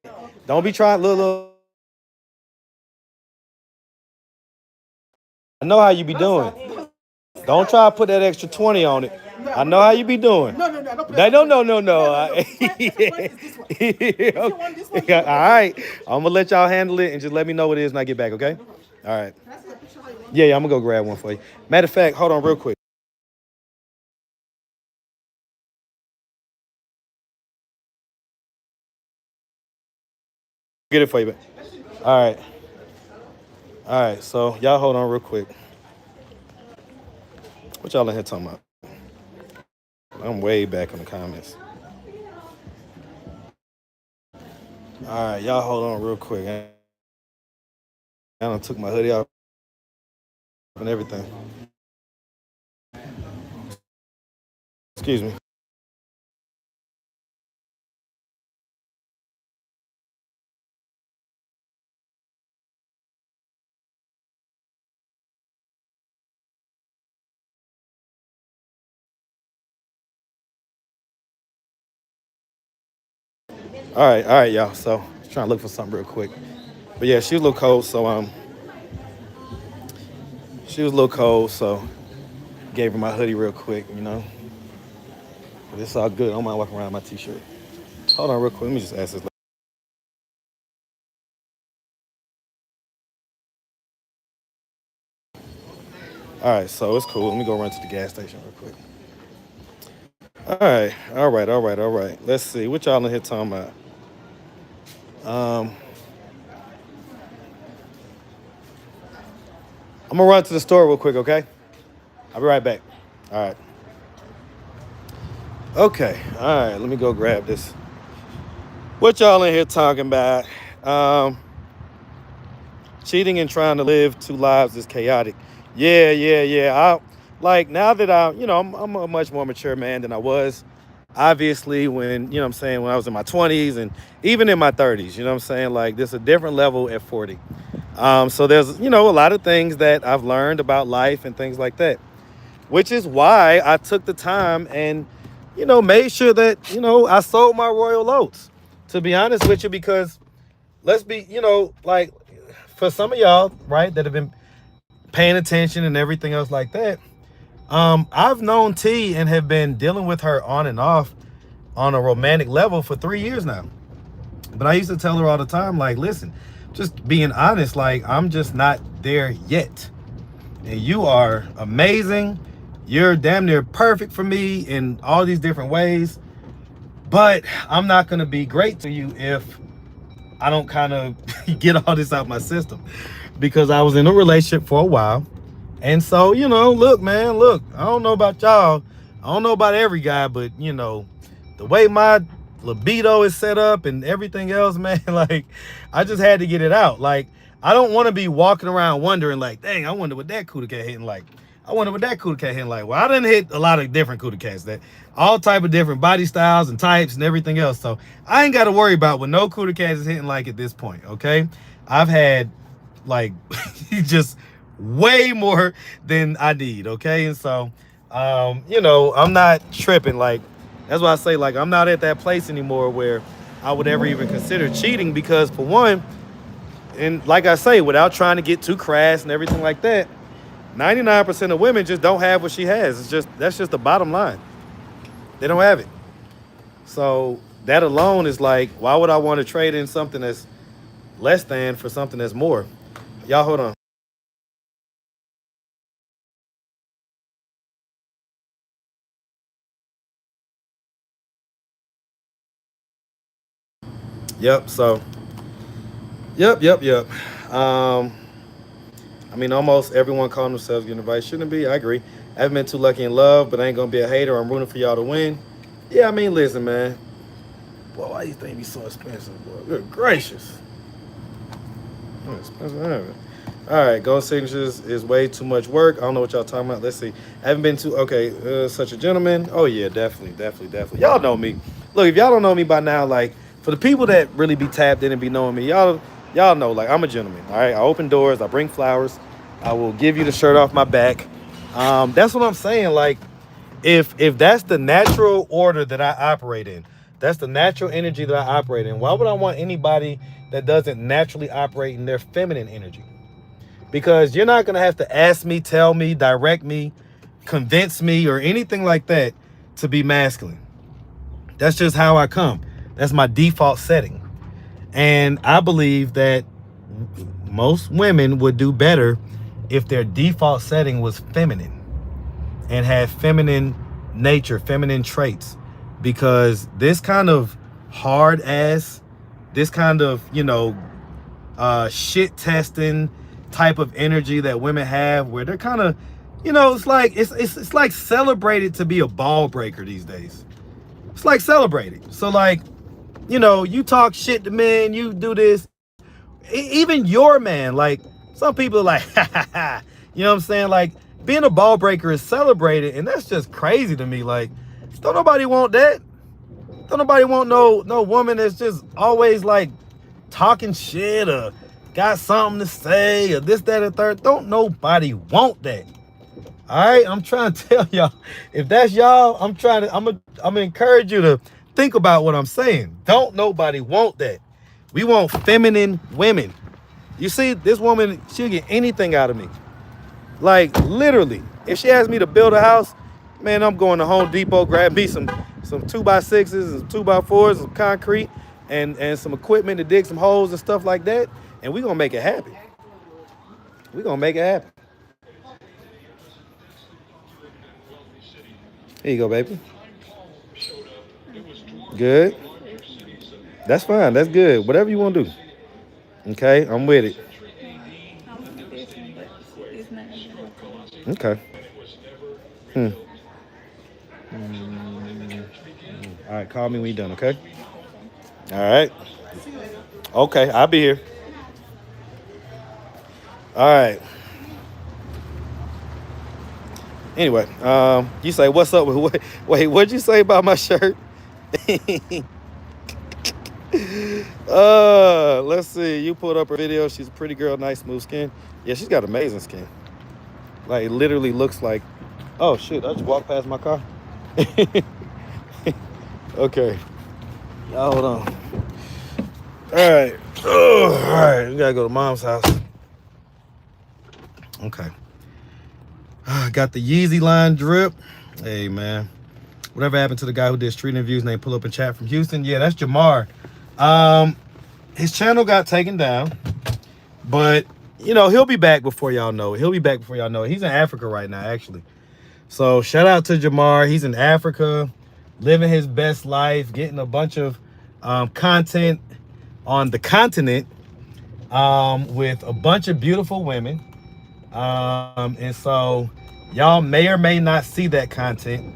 Don't be trying, little. I know how you be doing. Don't try to put that extra 20 on it. I know how you be doing. No. All right. I'm gonna let y'all handle it and just let me know what it is when I get back, okay? All right. Yeah, I'm gonna go grab one for you. Matter of fact, hold on real quick. Get it for you, back. All right, so y'all hold on real quick. What y'all in here talking about? I'm way back in the comments. All right, y'all hold on real quick. I done took my hoodie off and everything. Excuse me. All right, y'all. So trying to look for something real quick. But yeah, she was a little cold, so gave her my hoodie real quick, you know. But it's all good. I don't mind walking around in my t-shirt. Hold on real quick. Let me just ask this. All right, so it's cool. Let me go run to the gas station real quick. All right. Let's see. What y'all in here talking about? I'm gonna run to the store real quick, okay? I'll be right back. All right. Okay. All right. Let me go grab this. What y'all in here talking about? Cheating and trying to live two lives is chaotic. Yeah. Now that I'm a much more mature man than I was. Obviously, when when I was in my 20s and even in my 30s, you know what I'm saying? Like, there's a different level at 40. So there's, a lot of things that I've learned about life and things like that, which is why I took the time and, made sure that, I sold my royal oats, to be honest with you, because let's be, like for some of y'all, right, that have been paying attention and everything else like that, I've known T and have been dealing with her on and off on a romantic level for 3 years now. But I used to tell her all the time, like, listen, just being honest, like, I'm just not there yet. And you are amazing. You're damn near perfect for me in all these different ways. But I'm not going to be great to you if I don't kind of get all this out my system. Because I was in a relationship for a while. And so, look, man, I don't know about y'all. I don't know about every guy, but, the way my libido is set up and everything else, man, like, I just had to get it out. Like, I don't want to be walking around wondering like, dang, I wonder what that cootie cat hitting like. I wonder what that cootie cat hitting like. Well, I done hit a lot of different cootie cats, that all type of different body styles and types and everything else. So I ain't got to worry about what no cootie cat is hitting like at this point. Okay, I've had like just way more than I need. Okay, and so you know, I'm not tripping. Like that's why I say like I'm not at that place anymore where I would ever even consider cheating, because for one, and like I say, without trying to get too crass and everything like that, 99% of women just don't have what she has. It's just, that's just the bottom line. They don't have it. So that alone is like, why would I want to trade in something that's less than for something that's more? Y'all hold on. Yep. So, yep. I mean, almost everyone calling themselves getting advice. Shouldn't be. I agree. I haven't been too lucky in love, but I ain't gonna be a hater. I'm rooting for y'all to win. Yeah, I mean, listen, man. Boy, why these things be so expensive, boy? Good gracious. Expensive. All right, gold signatures is way too much work. I don't know what y'all talking about. Let's see. I haven't been to, okay, such a gentleman. Oh, yeah, definitely. Y'all know me. Look, if y'all don't know me by now, like, for the people that really be tapped in and be knowing me, y'all know, like, I'm a gentleman, all right? I open doors. I bring flowers. I will give you the shirt off my back. That's what I'm saying. Like, if that's the natural order that I operate in, that's the natural energy that I operate in, why would I want anybody that doesn't naturally operate in their feminine energy? Because you're not going to have to ask me, tell me, direct me, convince me, or anything like that to be masculine. That's just how I come. That's my default setting. And I believe that most women would do better if their default setting was feminine and had feminine nature, feminine traits. Because this kind of hard ass, this kind of, you know, shit testing type of energy that women have, where they're kind of, you know, it's like celebrated to be a ball breaker these days. It's like celebrated. So like, you know, you talk shit to men, you do this, even your man, like some people are like, ha ha ha, you know what I'm saying? Like being a ball breaker is celebrated, and that's just crazy to me. Like, don't nobody want that. Don't nobody want no woman that's just always like talking shit or got something to say or this, that, and third. Don't nobody want that. All right, I'm trying to tell y'all, if that's y'all, I'm gonna encourage you to think about what I'm saying. Don't nobody want that. We want feminine women. You see, this woman, she'll get anything out of me. Like literally, if she asks me to build a house, man, I'm going to Home Depot, grab me some 2x6s and 2x4s, some concrete, and some equipment to dig some holes and stuff like that, and we're gonna make it happen. We're gonna make it happen. Here you go, baby. Good. That's fine. That's good. Whatever you want to do. Okay, I'm with it. Okay. All right, call me when you're done, okay? All right. Okay, I'll be here. All right. Anyway, you say, what's up with, wait, what'd you say about my shirt? Let's see. You pulled up her video. She's a pretty girl, nice, smooth skin. Yeah, she's got amazing skin. Like, it literally looks like, oh, shit, I just walked past my car. Okay. Y'all hold on. All right. All right, we gotta go to mom's house. Okay. Got the Yeezy line drip. Hey, man. Whatever happened to the guy who did street interviews and they pull up in chat from Houston? Yeah, that's Jamar. His channel got taken down, but you know, he'll be back before y'all know it. He's in Africa right now, actually. So shout out to Jamar. He's in Africa, living his best life, getting a bunch of content on the continent with a bunch of beautiful women. And so y'all may or may not see that content,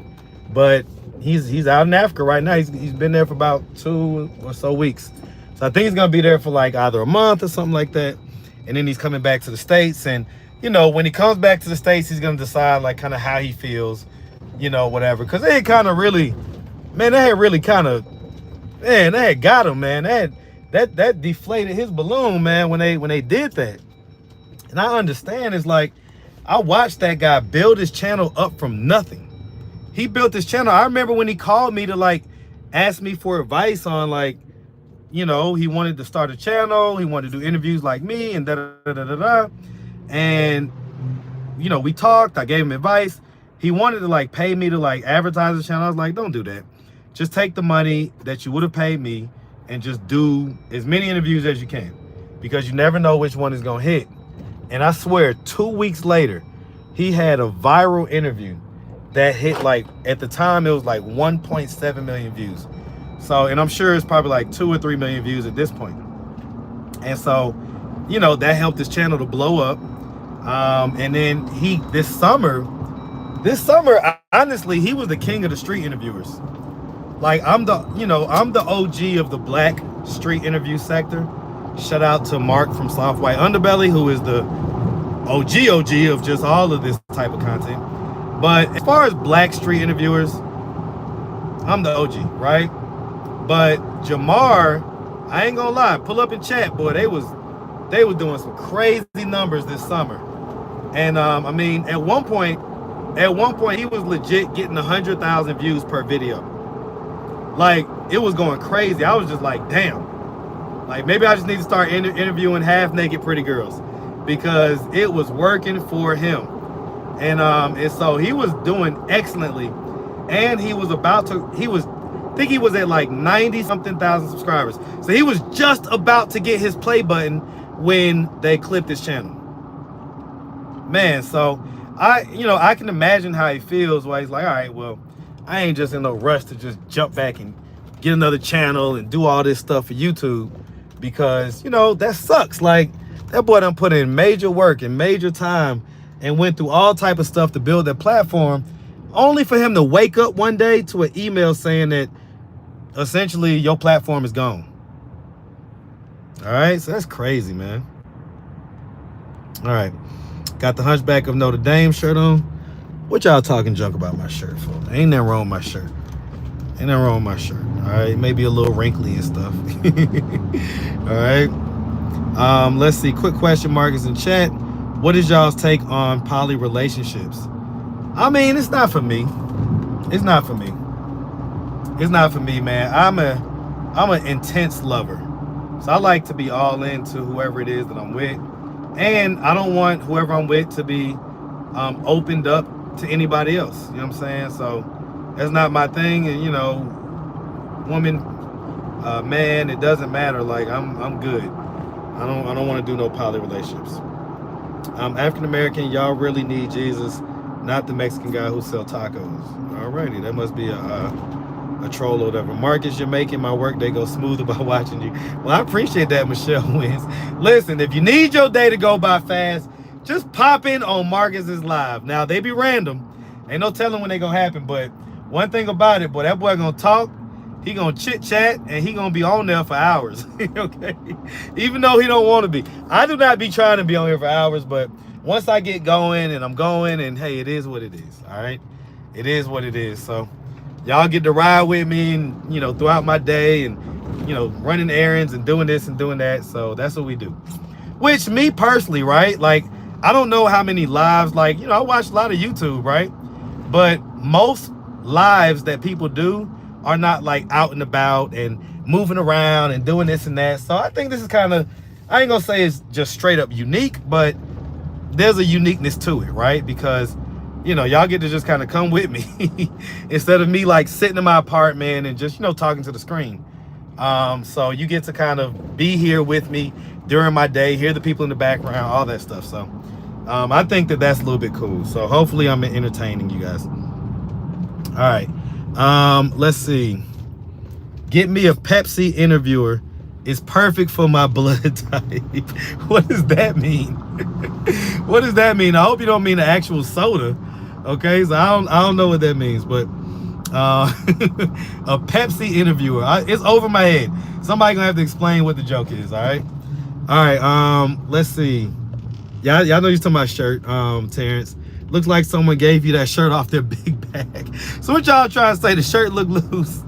but he's out in Africa right now. He's been there for about 2 or so weeks. So I think he's gonna be there for like either a month or something like that. and then he's coming back to the States. And, you know, when he comes back to the States, he's going to decide, like, kind of how he feels, you know, whatever. Because they had kind of really, man, they had really kind of, man, they had got him, man. That deflated his balloon, man, when they did that. And I understand, it's like, I watched that guy build his channel up from nothing. He built this channel. I remember when he called me to, like, ask me for advice on, like, you know, he wanted to start a channel. He wanted to do interviews like me and da-da-da-da-da. And, you know, we talked. I gave him advice. He wanted to, like, pay me to, like, advertise the channel. I was like, don't do that. Just take the money that you would have paid me and just do as many interviews as you can, because you never know which one is going to hit. And I swear, 2 weeks later, he had a viral interview that hit, like, at the time, it was like 1.7 million views. So, and I'm sure it's probably like 2 or 3 million views at this point. And so, you know, that helped his channel to blow up. And then this summer, honestly, he was the king of the street interviewers. Like, I'm the OG of the black street interview sector. Shout out to Mark from Soft White Underbelly, who is the OG of just all of this type of content. But as far as black street interviewers, I'm the OG, right? But Jamar, I ain't gonna lie, pull up in chat, boy, they was doing some crazy numbers this summer. And I mean, at one point he was legit getting 100,000 views per video. Like, it was going crazy. I was just like, damn. Like, maybe I just need to start interviewing half-naked pretty girls, because it was working for him. And so he was doing excellently. And he was I think he was at like 90-something thousand subscribers. So he was just about to get his play button when they clipped his channel. Man, so I can imagine how he feels, where he's like, all right, well, I ain't just in no rush to just jump back and get another channel and do all this stuff for YouTube, because, you know, that sucks. Like, that boy done put in major work and major time and went through all type of stuff to build that platform, only for him to wake up one day to an email saying that essentially your platform is gone. All right, so that's crazy, man. All right, got the Hunchback of Notre Dame shirt on. What y'all talking junk about my shirt for? Ain't nothing wrong with my shirt. Ain't nothing wrong with my shirt. All right, maybe a little wrinkly and stuff. All right. Let's see. Quick question, Marcus in chat. What is y'all's take on poly relationships? I mean, it's not for me. It's not for me. It's not for me, man. I'm an intense lover. So I like to be all into whoever it is that I'm with. And I don't want whoever I'm with to be opened up to anybody else. You know what I'm saying? So that's not my thing. And, you know, woman, man, it doesn't matter. Like, I'm good. I don't want to do no poly relationships. I'm African American. Y'all really need Jesus, not the Mexican guy who sell tacos. Alrighty, that must be a troll or whatever. Marcus, you're making my workday go smoother by watching you. Well, I appreciate that, Michelle Wins. Listen, if you need your day to go by fast, just pop in on Marcus's live. Now, they be random. Ain't no telling when they gonna happen, but one thing about it, boy, that boy gonna talk, he gonna chit chat, and he gonna be on there for hours. Okay, even though he don't want to be. I do not be trying to be on here for hours, but once I get going and I'm going, and hey, it is what it is. All right, it is what it is. So y'all get to ride with me, and, you know, throughout my day, and, you know, running errands and doing this and doing that. So that's what we do. Which, me personally, right? Like, I don't know how many lives, like, you know, I watch a lot of YouTube, right? But most lives that people do are not like out and about and moving around and doing this and that. So I think this is kind of, I ain't gonna say it's just straight up unique, but there's a uniqueness to it, right? Because, you know, y'all get to just kind of come with me instead of me like sitting in my apartment and just, you know, talking to the screen. So you get to kind of be here with me during my day, hear the people in the background, all that stuff. So I think that that's a little bit cool. So hopefully I'm entertaining you guys. All right. Let's see. Get me a Pepsi interviewer. It's perfect for my blood type. What does that mean? What does that mean? I hope you don't mean the actual soda. Okay, so I don't know what that means, but a Pepsi interviewer. It's over my head. Somebody gonna have to explain what the joke is. All right. All right, let's see. Y'all know you're talking about shirt, Terrence. Looks like someone gave you that shirt off their big bag. So what y'all trying to say? The shirt look loose.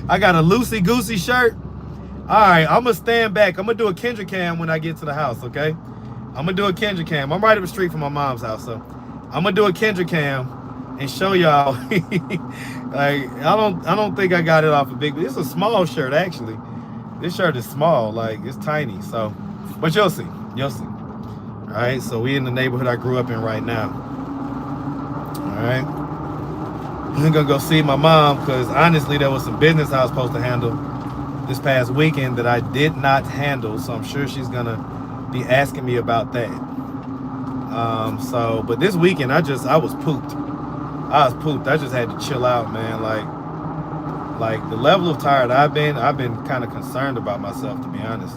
I got a loosey goosey shirt. All right, I'm gonna stand back. I'm gonna do a Kendra cam when I get to the house. Okay, I'm gonna do a Kendra cam. I'm right up the street from my mom's house, so I'm gonna do a Kendra cam and show y'all. Like I don't think I got it off a big. It's a small shirt actually. This shirt is small, like it's tiny. So, but you'll see. You'll see. All right, so we in the neighborhood I grew up in right now. All right, I'm gonna go see my mom because honestly, there was some business I was supposed to handle this past weekend that I did not handle. So I'm sure she's gonna be asking me about that. But this weekend I was pooped. I was pooped. I just had to chill out, man. Like the level of tired I've been kind of concerned about myself, to be honest.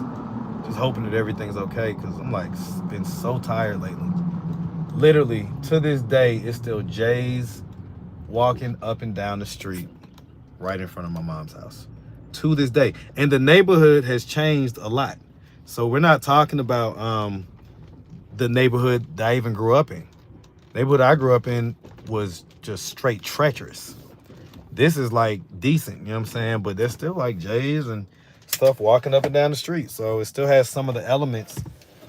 Just hoping that everything's okay because I'm like been so tired lately. Literally to this day, it's still Jay's walking up and down the street right in front of my mom's house. To this day. And the neighborhood has changed a lot. So we're not talking about the neighborhood that I even grew up in. The neighborhood I grew up in was just straight treacherous. This is like decent, you know what I'm saying? But there's still like Jay's and stuff walking up and down the street. So it still has some of the elements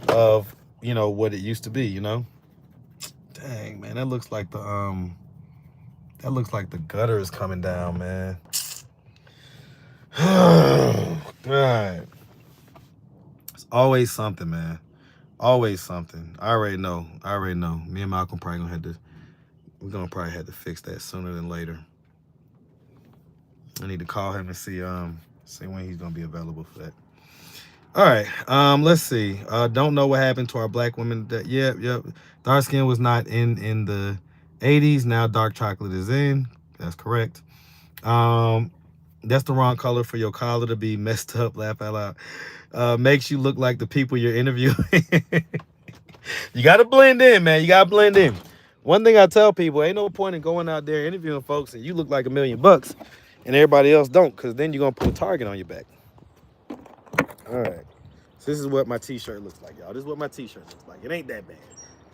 of, you know, what it used to be, you know? Dang, man, that looks like the gutter is coming down, man. God. It's always something, man. Always something. I already know. Me and Malcolm we're gonna probably have to fix that sooner than later. I need to call him and see when he's gonna be available for that. All right, let's see. Don't know what happened to our black women. Yep. Dark skin was not in the 80s. Now dark chocolate is in. That's correct. That's the wrong color for your collar to be messed up. Laugh out loud. Makes you look like the people you're interviewing. You gotta blend in, man. You gotta blend in. One thing I tell people, ain't no point in going out there interviewing folks and you look like $1 million and everybody else don't, because then you're gonna put a target on your back. All right. So this is what my t-shirt looks like, y'all. This is what my t-shirt looks like. It ain't that bad.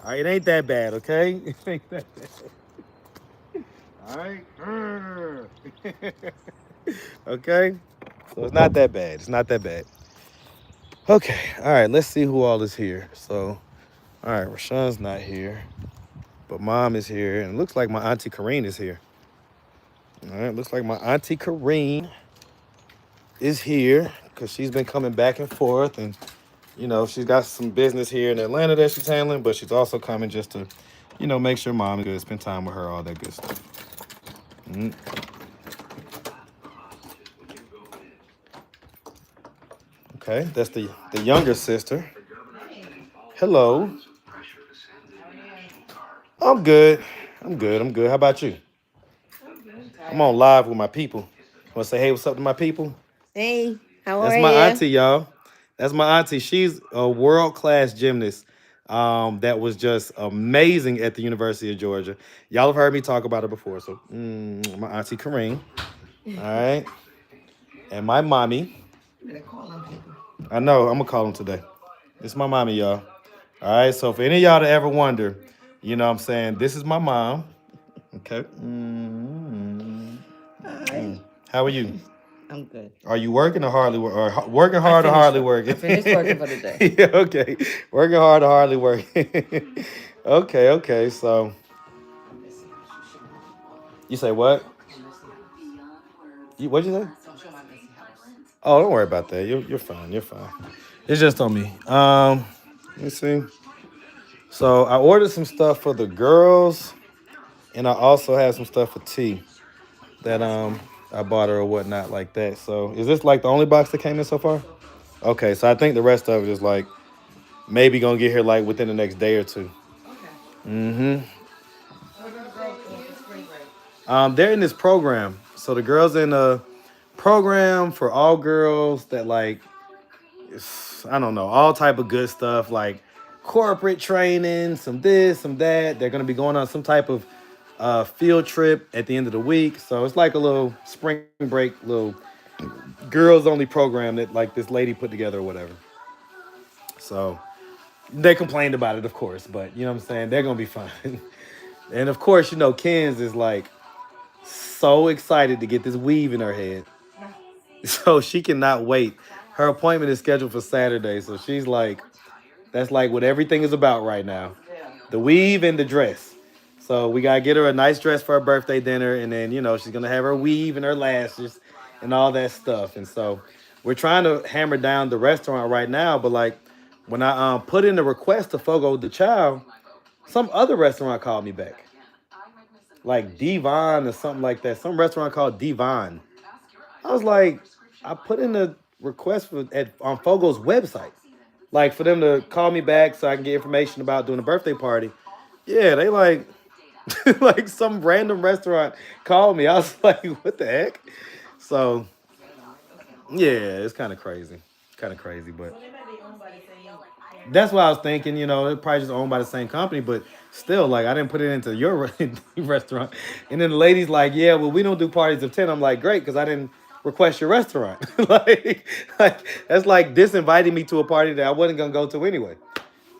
All right, it ain't that bad, okay? It ain't that bad. All right. Okay? So it's not that bad. It's not that bad. Okay. All right, let's see who all is here. So, all right, Rashawn's not here. But mom is here. And it looks like my auntie Kareen is here. All right, looks like my auntie Kareen is here because she's been coming back and forth. And, you know, she's got some business here in Atlanta that she's handling. But she's also coming just to, you know, make sure mom is good, spend time with her, all that good stuff. Mm-hmm. Okay, that's the younger sister. Hello. I'm good. How about you? I'm on live with my people. Want to say hey, what's up to my people? Hey, how are That's you? my auntie, y'all. That's my auntie. She's a world-class gymnast that was just amazing at the University of Georgia. Y'all have heard me talk about her before. So my auntie Kareen. All right. And my mommy. I know, I'm going to call them today. It's my mommy, y'all. All right, so for any of y'all to ever wonder, you know what I'm saying, this is my mom. Okay. How are you? I'm good. Are you working or hardly or working hard or hardly working? I finished working for the day. Yeah, okay. Working hard or hardly working. Okay. So you say what? What'd you say? Oh, don't worry about that. You're fine. You're fine. It's just on me. Let me see. So I ordered some stuff for the girls, and I also have some stuff for T that I bought her or whatnot like that. So is this like the only box that came in so far? Okay, so I think the rest of it is like maybe gonna get here like within the next day or two. Mm-hmm. They're in this program. So the girls in a program for all girls that like, I don't know, all type of good stuff like corporate training, some this, some that. They're gonna be going on some type of field trip at the end of the week. So it's like a little spring break, little girls only program that like this lady put together or whatever. So they complained about it, of course, but you know what I'm saying? They're gonna be fine. And of course, you know, Ken's is like so excited to get this weave in her head. So she cannot wait. Her appointment is scheduled for Saturday. So she's like, that's like what everything is about right now. The weave and the dress. So we gotta get her a nice dress for her birthday dinner, and then you know she's gonna have her weave and her lashes and all that stuff. And so we're trying to hammer down the restaurant right now. But like when I put in the request to Fogo the Child, some other restaurant called me back, like Devon or something like that. Some restaurant called Devon. I was like, I put in a request on Fogo's website, like for them to call me back so I can get information about doing a birthday party. Yeah, they like like some random restaurant called me. I was like, what the heck? So yeah, it's kind of crazy. Kind of crazy, but that's what I was thinking. You know, it probably just owned by the same company, but still, like, I didn't put it into your restaurant. And then the lady's like, yeah, well, we don't do parties of 10. I'm like, great, because I didn't request your restaurant. like that's like disinviting me to a party that I wasn't gonna go to anyway.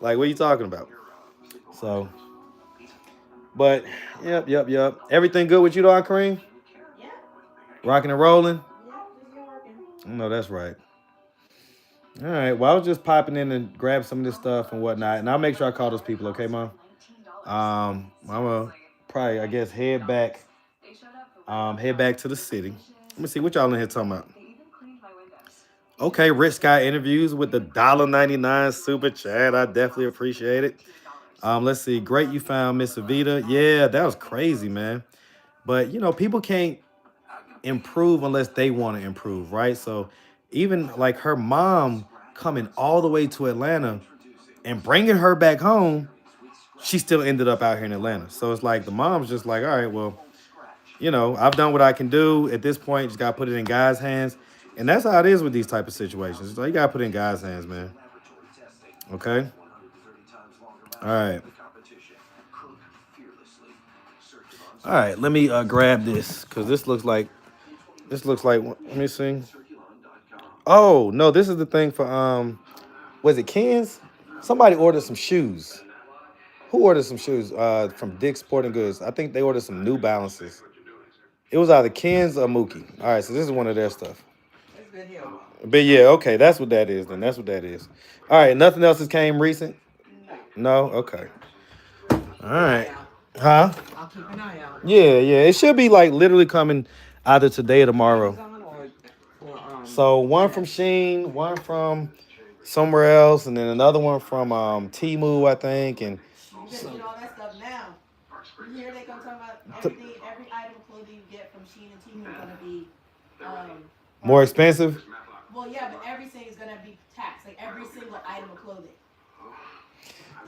Like, what are you talking about? So, but yep. Everything good with you, though, Kareem? Yeah. Rocking and rolling? Yeah, just working. No, that's right. All right. Well, I was just popping in and grab some of this stuff and whatnot, and I'll make sure I call those people. Okay, Mom. I'm gonna probably, I guess, head back to the city. Let me see what y'all in here talking about. Okay, Rich Guy interviews with the $1.99 super chat. I definitely appreciate it. Let's see. Great, you found Miss EVITA. Yeah, that was crazy, man. But you know, people can't improve unless they want to improve, right? So even like her mom coming all the way to Atlanta and bringing her back home, she still ended up out here in Atlanta. So it's like the mom's just like, all right, well, you know, I've done what I can do. At this point, just got to put it in God's hands. And that's how it is with these type of situations. It's like, you got to put it in God's hands, man. Okay? All right. All right, let me grab this because this looks like, let me see. Oh, no, this is the thing for, was it Ken's? Somebody ordered some shoes. Who ordered some shoes from Dick's Sporting Goods? I think they ordered some New Balances. It was either Ken's or Mookie. All right, so this is one of their stuff. But yeah, okay, that's what that is then. That's what that is. All right, nothing else has came recent? No? Okay. All right. Huh? I'll keep an eye out. Yeah. It should be like literally coming either today or tomorrow. So one from Sheen, one from somewhere else, and then another one from Temu, I think. And you know all that stuff now. You hear they come talking about every item of clothing you get from Sheen and Temu is gonna be more expensive. Well, yeah, but everything is gonna be taxed, like every single item of clothing.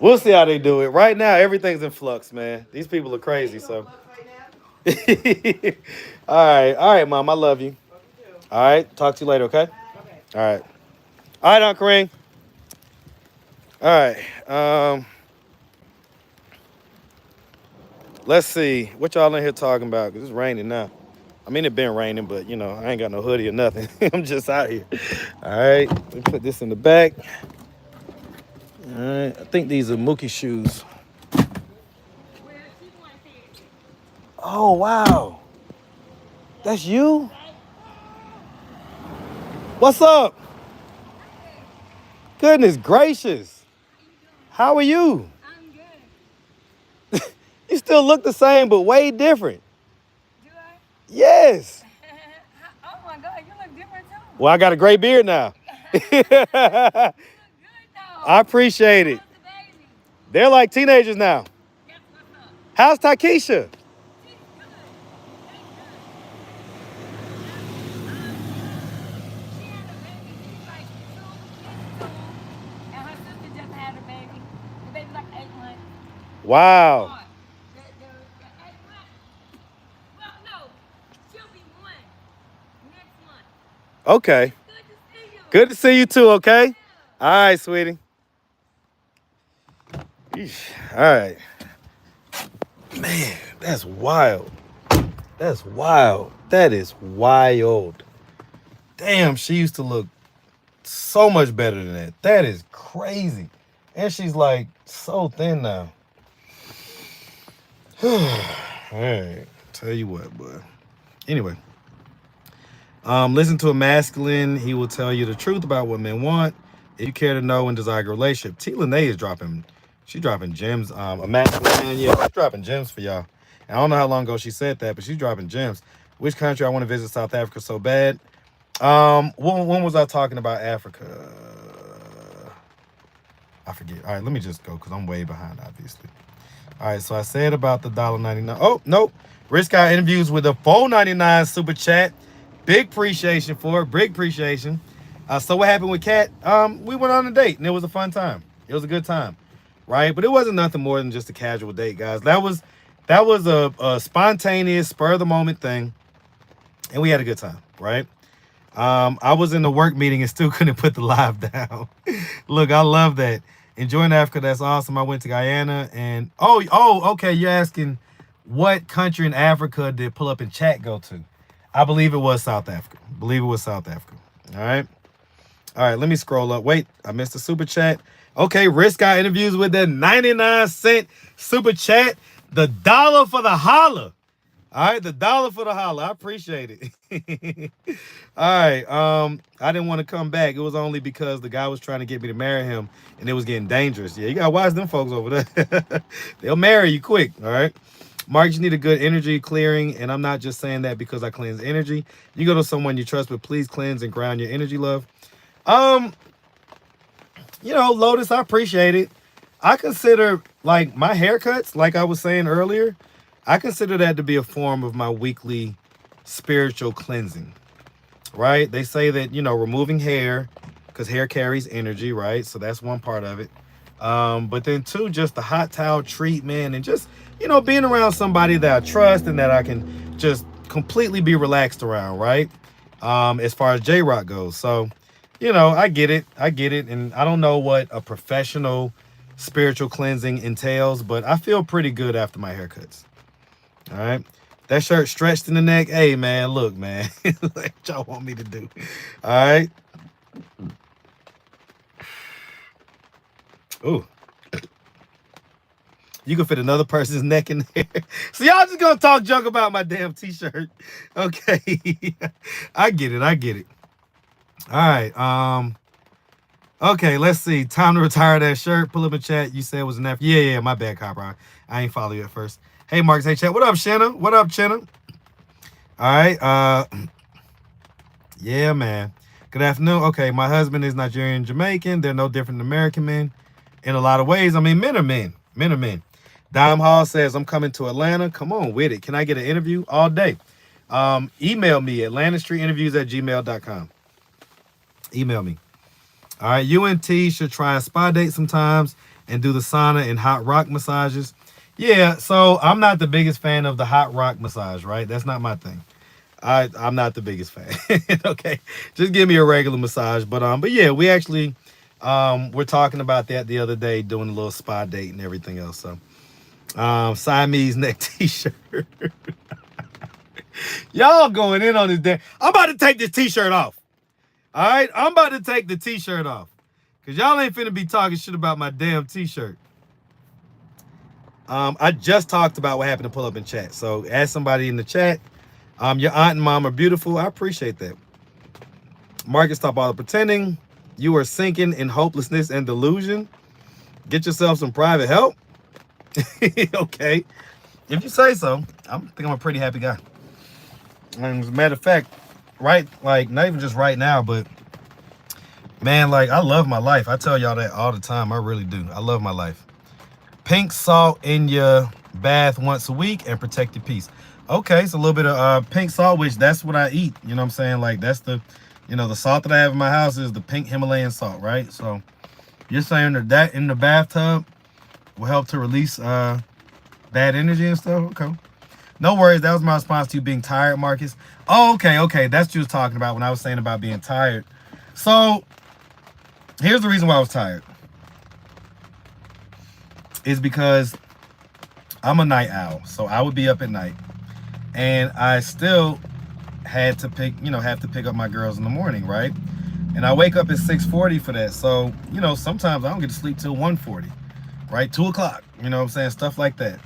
We'll see how they do it. Right now, everything's in flux, man. These people are crazy. So. All right, Mom. I love you. All right, talk to you later. Okay. All right. All right, Aunt Kareem. All right. Let's see what y'all in here talking about, because it's raining now. I mean, it been raining, but you know, I ain't got no hoodie or nothing. I'm just out here. All right, let me put this in the back. All right, I think these are Mookie shoes. Oh, wow. That's you? What's up? Goodness gracious. How are you? I'm good. You still look the same, but way different. Do I? Yes. Oh my God, you look different too. Well, I got a gray beard now. You look good though. I appreciate it. They're like teenagers now. How's Takesha? Wow. Okay. Good to see you too, okay? All right, sweetie. Eesh. All right. Man, that's wild. That's wild. That is wild. Damn, she used to look so much better than that. That is crazy. And she's like so thin now. Hey, tell you what, boy. Anyway, listen to a masculine. He will tell you the truth about what men want. If you care to know and desire a relationship, T. Lene is dropping. She's dropping gems. A masculine man, yeah, she's dropping gems for y'all. And I don't know how long ago she said that, but she's dropping gems. Which country I want to visit? South Africa so bad. When was I talking about Africa? I forget. All right, let me just go because I'm way behind, obviously. All right, so I said about the $1.99. Oh, nope. Risk Out interviews with a $4.99 super chat. Big appreciation for it. Big appreciation. So what happened with Kat? We went on a date and it was a fun time. It was a good time, right? But it wasn't nothing more than just a casual date, guys. That was a spontaneous, spur of the moment thing, and we had a good time, right? I was in the work meeting and still couldn't put the live down. Look, I love that. Enjoying Africa, that's awesome. I went to Guyana and okay. You're asking what country in Africa did Pull Up in Chat go to? I believe it was South Africa. All right. All right, let me scroll up. Wait, I missed the super chat. Okay, Risk Out interviews with the 99-cent super chat. The dollar for the holla. All right, the dollar for the holla. I appreciate it. All right, I didn't want to come back. It was only because the guy was trying to get me to marry him, and it was getting dangerous. Yeah, you got to watch them folks over there. They'll marry you quick, all right? Mark, you need a good energy clearing, and I'm not just saying that because I cleanse energy. You go to someone you trust, but please cleanse and ground your energy, love. Lotus, I appreciate it. I consider, like, my haircuts, like I was saying earlier, I consider that to be a form of my weekly spiritual cleansing, right? They say that, removing hair, because hair carries energy, right? So that's one part of it. But then two, just the hot towel treatment and just, being around somebody that I trust and that I can just completely be relaxed around, right? As far as J-Rock goes. So, I get it. And I don't know what a professional spiritual cleansing entails, but I feel pretty good after my haircuts. All right. That shirt stretched in the neck. Hey, man, look, man. What y'all want me to do? All right. Ooh. You can fit another person's neck in there. So y'all just gonna talk junk about my damn t-shirt. Okay. I get it. All right. Okay, let's see. Time to retire that shirt. Pull up a chat. You said it was an F. Yeah, my bad, Copper. I ain't follow you at first. Hey, Marcus. Hey, chat. What up, Shanna? All right. Yeah, man. Good afternoon. Okay, my husband is Nigerian Jamaican. They're no different than American men in a lot of ways. I mean, men are men. Men are men. Dime Hall says, I'm coming to Atlanta. Come on with it. Can I get an interview all day? Email me, atlantastreetinterviews@gmail.com. Email me. All right, you and T should try a spa date sometimes and do the sauna and hot rock massages. Yeah, so I'm not the biggest fan of the hot rock massage, right? That's not my thing. I'm not the biggest fan. Okay, just give me a regular massage. But yeah, we actually we're talking about that the other day, doing a little spa date and everything else. So Siamese neck t-shirt. Y'all going in on this day. I'm about to take this t-shirt off. All right, I'm about to take the t-shirt off because y'all ain't finna be talking shit about my damn t-shirt. I just talked about what happened to Pull Up in Chat. So ask somebody in the chat. Your aunt and mom are beautiful. I appreciate that. Marcus, stop all the pretending. You are sinking in hopelessness and delusion. Get yourself some private help. Okay. If you say so. I think I'm a pretty happy guy. And as a matter of fact, right, like not even just right now, but man, like I love my life. I tell y'all that all the time. I really do. I love my life. Pink salt in your bath once a week and protect your peace. Okay, it's a little bit of pink salt, which that's what I eat. You know what I'm saying? Like that's the, the salt that I have in my house is the pink Himalayan salt, right? So you're saying that in the bathtub will help to release bad energy and stuff? Okay. No worries. That was my response to you being tired, Marcus. Oh, okay. That's what you was talking about when I was saying about being tired. So here's the reason why I was tired. Is because I'm a night owl. So I would be up at night. And I still had to pick up my girls in the morning, right? And I wake up at 6:40 for that. So, you know, sometimes I don't get to sleep till 1:40, right? 2 o'clock, you know what I'm saying? Stuff like that.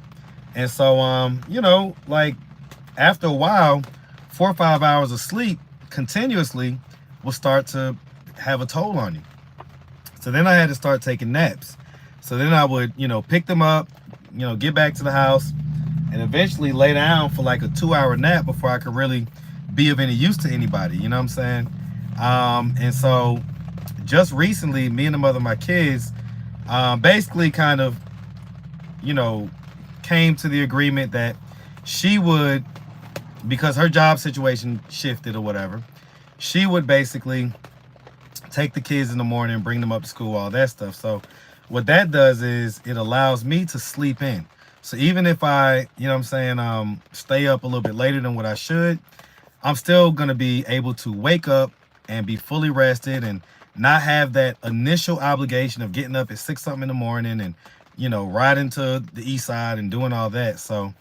And so, you know, like after a while, 4 or 5 hours of sleep continuously will start to have a toll on you. So then I had to start taking naps. So then I would, you know, pick them up, you know, get back to the house, and eventually lay down for like a 2-hour nap before I could really be of any use to anybody, you know what I'm saying? And so just recently, me and the mother of my kids basically kind of, you know, came to the agreement that she would, because her job situation shifted or whatever, she would basically take the kids in the morning, bring them up to school, all that stuff. So what that does is it allows me to sleep in. So even if I, you know what I'm saying, stay up a little bit later than what I should, I'm still going to be able to wake up and be fully rested and not have that initial obligation of getting up at 6 something in the morning and, you know, riding to the east side and doing all that. So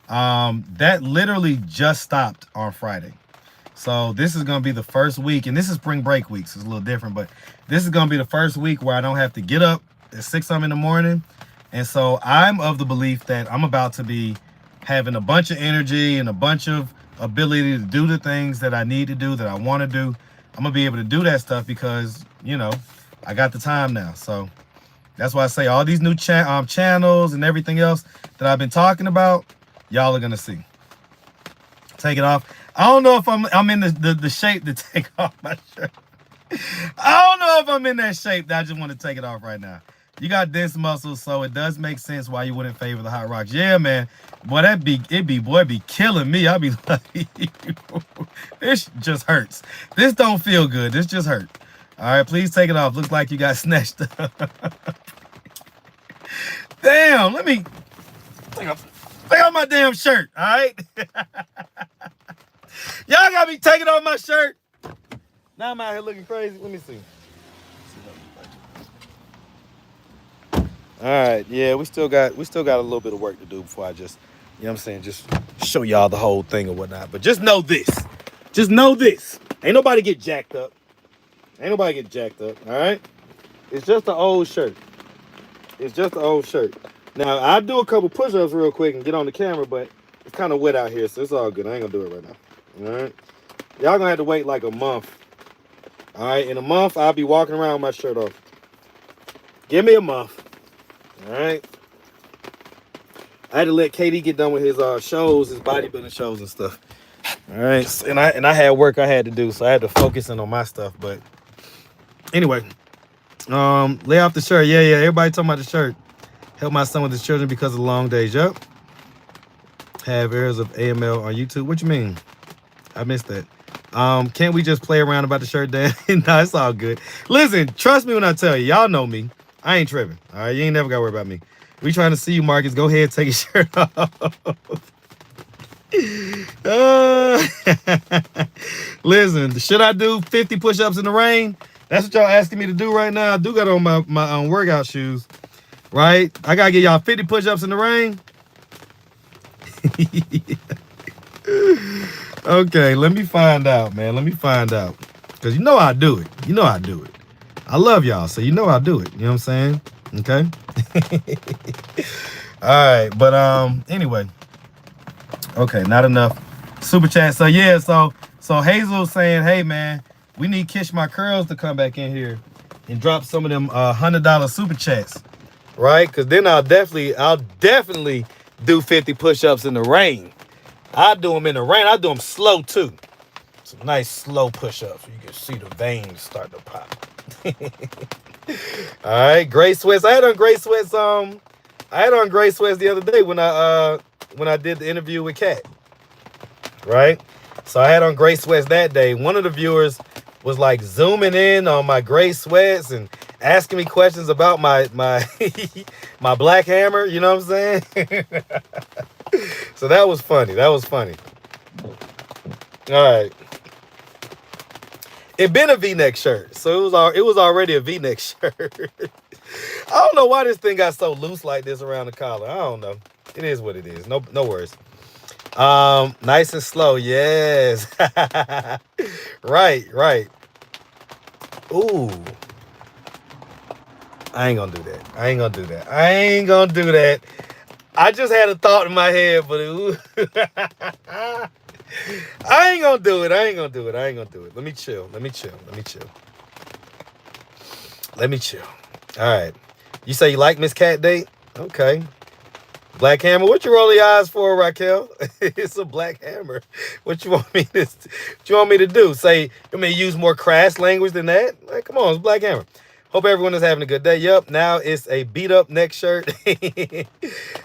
that literally just stopped on Friday. So this is going to be the first week, and this is spring break week, so it's a little different, but this is going to be the first week where I don't have to get up at 6 something in the morning. And so I'm of the belief that I'm about to be having a bunch of energy and a bunch of ability to do the things that I need to do, that I want to do. I'm going to be able to do that stuff because, you know, I got the time now. So that's why I say all these new channels and everything else that I've been talking about, y'all are going to see. Take it off. I don't know if I'm in the shape to take off my shirt. I don't know if I'm in that shape that I just want to take it off right now. You got dense muscles, so it does make sense why you wouldn't favor the hot rocks. Yeah, man. Boy, it'd be killing me. I'd be like, this just hurts. This don't feel good. This just hurt. All right, please take it off. Looks like you got snatched up. Damn, let me take off my damn shirt, all right? Y'all got me taking off my shirt. Now I'm out here looking crazy. Let me see. All right, yeah, we still got a little bit of work to do before I just, you know what I'm saying, just show y'all the whole thing or whatnot. But just know this. Just know this. Ain't nobody get jacked up. Ain't nobody get jacked up, all right? It's just an old shirt. It's just an old shirt. Now, I'll do a couple push-ups real quick and get on the camera, but it's kind of wet out here, so it's all good. I ain't gonna do it right now, all right? Y'all gonna have to wait like a month. All right, in a month, I'll be walking around with my shirt off. Give me a month. All right. I had to let KD get done with his shows, his bodybuilding shows and stuff. All right. And I had work I had to do, so I had to focus in on my stuff. But anyway, lay off the shirt. Yeah. Everybody talking about the shirt. Help my son with his children because of the long days. Yup. Have errors of AML on YouTube. What you mean? I missed that. Can't we just play around about the shirt, Dan? No, it's all good. Listen, trust me when I tell you. Y'all know me. I ain't tripping. All right, you ain't never got to worry about me. We trying to see you, Marcus. Go ahead, take your shirt off. Listen, should I do 50 push-ups in the rain? That's what y'all asking me to do right now. I do got on my workout shoes, right? I got to get y'all 50 push-ups in the rain. Okay, let me find out, man. Let me find out. Because you know I do it. You know I do it. I love y'all, so you know I'll do it. You know what I'm saying? Okay? All right, but anyway. Okay, not enough super chat. So yeah, so Hazel's saying, hey man, we need Kish My Curls to come back in here and drop some of them $100 super chats. Right? Because then I'll definitely do 50 push-ups in the rain. I'll do them in the rain. I'll do them slow too. Some nice slow push-ups so you can see the veins start to pop. All right, gray sweats. I had on gray sweats the other day when I did the interview with Kat. Right? So I had on gray sweats that day. One of the viewers was like zooming in on my gray sweats and asking me questions about my my black hammer, you know what I'm saying? So that was funny. That was funny. All right. It been a V-neck shirt, so it was already a V-neck shirt. I don't know why this thing got so loose like this around the collar. I don't know. It is what it is. No worries. Nice and slow. Yes. Right. Ooh. I ain't gonna do that. I ain't gonna do that. I ain't gonna do that. I just had a thought in my head, but I ain't gonna do it. I ain't gonna do it. I ain't gonna do it. Let me chill. Let me chill. Let me chill. Let me chill. All right. You say you like Miss Cat Date? Okay. Black Hammer. What you roll your eyes for, Raquel? It's a black hammer. What you want me to do? Say, you may use more crass language than that? Like, come on, it's Black Hammer. Hope everyone is having a good day. Yep, now it's a beat up neck shirt.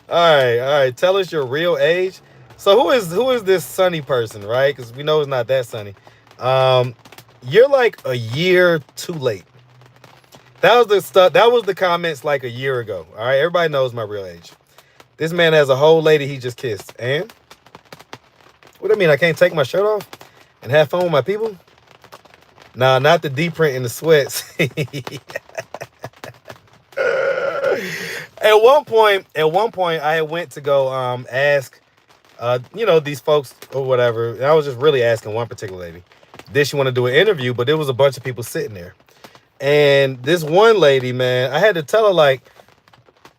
All right. Tell us your real age. So who is this sunny person, right? Because we know it's not that sunny. You're like a year too late. That was the stuff. That was the comments like a year ago. All right, everybody knows my real age. This man has a whole lady he just kissed. And what do I mean? I can't take my shirt off and have fun with my people? Nah, not the deep print in the sweats. At one point, I went to go ask, these folks or whatever. And I was just really asking one particular lady, did she want to do an interview? But there was a bunch of people sitting there. And this one lady, man, I had to tell her, like,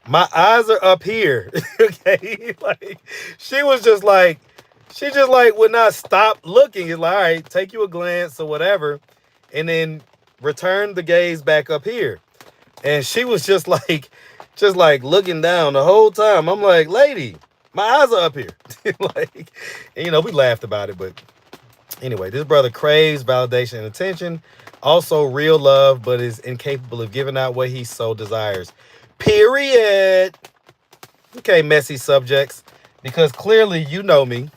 my eyes are up here. Okay. Like, she just would not stop looking. It's like, all right, take you a glance or whatever, and then return the gaze back up here. And she was just like looking down the whole time. I'm like, lady, my eyes are up here. Like, and, we laughed about it, but anyway, this brother craves validation and attention, also real love, but is incapable of giving out what he so desires. Period. Okay, messy subjects, because clearly you know me.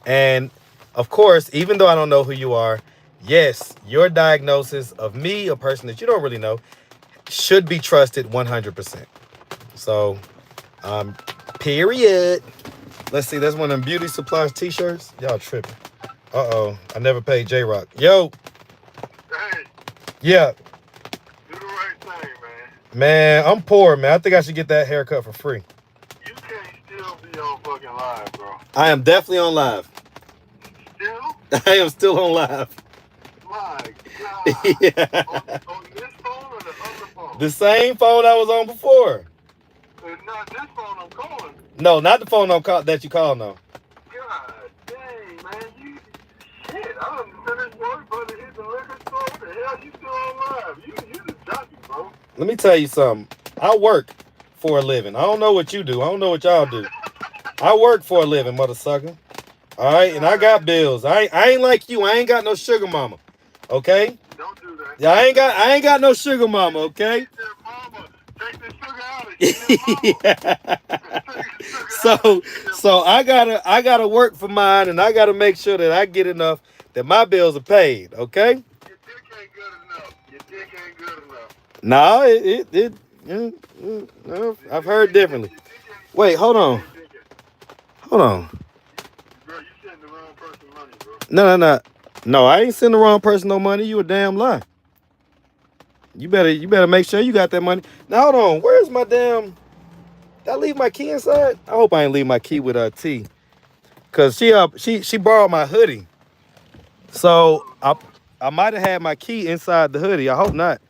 And of course, even though I don't know who you are, yes, your diagnosis of me, a person that you don't really know, should be trusted 100%. So, period. Let's see, that's one of them beauty supplies t-shirts. Y'all tripping. Uh-oh, I never paid J-Rock. Yo. Hey. Yeah. Do the right thing, man. Man, I'm poor, man. I think I should get that haircut for free. You can't still be on fucking live, bro. I am definitely on live. Still? I am still on live. My God. Yeah. On this phone or the other phone? The same phone I was on before. It's not this phone I'm calling. No, not the phone that you call, no. God dang, man. Shit, I done finished work, brother. Hit the liquor store. What the hell you still on live? You the jockey, bro. Let me tell you something. I work for a living. I don't know what you do. I don't know what y'all do. I work for a living, mother sucker. All right, and I got bills. I ain't like you. I ain't got no sugar mama. Okay? Don't do that. Yeah, I ain't got no sugar mama, okay? Mama, take the sugar out of it. So I gotta work for mine, and I gotta make sure that I get enough that my bills are paid, okay? Your dick ain't good enough. Your dick ain't good enough. No, I've heard differently. Wait, hold on. Bro, you sending the wrong person money, bro. No, I ain't sending the wrong person no money. You a damn lie. You better make sure you got that money. Now hold on. Where's my damn? Did I leave my key inside? I hope I ain't leave my key with T. Cause she borrowed my hoodie. So I might have had my key inside the hoodie. I hope not.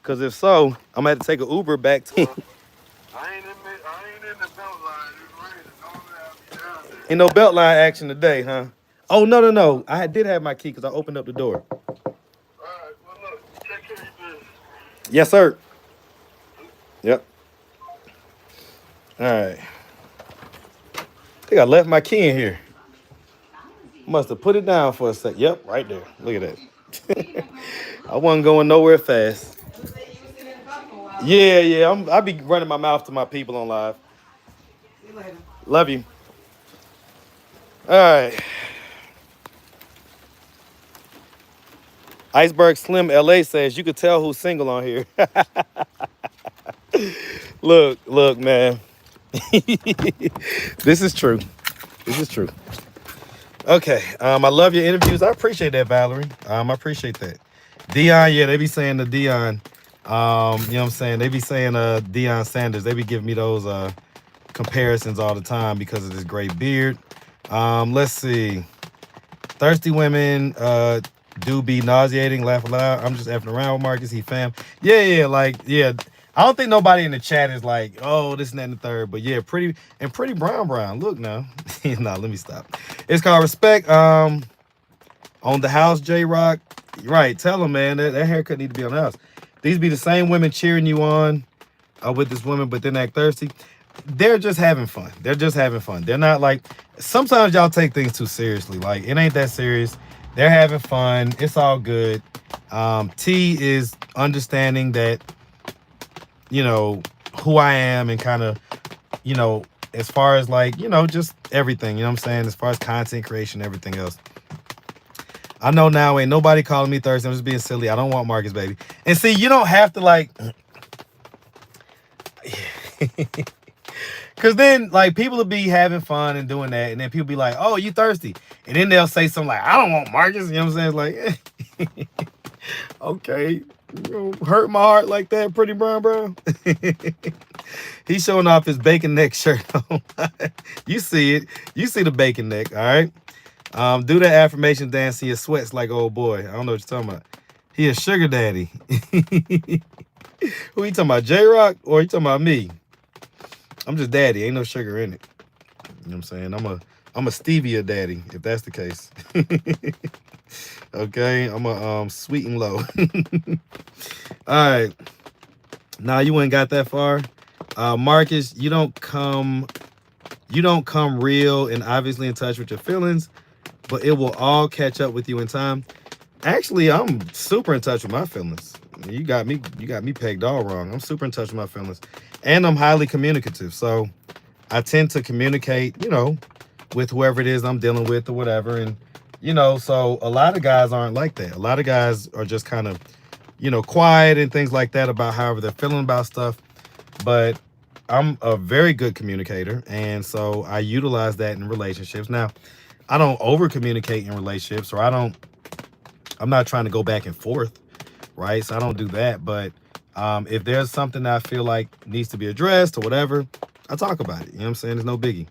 Cause if so, I'm gonna have to take an Uber back to I ain't in the belt line. It's raining. I'll be down there. Ain't no belt line action today, huh? Oh, no. I did have my key because I opened up the door. All right, well, look, take care of your business. Yes, sir. Yep. All right. I think I left my key in here. Must have put it down for a sec. Yep, right there. Look at that. I wasn't going nowhere fast. Yeah. I be running my mouth to my people on live. See you later. Love you. All right. Iceberg Slim LA says you could tell who's single on here. Look, man. This is true. Okay. I love your interviews. I appreciate that, Valerie. I appreciate that. Dion, yeah, they be saying the Dion. You know what I'm saying? They be saying Deion Sanders. They be giving me those comparisons all the time because of this great beard. Let's see. Thirsty women do be nauseating, laugh aloud. I'm just effing around with Marcus. He fam. Yeah. I don't think nobody in the chat is like, oh, this and that and the third. But yeah, pretty brown. Look now. Nah, let me stop. It's called respect. On the house, J-Rock. Right. Tell them, man, that haircut need to be on the house. These be the same women cheering you on with this woman, but then act thirsty. They're just having fun. They're not like, sometimes y'all take things too seriously. Like, it ain't that serious. They're having fun. It's all good. T is understanding that, you know, who I am and kind of, you know, as far as like, you know, just everything, you know what I'm saying? As far as content creation, everything else. I know now ain't nobody calling me thirsty. I'm just being silly. I don't want Marcus, baby. And see, you don't have to like... Because then, like, people will be having fun and doing that, and then people be like, oh, you thirsty. And then they'll say something like, I don't want Marcus. You know what I'm saying? It's like, okay, you know, hurt my heart like that, pretty brown. He's showing off his bacon neck shirt on. You see it. You see the bacon neck, all right? Do that affirmation dance. He sweats like old boy. I don't know what you're talking about. He a sugar daddy. Who you talking about, J-Rock, or you talking about me? I'm just daddy. Ain't no sugar in it. You know what I'm saying? I'm a stevia daddy, if that's the case. Okay, I'm a sweet and low. All right. Now you ain't got that far. Marcus, you don't come real and obviously in touch with your feelings, but it will all catch up with you in time. Actually, I'm super in touch with my feelings. You got me pegged all wrong. I'm super in touch with my feelings. And I'm highly communicative. So I tend to communicate, you know, with whoever it is I'm dealing with or whatever. And, you know, so a lot of guys aren't like that. A lot of guys are just kind of, you know, quiet and things like that about however they're feeling about stuff. But I'm a very good communicator. And so I utilize that in relationships. Now, I don't over communicate in relationships, or I'm not trying to go back and forth, right? So I don't do that. But if there's something that I feel like needs to be addressed or whatever, I talk about it. You know what I'm saying? There's no biggie.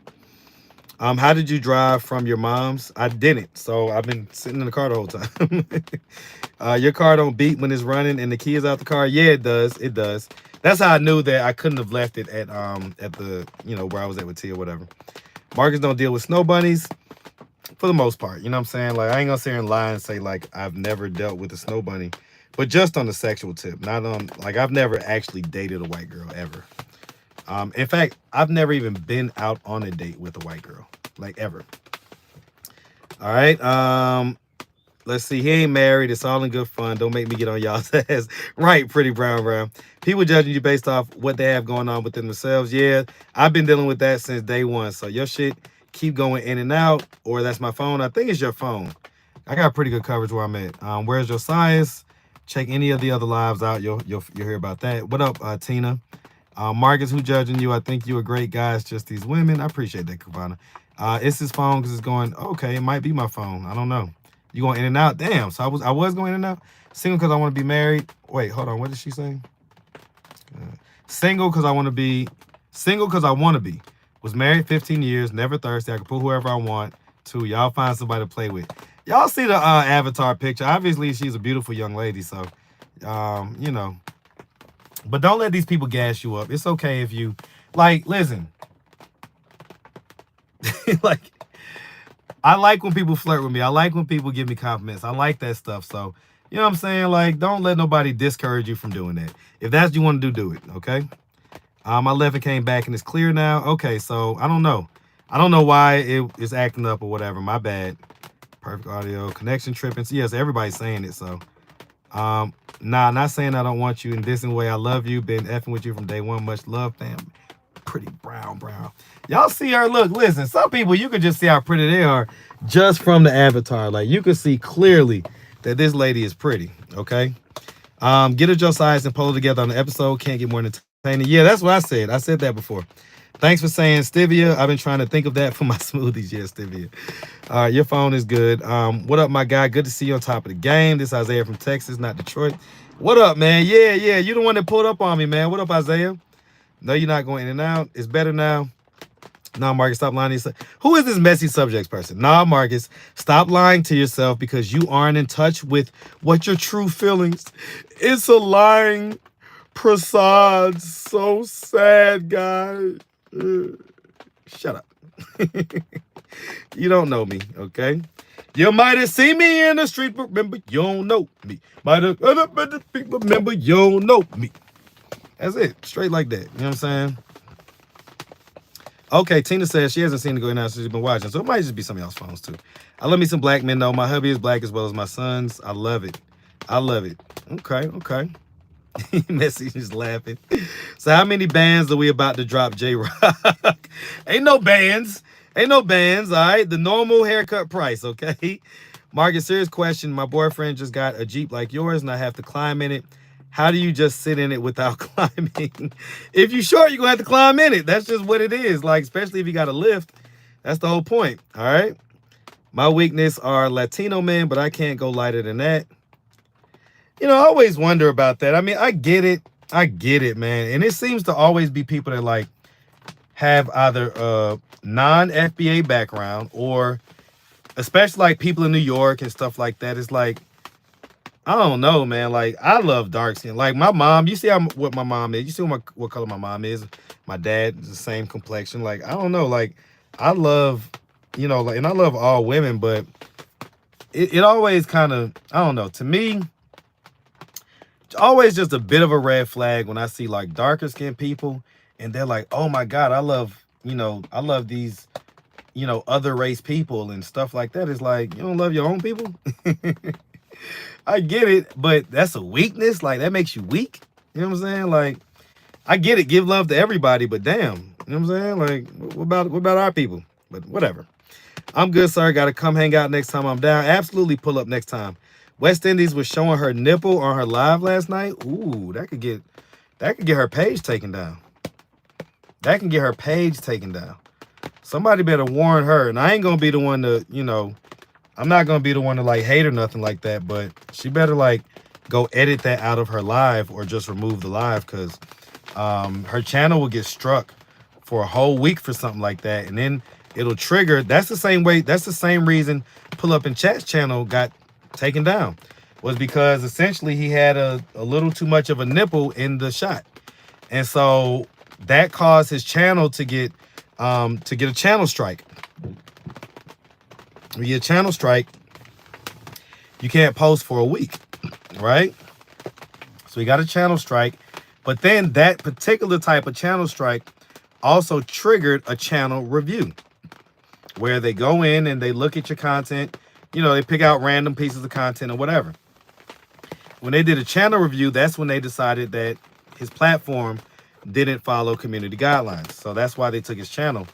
How did you drive from your mom's? I didn't. So I've been sitting in the car the whole time. Your car don't beep when it's running and the key is out the car? Yeah, it does. It does. That's how I knew that I couldn't have left it at the, you know, where I was at with T or whatever. Marcus don't deal with snow bunnies for the most part. You know what I'm saying? Like, I ain't gonna sit here and lie and say like I've never dealt with a snow bunny. But just on the sexual tip, not on, like, I've never actually dated a white girl ever. In fact, I've never even been out on a date with a white girl, like, ever. All right. Let's see. He ain't married. It's all in good fun. Don't make me get on y'all's ass. Right, pretty brown. People judging you based off what they have going on within themselves. Yeah, I've been dealing with that since day one. So your shit keep going in and out, or that's my phone. I think it's your phone. I got pretty good coverage where I'm at. Where's your science? Check any of the other lives out. You'll hear about that. What up, Tina? Marcus, who judging you? I think you a great guy. It's just these women. I appreciate that, Kavana. It's his phone because it's going, okay, it might be my phone. I don't know. You going in and out? Damn. So I was going in and out. Single because I want to be married. Wait, hold on. What did she say? Single because I want to be. Single because I want to be. Was married 15 years. Never thirsty. I can put whoever I want to. Y'all find somebody to play with. Y'all see the avatar picture. Obviously, she's a beautiful young lady. So, you know. But don't let these people gas you up. It's okay if you, like, listen. Like, I like when people flirt with me. I like when people give me compliments. I like that stuff. So, you know what I'm saying? Like, don't let nobody discourage you from doing that. If that's what you want to do it, okay? I left and came back and it's clear now. Okay, so I don't know. I don't know why it is acting up or whatever. My bad. Perfect audio. Connection tripping. So, yes, everybody's saying it, so. Nah, not saying I don't want you in this way. I love you. Been effing with you from day one. Much love, fam. Pretty brown. Y'all see her? Look, listen. Some people, you can just see how pretty they are just from the avatar. Like, you can see clearly that this lady is pretty, okay? Get her your size and pull it together on the episode. Can't get more entertaining. Yeah, that's what I said. I said that before. Thanks for saying stevia. I've been trying to think of that for my smoothies. Yeah, stevia. Your phone is good. What up, my guy? Good to see you on top of the game. This is Isaiah from Texas, not Detroit. What up, man? Yeah. You the one that pulled up on me, man. What up, Isaiah? No, you're not going in and out. It's better now. Nah, Marcus, stop lying to yourself. Who is this messy subjects person? Nah, Marcus, stop lying to yourself because you aren't in touch with what your true feelings. It's a lying Prasad. So sad, guys. Shut up. You don't know me, okay? You might have seen me in the street, but remember, you don't know me. Might have remember, you don't know me. That's it. Straight like that. You know what I'm saying? Okay, Tina says she hasn't seen it go now, so she's been watching. So it might just be some of y'all's phones, too. I love me some black men, though. My hubby is black as well as my sons. I love it. I love it. Okay, okay. Messi just laughing. So how many bands are we about to drop, J-Rock? Ain't no bands. Ain't no bands, all right? The normal haircut price, okay? Marcus, serious question. My boyfriend just got a Jeep like yours, and I have to climb in it. How do you just sit in it without climbing? If you're short, you're going to have to climb in it. That's just what it is. Like, especially if you got a lift. That's the whole point, all right? My weakness are Latino men, but I can't go lighter than that. You know, I always wonder about that. I mean, I get it. I get it, man. And it seems to always be people that, like, have either a non-FBA background or especially, like, people in New York and stuff like that. It's like, I don't know, man. Like, I love dark skin. Like, my mom, you see what my mom is. You see what color my mom is. My dad is the same complexion. Like, I don't know. Like, I love, you know, like, and I love all women, but it always kind of, I don't know. To me, it's always just a bit of a red flag when I see, like, darker skinned people and they're like, oh, my God, I love, you know, I love these, you know, other race people and stuff like that. It's like, you don't love your own people? I get it, but that's a weakness. Like, that makes you weak. You know what I'm saying? Like, I get it. Give love to everybody, but damn. You know what I'm saying? Like, what about our people? But whatever. I'm good, sir. Got to come hang out next time I'm down. Absolutely pull up next time. West Indies was showing her nipple on her live last night. Ooh, that could get her page taken down. That can get her page taken down. Somebody better warn her. And I ain't going to be the one to, you know, I'm not going to be the one to, like, hate or nothing like that, but she better, like, go edit that out of her live or just remove the live because her channel will get struck for a whole week for something like that. And then it'll trigger. That's the same way. That's the same reason Pull Up and Chat's channel got taken down was because essentially he had a little too much of a nipple in the shot. And so that caused his channel to get a channel strike. When you get a channel strike, you can't post for a week, right? So he got a channel strike, but then that particular type of channel strike also triggered a channel review where they go in and they look at your content. You know, they pick out random pieces of content or whatever. When they did a channel review, that's when they decided that his platform didn't follow community guidelines. So that's why they took his channel.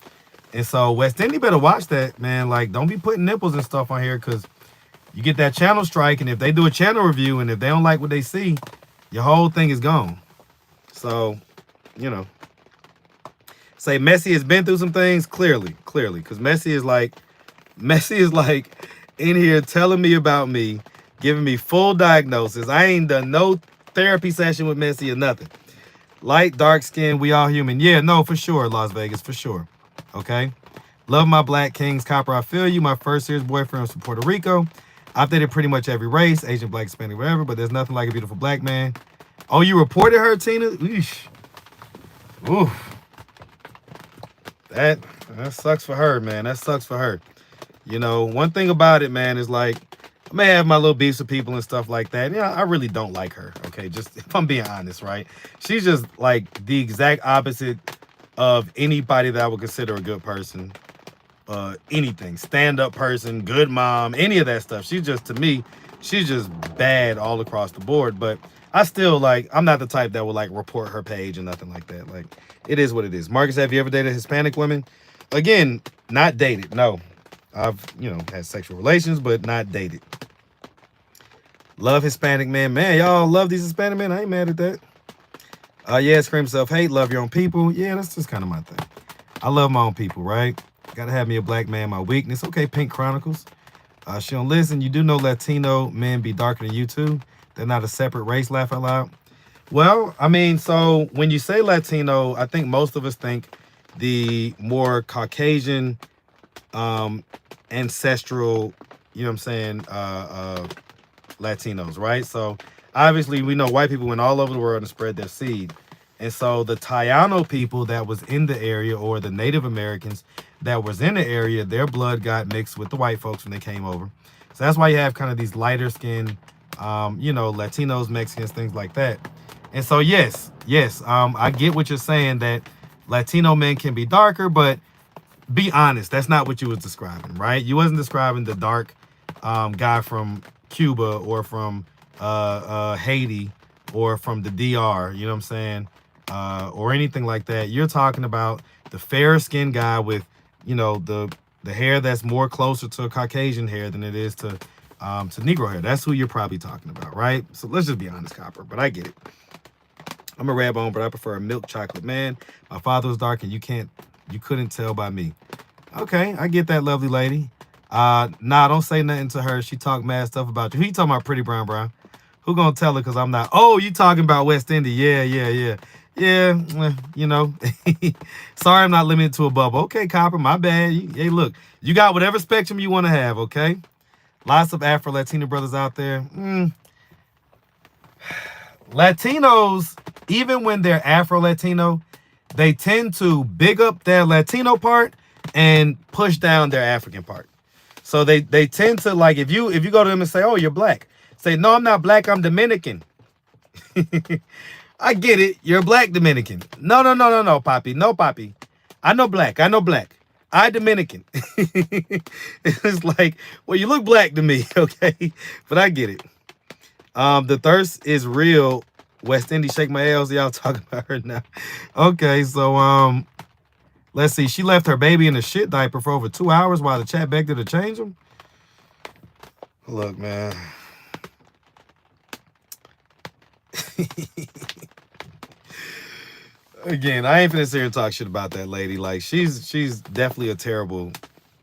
And so West Indies better watch that, man. Like, don't be putting nipples and stuff on here because you get that channel strike. And if they do a channel review and if they don't like what they see, your whole thing is gone. So, you know, say Messi has been through some things. Clearly, because Messi is like in here telling me about me, giving me full diagnosis. I ain't done no therapy session with Messi or nothing. Light, dark skin, we all human. Yeah, no, for sure, Las Vegas, for sure. Okay? Love my black kings, Copper, I feel you. My first serious boyfriend was from Puerto Rico. I've dated pretty much every race, Asian, black, Hispanic, whatever, but there's nothing like a beautiful black man. Oh, you reported her, Tina? Eesh. Oof. That sucks for her, man. That sucks for her. You know, one thing about it, man, is like, I may have my little beefs with people and stuff like that. Yeah, I really don't like her, okay? Just, if I'm being honest, right? She's just, like, the exact opposite of anybody that I would consider a good person. Anything. Stand-up person, good mom, any of that stuff. She's just, to me, she's just bad all across the board. But I still, like, I'm not the type that would, like, report her page or nothing like that. Like, it is what it is. Marcus, have you ever dated Hispanic women? Again, not dated, no. I've, you know, had sexual relations, but not dated. Love Hispanic men. Man, y'all love these Hispanic men. I ain't mad at that. Yeah, scream self-hate. Love your own people. Yeah, that's just kind of my thing. I love my own people, right? Gotta have me a black man, my weakness. Okay, Pink Chronicles. She don't listen. You do know Latino men be darker than you too. They're not a separate race, laugh out loud. Well, I mean, so when you say Latino, I think most of us think the more Caucasian ancestral, you know what I'm saying, Latinos, right? So obviously we know white people went all over the world and spread their seed. And so the Taino people that was in the area, or the Native Americans that was in the area, their blood got mixed with the white folks when they came over. So that's why you have kind of these lighter skinned, you know, Latinos, Mexicans, things like that. And so, yes, I get what you're saying, that Latino men can be darker, but be honest, that's not what you was describing, right? You wasn't describing the dark guy from Cuba or from Haiti or from the DR, you know what I'm saying? Or anything like that. You're talking about the fair skinned guy with, you know, the hair that's more closer to Caucasian hair than it is to Negro hair. That's who you're probably talking about, right? So let's just be honest, Copper, but I get it. I'm a red bone, but I prefer a milk chocolate man. My father was dark and you couldn't tell by me. Okay, I get that, lovely lady. Nah, don't say nothing to her. She talk mad stuff about you. Who you talking about, Pretty Brown? Who gonna tell her? Because I'm not. Oh, you talking about West Indy? Yeah. You know. Sorry, I'm not limited to a bubble. Okay, Copper, my bad. Hey, look, you got whatever spectrum you want to have. Okay. Lots of Afro-Latino brothers out there. Latinos, even when they're Afro-Latino, they tend to big up their Latino part and push down their African part. So they tend to, like, if you go to them and say, oh, you're black, say, no, I'm not black, I'm Dominican. I get it, you're black Dominican. No, Poppy, no, Poppy. I know black. I Dominican. It's like, well, you look black to me, okay? But I get it. The thirst is real. West Indies, shake my L's. Y'all talking about her now. Okay, so let's see. She left her baby in a shit diaper for over 2 hours while the chat begged her to change him. Look, man. Again, I ain't finna sit here and talk shit about that lady. Like, she's definitely a terrible,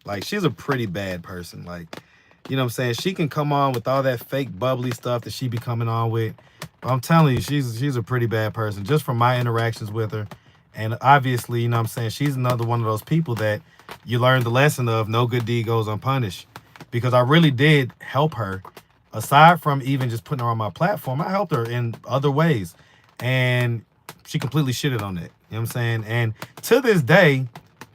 like, she's a pretty bad person. Like, you know what I'm saying? She can come on with all that fake bubbly stuff that she be coming on with. But I'm telling you, she's a pretty bad person, just from my interactions with her. And obviously, you know what I'm saying, she's another one of those people that you learn the lesson of no good deed goes unpunished. Because I really did help her. Aside from even just putting her on my platform, I helped her in other ways. And she completely shitted on that. You know what I'm saying? And to this day,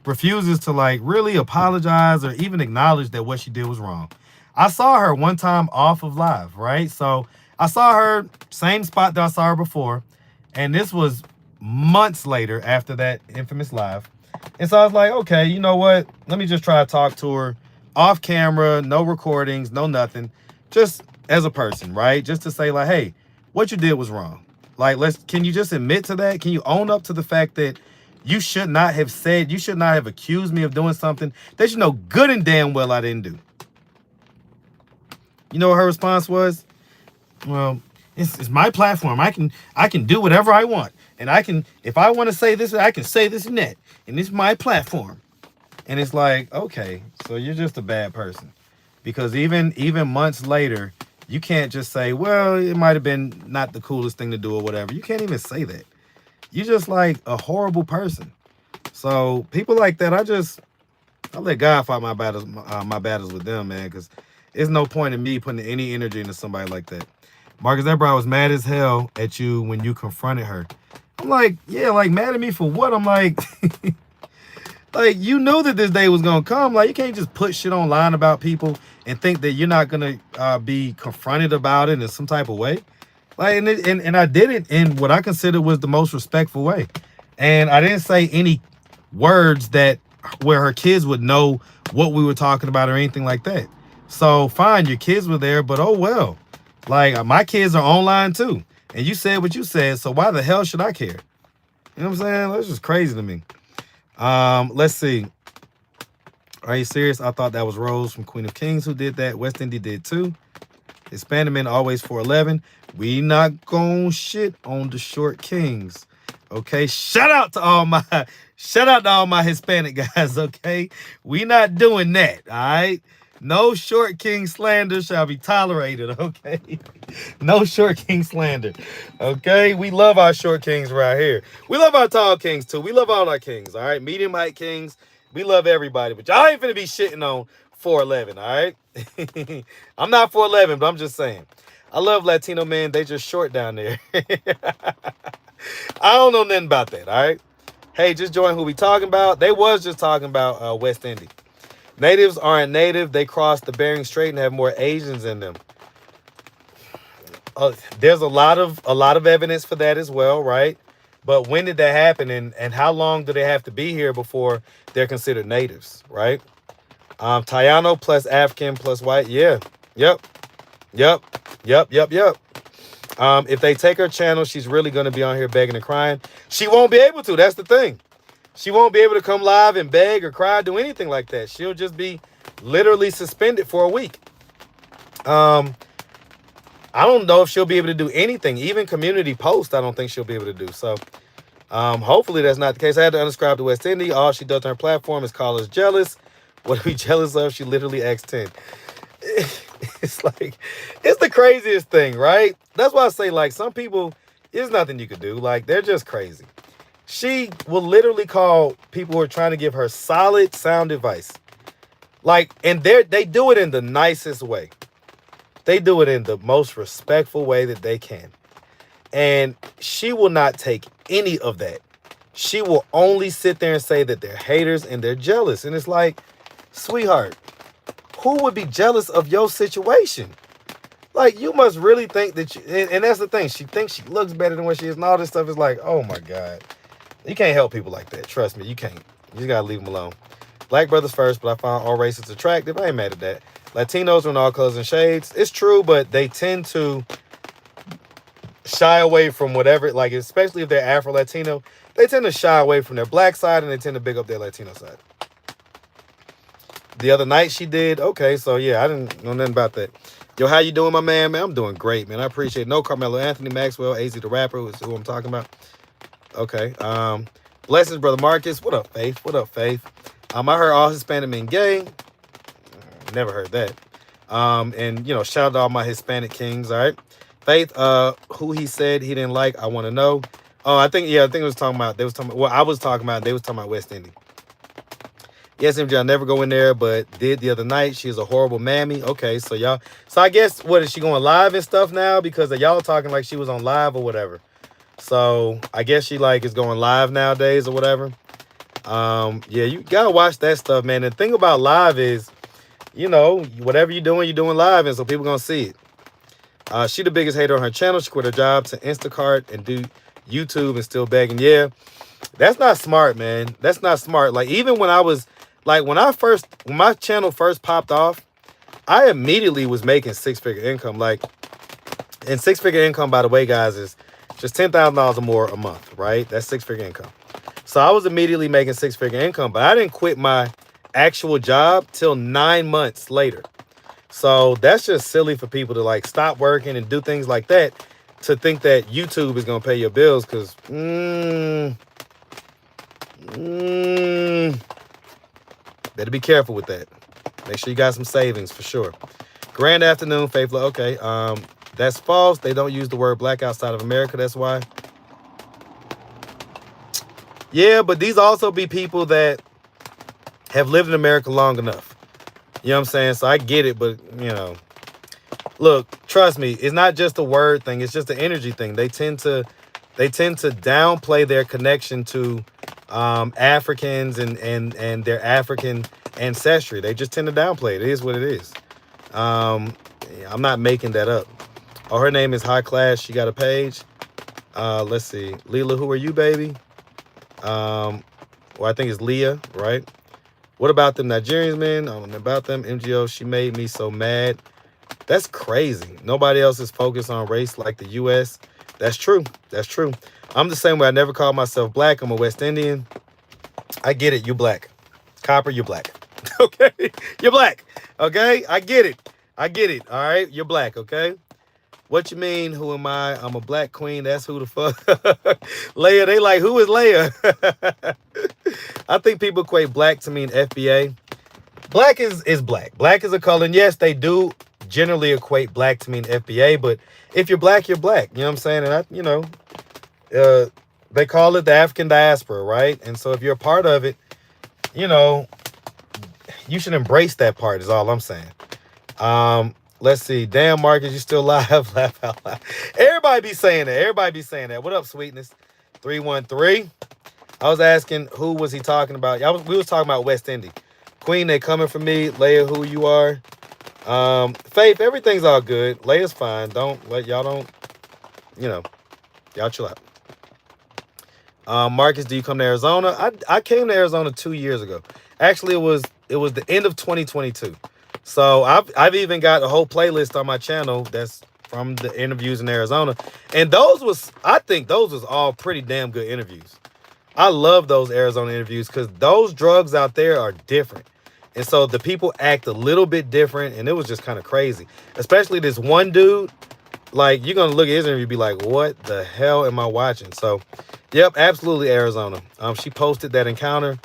refuses to, like, really apologize or even acknowledge that what she did was wrong. I saw her one time off of live, right? So I saw her same spot that I saw her before. And this was months later after that infamous live. And so I was like, okay, you know what? Let me just try to talk to her off camera, no recordings, no nothing. Just as a person, right? Just to say, like, hey, what you did was wrong. Like, can you just admit to that? Can you own up to the fact that you should not have said, you should not have accused me of doing something that you know good and damn well I didn't do? You know what her response was? Well, it's my platform. I can do whatever I want. And I can, if I want to say this, I can say this and that. And it's my platform. And it's like, okay, so you're just a bad person. Because even months later, you can't just say, well, it might have been not the coolest thing to do or whatever. You can't even say that. You're just like a horrible person. So people like that, I let God fight my battles with them, man, because there's no point in me putting any energy into somebody like that. Marcus, that bro was mad as hell at you when you confronted her. I'm like, yeah, like, mad at me for what? I'm like, like, you knew that this day was gonna come. Like, you can't just put shit online about people and think that you're not gonna be confronted about it in some type of way. Like, and I did it in what I consider was the most respectful way. And I didn't say any words that where her kids would know what we were talking about or anything like that. So fine, your kids were there, but oh well. Like, my kids are online too. And you said what you said, so why the hell should I care? You know what I'm saying? That's just crazy to me. Let's see. Are you serious? I thought that was Rose from Queen of Kings who did that. West Indy did too. Hispanic men always 4'11". We not gonna shit on the short kings. Okay. Shout out to all my Hispanic guys. Okay. We not doing that. All right. No short king slander shall be tolerated, okay? No short king slander, okay? We love our short kings right here. We love our tall kings, too. We love all our kings, all right? Medium height kings. We love everybody. But y'all ain't finna be shitting on 4'11", all right? I'm not 4'11", but I'm just saying. I love Latino men. They just short down there. I don't know nothing about that, all right? Hey, just join who we talking about. They was just talking about West Indies. Natives aren't native. They cross the Bering Strait and have more Asians in them. There's a lot of evidence for that as well, right? But when did that happen, and how long do they have to be here before they're considered natives, right? Tayano plus African plus white. Yeah. Yep. If they take her channel, she's really going to be on here begging and crying. She won't be able to. That's the thing. She won't be able to come live and beg or cry, do anything like that. She'll just be literally suspended for a week. I don't know if she'll be able to do anything. Even community posts, I don't think she'll be able to do. So hopefully that's not the case. I had to unsubscribe to West Indies. All she does on her platform is call us jealous. What are we jealous of? She literally asked 10. It's like, it's the craziest thing, right? That's why I say, like, some people, there's nothing you could do. Like, they're just crazy. She will literally call people who are trying to give her solid sound advice. Like, and they do it in the nicest way. They do it in the most respectful way that they can. And she will not take any of that. She will only sit there and say that they're haters and they're jealous. And it's like, sweetheart, who would be jealous of your situation? Like, you must really think that and that's the thing. She thinks she looks better than what she is, and all this stuff is like, oh my God. You can't help people like that. Trust me, you can't. You just gotta leave them alone. Black brothers first, but I find all races attractive. I ain't mad at that. Latinos are in all colors and shades. It's true, but they tend to shy away from whatever, like, especially if they're Afro-Latino, they tend to shy away from their black side and they tend to big up their Latino side. The other night she did. Okay, so yeah, I didn't know nothing about that. Yo, how you doing, my man? Man, I'm doing great, man. I appreciate it. No, Carmelo Anthony, Maxwell, AZ the rapper is who I'm talking about. Okay. Blessings, brother Marcus. What up, Faith? What up, Faith? I heard all Hispanic men gay. Never heard that. And you know, shout out to all my Hispanic kings. All right. Faith, who he said he didn't like, I want to know. Oh, I think it was talking about, they was talking about, well, I was talking about, they was talking about West Indies. Yes, MJ, I'll never go in there, but did the other night. She is a horrible mammy. Okay, so y'all, so I guess, what, is she going live and stuff now? Because y'all talking like she was on live or whatever. So I guess she like is going live nowadays or whatever. Yeah, you gotta watch that stuff, man. The thing about live is, you know, whatever you're doing live, and so people gonna see it. She the biggest hater on her channel. She quit her job to Instacart and do YouTube and still begging. Yeah, that's not smart, man. That's not smart. Like, even when I was, like, when my channel first popped off, I immediately was making six-figure income. Like, and six-figure income, by the way, guys, is just $10,000 or more a month, right? That's six-figure income. So I was immediately making six-figure income, but I didn't quit my actual job till 9 months later. So that's just silly for people to, like, stop working and do things like that to think that YouTube is going to pay your bills, because, better be careful with that. Make sure you got some savings for sure. Grand afternoon, Faithful. Okay, that's false. They don't use the word black outside of America. That's why. Yeah, but these also be people that have lived in America long enough. You know what I'm saying? So I get it, but, you know, look, trust me, it's not just a word thing. It's just an energy thing. They tend to downplay their connection to Africans and their African ancestry. They just tend to downplay it. It is what it is. I'm not making that up. Oh, her name is High Class. She got a page. Let's see. Leela, who are you, baby? Well, I think it's Leah, right? What about them Nigerians, man? I don't know about them. MGO, she made me so mad. That's crazy. Nobody else is focused on race like the U.S. That's true. That's true. I'm the same way. I never called myself black. I'm a West Indian. I get it. You black. Copper, you're black. Okay? You're black. Okay? I get it. I get it. All right? You're black. Okay? What you mean? Who am I? I'm a black queen. That's who the fuck. Leia, they like, who is Leia? I think people equate black to mean FBA. black is black. Black is a color. And yes, they do generally equate black to mean FBA, but if you're black, you're black. You know what I'm saying? And they call it the African diaspora, right? And so if you're a part of it, you should embrace that part is all I'm saying. Let's see. Damn, Marcus, you still live? Laugh out loud. Everybody be saying that. What up, sweetness? 313. I was asking who was he talking about. We was talking about West Indy. Queen, they coming for me. Leia, who you are. Faith, everything's all good. Leia's fine. Y'all chill out. Marcus, do you come to Arizona? I came to Arizona 2 years ago. Actually, it was the end of 2022. So I've even got a whole playlist on my channel that's from the interviews in Arizona. And I think those was all pretty damn good interviews. I love those Arizona interviews because those drugs out there are different. And so the people act a little bit different, and it was just kind of crazy. Especially this one dude, like, you're going to look at his interview and be like, what the hell am I watching? So, yep, absolutely Arizona. She posted that encounter.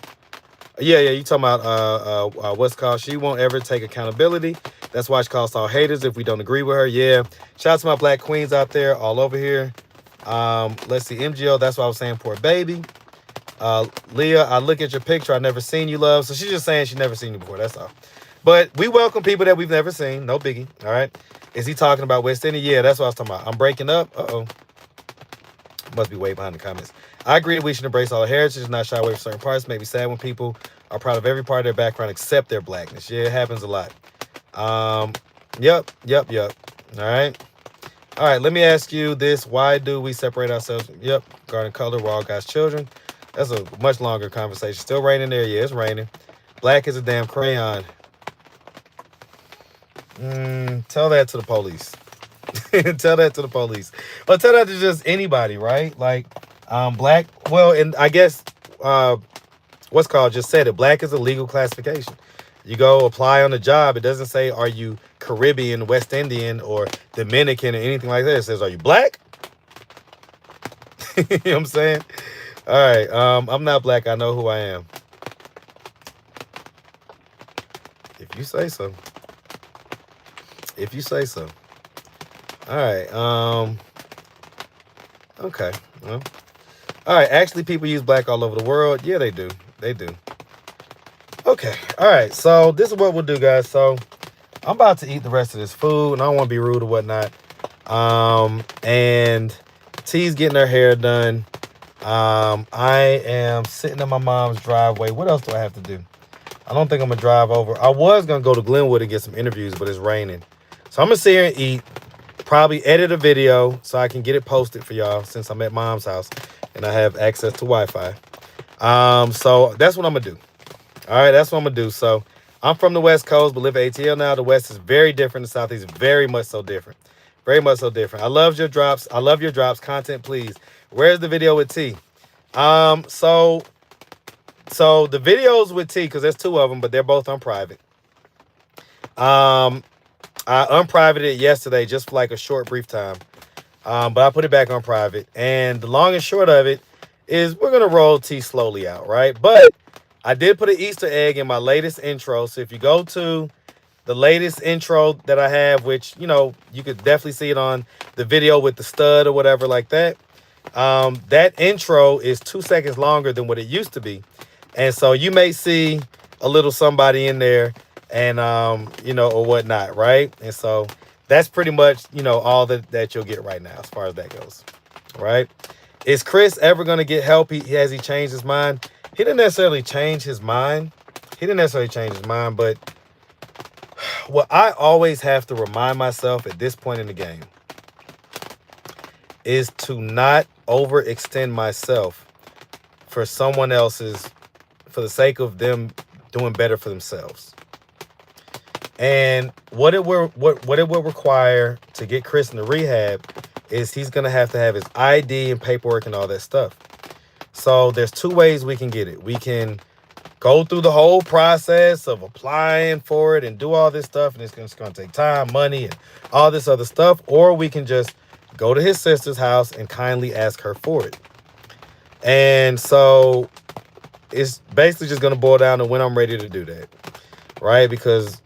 Yeah, you talking about what's called, she won't ever take accountability. That's why she calls all haters if we don't agree with her. Yeah, shout out to my black queens out there all over here. Let's see, MGO, that's what I was saying, poor baby. Leah, I look at your picture, I've never seen you, love. So she's just saying she's never seen you before, that's all. But we welcome people that we've never seen, no biggie, all right? Is he talking about West Indy? Yeah, that's what I was talking about. I'm breaking up, must be way behind the comments. I agree that we should embrace all heritage, not shy away from certain parts. Maybe sad when people are proud of every part of their background except their blackness. Yeah, it happens a lot. Yep. All right, let me ask you this. Why do we separate ourselves? Yep, garden color, we're all God's children. That's a much longer conversation. Still raining there? Yeah, it's raining. Black is a damn crayon. Tell that to the police. Tell that to the police. Or tell that to just anybody, right? Like, black, well, and I guess what's called just said it. Black is a legal classification. You go apply on the job. It doesn't say, are you Caribbean, West Indian, or Dominican, or anything like that. It says, are you black? You know what I'm saying? All right. I'm not black. I know who I am. If you say so. If you say so. All right. Okay. Well. All right. Actually, people use black all over the world. Yeah, they do. They do. Okay. All right. So this is what we'll do, guys. So I'm about to eat the rest of this food, and I don't want to be rude or whatnot. And T's getting her hair done. I am sitting in my mom's driveway. What else do I have to do? I don't think I'm gonna drive over. I was gonna go to Glenwood and get some interviews, but it's raining. So I'm gonna sit here and eat, probably edit a video so I can get it posted for y'all since I'm at mom's house and I have access to Wi-Fi. So that's what I'm gonna do. All right, that's what I'm gonna do. So I'm from the West Coast, but live at ATL now. The West is very different. The Southeast is very much so different. Very much so different. I love your drops. I love your drops. Content, please. Where's the video with T? So the videos with T, because there's two of them, but they're both on private. I unprivated it yesterday just for like a short, brief time. But I put it back on private. And the long and short of it is we're going to roll T slowly out, right? But I did put an Easter egg in my latest intro. So if you go to the latest intro that I have, which, you know, you could definitely see it on the video with the stud or whatever like that. That intro is 2 seconds longer than what it used to be. And so you may see a little somebody in there and, you know, or whatnot, right? And so that's pretty much, you know, all that you'll get right now as far as that goes, right? Is Chris ever going to get help? Has he changed his mind? He didn't necessarily change his mind. But what I always have to remind myself at this point in the game is to not overextend myself for someone else's, for the sake of them doing better for themselves. And what it will require to get Chris into rehab is he's going to have his ID and paperwork and all that stuff. So there's two ways we can get it. We can go through the whole process of applying for it and do all this stuff, and it's going to take time, money, and all this other stuff. Or we can just go to his sister's house and kindly ask her for it. And so it's basically just going to boil down to when I'm ready to do that. right? Because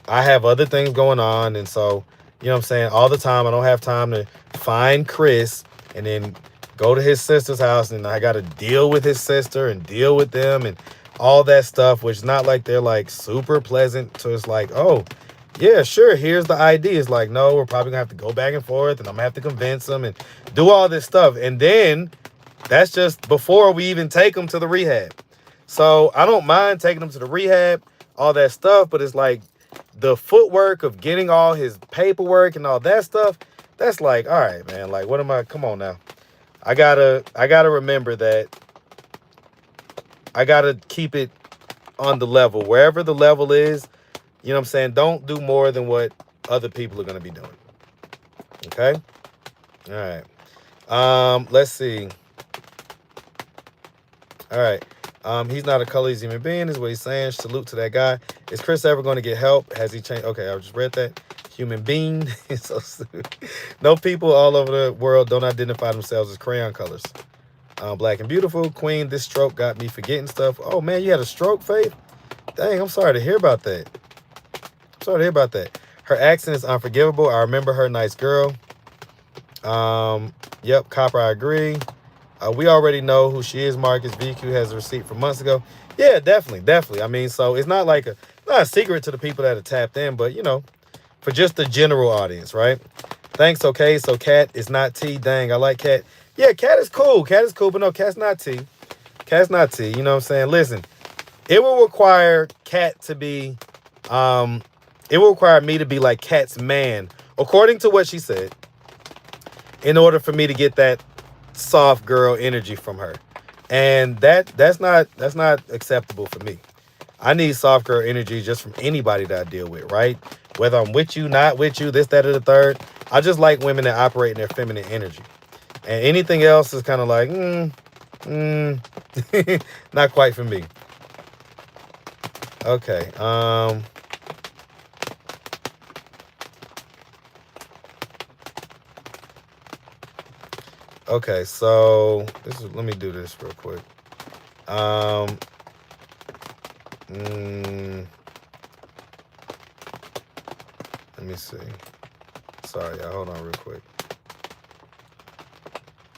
I have other things going on. And so, you know what I'm saying? All the time, I don't have time to find Chris and then go to his sister's house. And I got to deal with his sister and deal with them and all that stuff, which is not like they're like super pleasant. So it's like, oh, yeah, sure. Here's the ID. It's like, no, we're probably gonna have to go back and forth and I'm gonna have to convince them and do all this stuff. And then that's just before we even take them to the rehab. So I don't mind taking them to the rehab, all that stuff, but it's like the footwork of getting all his paperwork and all that stuff. That's like, all right, man, like, what am I? Come on now. I gotta remember that I gotta keep it on the level, wherever the level is. You know what I'm saying? Don't do more than what other people are going to be doing. Okay? All right. Let's see. All right. He's not a colorless human being is what he's saying. Salute to that guy. Is Chris ever going to get help? Has he changed? Okay, I just read that. Human being. So stupid. No, people all over the world don't identify themselves as crayon colors. Black and beautiful. Queen, this stroke got me forgetting stuff. Oh, man, you had a stroke, Faith? Dang, I'm sorry to hear about that. Sorry to hear about that. Her accent is unforgivable. I remember her, nice girl. Yep, Copper, I agree. We already know who she is, Marcus. VQ has a receipt from months ago. Yeah, definitely. I mean, so it's not like not a secret to the people that are tapped in, but, you know, for just the general audience, right? Thanks, okay. So Cat is not T. Dang, I like Cat. Yeah, Cat is cool. Cat is cool, but no, Cat's not T. Cat's not T. You know what I'm saying? Listen, it will require Cat to be... it will require me to be like Cat's man, according to what she said, in order for me to get that soft girl energy from her. And that's not acceptable for me. I need soft girl energy just from anybody that I deal with, right? Whether I'm with you, not with you, this, that, or the third. I just like women that operate in their feminine energy. And anything else is kind of like, not quite for me. Okay. Okay, so let me do this real quick. Let me see. Sorry, y'all, hold on real quick.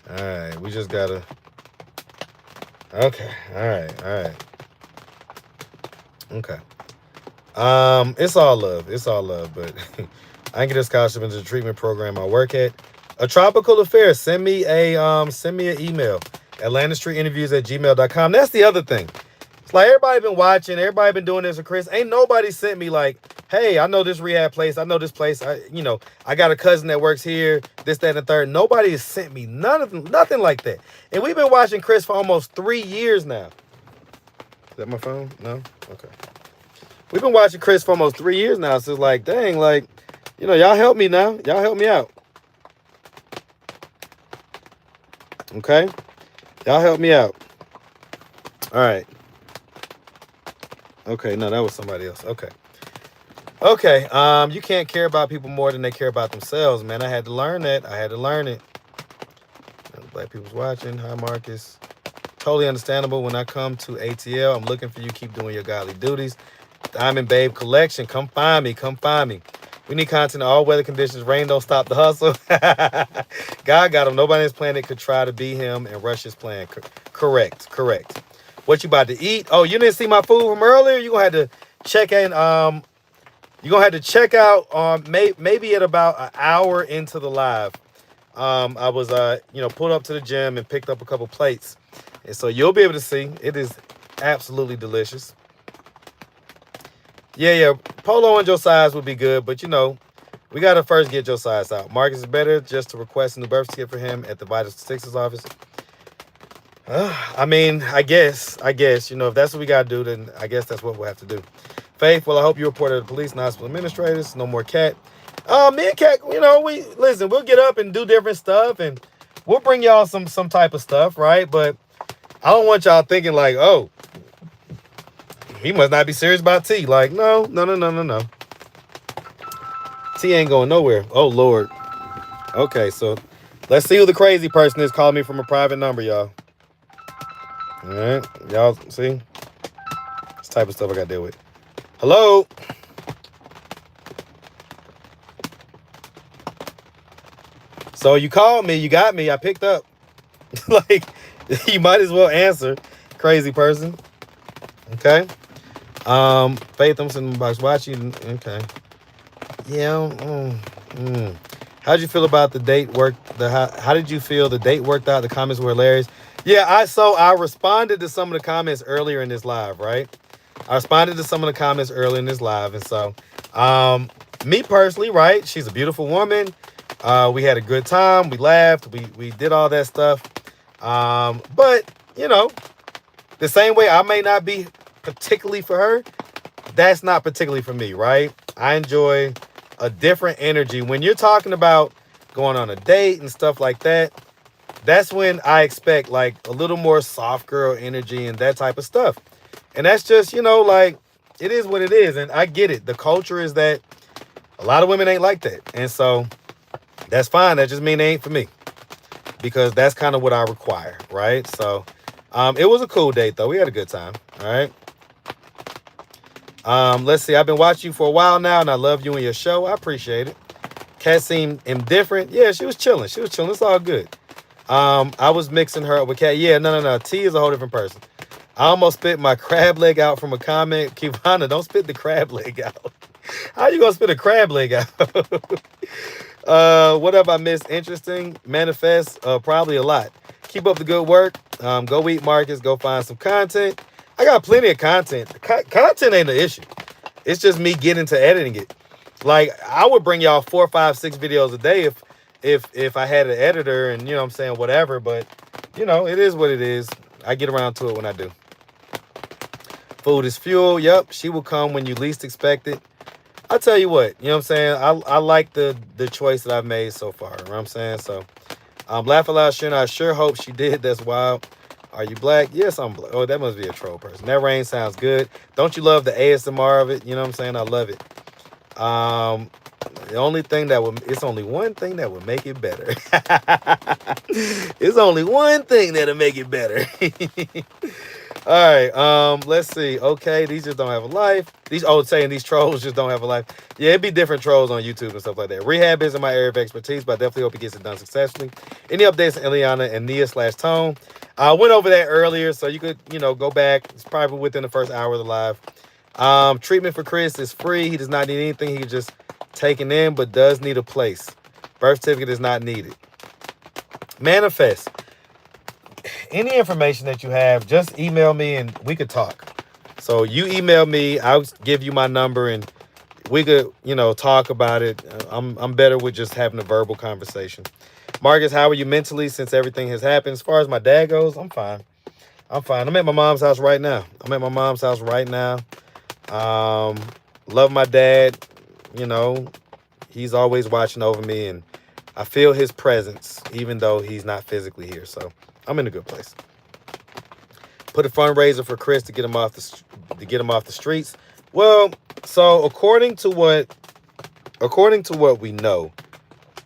All right, we just gotta. Okay, all right. Okay. It's all love, but I can get a scholarship into the treatment program I work at. A Tropical Affair, send me an email, AtlantaStreetInterviews@gmail.com. That's the other thing. It's like everybody been watching, everybody been doing this with Chris. Ain't nobody sent me like, hey, I know this rehab place, I know this place, I got a cousin that works here, this, that, and the third. Nobody has sent me nothing like that. And we've been watching Chris for almost 3 years now. Is that my phone? No? Okay. We've been watching Chris for almost 3 years now. So it's like, dang, like, y'all help me now. Y'all help me out. Okay? Y'all help me out. All right. Okay, no, that was somebody else. Okay. You can't care about people more than they care about themselves, man. I had to learn that. I had to learn it. Black people's watching. Hi, Marcus. Totally understandable. When I come to ATL, I'm looking for you. Keep doing your godly duties. Diamond Babe Collection. Come find me. We need content in all weather conditions. Rain don't stop the hustle. God got him. Nobody on this planet could try to be him and rush his plan. Correct. What you about to eat? Oh, you didn't see my food from earlier? You're going to have to check in. You're going to have to check out maybe at about an hour into the live. I was, pulled up to the gym and picked up a couple plates. And so you'll be able to see. It is absolutely delicious. Yeah. Polo and Josiah's would be good, but we got to first get Josiah's out. Marcus is better just to request a new birth certificate for him at the Vital Statistics office. I mean, I guess, if that's what we got to do, then I guess that's what we'll have to do. Faith, well, I hope you reported to the police and hospital administrators. No more Cat. Me and Cat, we'll get up and do different stuff, and we'll bring y'all some type of stuff, right? But I don't want y'all thinking like, oh, he must not be serious about T. Like, no. T ain't going nowhere. Oh, Lord. Okay, so let's see who the crazy person is calling me from a private number, y'all. All right, y'all see? This type of stuff I got to deal with. Hello? So you called me, you got me, I picked up. Like, you might as well answer, crazy person. Okay. Faith, I'm sitting in the box watching. Okay. Yeah. How'd you feel about the date work? How did you feel the date worked out? The comments were hilarious. Yeah, I responded to some of the comments earlier in this live, right? I responded to some of the comments earlier in this live, and so, me personally, right? She's a beautiful woman. We had a good time. We laughed. We did all that stuff. But you know, the same way I may not be particularly for her, that's not particularly for me, right? I enjoy a different energy. When you're talking about going on a date and stuff like that, that's when I expect like a little more soft girl energy and that type of stuff. And that's just, you know, like, it is what it is. And I get it. The culture is that a lot of women ain't like that. And so that's fine. That just means they ain't for me, because that's kind of what I require, right? So it was a cool date, though. We had a good time, all right? Let's see. I've been watching you for a while now, and I love you and your show. I appreciate it. Kat seemed indifferent. Yeah, she was chilling. She was chilling. It's all good. I was mixing her up with Kat. Yeah, no. T is a whole different person. I almost spit my crab leg out from a comment. Kivana, don't spit the crab leg out. How you gonna spit a crab leg out? What have I missed? Interesting. Manifest. Probably a lot. Keep up the good work. Go eat, Marcus. Go find some content. I got plenty of content. Content ain't an issue. It's just me getting to editing it. Like, I would bring y'all 4, 5, 6 videos a day if I had an editor and, you know what I'm saying, whatever. But, you know, it is what it is. I get around to it when I do. Food is fuel. Yep, she will come when you least expect it. I'll tell you what, you know what I'm saying? I like the choice that I've made so far. You know what I'm saying? So, laugh aloud, Sharon. I sure hope she did. That's wild. Are you black? Yes, I'm black. Oh, that must be a troll person. That rain sounds good. Don't you love the ASMR of it? You know what I'm saying? I love it. The only thing that would, it's only one thing that would make it better. It's only one thing that'll make it better. All right, let's see. Okay, these just don't have a life. Saying these trolls just don't have a life. Yeah, it'd be different trolls on YouTube and stuff like that. Rehab isn't my area of expertise, but I definitely hope he gets it done successfully. Any updates on Eliana and Nia/Tone? I went over that earlier, so you could, you know, go back. It's probably within the first hour of the live. Treatment for Chris is free. He does not need anything. He just taken in, but does need a place. Birth certificate is not needed. Manifest. Any information that you have, just email me and we could talk. So you email me, I'll give you my number and we could, you know, talk about it. I'm better with just having a verbal conversation. Marcus, how are you mentally since everything has happened? As far as my dad goes, I'm fine. I'm at my mom's house right now. Love my dad. You know, he's always watching over me and I feel his presence even though he's not physically here. So I'm in a good place. Put a fundraiser for Chris to get him off the streets. Well, so according to what we know,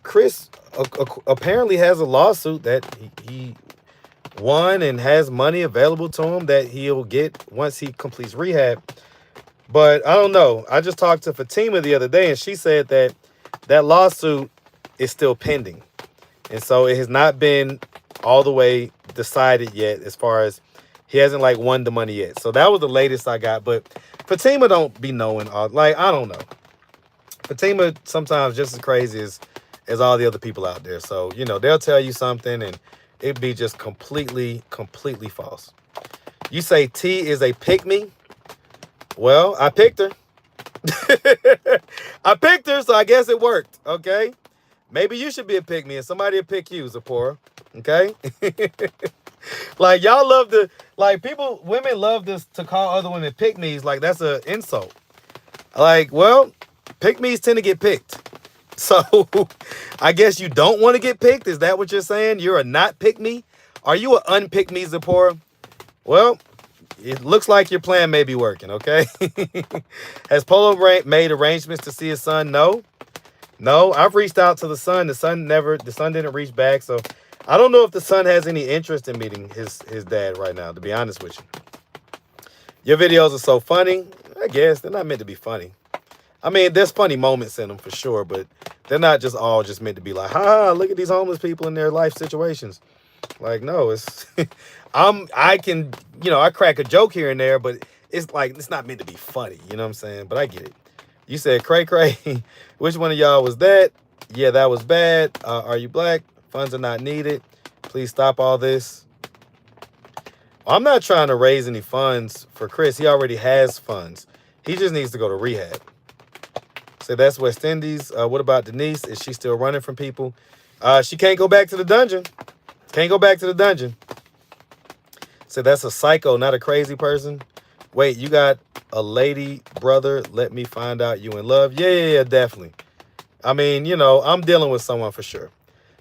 Chris apparently has a lawsuit that he won and has money available to him that he'll get once he completes rehab. But I don't know. I just talked to Fatima the other day and she said that lawsuit is still pending. And so it has not been all the way decided yet as far as he hasn't like won the money yet. So that was the latest I got. But Fatima don't be knowing all, like, I don't know. Fatima sometimes just as crazy as all the other people out there. So, you know, they'll tell you something and it'd be just completely false. You say T is a pick me. Well, I picked her. I picked her, so I guess it worked. Okay. Maybe you should be a pick me and somebody will pick you, Zipporah. Okay. Like y'all love to, like women love this to call other women pick me's like that's an insult. Like, well, pick me's tend to get picked. So I guess you don't want to get picked. Is that what you're saying? You're a not pick me? Are you an unpick me, Zipporah? Well, it looks like your plan may be working, okay? Has Polo made arrangements to see his son? No, I've reached out to the son. The son didn't reach back. So I don't know if the son has any interest in meeting his dad right now, to be honest with you. Your videos are so funny. I guess they're not meant to be funny. I mean, there's funny moments in them for sure, but they're not just all just meant to be like, ha, look at these homeless people in their life situations. Like, no, it's I can, I crack a joke here and there, but it's like it's not meant to be funny, you know what I'm saying? But I get it. You said cray cray. Which one of y'all was that? Yeah, that was bad. Are you black? Funds are not needed. Please stop all this. I'm not trying to raise any funds for Chris. He already has funds. He just needs to go to rehab. So that's West Indies. What about Denise? Is she still running from people? She can't go back to the dungeon. Can't go back to the dungeon. So that's a psycho, not a crazy person. Wait, you got a lady brother? Let me find out you in love. Yeah, definitely. I mean, I'm dealing with someone for sure.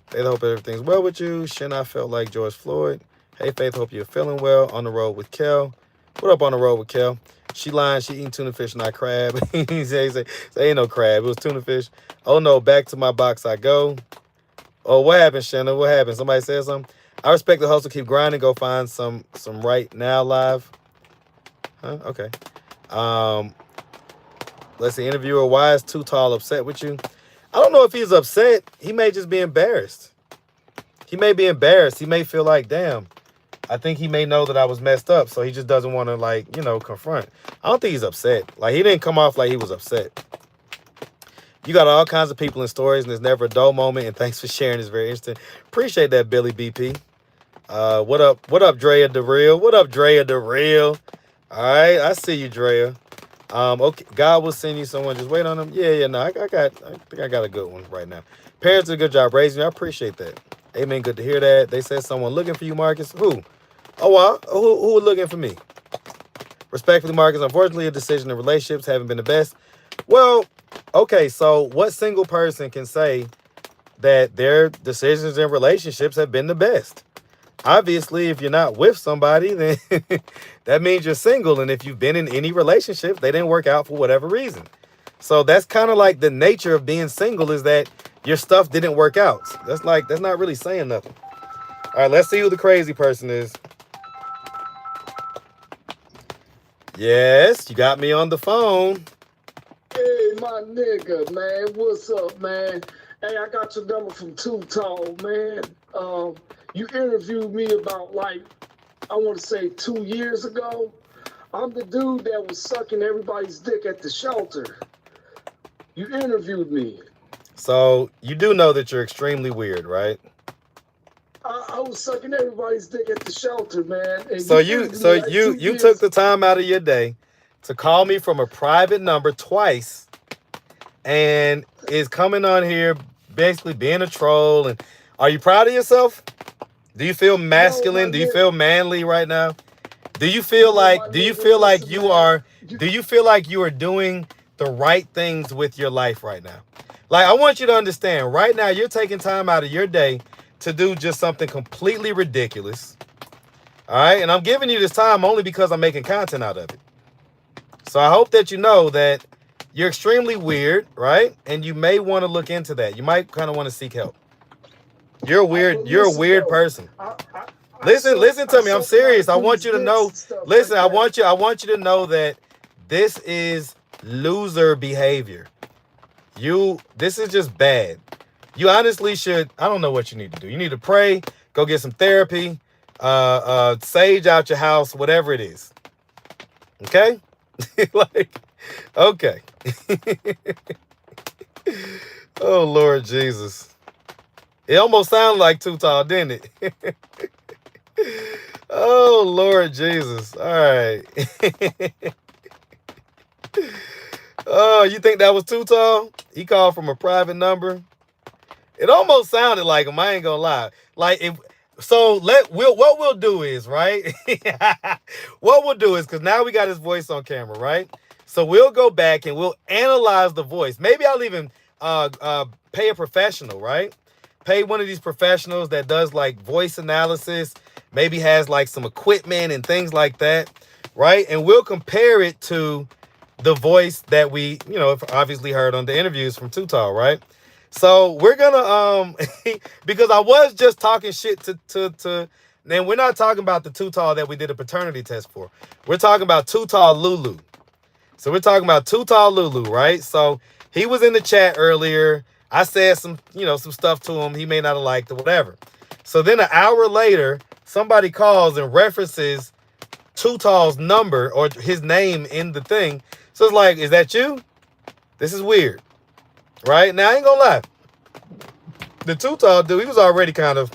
Faith, hope everything's well with you. Shin, I felt like George Floyd. Hey, Faith, hope you're feeling well. On the road with Kel. What up on the road with Kel? She lying. She eating tuna fish, not crab. he say, ain't no crab. It was tuna fish. Oh, no. Back to my box I go. Oh, what happened, Shanna? What happened? Somebody said something? I respect the hustle. Keep grinding. Go find some right now live. Huh? Okay. Let's see. Interviewer, why is Too Tall upset with you? I don't know if he's upset. He may just be embarrassed. He may be embarrassed. He may feel like, damn, I think he may know that I was messed up. So he just doesn't want to, confront. I don't think he's upset. Like, he didn't come off like he was upset. You got all kinds of people in stories, and there's never a dull moment. And thanks for sharing. It's very interesting. Appreciate that, Billy BP. What up, Drea DeReal? What up, Drea DeReal? All right, I see you, Drea. Okay, God will send you someone. Just wait on them. Yeah. No, I think I got a good one right now. Parents did a good job raising you. I appreciate that. Amen. Good to hear that. They said someone looking for you, Marcus. Who? Oh, wow. Who looking for me? Respectfully, Marcus. Unfortunately, a decision in relationships haven't been the best. Well, okay. So, what single person can say that their decisions in relationships have been the best? Obviously, if you're not with somebody, then that means you're single. And if you've been in any relationship, they didn't work out for whatever reason. So that's kind of like the nature of being single, is that your stuff didn't work out. That's not really saying nothing. All right, let's see who the crazy person is. Yes, you got me on the phone. Hey, my nigga, man. What's up, man? Hey, I got your number from Too Tall, man. You interviewed me about, I want to say 2 years ago. I'm the dude that was sucking everybody's dick at the shelter. You interviewed me. So you do know that you're extremely weird, right? I was sucking everybody's dick at the shelter, man. And So you took the time out of your day to call me from a private number twice, and is coming on here basically being a troll. And are you proud of yourself? Do you feel masculine? Do you feel manly right now? Do you feel like you are doing the right things with your life right now? Like, I want you to understand, right now you're taking time out of your day to do just something completely ridiculous. All right? And I'm giving you this time only because I'm making content out of it. So I hope that you know that you're extremely weird, right? And you may want to look into that. You might kind of want to seek help. You're a weird person. Listen to me. I'm serious. I want you to know. Listen, I want you to know that this is loser behavior. This is just bad. You honestly should. I don't know what you need to do. You need to pray, go get some therapy, sage out your house, whatever it is. Okay? Okay. Oh, Lord Jesus. It almost sounded like Too Tall, didn't it? Oh, Lord Jesus. All right. Oh, you think that was Too Tall? He called from a private number. It almost sounded like him. I ain't gonna lie. What we'll do is, right? What we'll do is, because now we got his voice on camera, right? So we'll go back and we'll analyze the voice. Maybe I'll even pay a professional, right? Pay one of these professionals that does voice analysis, maybe has some equipment and things like that, right? And we'll compare it to the voice that we, obviously heard on the interviews from Too Tall, right? So we're gonna because I was just talking shit to and we're not talking about the Too Tall that we did a paternity test for. We're talking about Too Tall Lulu. So we're talking about Too Tall Lulu, right? So he was in the chat earlier. I said some, some stuff to him. He may not have liked it, whatever. So then an hour later, somebody calls and references Too Tall's number or his name in the thing. So it's like, is that you? This is weird, right? Now, I ain't gonna lie. The Too Tall dude, he was already kind of,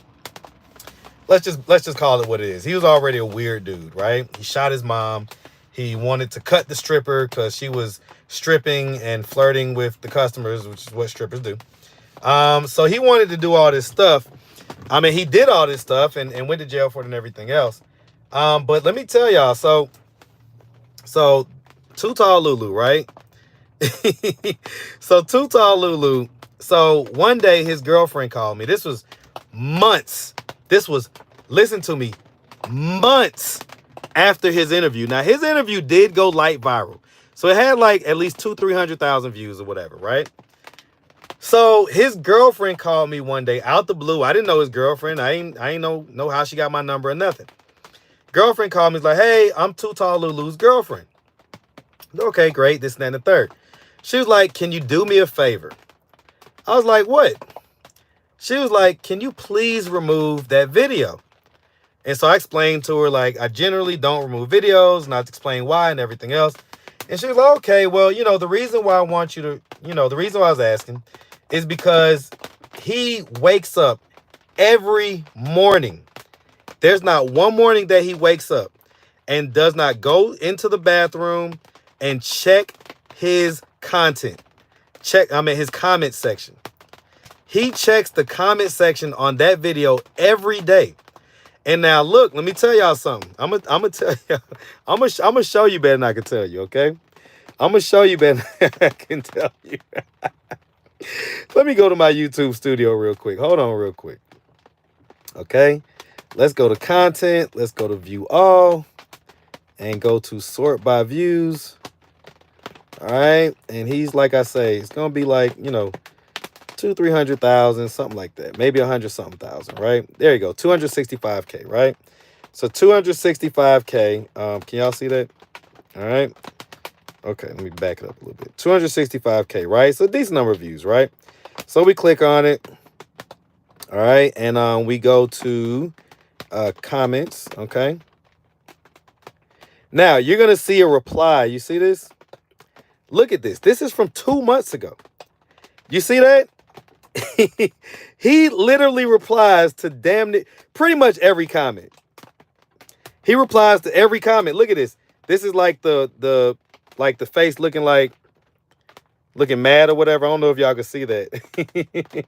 let's just call it what it is. He was already a weird dude, right? He shot his mom. He wanted to cut the stripper because she was stripping and flirting with the customers, which is what strippers do. So he wanted to do all this stuff. I mean, he did all this stuff and went to jail for it and everything else. But let me tell y'all, so Too Tall Lulu, right? So Too Tall Lulu, so one day his girlfriend called me. This was months. Listen to me, months after his interview. Now, his interview did go light viral. So it had like at least 200,000-300,000 views or whatever, right? So his girlfriend called me one day out the blue. I didn't know his girlfriend. I ain't know how she got my number or nothing. Girlfriend called me, like, hey, I'm Too Tall Lulu's girlfriend. Okay, great, this, and that, and the third. She was like, can you do me a favor? I was like, what? She was like, can you please remove that video? And so I explained to her, like, I generally don't remove videos, and I explained why and everything else. And she was like, okay, well, the reason why I want you to, the reason why I was asking is because he wakes up every morning. There's not one morning that he wakes up and does not go into the bathroom and check his content. His comment section. He checks the comment section on that video every day. And now look, let me tell y'all something. I'm gonna tell you. I'm gonna show you better than I can tell you, okay? I'm gonna show you better than I can tell you. Let me go to my YouTube studio real quick. Hold on real quick. Okay. Let's go to content. Let's go to view all and go to sort by views. All right. And he's, like I say, it's going to be like, 200,000-300,000, something like that. Maybe 100-something thousand, right? There you go. 265K, right? So 265K. Can y'all see that? All right. Okay. Let me back it up a little bit. 265K, right? So decent number of views, right? So we click on it. All right. And we go to comments. Okay. Now you're going to see a reply. You see this? Look at this. This is from 2 months ago. You see that? He literally replies to pretty much every comment. He replies to every comment. Look at this. This is like the face looking mad or whatever. I don't know if y'all can see that.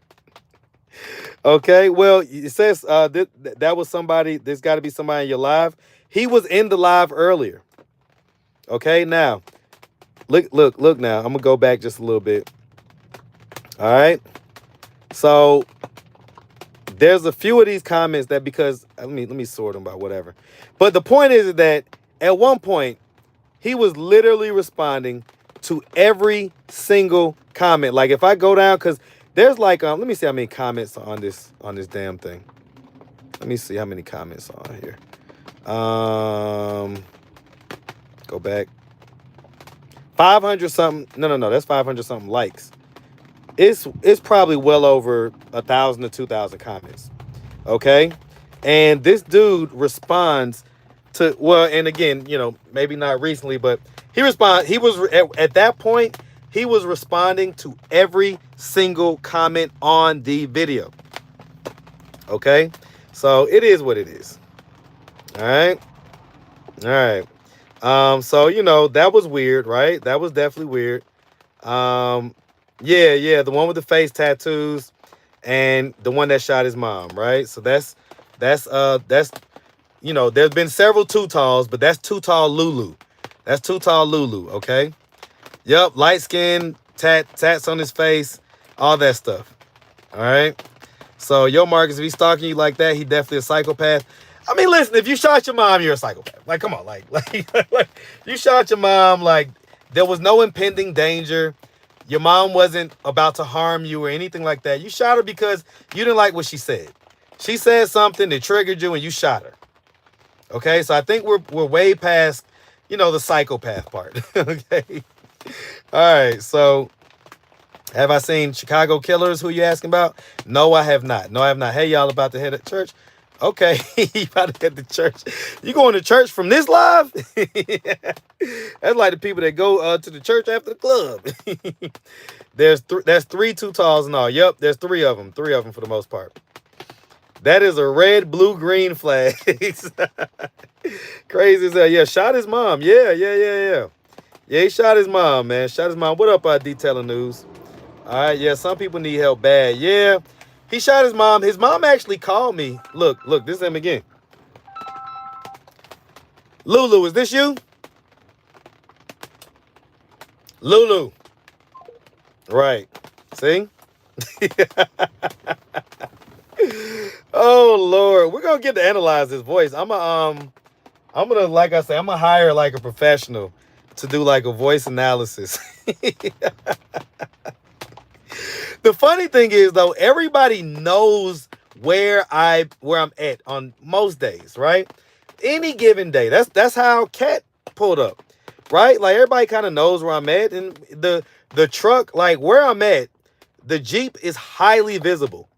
Okay, well, it says that was somebody. There's got to be somebody in your live. He was in the live earlier. Okay, now look now. I'm gonna go back just a little bit. All right. So there's a few of these comments that, because let me sort them by whatever. But the point is that at one point he was literally responding to every single comment. Like if I go down, because there's like let me see how many comments are on this damn thing. Let me see how many comments are on here. Go back. 500 something. No, that's 500 something likes. It's probably well over 1,000 to 2,000 comments. Okay. And this dude responds to, well, and again, maybe not recently, but he was at that point, he was responding to every single comment on the video. Okay. So it is what it is. All right. All right. So, that was weird, right? That was definitely weird. Yeah, the one with the face tattoos and the one that shot his mom, right? So that's there's been several Too Talls, but that's Too Tall Lulu. That's Too Tall Lulu, okay? Yep, light skin, tats on his face, all that stuff. All right? So, yo, Marcus, if he's stalking you like that, he definitely a psychopath. I mean, listen, if you shot your mom, you're a psychopath. Like, come on, like you shot your mom, like, there was no impending danger. Your mom wasn't about to harm you or anything like that. You shot her because you didn't like what she said. She said something that triggered you and you shot her. Okay, so I think we're way past, you know, the psychopath part. Okay. All right. So have I seen Chicago Killers? Who you asking about? No, I have not. No, I have not. Hey, y'all about to head to church? Okay, you about to head to church. You going to church from this live? That's like the people that go to the church after the club. That's 3 too talls and all. Yep, there's 3 of them. 3 of them for the most part. That is a red, blue, green flag. Crazy as hell. Yeah, shot his mom. Yeah. Yeah, he shot his mom, man. Shot his mom. What up, Detailing News? All right, yeah, some people need help bad. Yeah, he shot his mom. His mom actually called me. Look, this is him again. Lulu, is this you? Lulu. Right. See? Oh, Lord. We're going to get to analyze his voice. I'm gonna, like I say, I'm gonna hire like a professional to do like a voice analysis. The funny thing is though, everybody knows where I'm at on most days, right? Any given day. That's how Cat pulled up, right? Like everybody kind of knows where I'm at, and the truck, like where I'm at, the Jeep is highly visible.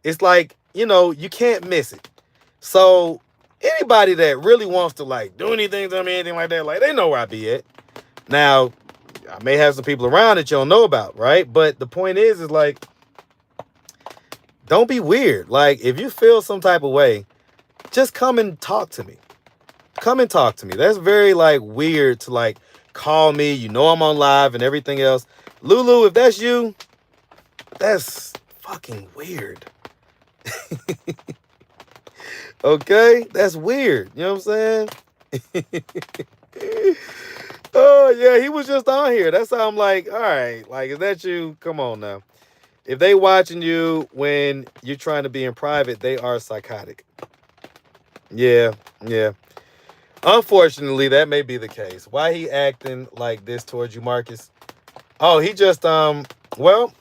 It's like, you know, you can't miss it. So anybody that really wants to like do anything to me, anything like that, like they know where I be at. Now, I may have some people around that you don't know about, right? But the point is like, don't be weird. Like, if you feel some type of way, just come and talk to me. Come and talk to me. That's very like weird to like call me. You know I'm on live and everything else. Lulu, if that's you, that's fucking weird. Okay, that's weird. You know what I'm saying? Oh, yeah, he was just on here. That's how I'm like, all right, like, is that you? Come on now. If they watching you when you're trying to be in private, they are psychotic. Yeah. Unfortunately, that may be the case. Why he acting like this towards you, Marcus? Oh, he just, well,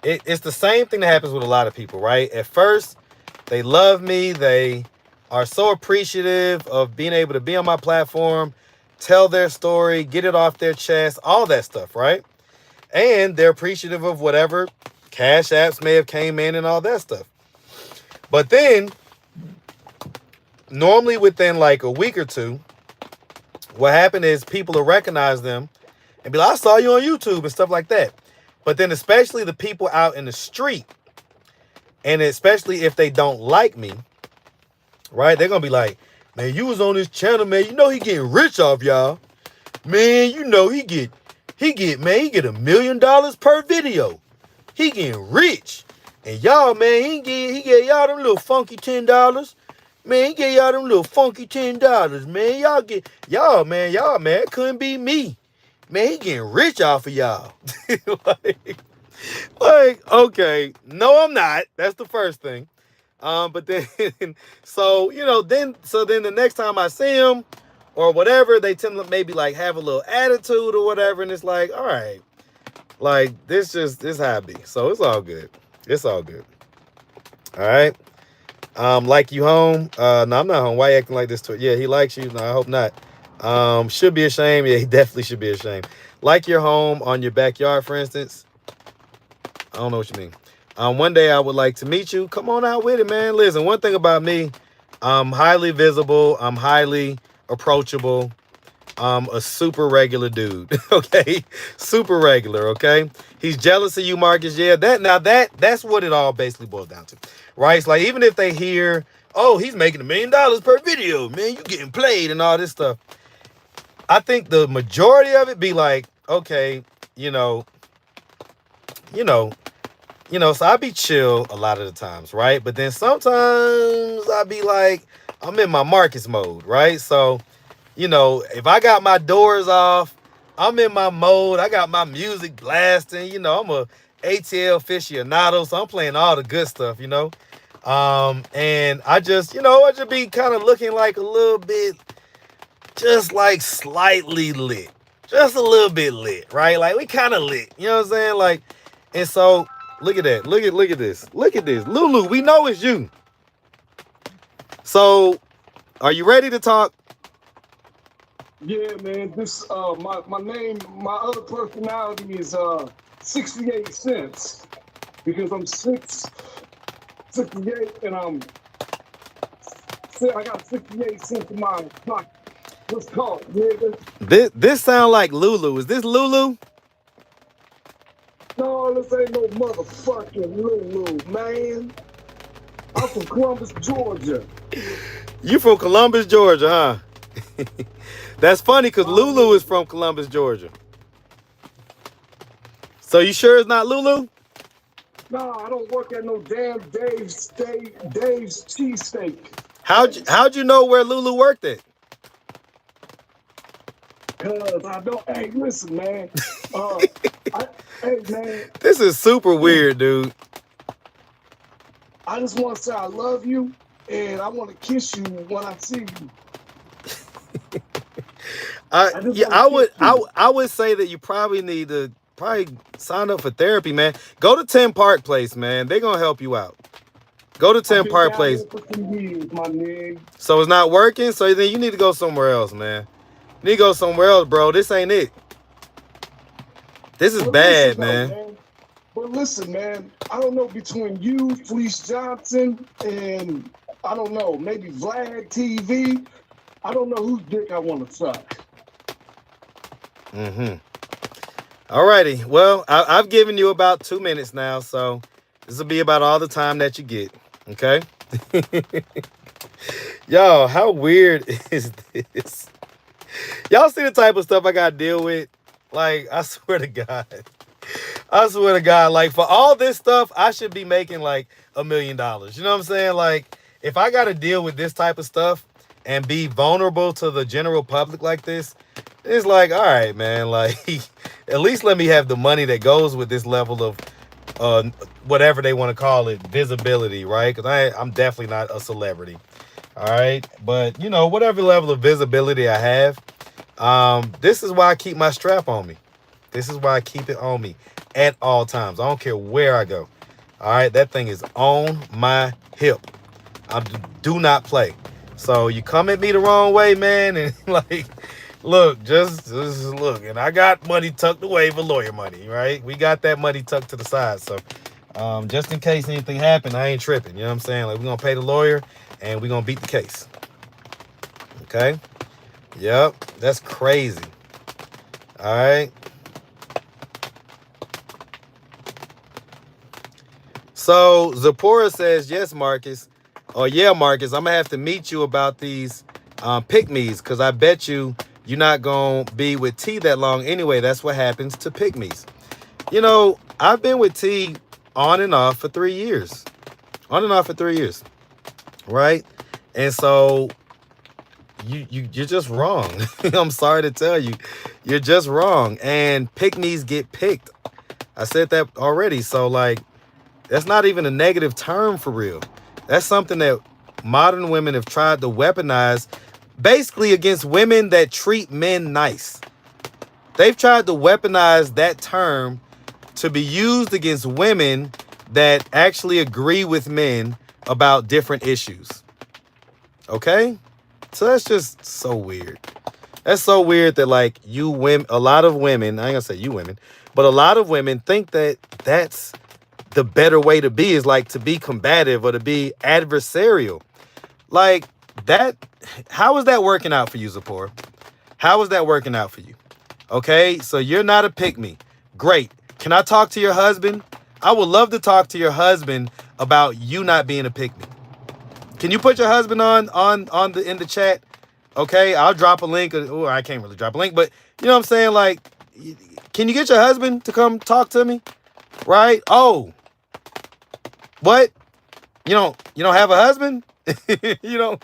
it's the same thing that happens with a lot of people, right? At first, they love me. They are so appreciative of being able to be on my platform, tell their story, get it off their chest, all that stuff, right? And they're appreciative of whatever cash apps may have came in and all that stuff. But then, normally within like a week or two, what happened is people will recognize them and be like, I saw you on YouTube and stuff like that. But then especially the people out in the street, and especially if they don't like me, right? They're going to be like, man, you was on this channel, man. You know he getting rich off y'all. Man, you know he get $1 million per video. He getting rich. And y'all, man, he get y'all them little funky $10. Man, he gave y'all them little funky $10, man. Y'all, man, it couldn't be me. Man, he getting rich off of y'all. like, okay, no, I'm not. That's the first thing. But then, so then the next time I see him or whatever, they tend to maybe like have a little attitude or whatever. And it's like, all right, like this how it be. So it's all good. It's all good. All right. Like you home? No, I'm not home. Why you acting like this? Yeah, he likes you. No, I hope not. Should be ashamed. Yeah, he definitely should be ashamed. Like your home on your backyard, for instance. I don't know what you mean. One day I would like to meet you. Come on out with it, man. Listen, one thing about me, I'm highly visible. I'm highly approachable. I'm a super regular dude. Okay, super regular. Okay, he's jealous of you, Marcus. Yeah, that's what it all basically boils down to, right? It's like even if they hear, oh, he's making $1 million per video, man, you getting played and all this stuff. I think the majority of it be like, okay, so I be chill a lot of the times, right? But then sometimes I be like, I'm in my Marcus mode, right? So, if I got my doors off, I'm in my mode. I got my music blasting. I'm a ATL aficionado, so I'm playing all the good stuff, and I just be kind of looking like a little bit, just like slightly lit, just a little bit lit, right? Like we kind of lit, you know what I'm saying? Like, and so look at that. Look at this. Look at this. Lulu, we know it's you. So are you ready to talk? Yeah, man. This my name, my other personality is 68 cents because I'm 68 and I got 68 cents in my pocket. What's called, nigga? This sound like Lulu. Is this Lulu? No, this ain't no motherfucking Lulu, man. I'm from Columbus, Georgia. You from Columbus, Georgia, huh? That's funny because Lulu is from Columbus, Georgia. So you sure it's not Lulu? No, I don't work at no damn Dave's cheesesteak. How'd you know where Lulu worked at? Cause I don't. Hey, listen, man. Hey, man. This is super weird, dude. I just want to say I love you, and I want to kiss you when I see you. I would say that you probably need to sign up for therapy, man. Go to 10 Park Place, man. They're gonna help you out. Go to 10 Park Place. For 2 years, my nigga. So it's not working, so then you need to go somewhere else, man. You need to go somewhere else, bro. This ain't it. This is bad, man. But listen, man, I don't know, between you, Fleece Johnson, and I don't know, maybe Vlad TV, I don't know whose dick I want to suck. Alrighty. Well, I've given you about 2 minutes now, so this will be about all the time that you get. Okay? Y'all, how weird is this? Y'all see the type of stuff I got to deal with? Like, I swear to God. I swear to God, like, for all this stuff, I should be making like $1 million. You know what I'm saying? Like, if I got to deal with this type of stuff and be vulnerable to the general public like this, it's like, all right, man, like, at least let me have the money that goes with this level of whatever they want to call it, visibility, right? Because I'm definitely not a celebrity. All right. But, you know, whatever level of visibility I have, this is why I keep my strap on me. This is why I keep it on me at all times. I don't care where I go. All right. That thing is on my hip. I do not play. So you come at me the wrong way, man. And like, look, just look. And I got money tucked away for lawyer money, right? We got that money tucked to the side. So just in case anything happened, I ain't tripping. You know what I'm saying? Like, we're going to pay the lawyer and we're going to beat the case. Okay. Yep. That's crazy. All right. So Zipporah says, yes, Marcus. Oh, yeah, Marcus, I'm going to have to meet you about these pick-me's because I bet you're not going to be with T that long anyway. That's what happens to pick-me's. You know, I've been with T on and off for 3 years. On and off for 3 years. Right? And so you're just wrong. I'm sorry to tell you. You're just wrong. And pick-me's get picked. I said that already. So, like, that's not even a negative term for real. That's something that modern women have tried to weaponize basically against women that treat men nice. They've tried to weaponize that term to be used against women that actually agree with men about different issues. Okay? So that's just so weird. That's so weird that, like, you women, a lot of women, I ain't gonna say you women, but a lot of women think that that's the better way to be, is like to be combative or to be adversarial. Like that, how is that working out for you, Zipporah? How is that working out for you? Okay, so you're not a pick-me. Great. Can I talk to your husband? I would love to talk to your husband about you not being a pick-me. Can you put your husband in the chat? Okay, I'll drop a link. Oh, I can't really drop a link, but you know what I'm saying? Like, can you get your husband to come talk to me? Right? Oh, what? You don't have a husband? You know?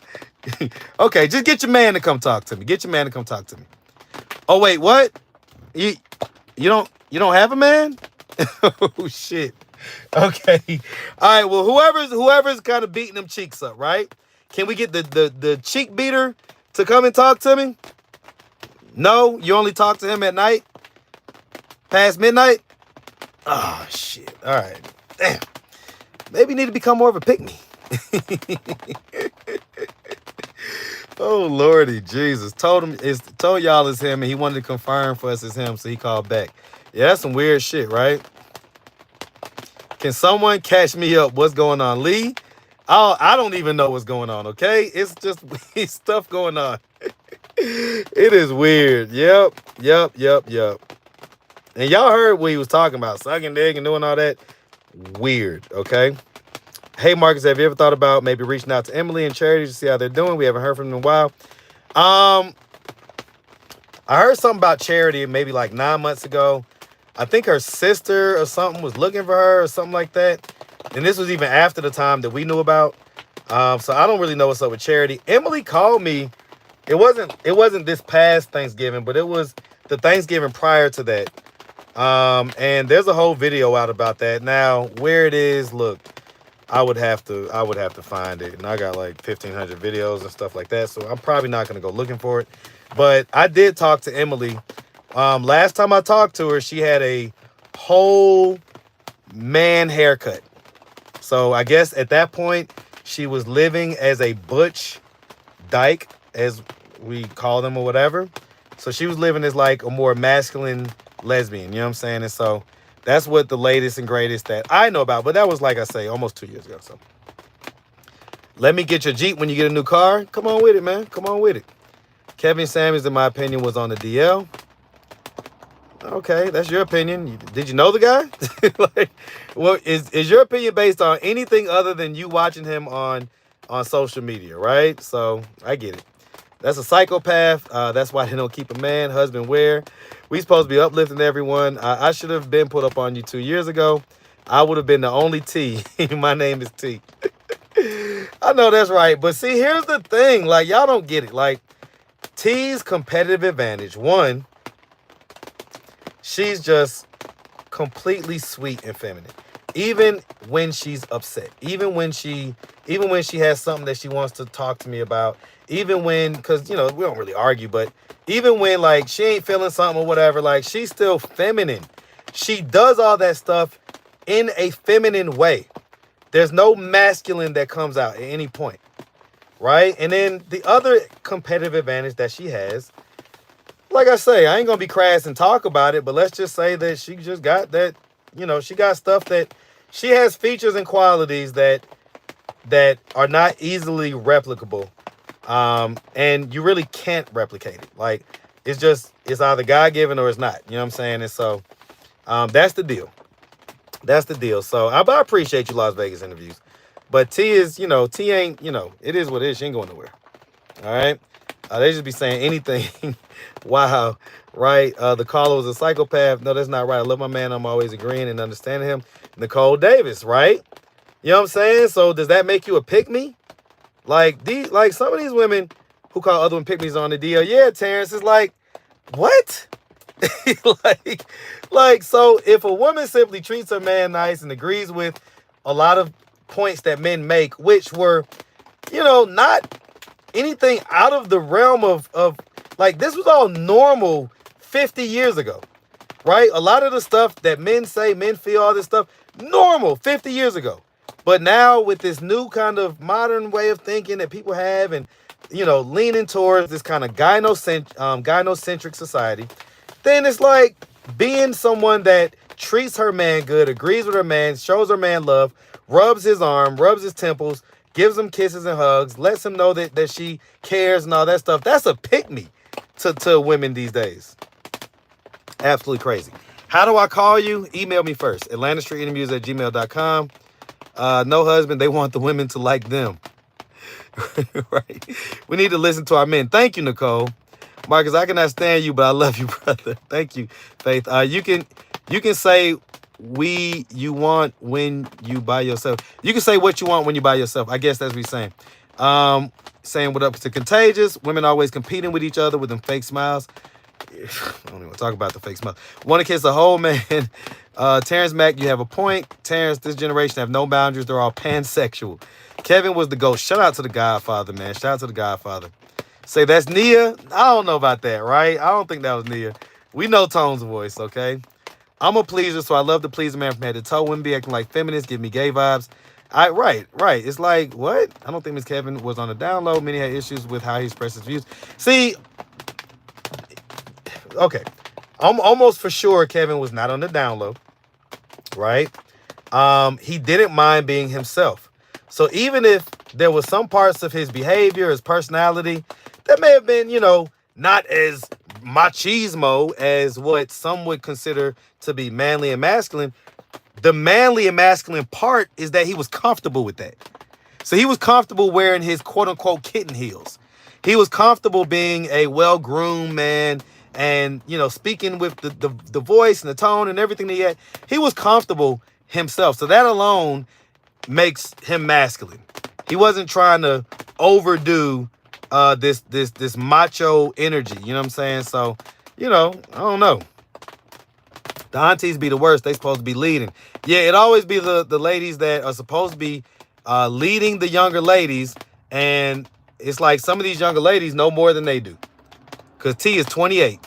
Okay, just get your man to come talk to me. Get your man to come talk to me. Oh, wait, what? You don't have a man? Oh shit. Okay. All right, well, whoever's kind of beating them cheeks up, right? Can we get the cheek beater to come and talk to me? No, you only talk to him at night? Past midnight? Oh shit. All right. Damn. Maybe you need to become more of a pick-me. Oh Lordy Jesus. Told y'all it's him, and he wanted to confirm for us it's him, so he called back. Yeah, that's some weird shit, right? Can someone catch me up? What's going on, Lee? I don't even know what's going on, okay? It's just stuff going on. It is weird. Yep. And y'all heard what he was talking about, sucking dick and doing all that. Weird, okay? Hey, Marcus, have you ever thought about maybe reaching out to Emily and Charity to see how they're doing? We haven't heard from them in a while. I heard something about Charity maybe like 9 months ago. I think her sister or something was looking for her or something like that. And this was even after the time that we knew about. So I don't really know what's up with Charity. Emily called me. It wasn't this past Thanksgiving, but it was the Thanksgiving prior to that. And there's a whole video out about that. Now, where it is, look, I would have to find it. And I got like 1,500 videos and stuff like that. So I'm probably not going to go looking for it. But I did talk to Emily. Last time I talked to her, she had a whole man haircut. So I guess at that point, she was living as a butch dyke, as we call them or whatever. So she was living as like a more masculine lesbian, you know what I'm saying? And so that's what the latest and greatest that I know about. But that was, like I say, almost 2 years ago. So let me get your Jeep when you get a new car. Come on with it, man. Come on with it. Kevin Samuels, in my opinion, was on the DL. Okay, that's your opinion. Did you know the guy? Like, well, is your opinion based on anything other than you watching him on social media, right? So I get it. That's a psychopath. That's why they don't keep a man, husband, where. We supposed to be uplifting everyone. I should have been put up on you 2 years ago. I would have been the only T. My name is T. I know that's right. But see, here's the thing. Like, y'all don't get it. Like, T's competitive advantage. One, she's just completely sweet and feminine. Even when she's upset. Even when she has something that she wants to talk to me about. Even when, because, you know, we don't really argue, but even when, like, she ain't feeling something or whatever, like, she's still feminine. She does all that stuff in a feminine way. There's no masculine that comes out at any point, right? And then the other competitive advantage that she has, like I say, I ain't going to be crass and talk about it, but let's just say that she just got that, you know, she got stuff that, she has features and qualities that are not easily replicable. And you really can't replicate it. Like, it's either God-given or it's not. You know what I'm saying? And so, that's the deal. That's the deal. So, I appreciate you Las Vegas interviews. But T is, you know, T ain't, you know, it is what it is. She ain't going nowhere. All right? They just be saying anything. Wow. Right? The caller was a psychopath. No, that's not right. I love my man. I'm always agreeing and understanding him. Nicole Davis, right? You know what I'm saying? So, does that make you a pick-me? Like some of these women who call other women pick-me's on the deal. Yeah, Terrence is like, what? like, so if a woman simply treats her man nice and agrees with a lot of points that men make, which were, you know, not anything out of the realm of like, this was all normal 50 years ago, right? A lot of the stuff that men say, men feel, all this stuff, normal 50 years ago. But now with this new kind of modern way of thinking that people have and, you know, leaning towards this kind of gynocentric society, then it's like being someone that treats her man good, agrees with her man, shows her man love, rubs his arm, rubs his temples, gives him kisses and hugs, lets him know that she cares and all that stuff. That's a pick-me to women these days. Absolutely crazy. How do I call you? Email me first. AtlantaStreetInterviews@gmail.com. No husband. They want the women to like them. Right. We need to listen to our men. Thank you, Nicole. Marcus, I cannot stand you, but I love you, brother. Thank you, Faith. You can say you want when you by yourself. You can say what you want when you by yourself. I guess that's what he's saying. Saying what up to Contagious. Women always competing with each other with them fake smiles. I don't even want to talk about the fake smile. Want to kiss a whole man. Terrence Mack, you have a point. Terrence, this generation have no boundaries. They're all pansexual. Kevin was the ghost. Shout out to the Godfather, man. Shout out to the Godfather. Say that's Nia. I don't know about that, right? I don't think that was Nia. We know Tone's voice, okay? I'm a pleaser, so I love to please a man from head to toe. Wouldn't be acting like feminists, give me gay vibes. Right. It's like, what? I don't think Miss Kevin was on the download. Many had issues with how he expressed his views. See, okay. I'm almost for sure Kevin was not on the download, right? He didn't mind being himself. So even if there was some parts of his behavior, his personality, that may have been, not as machismo as what some would consider to be manly and masculine, the manly and masculine part is that he was comfortable with that. So he was comfortable wearing his quote unquote kitten heels. He was comfortable being a well-groomed man and, speaking with the voice and the tone and everything that he had. He was comfortable himself. So that alone makes him masculine. He wasn't trying to overdo this macho energy. You know what I'm saying? So, I don't know. The aunties be the worst. They supposed to be leading. Yeah, it always be the ladies that are supposed to be leading the younger ladies. And it's like some of these younger ladies know more than they do. Because T is 28.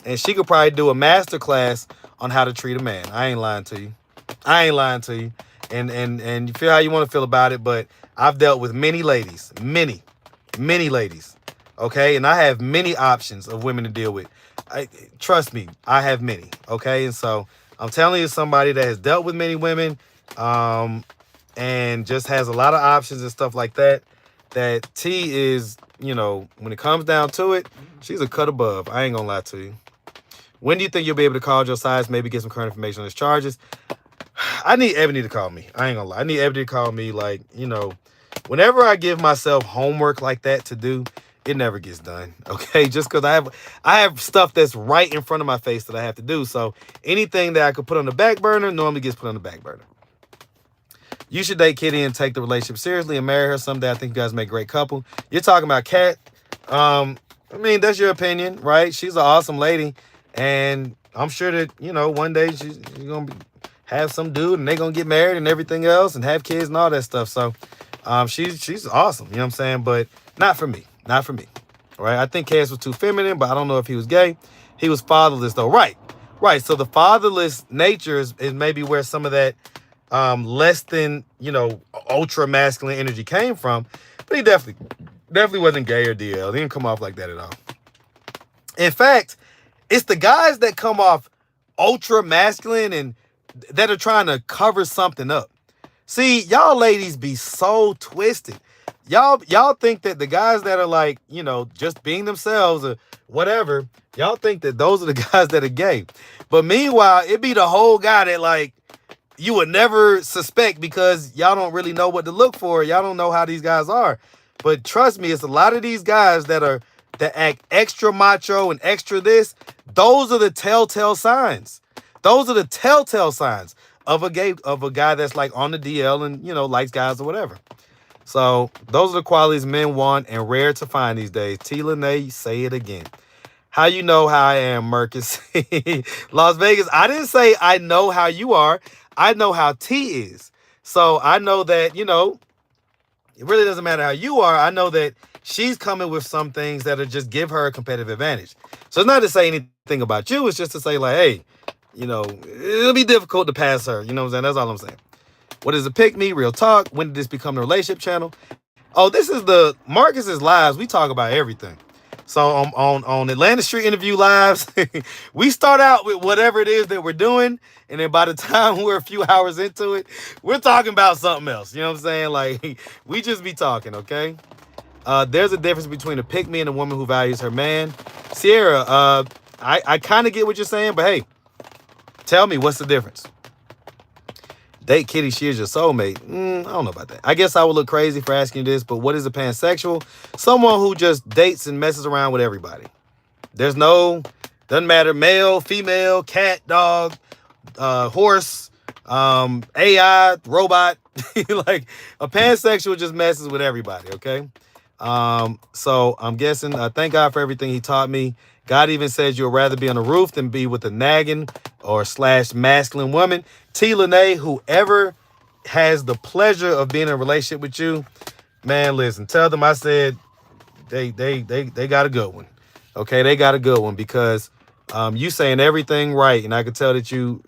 And she could probably do a master class on how to treat a man. I ain't lying to you. And you feel how you want to feel about it. But I've dealt with many ladies. Many ladies. Okay? And I have many options of women to deal with. Trust me, I have many. Okay? And so I'm telling you, somebody that has dealt with many women and just has a lot of options and stuff like that, that T is, when it comes down to it, she's a cut above. I ain't gonna lie to you. When do you think you'll be able to call Joe Sides, maybe get some current information on his charges? I need Ebony to call me. I ain't gonna lie. I need Ebony to call me. Like, whenever I give myself homework like that to do, it never gets done. Okay, just because I have stuff that's right in front of my face that I have to do. So anything that I could put on the back burner normally gets put on the back burner. You should date Kitty and take the relationship seriously and marry her someday. I think you guys make a great couple. You're talking about Kat. That's your opinion, right? She's an awesome lady. And I'm sure that, one day she's going to have some dude and they're going to get married and everything else and have kids and all that stuff. So she's awesome. You know what I'm saying? But not for me. Not for me. Right? I think Cass was too feminine, but I don't know if he was gay. He was fatherless, though. Right. So the fatherless nature is maybe where some of that less than, ultra masculine energy came from. But he definitely wasn't gay or DL. He didn't come off like that at all. In fact, it's the guys that come off ultra masculine and that are trying to cover something up. See, y'all ladies be so twisted. Y'all think that the guys that are like, just being themselves or whatever, y'all think that those are the guys that are gay. But meanwhile, it be the whole guy that like you would never suspect because y'all don't really know what to look for. Y'all don't know how these guys are. But trust me, it's a lot of these guys that act extra macho and extra this. Those are the telltale signs. Those are the telltale signs of a guy that's like on the DL and, likes guys or whatever. So those are the qualities men want and rare to find these days. T. Lene, say it again. How you know how I am, Marcus? Las Vegas, I didn't say I know how you are. I know how T is. So I know that, it really doesn't matter how you are. I know that she's coming with some things that'll just give her a competitive advantage. So it's not to say anything about you. It's just to say like, hey, it'll be difficult to pass her. You know what I'm saying? That's all I'm saying. What is a pick me? Real talk. When did this become the relationship channel? Oh, this is the Marcus's lives. We talk about everything. So on Atlanta Street Interview Lives, we start out with whatever it is that we're doing. And then by the time we're a few hours into it, we're talking about something else. You know what I'm saying? Like, we just be talking, okay? There's a difference between a pick-me and a woman who values her man. Sierra, I kind of get what you're saying, but hey, tell me, what's the difference? Date Kitty, she is your soulmate. I don't know about that. I guess I would look crazy for asking you this, but what is a pansexual? Someone who just dates and messes around with everybody. Doesn't matter, male, female, cat, dog, horse, AI, robot. Like, a pansexual just messes with everybody, okay? So I'm guessing, thank God for everything he taught me. God even says you'll rather be on the roof than be with a nagging or / masculine woman. T. Lene, whoever has the pleasure of being in a relationship with you, man, listen, tell them I said they got a good one. Okay, they got a good one because You saying everything right, and I could tell that you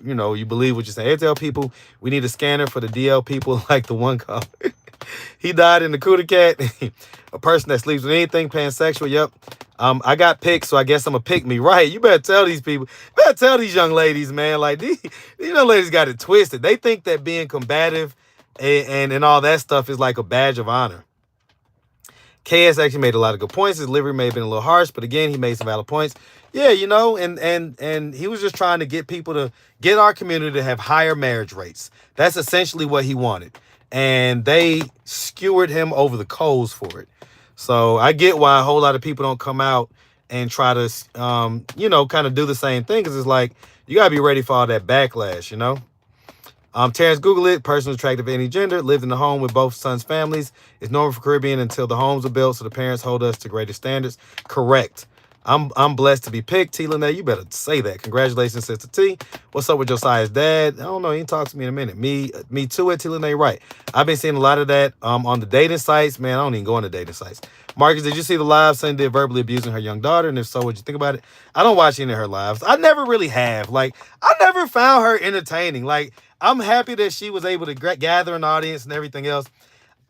believe what you're saying. I tell people we need a scanner for the DL people, like the one call. He died in the coup de cat. A person that sleeps with anything pansexual. Yep. I got picked, so I guess I'm a pick me. Right. You better tell these people. You better tell these young ladies, man. Like these young ladies got it twisted. They think that being combative and all that stuff is like a badge of honor. KS actually made a lot of good points. His delivery may have been a little harsh, but again, he made some valid points. Yeah, and he was just trying to get people to get our community to have higher marriage rates. That's essentially what he wanted. And they skewered him over the coals for it. So I get why a whole lot of people don't come out and try to, kind of do the same thing. Because it's like, you got to be ready for all that backlash, Terrence, Google it. Person attractive of any gender, lived in the home with both sons' families. It's normal for Caribbean until the homes are built, so the parents hold us to greater standards. Correct. I'm blessed to be picked. T. Lene, you better say that. Congratulations, Sister T. What's up with Josiah's dad? I don't know. He can talk to me in a minute. Me too at T. Lene, right. I've been seeing a lot of that on the dating sites. Man, I don't even go on the dating sites. Marcus, did you see the live Sunday verbally abusing her young daughter? And if so, what'd you think about it? I don't watch any of her lives. I never really have. Like, I never found her entertaining. Like, I'm happy that she was able to gather an audience and everything else.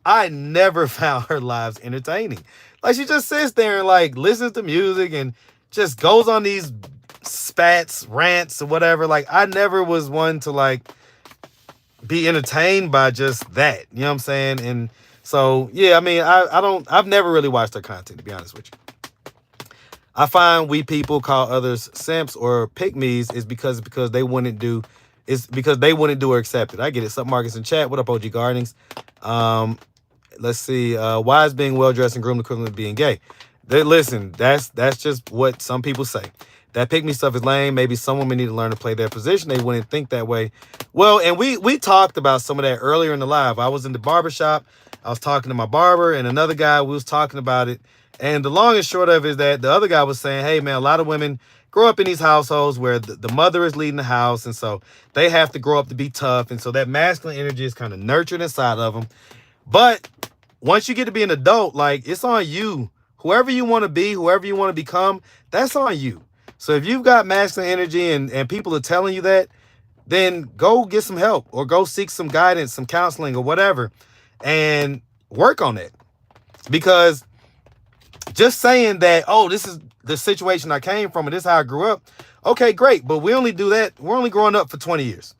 I never found her lives entertaining. Like, she just sits there and like listens to music and just goes on these spats, rants, or whatever. Like, I never was one to like be entertained by just that. You know what I'm saying? And so, yeah, I mean, I've never really watched her content, to be honest with you. I find we people call others simps or pick-me's is because they wouldn't do. It's because they wouldn't do or accept it. I get it. Sup, Marcus in chat. What up, OG Gardens? Let's see. Why is being well-dressed and groomed equivalent to being gay? Listen, that's just what some people say. That pick-me stuff is lame. Maybe some women need to learn to play their position. They wouldn't think that way. Well, and we talked about some of that earlier in the live. I was in the barbershop. I was talking to my barber and another guy. We was talking about it. And the long and short of it is that the other guy was saying, hey, man, a lot of women grow up in these households where the mother is leading the house. And so they have to grow up to be tough. And so that masculine energy is kind of nurtured inside of them. But once you get to be an adult, like, it's on you. Whoever you want to be, whoever you want to become, that's on you. So if you've got masculine energy and people are telling you that, then go get some help or go seek some guidance, some counseling or whatever, and work on it. Because just saying that, oh, this is the situation I came from and this is how I grew up. Okay, great. But we only do that. We're only growing up for 20 years.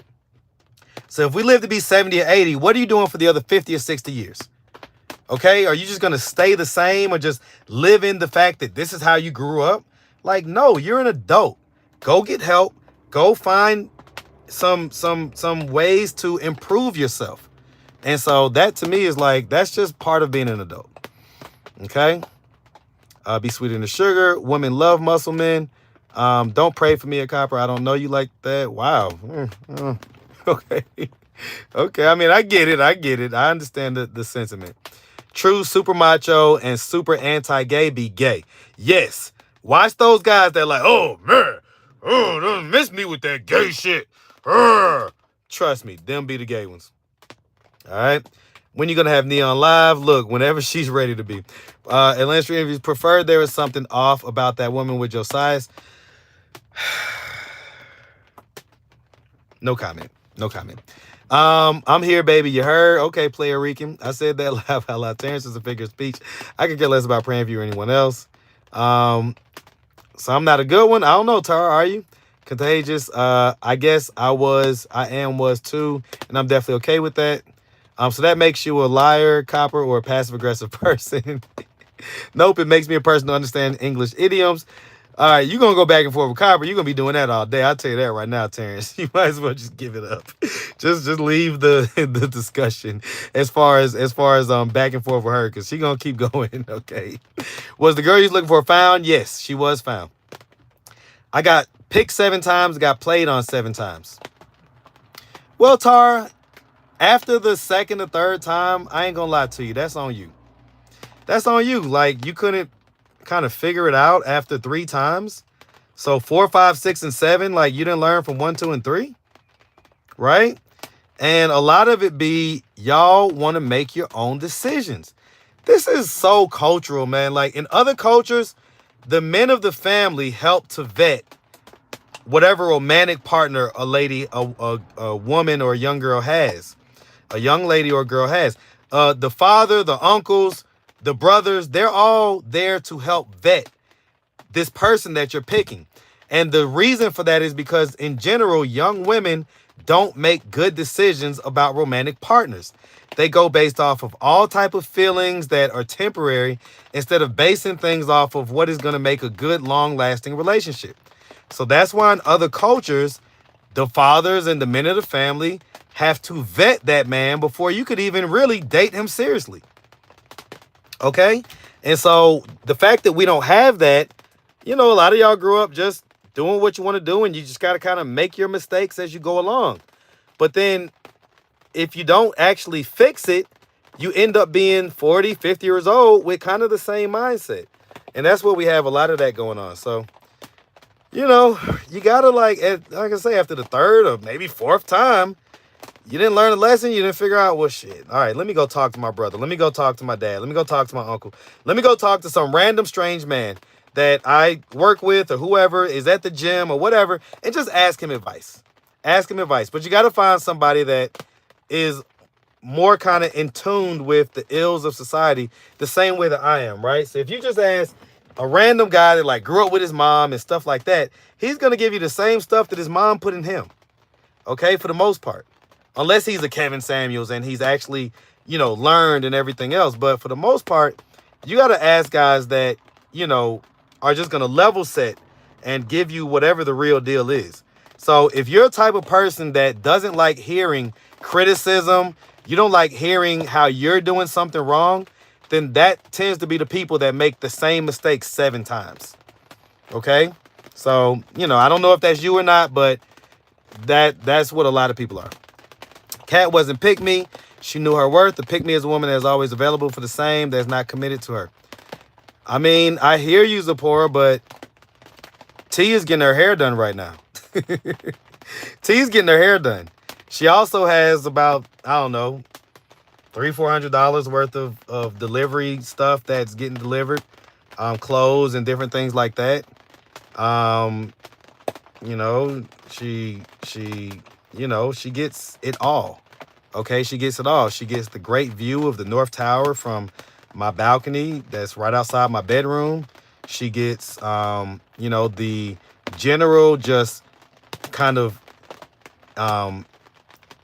So if we live to be 70 or 80, what are you doing for the other 50 or 60 years? Okay, are you just going to stay the same or just live in the fact that this is how you grew up? Like, no, you're an adult. Go get help. Go find some ways to improve yourself. And so that to me is like, that's just part of being an adult. Okay. Be sweeter than the sugar. Women love muscle men. Don't pray for me, a copper. I don't know you like that. Wow. Okay. Okay. I mean, I get it. I understand the sentiment. True super macho and super anti-gay be gay. Yes. Watch those guys that like, oh, man. Oh, don't miss me with that gay shit. Trust me, them be the gay ones. All right. When you going to have Neon live? Look, whenever she's ready to be. Atlanta Street Interviews preferred there was something off about that woman with Josiah's. No comment. No comment. I'm here, baby. You heard? Okay, Player Rican. I said that laugh out loud. Terrence is a figure of speech. I could care less about praying for you or anyone else. So I'm not a good one. I don't know, Tara. Are you? Contagious. I guess I was too, and I'm definitely okay with that. So that makes you a liar, copper, or a passive-aggressive person. Nope, it makes me a person to understand English idioms. All right, you're going to go back and forth with copper. You're going to be doing that all day. I'll tell you that right now, Terrence. You might as well just give it up. Just leave the discussion as far as back and forth with her, because she's going to keep going, okay? Was the girl you was looking for found? Yes, she was found. I got picked 7 times, got played on 7 times. Well, Tara, after the 2nd or 3rd time, I ain't gonna lie to you. That's on you. That's on you. Like, you couldn't kind of figure it out after 3 times. So 4, 5, 6, and 7, like, you didn't learn from 1, 2, and 3, right? And a lot of it be y'all want to make your own decisions. This is so cultural, man. Like, in other cultures, the men of the family help to vet whatever romantic partner a woman or a young girl has, a young lady or girl has. The father, the uncles, the brothers, they're all there to help vet this person that you're picking. And the reason for that is because in general, young women don't make good decisions about romantic partners. They go based off of all type of feelings that are temporary instead of basing things off of what is going to make a good, long-lasting relationship. So that's why in other cultures, the fathers and the men of the family have to vet that man before you could even really date him seriously. Okay? And so the fact that we don't have that, a lot of y'all grew up just doing what you want to do, and you just got to kind of make your mistakes as you go along. But then if you don't actually fix it, you end up being 40, 50 years old with kind of the same mindset. And that's what we have a lot of that going on. So, you got to like I say, after the third or maybe fourth time, you didn't learn a lesson. You didn't figure out, well, shit. All right, let me go talk to my brother. Let me go talk to my dad. Let me go talk to my uncle. Let me go talk to some random strange man that I work with or whoever is at the gym or whatever, and just ask him advice. Ask him advice. But you got to find somebody that is more kind of in tune with the ills of society the same way that I am, right? So if you just ask a random guy that like grew up with his mom and stuff like that, he's going to give you the same stuff that his mom put in him. Okay, for the most part. Unless he's a Kevin Samuels and he's actually, learned and everything else. But for the most part, you got to ask guys that, are just going to level set and give you whatever the real deal is. So if you're a type of person that doesn't like hearing criticism, you don't like hearing how you're doing something wrong, then that tends to be the people that make the same mistake 7 times. Okay? So, I don't know if that's you or not, but that's what a lot of people are. Kat wasn't pick me. She knew her worth. The pick me is a woman that is always available for the same, that's not committed to her. I mean, I hear you, Zipporah, but T is getting her hair done right now. T's getting her hair done. She also has about, I don't know, $300-400 worth of delivery stuff that's getting delivered, clothes and different things like that. She gets it all. Okay, she gets it all. She gets the great view of the North Tower from my balcony that's right outside my bedroom. She gets, the general just kind of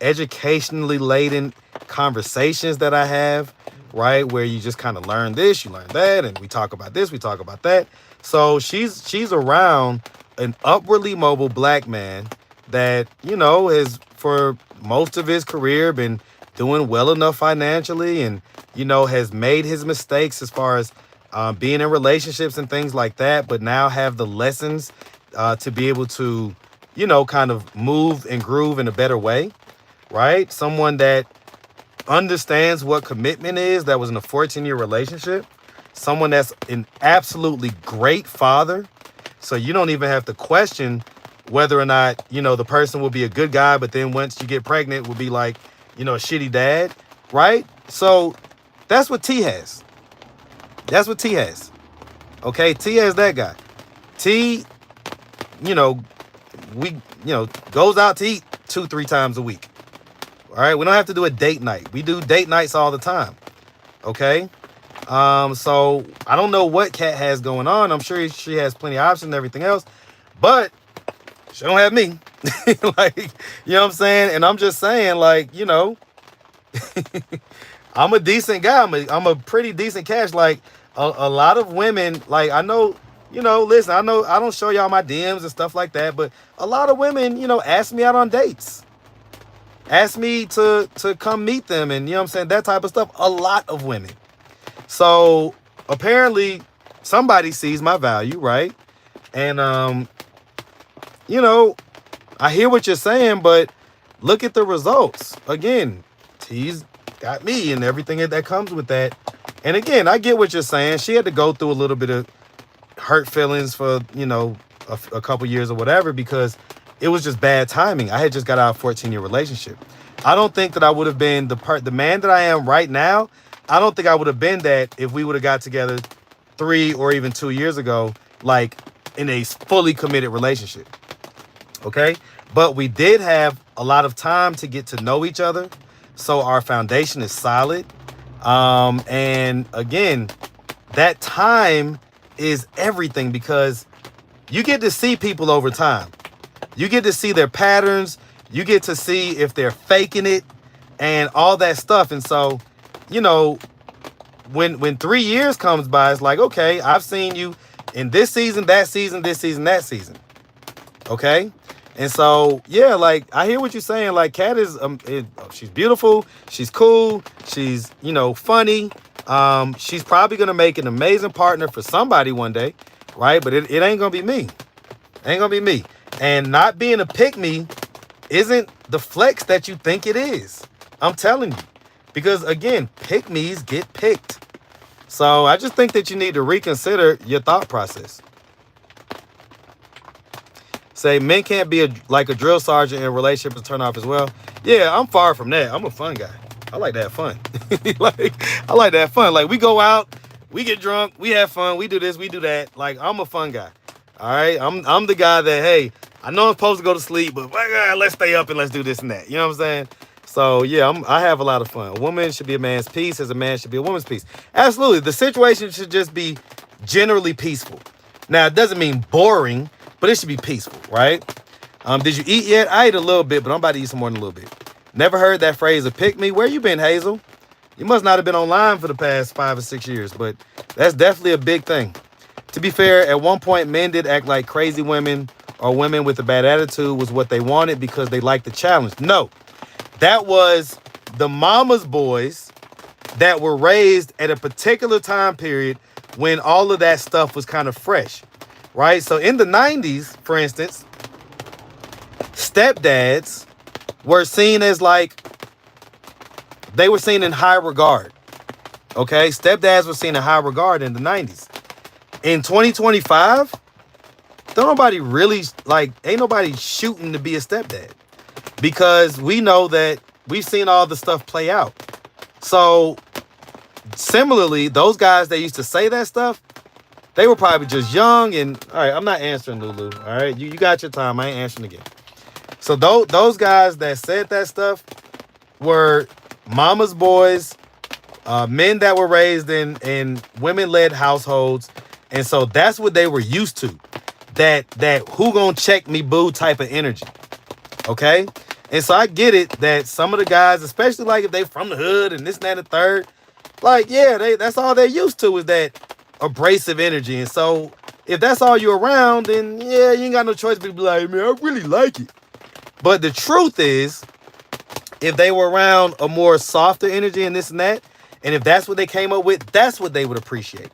educationally laden conversations that I have, right? Where you just kind of learn this, you learn that, and we talk about this, we talk about that. So she's around an upwardly mobile black man that, has for most of his career been doing well enough financially and, has made his mistakes as far as being in relationships and things like that, but now have the lessons to be able to, kind of move and groove in a better way, right? Someone that understands what commitment is, that was in a 14-year relationship. Someone that's an absolutely great father. So you don't even have to question whether or not, the person will be a good guy, but then once you get pregnant will be like, a shitty dad, right? So that's what T has. That's what T has. Okay, T has that guy. T, goes out to eat 2-3 times a week. All right, we don't have to do a date night. We do date nights all the time. Okay? So I don't know what Kat has going on. I'm sure she has plenty of options and everything else, but she don't have me. Like, you know what I'm saying? And I'm just saying, like, I'm a decent guy. I'm a pretty decent catch. Like a lot of women, like I know, listen, I know I don't show y'all my DMs and stuff like that, but a lot of women, ask me out on dates. Ask me to come meet them and, what I'm saying, that type of stuff. A lot of women. So apparently somebody sees my value, right? And, I hear what you're saying, but look at the results. Again, T's got me and everything that comes with that. And again, I get what you're saying. She had to go through a little bit of hurt feelings for, a couple years or whatever, because it was just bad timing. I had just got out of a 14-year relationship. I don't think that I would have been the man that I am right now. I don't think I would have been that if we would have got together 3 or even 2 years ago, like in a fully committed relationship. okay? But we did have a lot of time to get to know each other, so our foundation is solid. And again, that time is everything because you get to see people over time. You get to see their patterns. You get to see if they're faking it and all that stuff. And so, you know, when 3 years comes by, it's like, okay, I've seen you in this season, that season, this season, that season. Okay. And so, yeah, like, I hear what you're saying. Like, Kat is, she's beautiful. She's cool. She's, you know, funny. She's probably going to make an amazing partner for somebody one day. Right. But it ain't going to be me. Ain't going to be me. And not being a pick-me isn't the flex that you think it is. I'm telling you. Because, again, pick-me's get picked. So I just think that you need to reconsider your thought process. Say men can't be like a drill sergeant in a relationship and turn off as well. Yeah, I'm far from that. I'm a fun guy. I like to have fun. I like to have fun. Like, we go out, we get drunk, we have fun, we do this, we do that. Like, I'm a fun guy. All right? I'm the guy that, hey, I know I'm supposed to go to sleep, but let's stay up and let's do this and that. You know what I'm saying? So, yeah, I have a lot of fun. A woman should be a man's piece as a man should be a woman's piece. Absolutely. The situation should just be generally peaceful. Now, it doesn't mean boring, but it should be peaceful, right? Did you eat yet? I ate a little bit, but I'm about to eat some more in a little bit. Never heard that phrase of pick me. Where you been, Hazel? You must not have been online for the past 5 or 6 years, but that's definitely a big thing. To be fair, at one point, men did act like crazy women or women with a bad attitude was what they wanted because they liked the challenge. No, that was the mama's boys that were raised at a particular time period when all of that stuff was kind of fresh, right? So in the 90s, for instance, stepdads were seen as like, they were seen in high regard, okay? Stepdads were seen in high regard in the 90s. In 2025, don't nobody really, like, ain't nobody shooting to be a stepdad because we know that we've seen all the stuff play out. So similarly, those guys that used to say that stuff, they were probably just young and, all right, I'm not answering, Lulu, all right? You got your time. I ain't answering again. So those guys that said that stuff were mama's boys, men that were raised in women-led households. And so that's what they were used to. That who gonna check me boo type of energy. Okay? And so I get it that some of the guys, especially like if they from the hood and this and that and the third, like, yeah, that's all they're used to is that abrasive energy. And so if that's all you're around, then yeah, you ain't got no choice but to be like, man, I really like it. But the truth is, if they were around a more softer energy and this and that, and if that's what they came up with, that's what they would appreciate.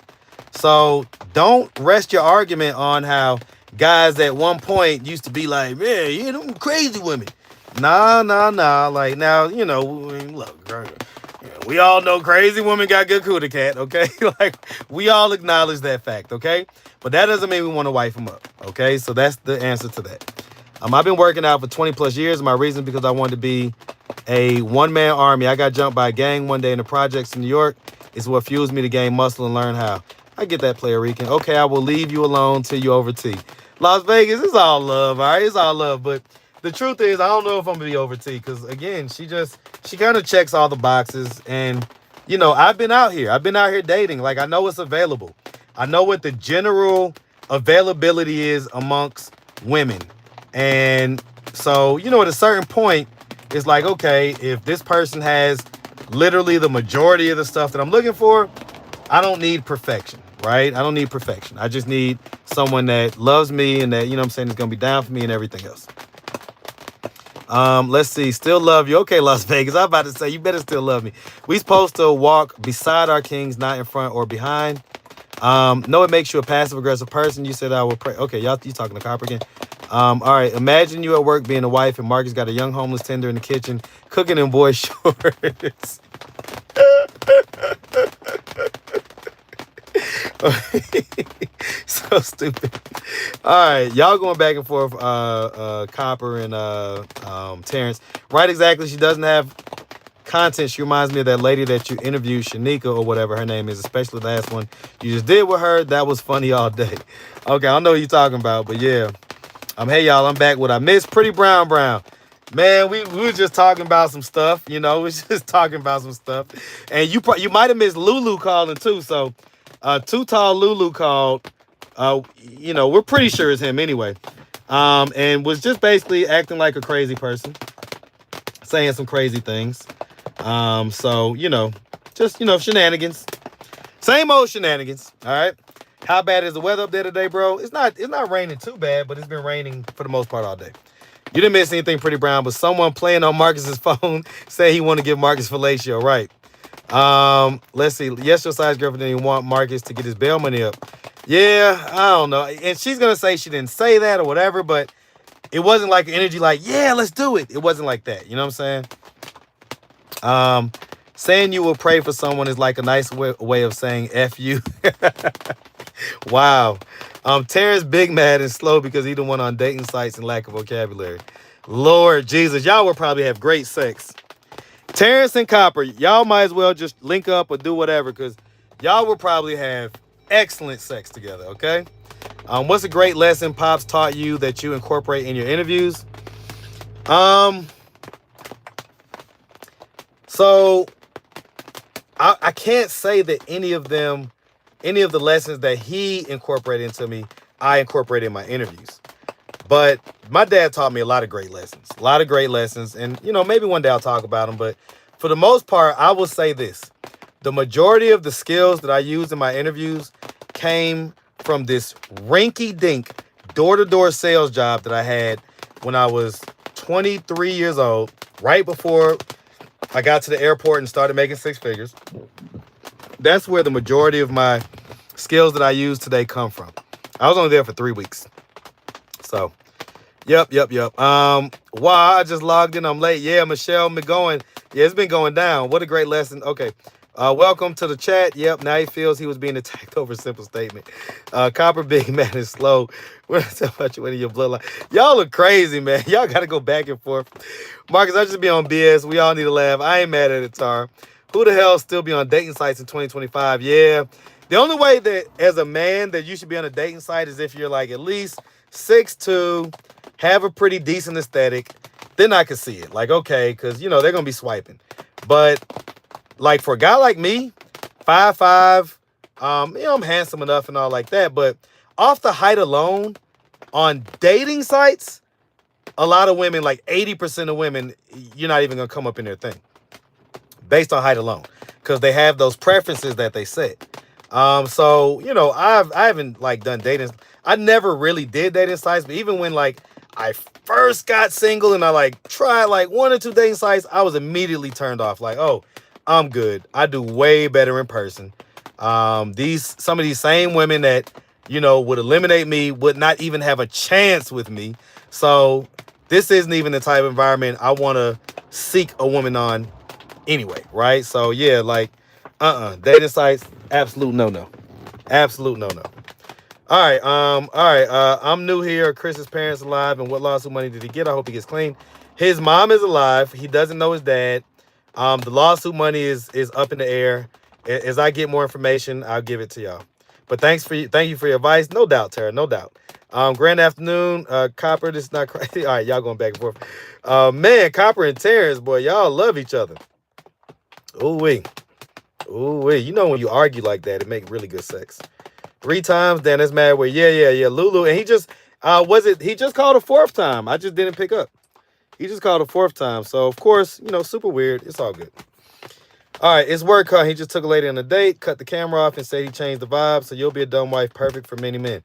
So don't rest your argument on how guys at one point used to be like, man, you know, crazy women. Nah. Like, now, you know, look, we all know crazy women got good cootie cat, okay? Like, we all acknowledge that fact, okay? But that doesn't mean we want to wife them up, okay? So that's the answer to that. I've been working out for 20 plus years. My reason because I wanted to be a one-man army. I got jumped by a gang one day in the projects in New York. It's what fuels me to gain muscle and learn how. I get that, Player Rican. Okay, I will leave you alone till you over tea. Las Vegas, it's all love, all right? It's all love. But the truth is, I don't know if I'm going to be over tea because, again, she kind of checks all the boxes. And, you know, I've been out here dating. Like, I know what's available. I know what the general availability is amongst women. And so, you know, at a certain point, it's like, okay, if this person has literally the majority of the stuff that I'm looking for, I don't need perfection, right? I don't need perfection. I just need someone that loves me and that, you know what I'm saying, is going to be down for me and everything else. Let's see. Still love you. Okay, Las Vegas. I'm about to say, you better still love me. We supposed to walk beside our kings, not in front or behind. No, it makes you a passive-aggressive person. You said I will pray. Okay, you talking to Copper again. All right, imagine you at work being a wife and Marcus got a young homeless tender in the kitchen cooking in boy shorts. So stupid. All right, y'all going back and forth, Copper and Terrence. Right, exactly. She doesn't have content. She reminds me of that lady that you interviewed, Shanika or whatever her name is, especially the last one you just did with her. That was funny all day. Okay, I don't know what you're talking about, but yeah. Hey y'all, I'm back with I Miss Pretty Brown Brown. Man, we were just talking about some stuff, you know, we was just talking about some stuff. And you might have missed Lulu calling too. So Too Tall Lulu called. You know, we're pretty sure it's him anyway. And was just basically acting like a crazy person, saying some crazy things. So, you know, just, you know, shenanigans. Same old shenanigans. All right. How bad is the weather up there today, bro? It's not raining too bad, but it's been raining for the most part all day. You didn't miss anything, Pretty Brown, but someone playing on Marcus's phone said he want to give Marcus fellatio, right? Let's see. Yes, your size girlfriend didn't want Marcus to get his bail money up. Yeah, I don't know. And she's gonna say she didn't say that or whatever, but it wasn't like energy like, yeah, let's do it. It wasn't like that. You know what I'm saying? Saying you will pray for someone is like a nice way of saying F you. Wow. Terrence big mad and slow because he the one on dating sites and lack of vocabulary. Lord Jesus, y'all will probably have great sex. Terrence and Copper, y'all might as well just link up or do whatever because y'all will probably have excellent sex together, okay? What's a great lesson Pops taught you that you incorporate in your interviews? So I can't say that any of the lessons that he incorporated into me, I incorporated in my interviews. But my dad taught me a lot of great lessons. And, you know, maybe one day I'll talk about them. But for the most part, I will say this. The majority of the skills that I used in my interviews came from this rinky-dink door-to-door sales job that I had when I was 23 years old, right before I got to the airport and started making six figures. That's where the majority of my skills that I use today come from. I was only there for 3 weeks. So, yep. Wow, I just logged in. I'm late. Yeah, Michelle McGowan. Yeah, it's been going down. What a great lesson. Okay. Welcome to the chat. Yep, now he feels he was being attacked over a simple statement. Copper big man is slow. We're not talking about you in your bloodline. Y'all look crazy, man. Y'all got to go back and forth. Marcus, I just be on BS. We all need to laugh. I ain't mad at it, Tar. Who the hell still be on dating sites in 2025? Yeah. The only way that as a man that you should be on a dating site is if you're like at least 6'2", have a pretty decent aesthetic. Then I can see it. Like, okay, because, you know, they're going to be swiping. But like for a guy like me, 5'5", you know, I'm handsome enough and all like that. But off the height alone, on dating sites, a lot of women, like 80% of women, you're not even going to come up in their thing based on height alone because they have those preferences that they set. So, you know, I haven't like done dating. I never really did dating sites, but even when like I first got single and I like tried like 1 or 2 dating sites, I was immediately turned off. Like, oh, I'm good. I do way better in person. Some of these same women that, you know, would eliminate me would not even have a chance with me. So this isn't even the type of environment I want to seek a woman on anyway, right? So yeah, like, dating sites, absolute no-no. Absolute no-no. All right, I'm new here. Chris's parents alive, and what lawsuit money did he get? I hope he gets clean. His mom is alive. He doesn't know his dad. The lawsuit money is up in the air. As I get more information, I'll give it to y'all. But thank you for your advice. No doubt, Tara, no doubt. Grand afternoon, Copper. This is not crazy. All right, y'all going back and forth. Man, Copper and Terrence, boy, y'all love each other. Ooh-wee. Ooh-wee. You know when you argue like that, it makes really good sex. 3 times, then that's mad where, yeah. Lulu, and he just, he just called a 4th time. I just didn't pick up. He just called a 4th time. So, of course, you know, super weird. It's all good. All right, it's work, huh? He just took a lady on a date, cut the camera off, and said he changed the vibe, so you'll be a dumb wife, perfect for many men.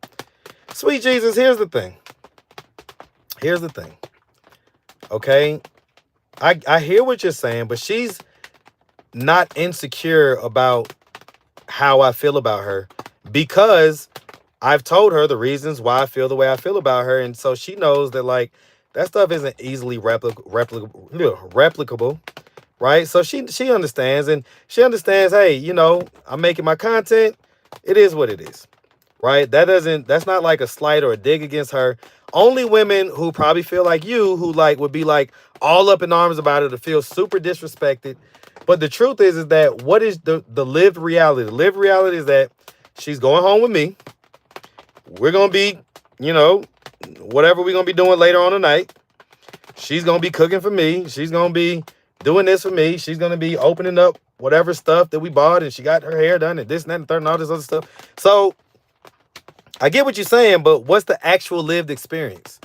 Sweet Jesus, here's the thing. Okay? I hear what you're saying, but she's not insecure about how I feel about her because I've told her the reasons why I feel the way I feel about her. And so she knows that, like, that stuff isn't easily replicable, right? So she understands, and she understands, hey, you know, I'm making my content. It is what it is, right? That's not like a slight or a dig against her. Only women who probably feel like you, who like would be like all up in arms about it, to feel super disrespected. But the truth is that what is the lived reality? The lived reality is that she's going home with me. We're going to be, you know, whatever we're gonna be doing later on tonight. She's gonna be cooking for me. She's gonna be doing this for me. She's gonna be opening up whatever stuff that we bought, and she got her hair done and this and that and the third and all this other stuff. So I get what you're saying, but what's the actual lived experience,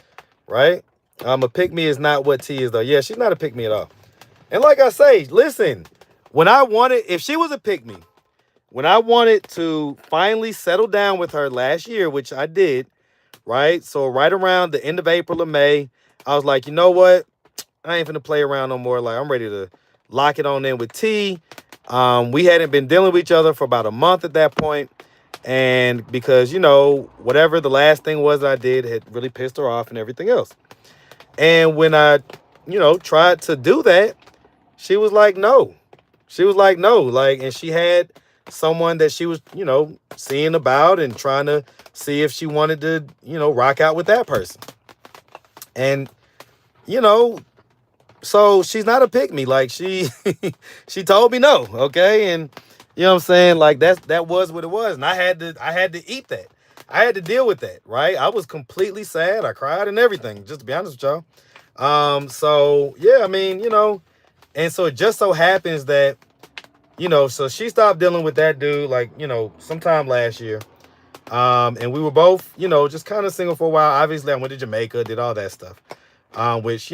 right? A pick me is not what T is though. Yeah, she's not a pick me at all. And like I say, listen, if she was a pick me, when I wanted to finally settle down with her last year, which I did, right? So right around the end of April or May, I was like, you know what? I ain't finna play around no more. Like, I'm ready to lock it on in with T. We hadn't been dealing with each other for about a month at that point. And because, whatever the last thing was that I did had really pissed her off and everything else. And when I, tried to do that, she was like, no. She was like, no. Like, and she had someone that she was, seeing about and trying to see if she wanted to, rock out with that person. And, so she's not a pick me. Like, she told me no, okay? And you know what I'm saying? Like, that was what it was. And I had to eat that. I had to deal with that, right? I was completely sad. I cried and everything, just to be honest with y'all. So yeah, I mean, and so it just so happens that, so she stopped dealing with that dude, like, sometime last year. And we were both, just kind of single for a while. Obviously, I went to Jamaica, did all that stuff, which,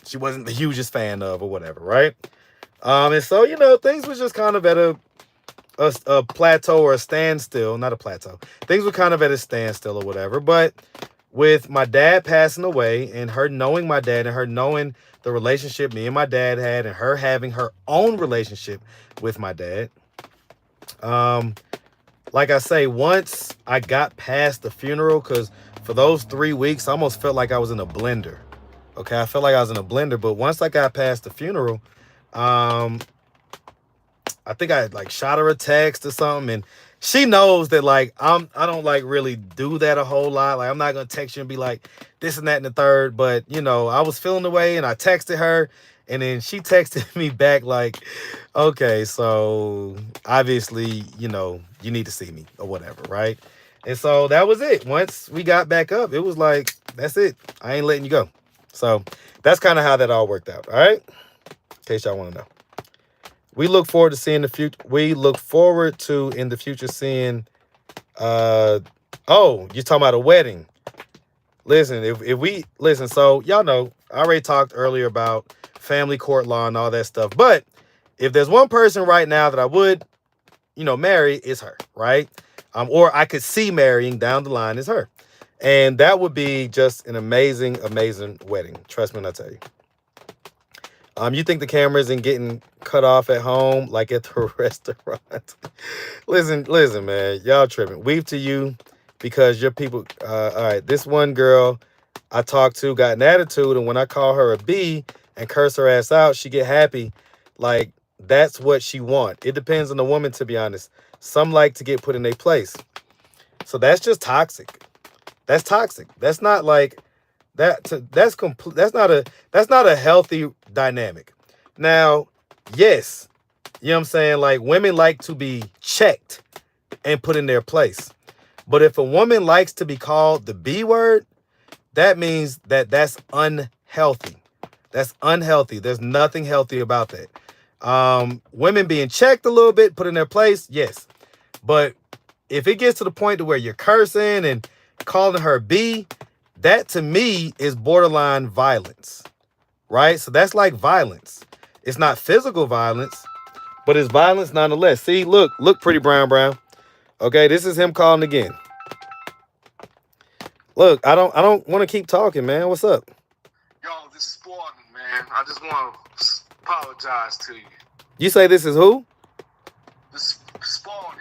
she wasn't the hugest fan of or whatever, right? And so, things was just kind of at a plateau or a standstill, not a plateau. Things were kind of at a standstill or whatever. But with my dad passing away and her knowing my dad and her knowing the relationship me and my dad had and her having her own relationship with my dad, like I say, once I got past the funeral, because for those 3 weeks, I almost felt like I was in a blender. Okay, I felt like I was in a blender, but once I got past the funeral, I think I like shot her a text or something, and she knows that like I don't like really do that a whole lot. Like, I'm not gonna text you and be like this and that and the third, but I was feeling the way and I texted her, and then she texted me back like, okay, so obviously, you need to see me or whatever, right? And so that was it. Once we got back up, it was like, that's it. I ain't letting you go. So that's kind of how that all worked out. All right. In case y'all want to know. We look forward to seeing the future. We look forward to in the future seeing, oh, you're talking about a wedding. Listen, if we listen, so y'all know, I already talked earlier about family court law and all that stuff. But if there's one person right now that I would, marry, is her, right? Or I could see marrying down the line is her. And that would be just an amazing, amazing wedding. Trust me when I tell you. You think the camera isn't getting cut off at home like at the restaurant? Listen, man. Y'all tripping. Weave to you because your people... all right, this one girl I talked to got an attitude, and when I call her a B and curse her ass out, she get happy. Like, that's what she want. It depends on the woman, to be honest. Some like to get put in their place. So that's just toxic. That's toxic. That's not like that. That's complete. That's not a healthy dynamic. Now, yes, you know what I'm saying? Like, women like to be checked and put in their place. But if a woman likes to be called the B word, that means that's unhealthy. That's unhealthy. There's nothing healthy about that. Women being checked a little bit, put in their place, yes. But if it gets to the point to where you're cursing and calling her B, that to me is borderline violence, right? So that's like violence. It's not physical violence, but it's violence nonetheless. See, look, pretty brown. Okay, this is him calling again. Look, I don't want to keep talking, man. What's up? Yo, this is Spartan, man. I just want to apologize to you. You say this is who? This Spartan,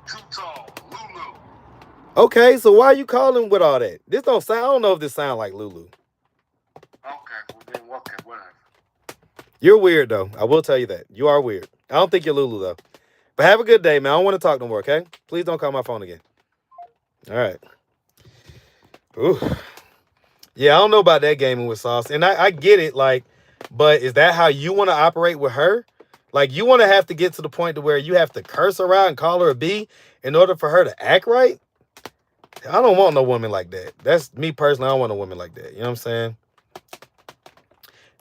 Too Tall, Lulu. Okay, so why are you calling with all that? This don't sound. I don't know if this sound like Lulu. Okay, well then, okay, whatever. You're weird though. I will tell you that. You are weird. I don't think you're Lulu though. But have a good day, man. I don't want to talk no more, okay? Please don't call my phone again. All right. Ooh. Yeah, I don't know about that gaming with Sauce. And I get it, like, but is that how you want to operate with her? Like, you want to have to get to the point to where you have to curse her out and call her a B in order for her to act right? I don't want no woman like that. That's me personally. I don't want a woman like that. You know what I'm saying?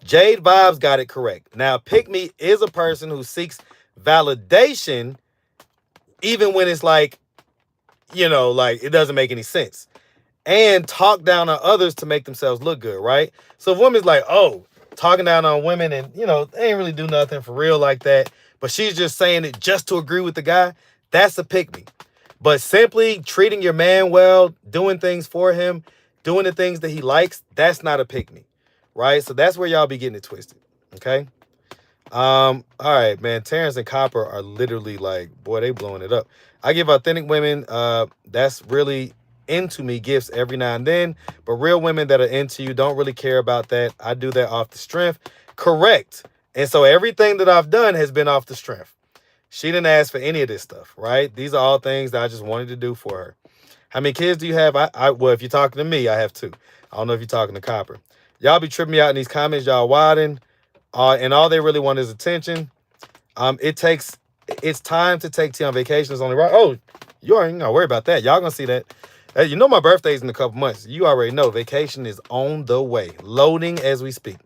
Jade Vibes got it correct. Now, pick me is a person who seeks validation even when it's like, you know, like it doesn't make any sense. And talk down on others to make themselves look good, right? So if woman's like, oh, talking down on women and, you know, they ain't really do nothing for real like that, but she's just saying it just to agree with the guy, that's a pick me. But simply treating your man well, doing things for him, doing the things that he likes, that's not a pick me, right? So that's where y'all be getting it twisted, okay? All right, man. Terrence and Copper are literally like, boy, they blowing it up. I give authentic women that's really into me gifts every now and then, but real women that are into you don't really care about that. I do that off the strength. Correct. And so everything that I've done has been off the strength. She didn't ask for any of this stuff, right? These are all things that I just wanted to do for her. How many kids do you have? Well, if you're talking to me, I have 2. I don't know if you're talking to Copper. Y'all be tripping me out in these comments. Y'all wilding. And all they really want is attention. It's time to take T on vacation. It's only right. Oh, you ain't gonna worry about that. Y'all gonna see that. Hey, you know my birthday's in a couple months. You already know vacation is on the way, loading as we speak.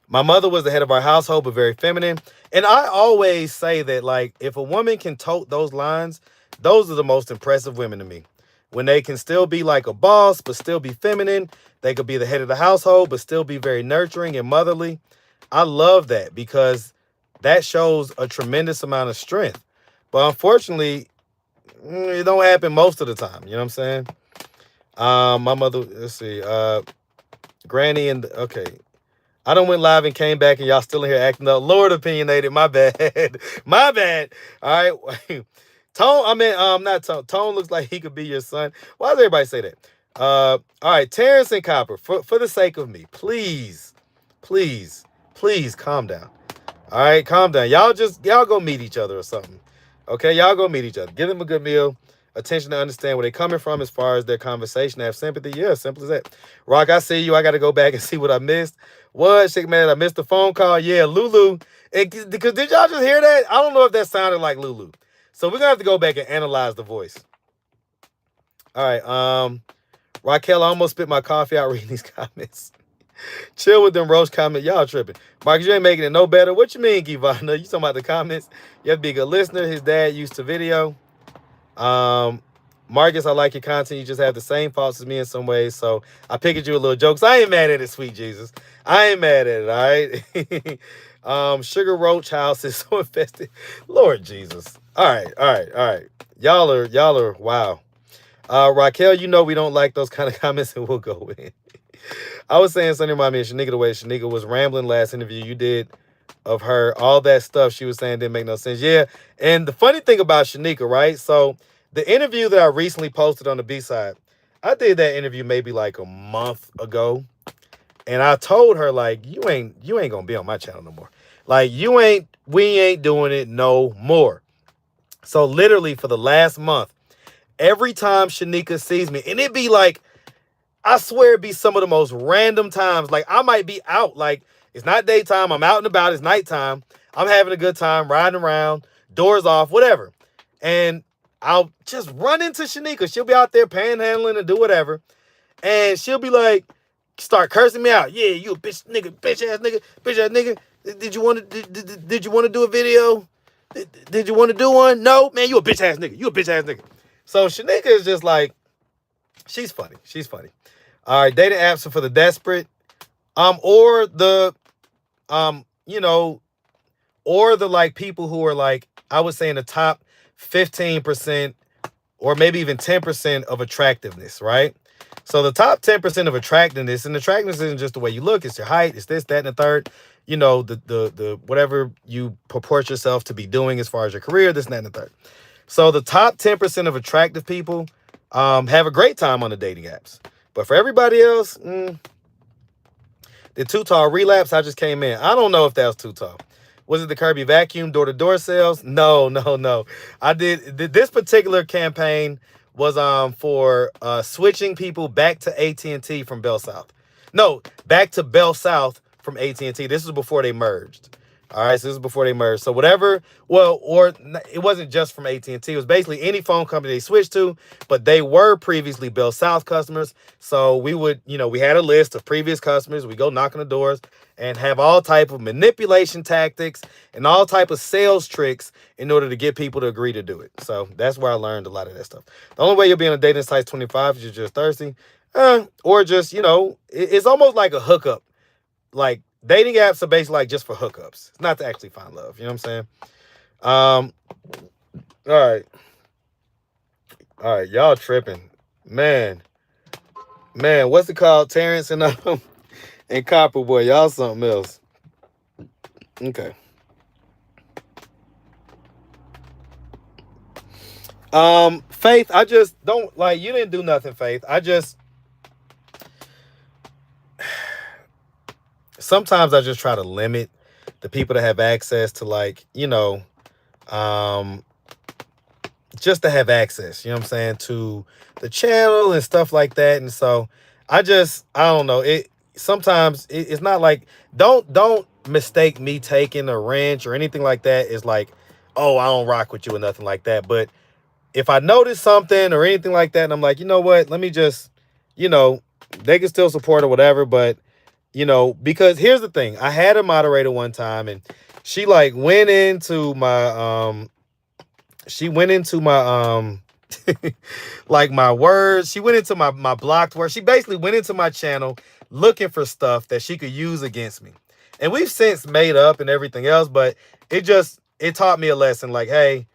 My mother was the head of our household, but very feminine. And I always say that, like, if a woman can tote those lines, those are the most impressive women to me. When they can still be like a boss, but still be feminine. They could be the head of the household, but still be very nurturing and motherly. I love that because that shows a tremendous amount of strength. But unfortunately, it don't happen most of the time. You know what I'm saying? My mother, let's see, Granny and, okay. I done went live and came back and y'all still in here acting up. Lord opinionated, my bad. My bad. All right. Tone, not Tone. Tone looks like he could be your son. Why does everybody say that? All right, Terrence and Copper, for the sake of me, please calm down. All right, calm down. Y'all go meet each other or something. Okay, y'all go meet each other. Give them a good meal. Attention to understand where they're coming from as far as their conversation. Have sympathy. Yeah, simple as that. Rock, I see you. I got to go back and see what I missed. What, Shake Man? I missed the phone call. Yeah, Lulu. Because did y'all just hear that? I don't know if that sounded like Lulu. So we're going to have to go back and analyze the voice. All right. Raquel, I almost spit my coffee out reading these comments. Chill with them roast comments. Y'all tripping. Marcus, you ain't making it no better. What you mean, Kivana? You talking about the comments? You have to be a good listener. His dad used to video. Marcus, I like your content. You just have the same faults as me in some ways. So I picked you a little jokes. I ain't mad at it, sweet Jesus. I ain't mad at it, all right? Sugar Roach House is so infested. Lord Jesus. All right. Y'all are wow. Raquel, you know we don't like those kind of comments, and we'll go in. I was saying something about me and Shanika the way Shanika was rambling last interview you did of her. All that stuff she was saying didn't make no sense. Yeah, and the funny thing about Shanika, right? So the interview that I recently posted on the B-side, I did that interview maybe like a month ago. And I told her, like, you ain't gonna be on my channel no more. Like, we ain't doing it no more. So literally for the last month, every time Shanika sees me, and it be like, I swear it'd be some of the most random times. Like, I might be out. Like, it's not daytime. I'm out and about. It's nighttime. I'm having a good time, riding around, doors off, whatever. And I'll just run into Shanika. She'll be out there panhandling and do whatever. And she'll be like, start cursing me out. Yeah, you a bitch nigga, bitch ass nigga. Did you want to do a video? Did you want to do one? No, man, you a bitch ass nigga. So Shanika is just like, she's funny. All right, dating apps are for the desperate, or the, or the like people who are like, I would say in the top 15% or maybe even 10% of attractiveness, right? So the top 10% of attractiveness, and attractiveness isn't just the way you look, it's your height, it's this, that, and the third, the whatever you purport yourself to be doing as far as your career, this, and that, and the third. So the top 10% of attractive people have a great time on the dating apps. But for everybody else, the Too Tall relapse, I just came in. I don't know if that was Too Tall. Was it the Kirby vacuum door-to-door sales? No. I did this particular campaign was for switching people back to AT&T from Bell South. No, back to Bell South from AT&T. This was before they merged. All right, so this is before they merged. So whatever, well, or it wasn't just from AT&T. It was basically any phone company they switched to, but they were previously Bell South customers. So we would, we had a list of previous customers. We go knock on the doors and have all type of manipulation tactics and all type of sales tricks in order to get people to agree to do it. So that's where I learned a lot of that stuff. The only way you'll be on a dating site is 25 if you're just thirsty, or just, it's almost like a hookup. Like, dating apps are basically like just for hookups. It's not to actually find love. You know what I'm saying? All right. Y'all tripping. Man, what's it called? Terrence and Copper Boy. Y'all something else. Okay. Faith, I just don't you didn't do nothing, Faith. Sometimes I just try to limit the people that have access to just to have access, you know what I'm saying, to the channel and stuff like that. And so I don't know. Sometimes it's not like, don't mistake me taking a wrench or anything like that is like, oh, I don't rock with you or nothing like that. But if I notice something or anything like that, and I'm like, you know what, let me just, they can still support or whatever, but because here's the thing. I had a moderator one time and she went into my my words. She went into my blocked words. She basically went into my channel looking for stuff that she could use against me. And we've since made up and everything else, but it taught me a lesson hey,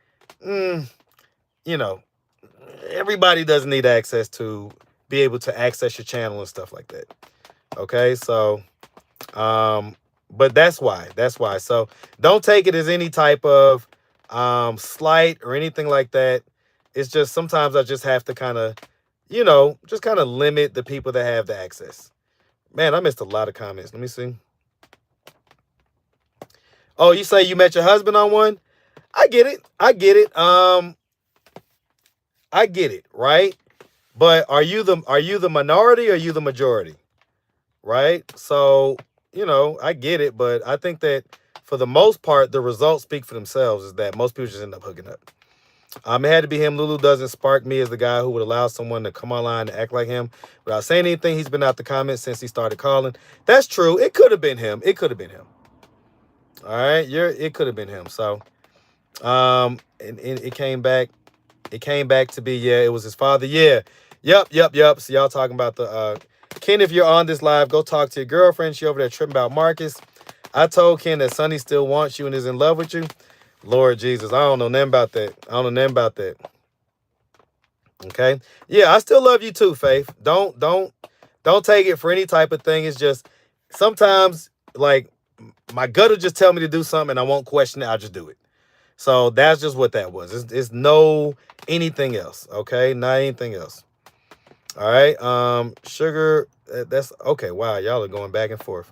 everybody doesn't need access to be able to access your channel and stuff like that. Okay, so, but that's why. So don't take it as any type of slight or anything like that. It's just sometimes I just have to kind of, just kind of limit the people that have the access. Man, I missed a lot of comments. Let me see. Oh, you say you met your husband on one? I get it. I get it, right? But are you the minority or are you the majority? Right? So, I get it, but I think that for the most part, the results speak for themselves, is that most people just end up hooking up. It had to be him. Lulu doesn't spark me as the guy who would allow someone to come online and act like him without saying anything. He's been out the comments since he started calling. That's true. It could have been him. All right. It could have been him. So, and it came back to be, yeah, it was his father. Yeah. Yep. So y'all talking about the, Ken, if you're on this live, go talk to your girlfriend. She over there tripping about Marcus. I told Ken that Sonny still wants you and is in love with you. Lord Jesus, I don't know nothing about that. Okay. Yeah, I still love you too, Faith. Don't take it for any type of thing. It's just sometimes my gut will just tell me to do something and I won't question it. I'll just do it. So that's just what that was. It's no anything else. Okay. Not anything else. All right. Sugar. That's okay. Wow. Y'all are going back and forth.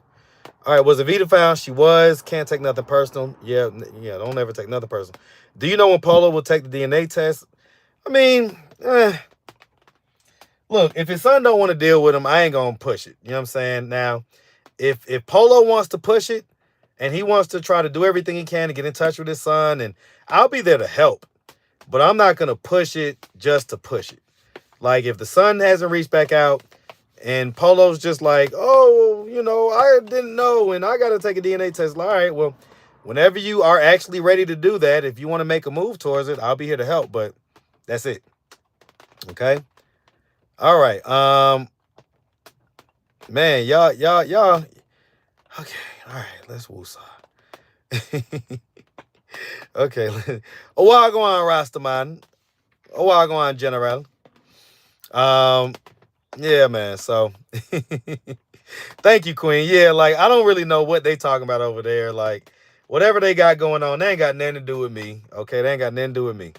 All right. Was EVITA found? She was. Can't take nothing personal. Yeah. Don't ever take nothing personal. Do you know when Polo will take the DNA test? I mean, look, if his son don't want to deal with him, I ain't going to push it. You know what I'm saying? Now, if Polo wants to push it and he wants to try to do everything he can to get in touch with his son, and I'll be there to help, but I'm not going to push it just to push it. If the son hasn't reached back out and Polo's just oh, I didn't know and I got to take a DNA test. All right, well, whenever you are actually ready to do that, if you want to make a move towards it, I'll be here to help, but that's it. Okay. All right. Man, y'all. Okay. All right. Let's woosah. Okay. Wagwan Rastaman. Wagwan General. Yeah, man. So thank you, Queen. Yeah, I don't really know what they talking about over there. Whatever they got going on, they ain't got nothing to do with me. Okay, they ain't got nothing to do with me.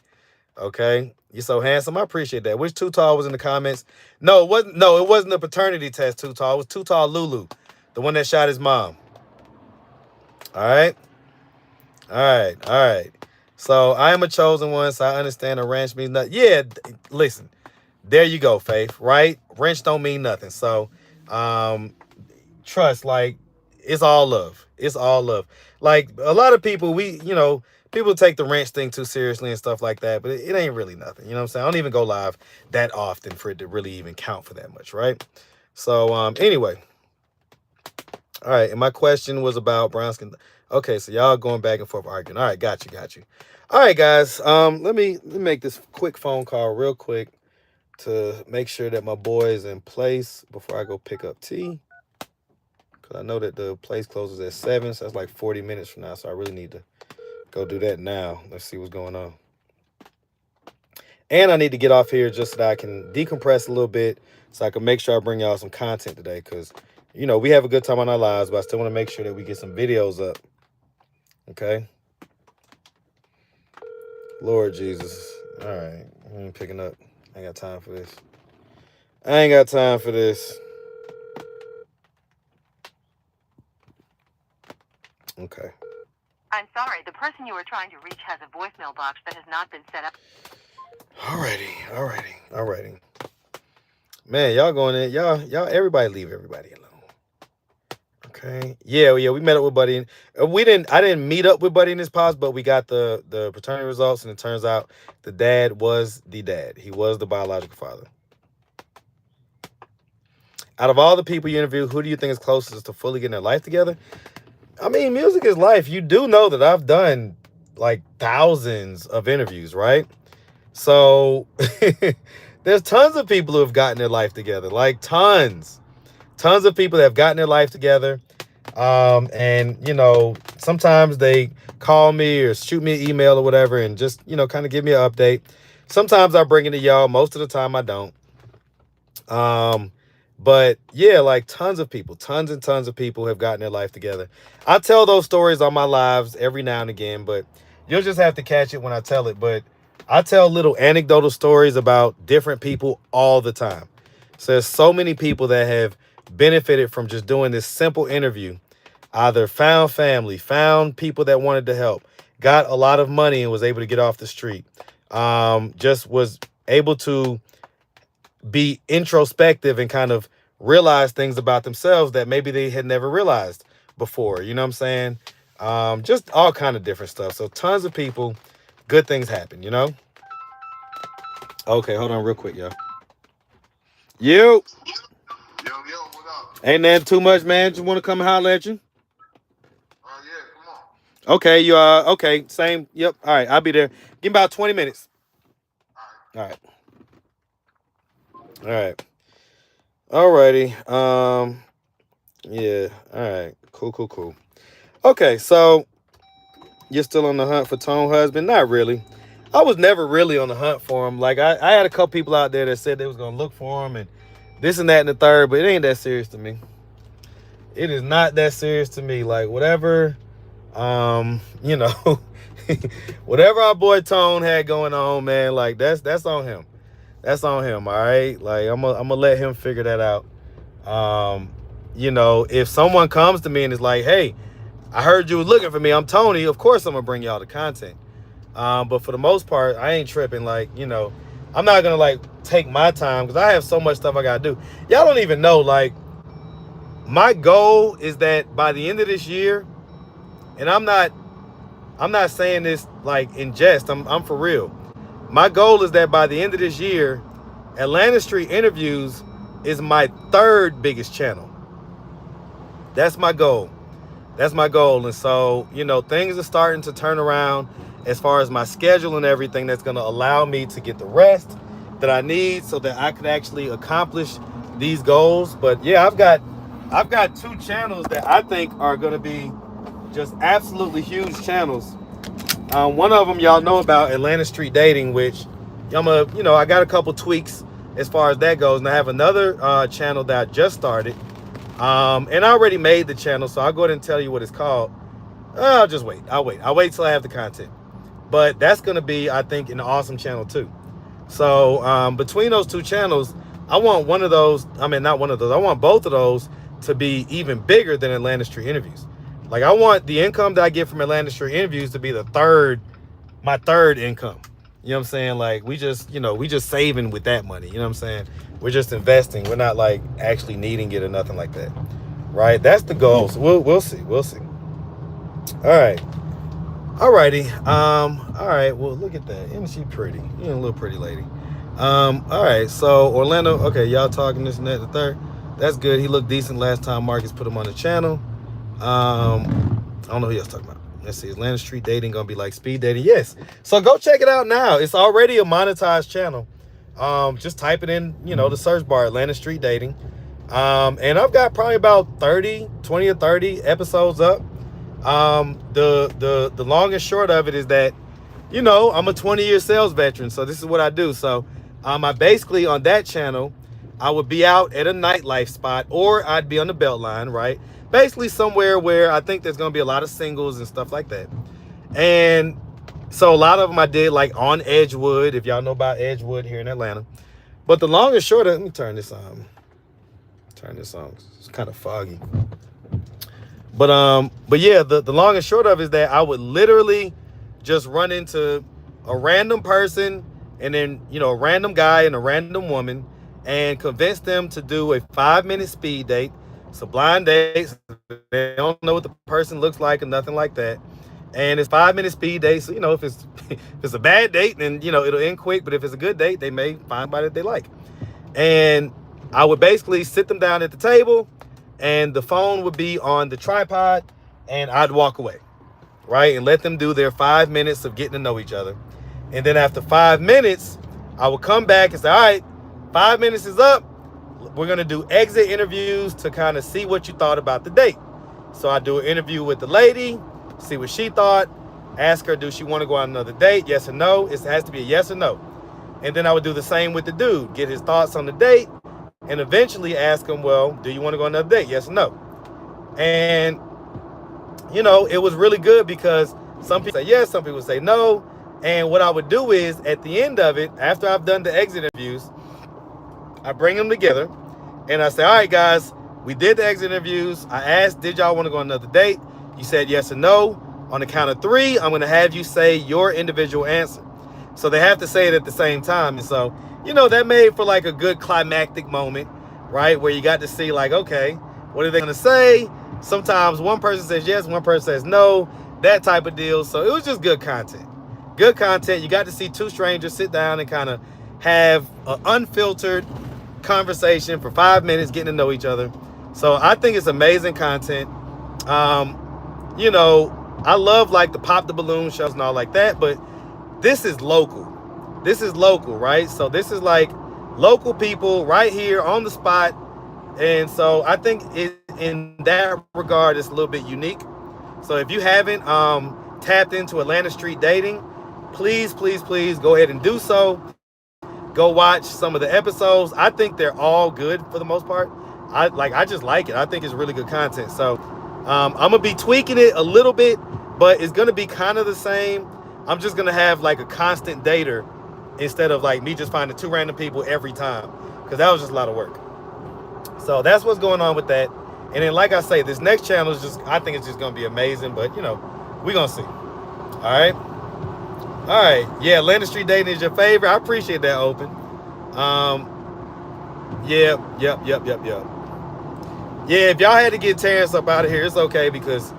Okay, you're so handsome. I appreciate that. Which Too Tall was in the comments? No, it wasn't. No, it wasn't a paternity test. Too Tall. It was Too Tall Lulu, the one that shot his mom. All right. So I am a chosen one, so I understand a wrench means nothing. Yeah, listen. There you go, Faith. Right? Wrench don't mean nothing. So, trust. It's all love. It's all love. Like a lot of people, people take the ranch thing too seriously and stuff like that, but it ain't really nothing. You know what I'm saying? I don't even go live that often for it to really even count for that much, right? So anyway. All right, and my question was about brown skin. Okay, so y'all going back and forth arguing. All right, got you. All right, guys. Let me make this quick phone call real quick to make sure that my boy is in place before I go pick up T. Because I know that the place closes at 7, so that's like 40 minutes from now. So I really need to go do that now. Let's see what's going on. And I need to get off here just so that I can decompress a little bit so I can make sure I bring y'all some content today. Because, we have a good time on our lives, but I still want to make sure that we get some videos up. Okay? Lord Jesus. All right. I ain't picking up. I ain't got time for this. Okay. I'm sorry. The person you were trying to reach has a voicemail box that has not been set up. Alrighty. Man, y'all going in. Y'all, everybody leave everybody alone. Okay. Yeah, we met up with Buddy. I didn't meet up with Buddy in this pause, but we got the paternity results, and it turns out the dad was the dad. He was the biological father. Out of all the people you interview, who do you think is closest to fully getting their life together? I mean, music is life. You do know that I've done like thousands of interviews, right? So there's tons of people who have gotten their life together, like tons of people that have gotten their life together. And sometimes they call me or shoot me an email or whatever and just, kind of give me an update. Sometimes I bring it to y'all. Most of the time I don't. But yeah, like tons and tons of people have gotten their life together. I tell those stories on my lives every now and again, but you'll just have to catch it when I tell it. But I tell little anecdotal stories about different people all the time. So there's so many people that have benefited from just doing this simple interview. Either found family, found people that wanted to help, got a lot of money and was able to get off the street. Just was able to be introspective and kind of realize things about themselves that maybe they had never realized before. You know what I'm saying? Just all kind of different stuff. So tons of people, good things happen, Okay, hold on real quick, yo. Yo, what up? Ain't nothing too much, man. Just want to come and holler at you. Yeah, come on. Okay, you okay, same. Yep. All right, I'll be there. Give me about 20 minutes. All right. Alrighty. Yeah. All right. Cool. Okay, so you're still on the hunt for Tone husband? Not really. I was never really on the hunt for him. Like I had a couple people out there that said they was gonna look for him and this and that and the third, but it ain't that serious to me. It is not that serious to me. Like whatever, whatever our boy Tone had going on, man. Like that's on him. That's on him, all right? Like, I'm gonna let him figure that out. If someone comes to me and is like, hey, I heard you was looking for me, I'm Tony, of course I'm gonna bring y'all the content. But for the most part, I ain't tripping. Like, I'm not gonna, like, take my time because I have so much stuff I gotta do. Y'all don't even know, like, my goal is that by the end of this year, and I'm not saying this, like, in jest, I'm for real. My goal is that by the end of this year, Atlanta Street Interviews is my 3rd biggest channel. That's my goal. And so, things are starting to turn around as far as my schedule and everything that's going to allow me to get the rest that I need so that I can actually accomplish these goals. But yeah, I've got 2 channels that I think are going to be just absolutely huge channels. One of them y'all know about, Atlanta Street Dating, which I got a couple tweaks as far as that goes. And I have another channel that I just started. And I already made the channel, so I'll go ahead and tell you what it's called. I'll just wait. I'll wait till I have the content. But that's going to be, I think, an awesome channel too. So between those 2 channels, I want one of those, I want both of those to be even bigger than Atlanta Street Interviews. Like, I want the income that I get from Atlanta Street Interviews to be my third income. You know what I'm saying? Like, we just saving with that money. You know what I'm saying? We're just investing. We're not, like, actually needing it or nothing like that. right? That's the goal. So we'll see. We'll see. All right. Alrighty. All right. Well, look at that. Isn't she pretty? You're a little pretty lady. All right. So Orlando. Okay, y'all talking this and that. The third. That's good. He looked decent last time Marcus put him on the channel. I don't know who y'all's talking about. Let's see. Atlanta Street Dating gonna be like speed dating? Yes. So go check it out now. It's already a monetized channel. Just type it in, you know, the search bar, Atlanta Street Dating. And I've got probably about 20 or 30 episodes up. The long and short of it is that, you know, I'm a 20-year sales veteran, so this is what I do. So I basically, on that channel, I would be out at a nightlife spot, or I'd be on the Beltline, right? Basically somewhere where I think there's gonna be a lot of singles and stuff like that. And so a lot of them I did like on Edgewood, if y'all know about Edgewood here in Atlanta. But the long and short of, let me turn this on. It's kind of foggy. But yeah, the long and short of it is that I would literally just run into a random person, and then, you know, a random guy and a random woman, and convince them to do a 5-minute speed date. It's a blind date. So they don't know what the person looks like or nothing like that. And it's 5-minute speed date. So, you know, if it's a bad date, then, you know, it'll end quick. But if it's a good date, they may find somebody that they like. And I would basically sit them down at the table, and the phone would be on the tripod, and I'd walk away, right? And let them do their 5 minutes of getting to know each other. And then after 5 minutes, I would come back and say, all right, 5 minutes is up. We're going to do exit interviews to kind of see what you thought about the date. So I do an interview with the lady, see what she thought, ask her, does she want to go on another date? Yes or no. It has to be a yes or no. And then I would do the same with the dude, get his thoughts on the date, and eventually ask him, well, do you want to go on another date? Yes or no. And, you know, it was really good because some people say yes, some people say no. And what I would do is, at the end of it, after I've done the exit interviews, I bring them together and I say, all right, guys, we did the exit interviews. I asked, did y'all want to go on another date? You said yes or no. On the count of 3, I'm going to have you say your individual answer. So they have to say it at the same time. And so, you know, that made for like a good climactic moment, right? Where you got to see like, okay, what are they going to say? Sometimes one person says yes, one person says no, that type of deal. So it was just good content. Good content. You got to see two strangers sit down and kind of have an unfiltered conversation for 5 minutes, getting to know each other. So I think it's amazing content. You know, I love like the pop the balloon shows and all like that, but this is local. This is local, right? So this is like local people right here on the spot. And so I think in that regard, it's a little bit unique. So if you haven't tapped into Atlanta Street Dating, please, please, please go ahead and do so. Go watch some of the episodes. I think they're all good for the most part. I just like it. I think it's really good content. So I'm gonna be tweaking it a little bit, but it's gonna be kind of the same. I'm just gonna have like a constant dater instead of like me just finding 2 random people every time, because that was just a lot of work. So that's what's going on with that. And then, like I say, this next channel is just, I think it's just gonna be amazing, but you know, we're gonna see. All right, yeah, Atlanta Street Dating is your favorite. I appreciate that, Open. Yep. Yeah, if y'all had to get Terrence up out of here, it's okay, because,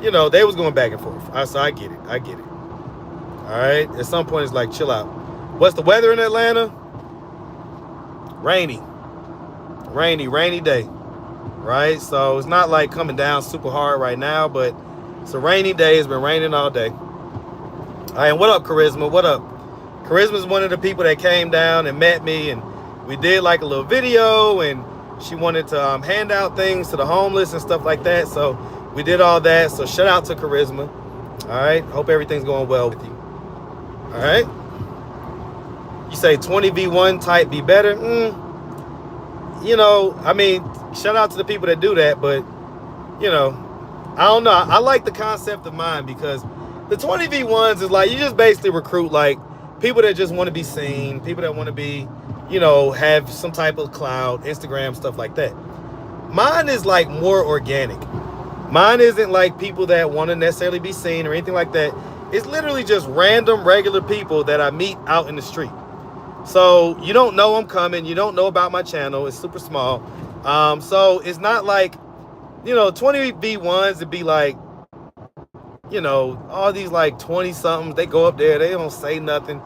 you know, they was going back and forth. So I get it. All right, at some point, it's like, chill out. What's the weather in Atlanta? Rainy day, right? So it's not like coming down super hard right now, but it's a rainy day. It's been raining all day. All right, and what up, Charisma? What up? Charisma's one of the people that came down and met me, and we did like a little video, and she wanted to hand out things to the homeless and stuff like that. So we did all that. So shout out to Charisma. All right, hope everything's going well with you. All right. You say 20v1 type be better? You know, I mean, shout out to the people that do that, but, you know, I don't know. I like the concept of mine, because the 20v1s is like, you just basically recruit like people that just want to be seen, people that want to be, you know, have some type of clout, Instagram, stuff like that. Mine is like more organic. Mine isn't like people that want to necessarily be seen or anything like that. It's literally just random, regular people that I meet out in the street. So you don't know I'm coming. You don't know about my channel. It's super small. So it's not like you know, 20v1s would be like, you know, all these like 20 somethings, they go up there, they don't say nothing.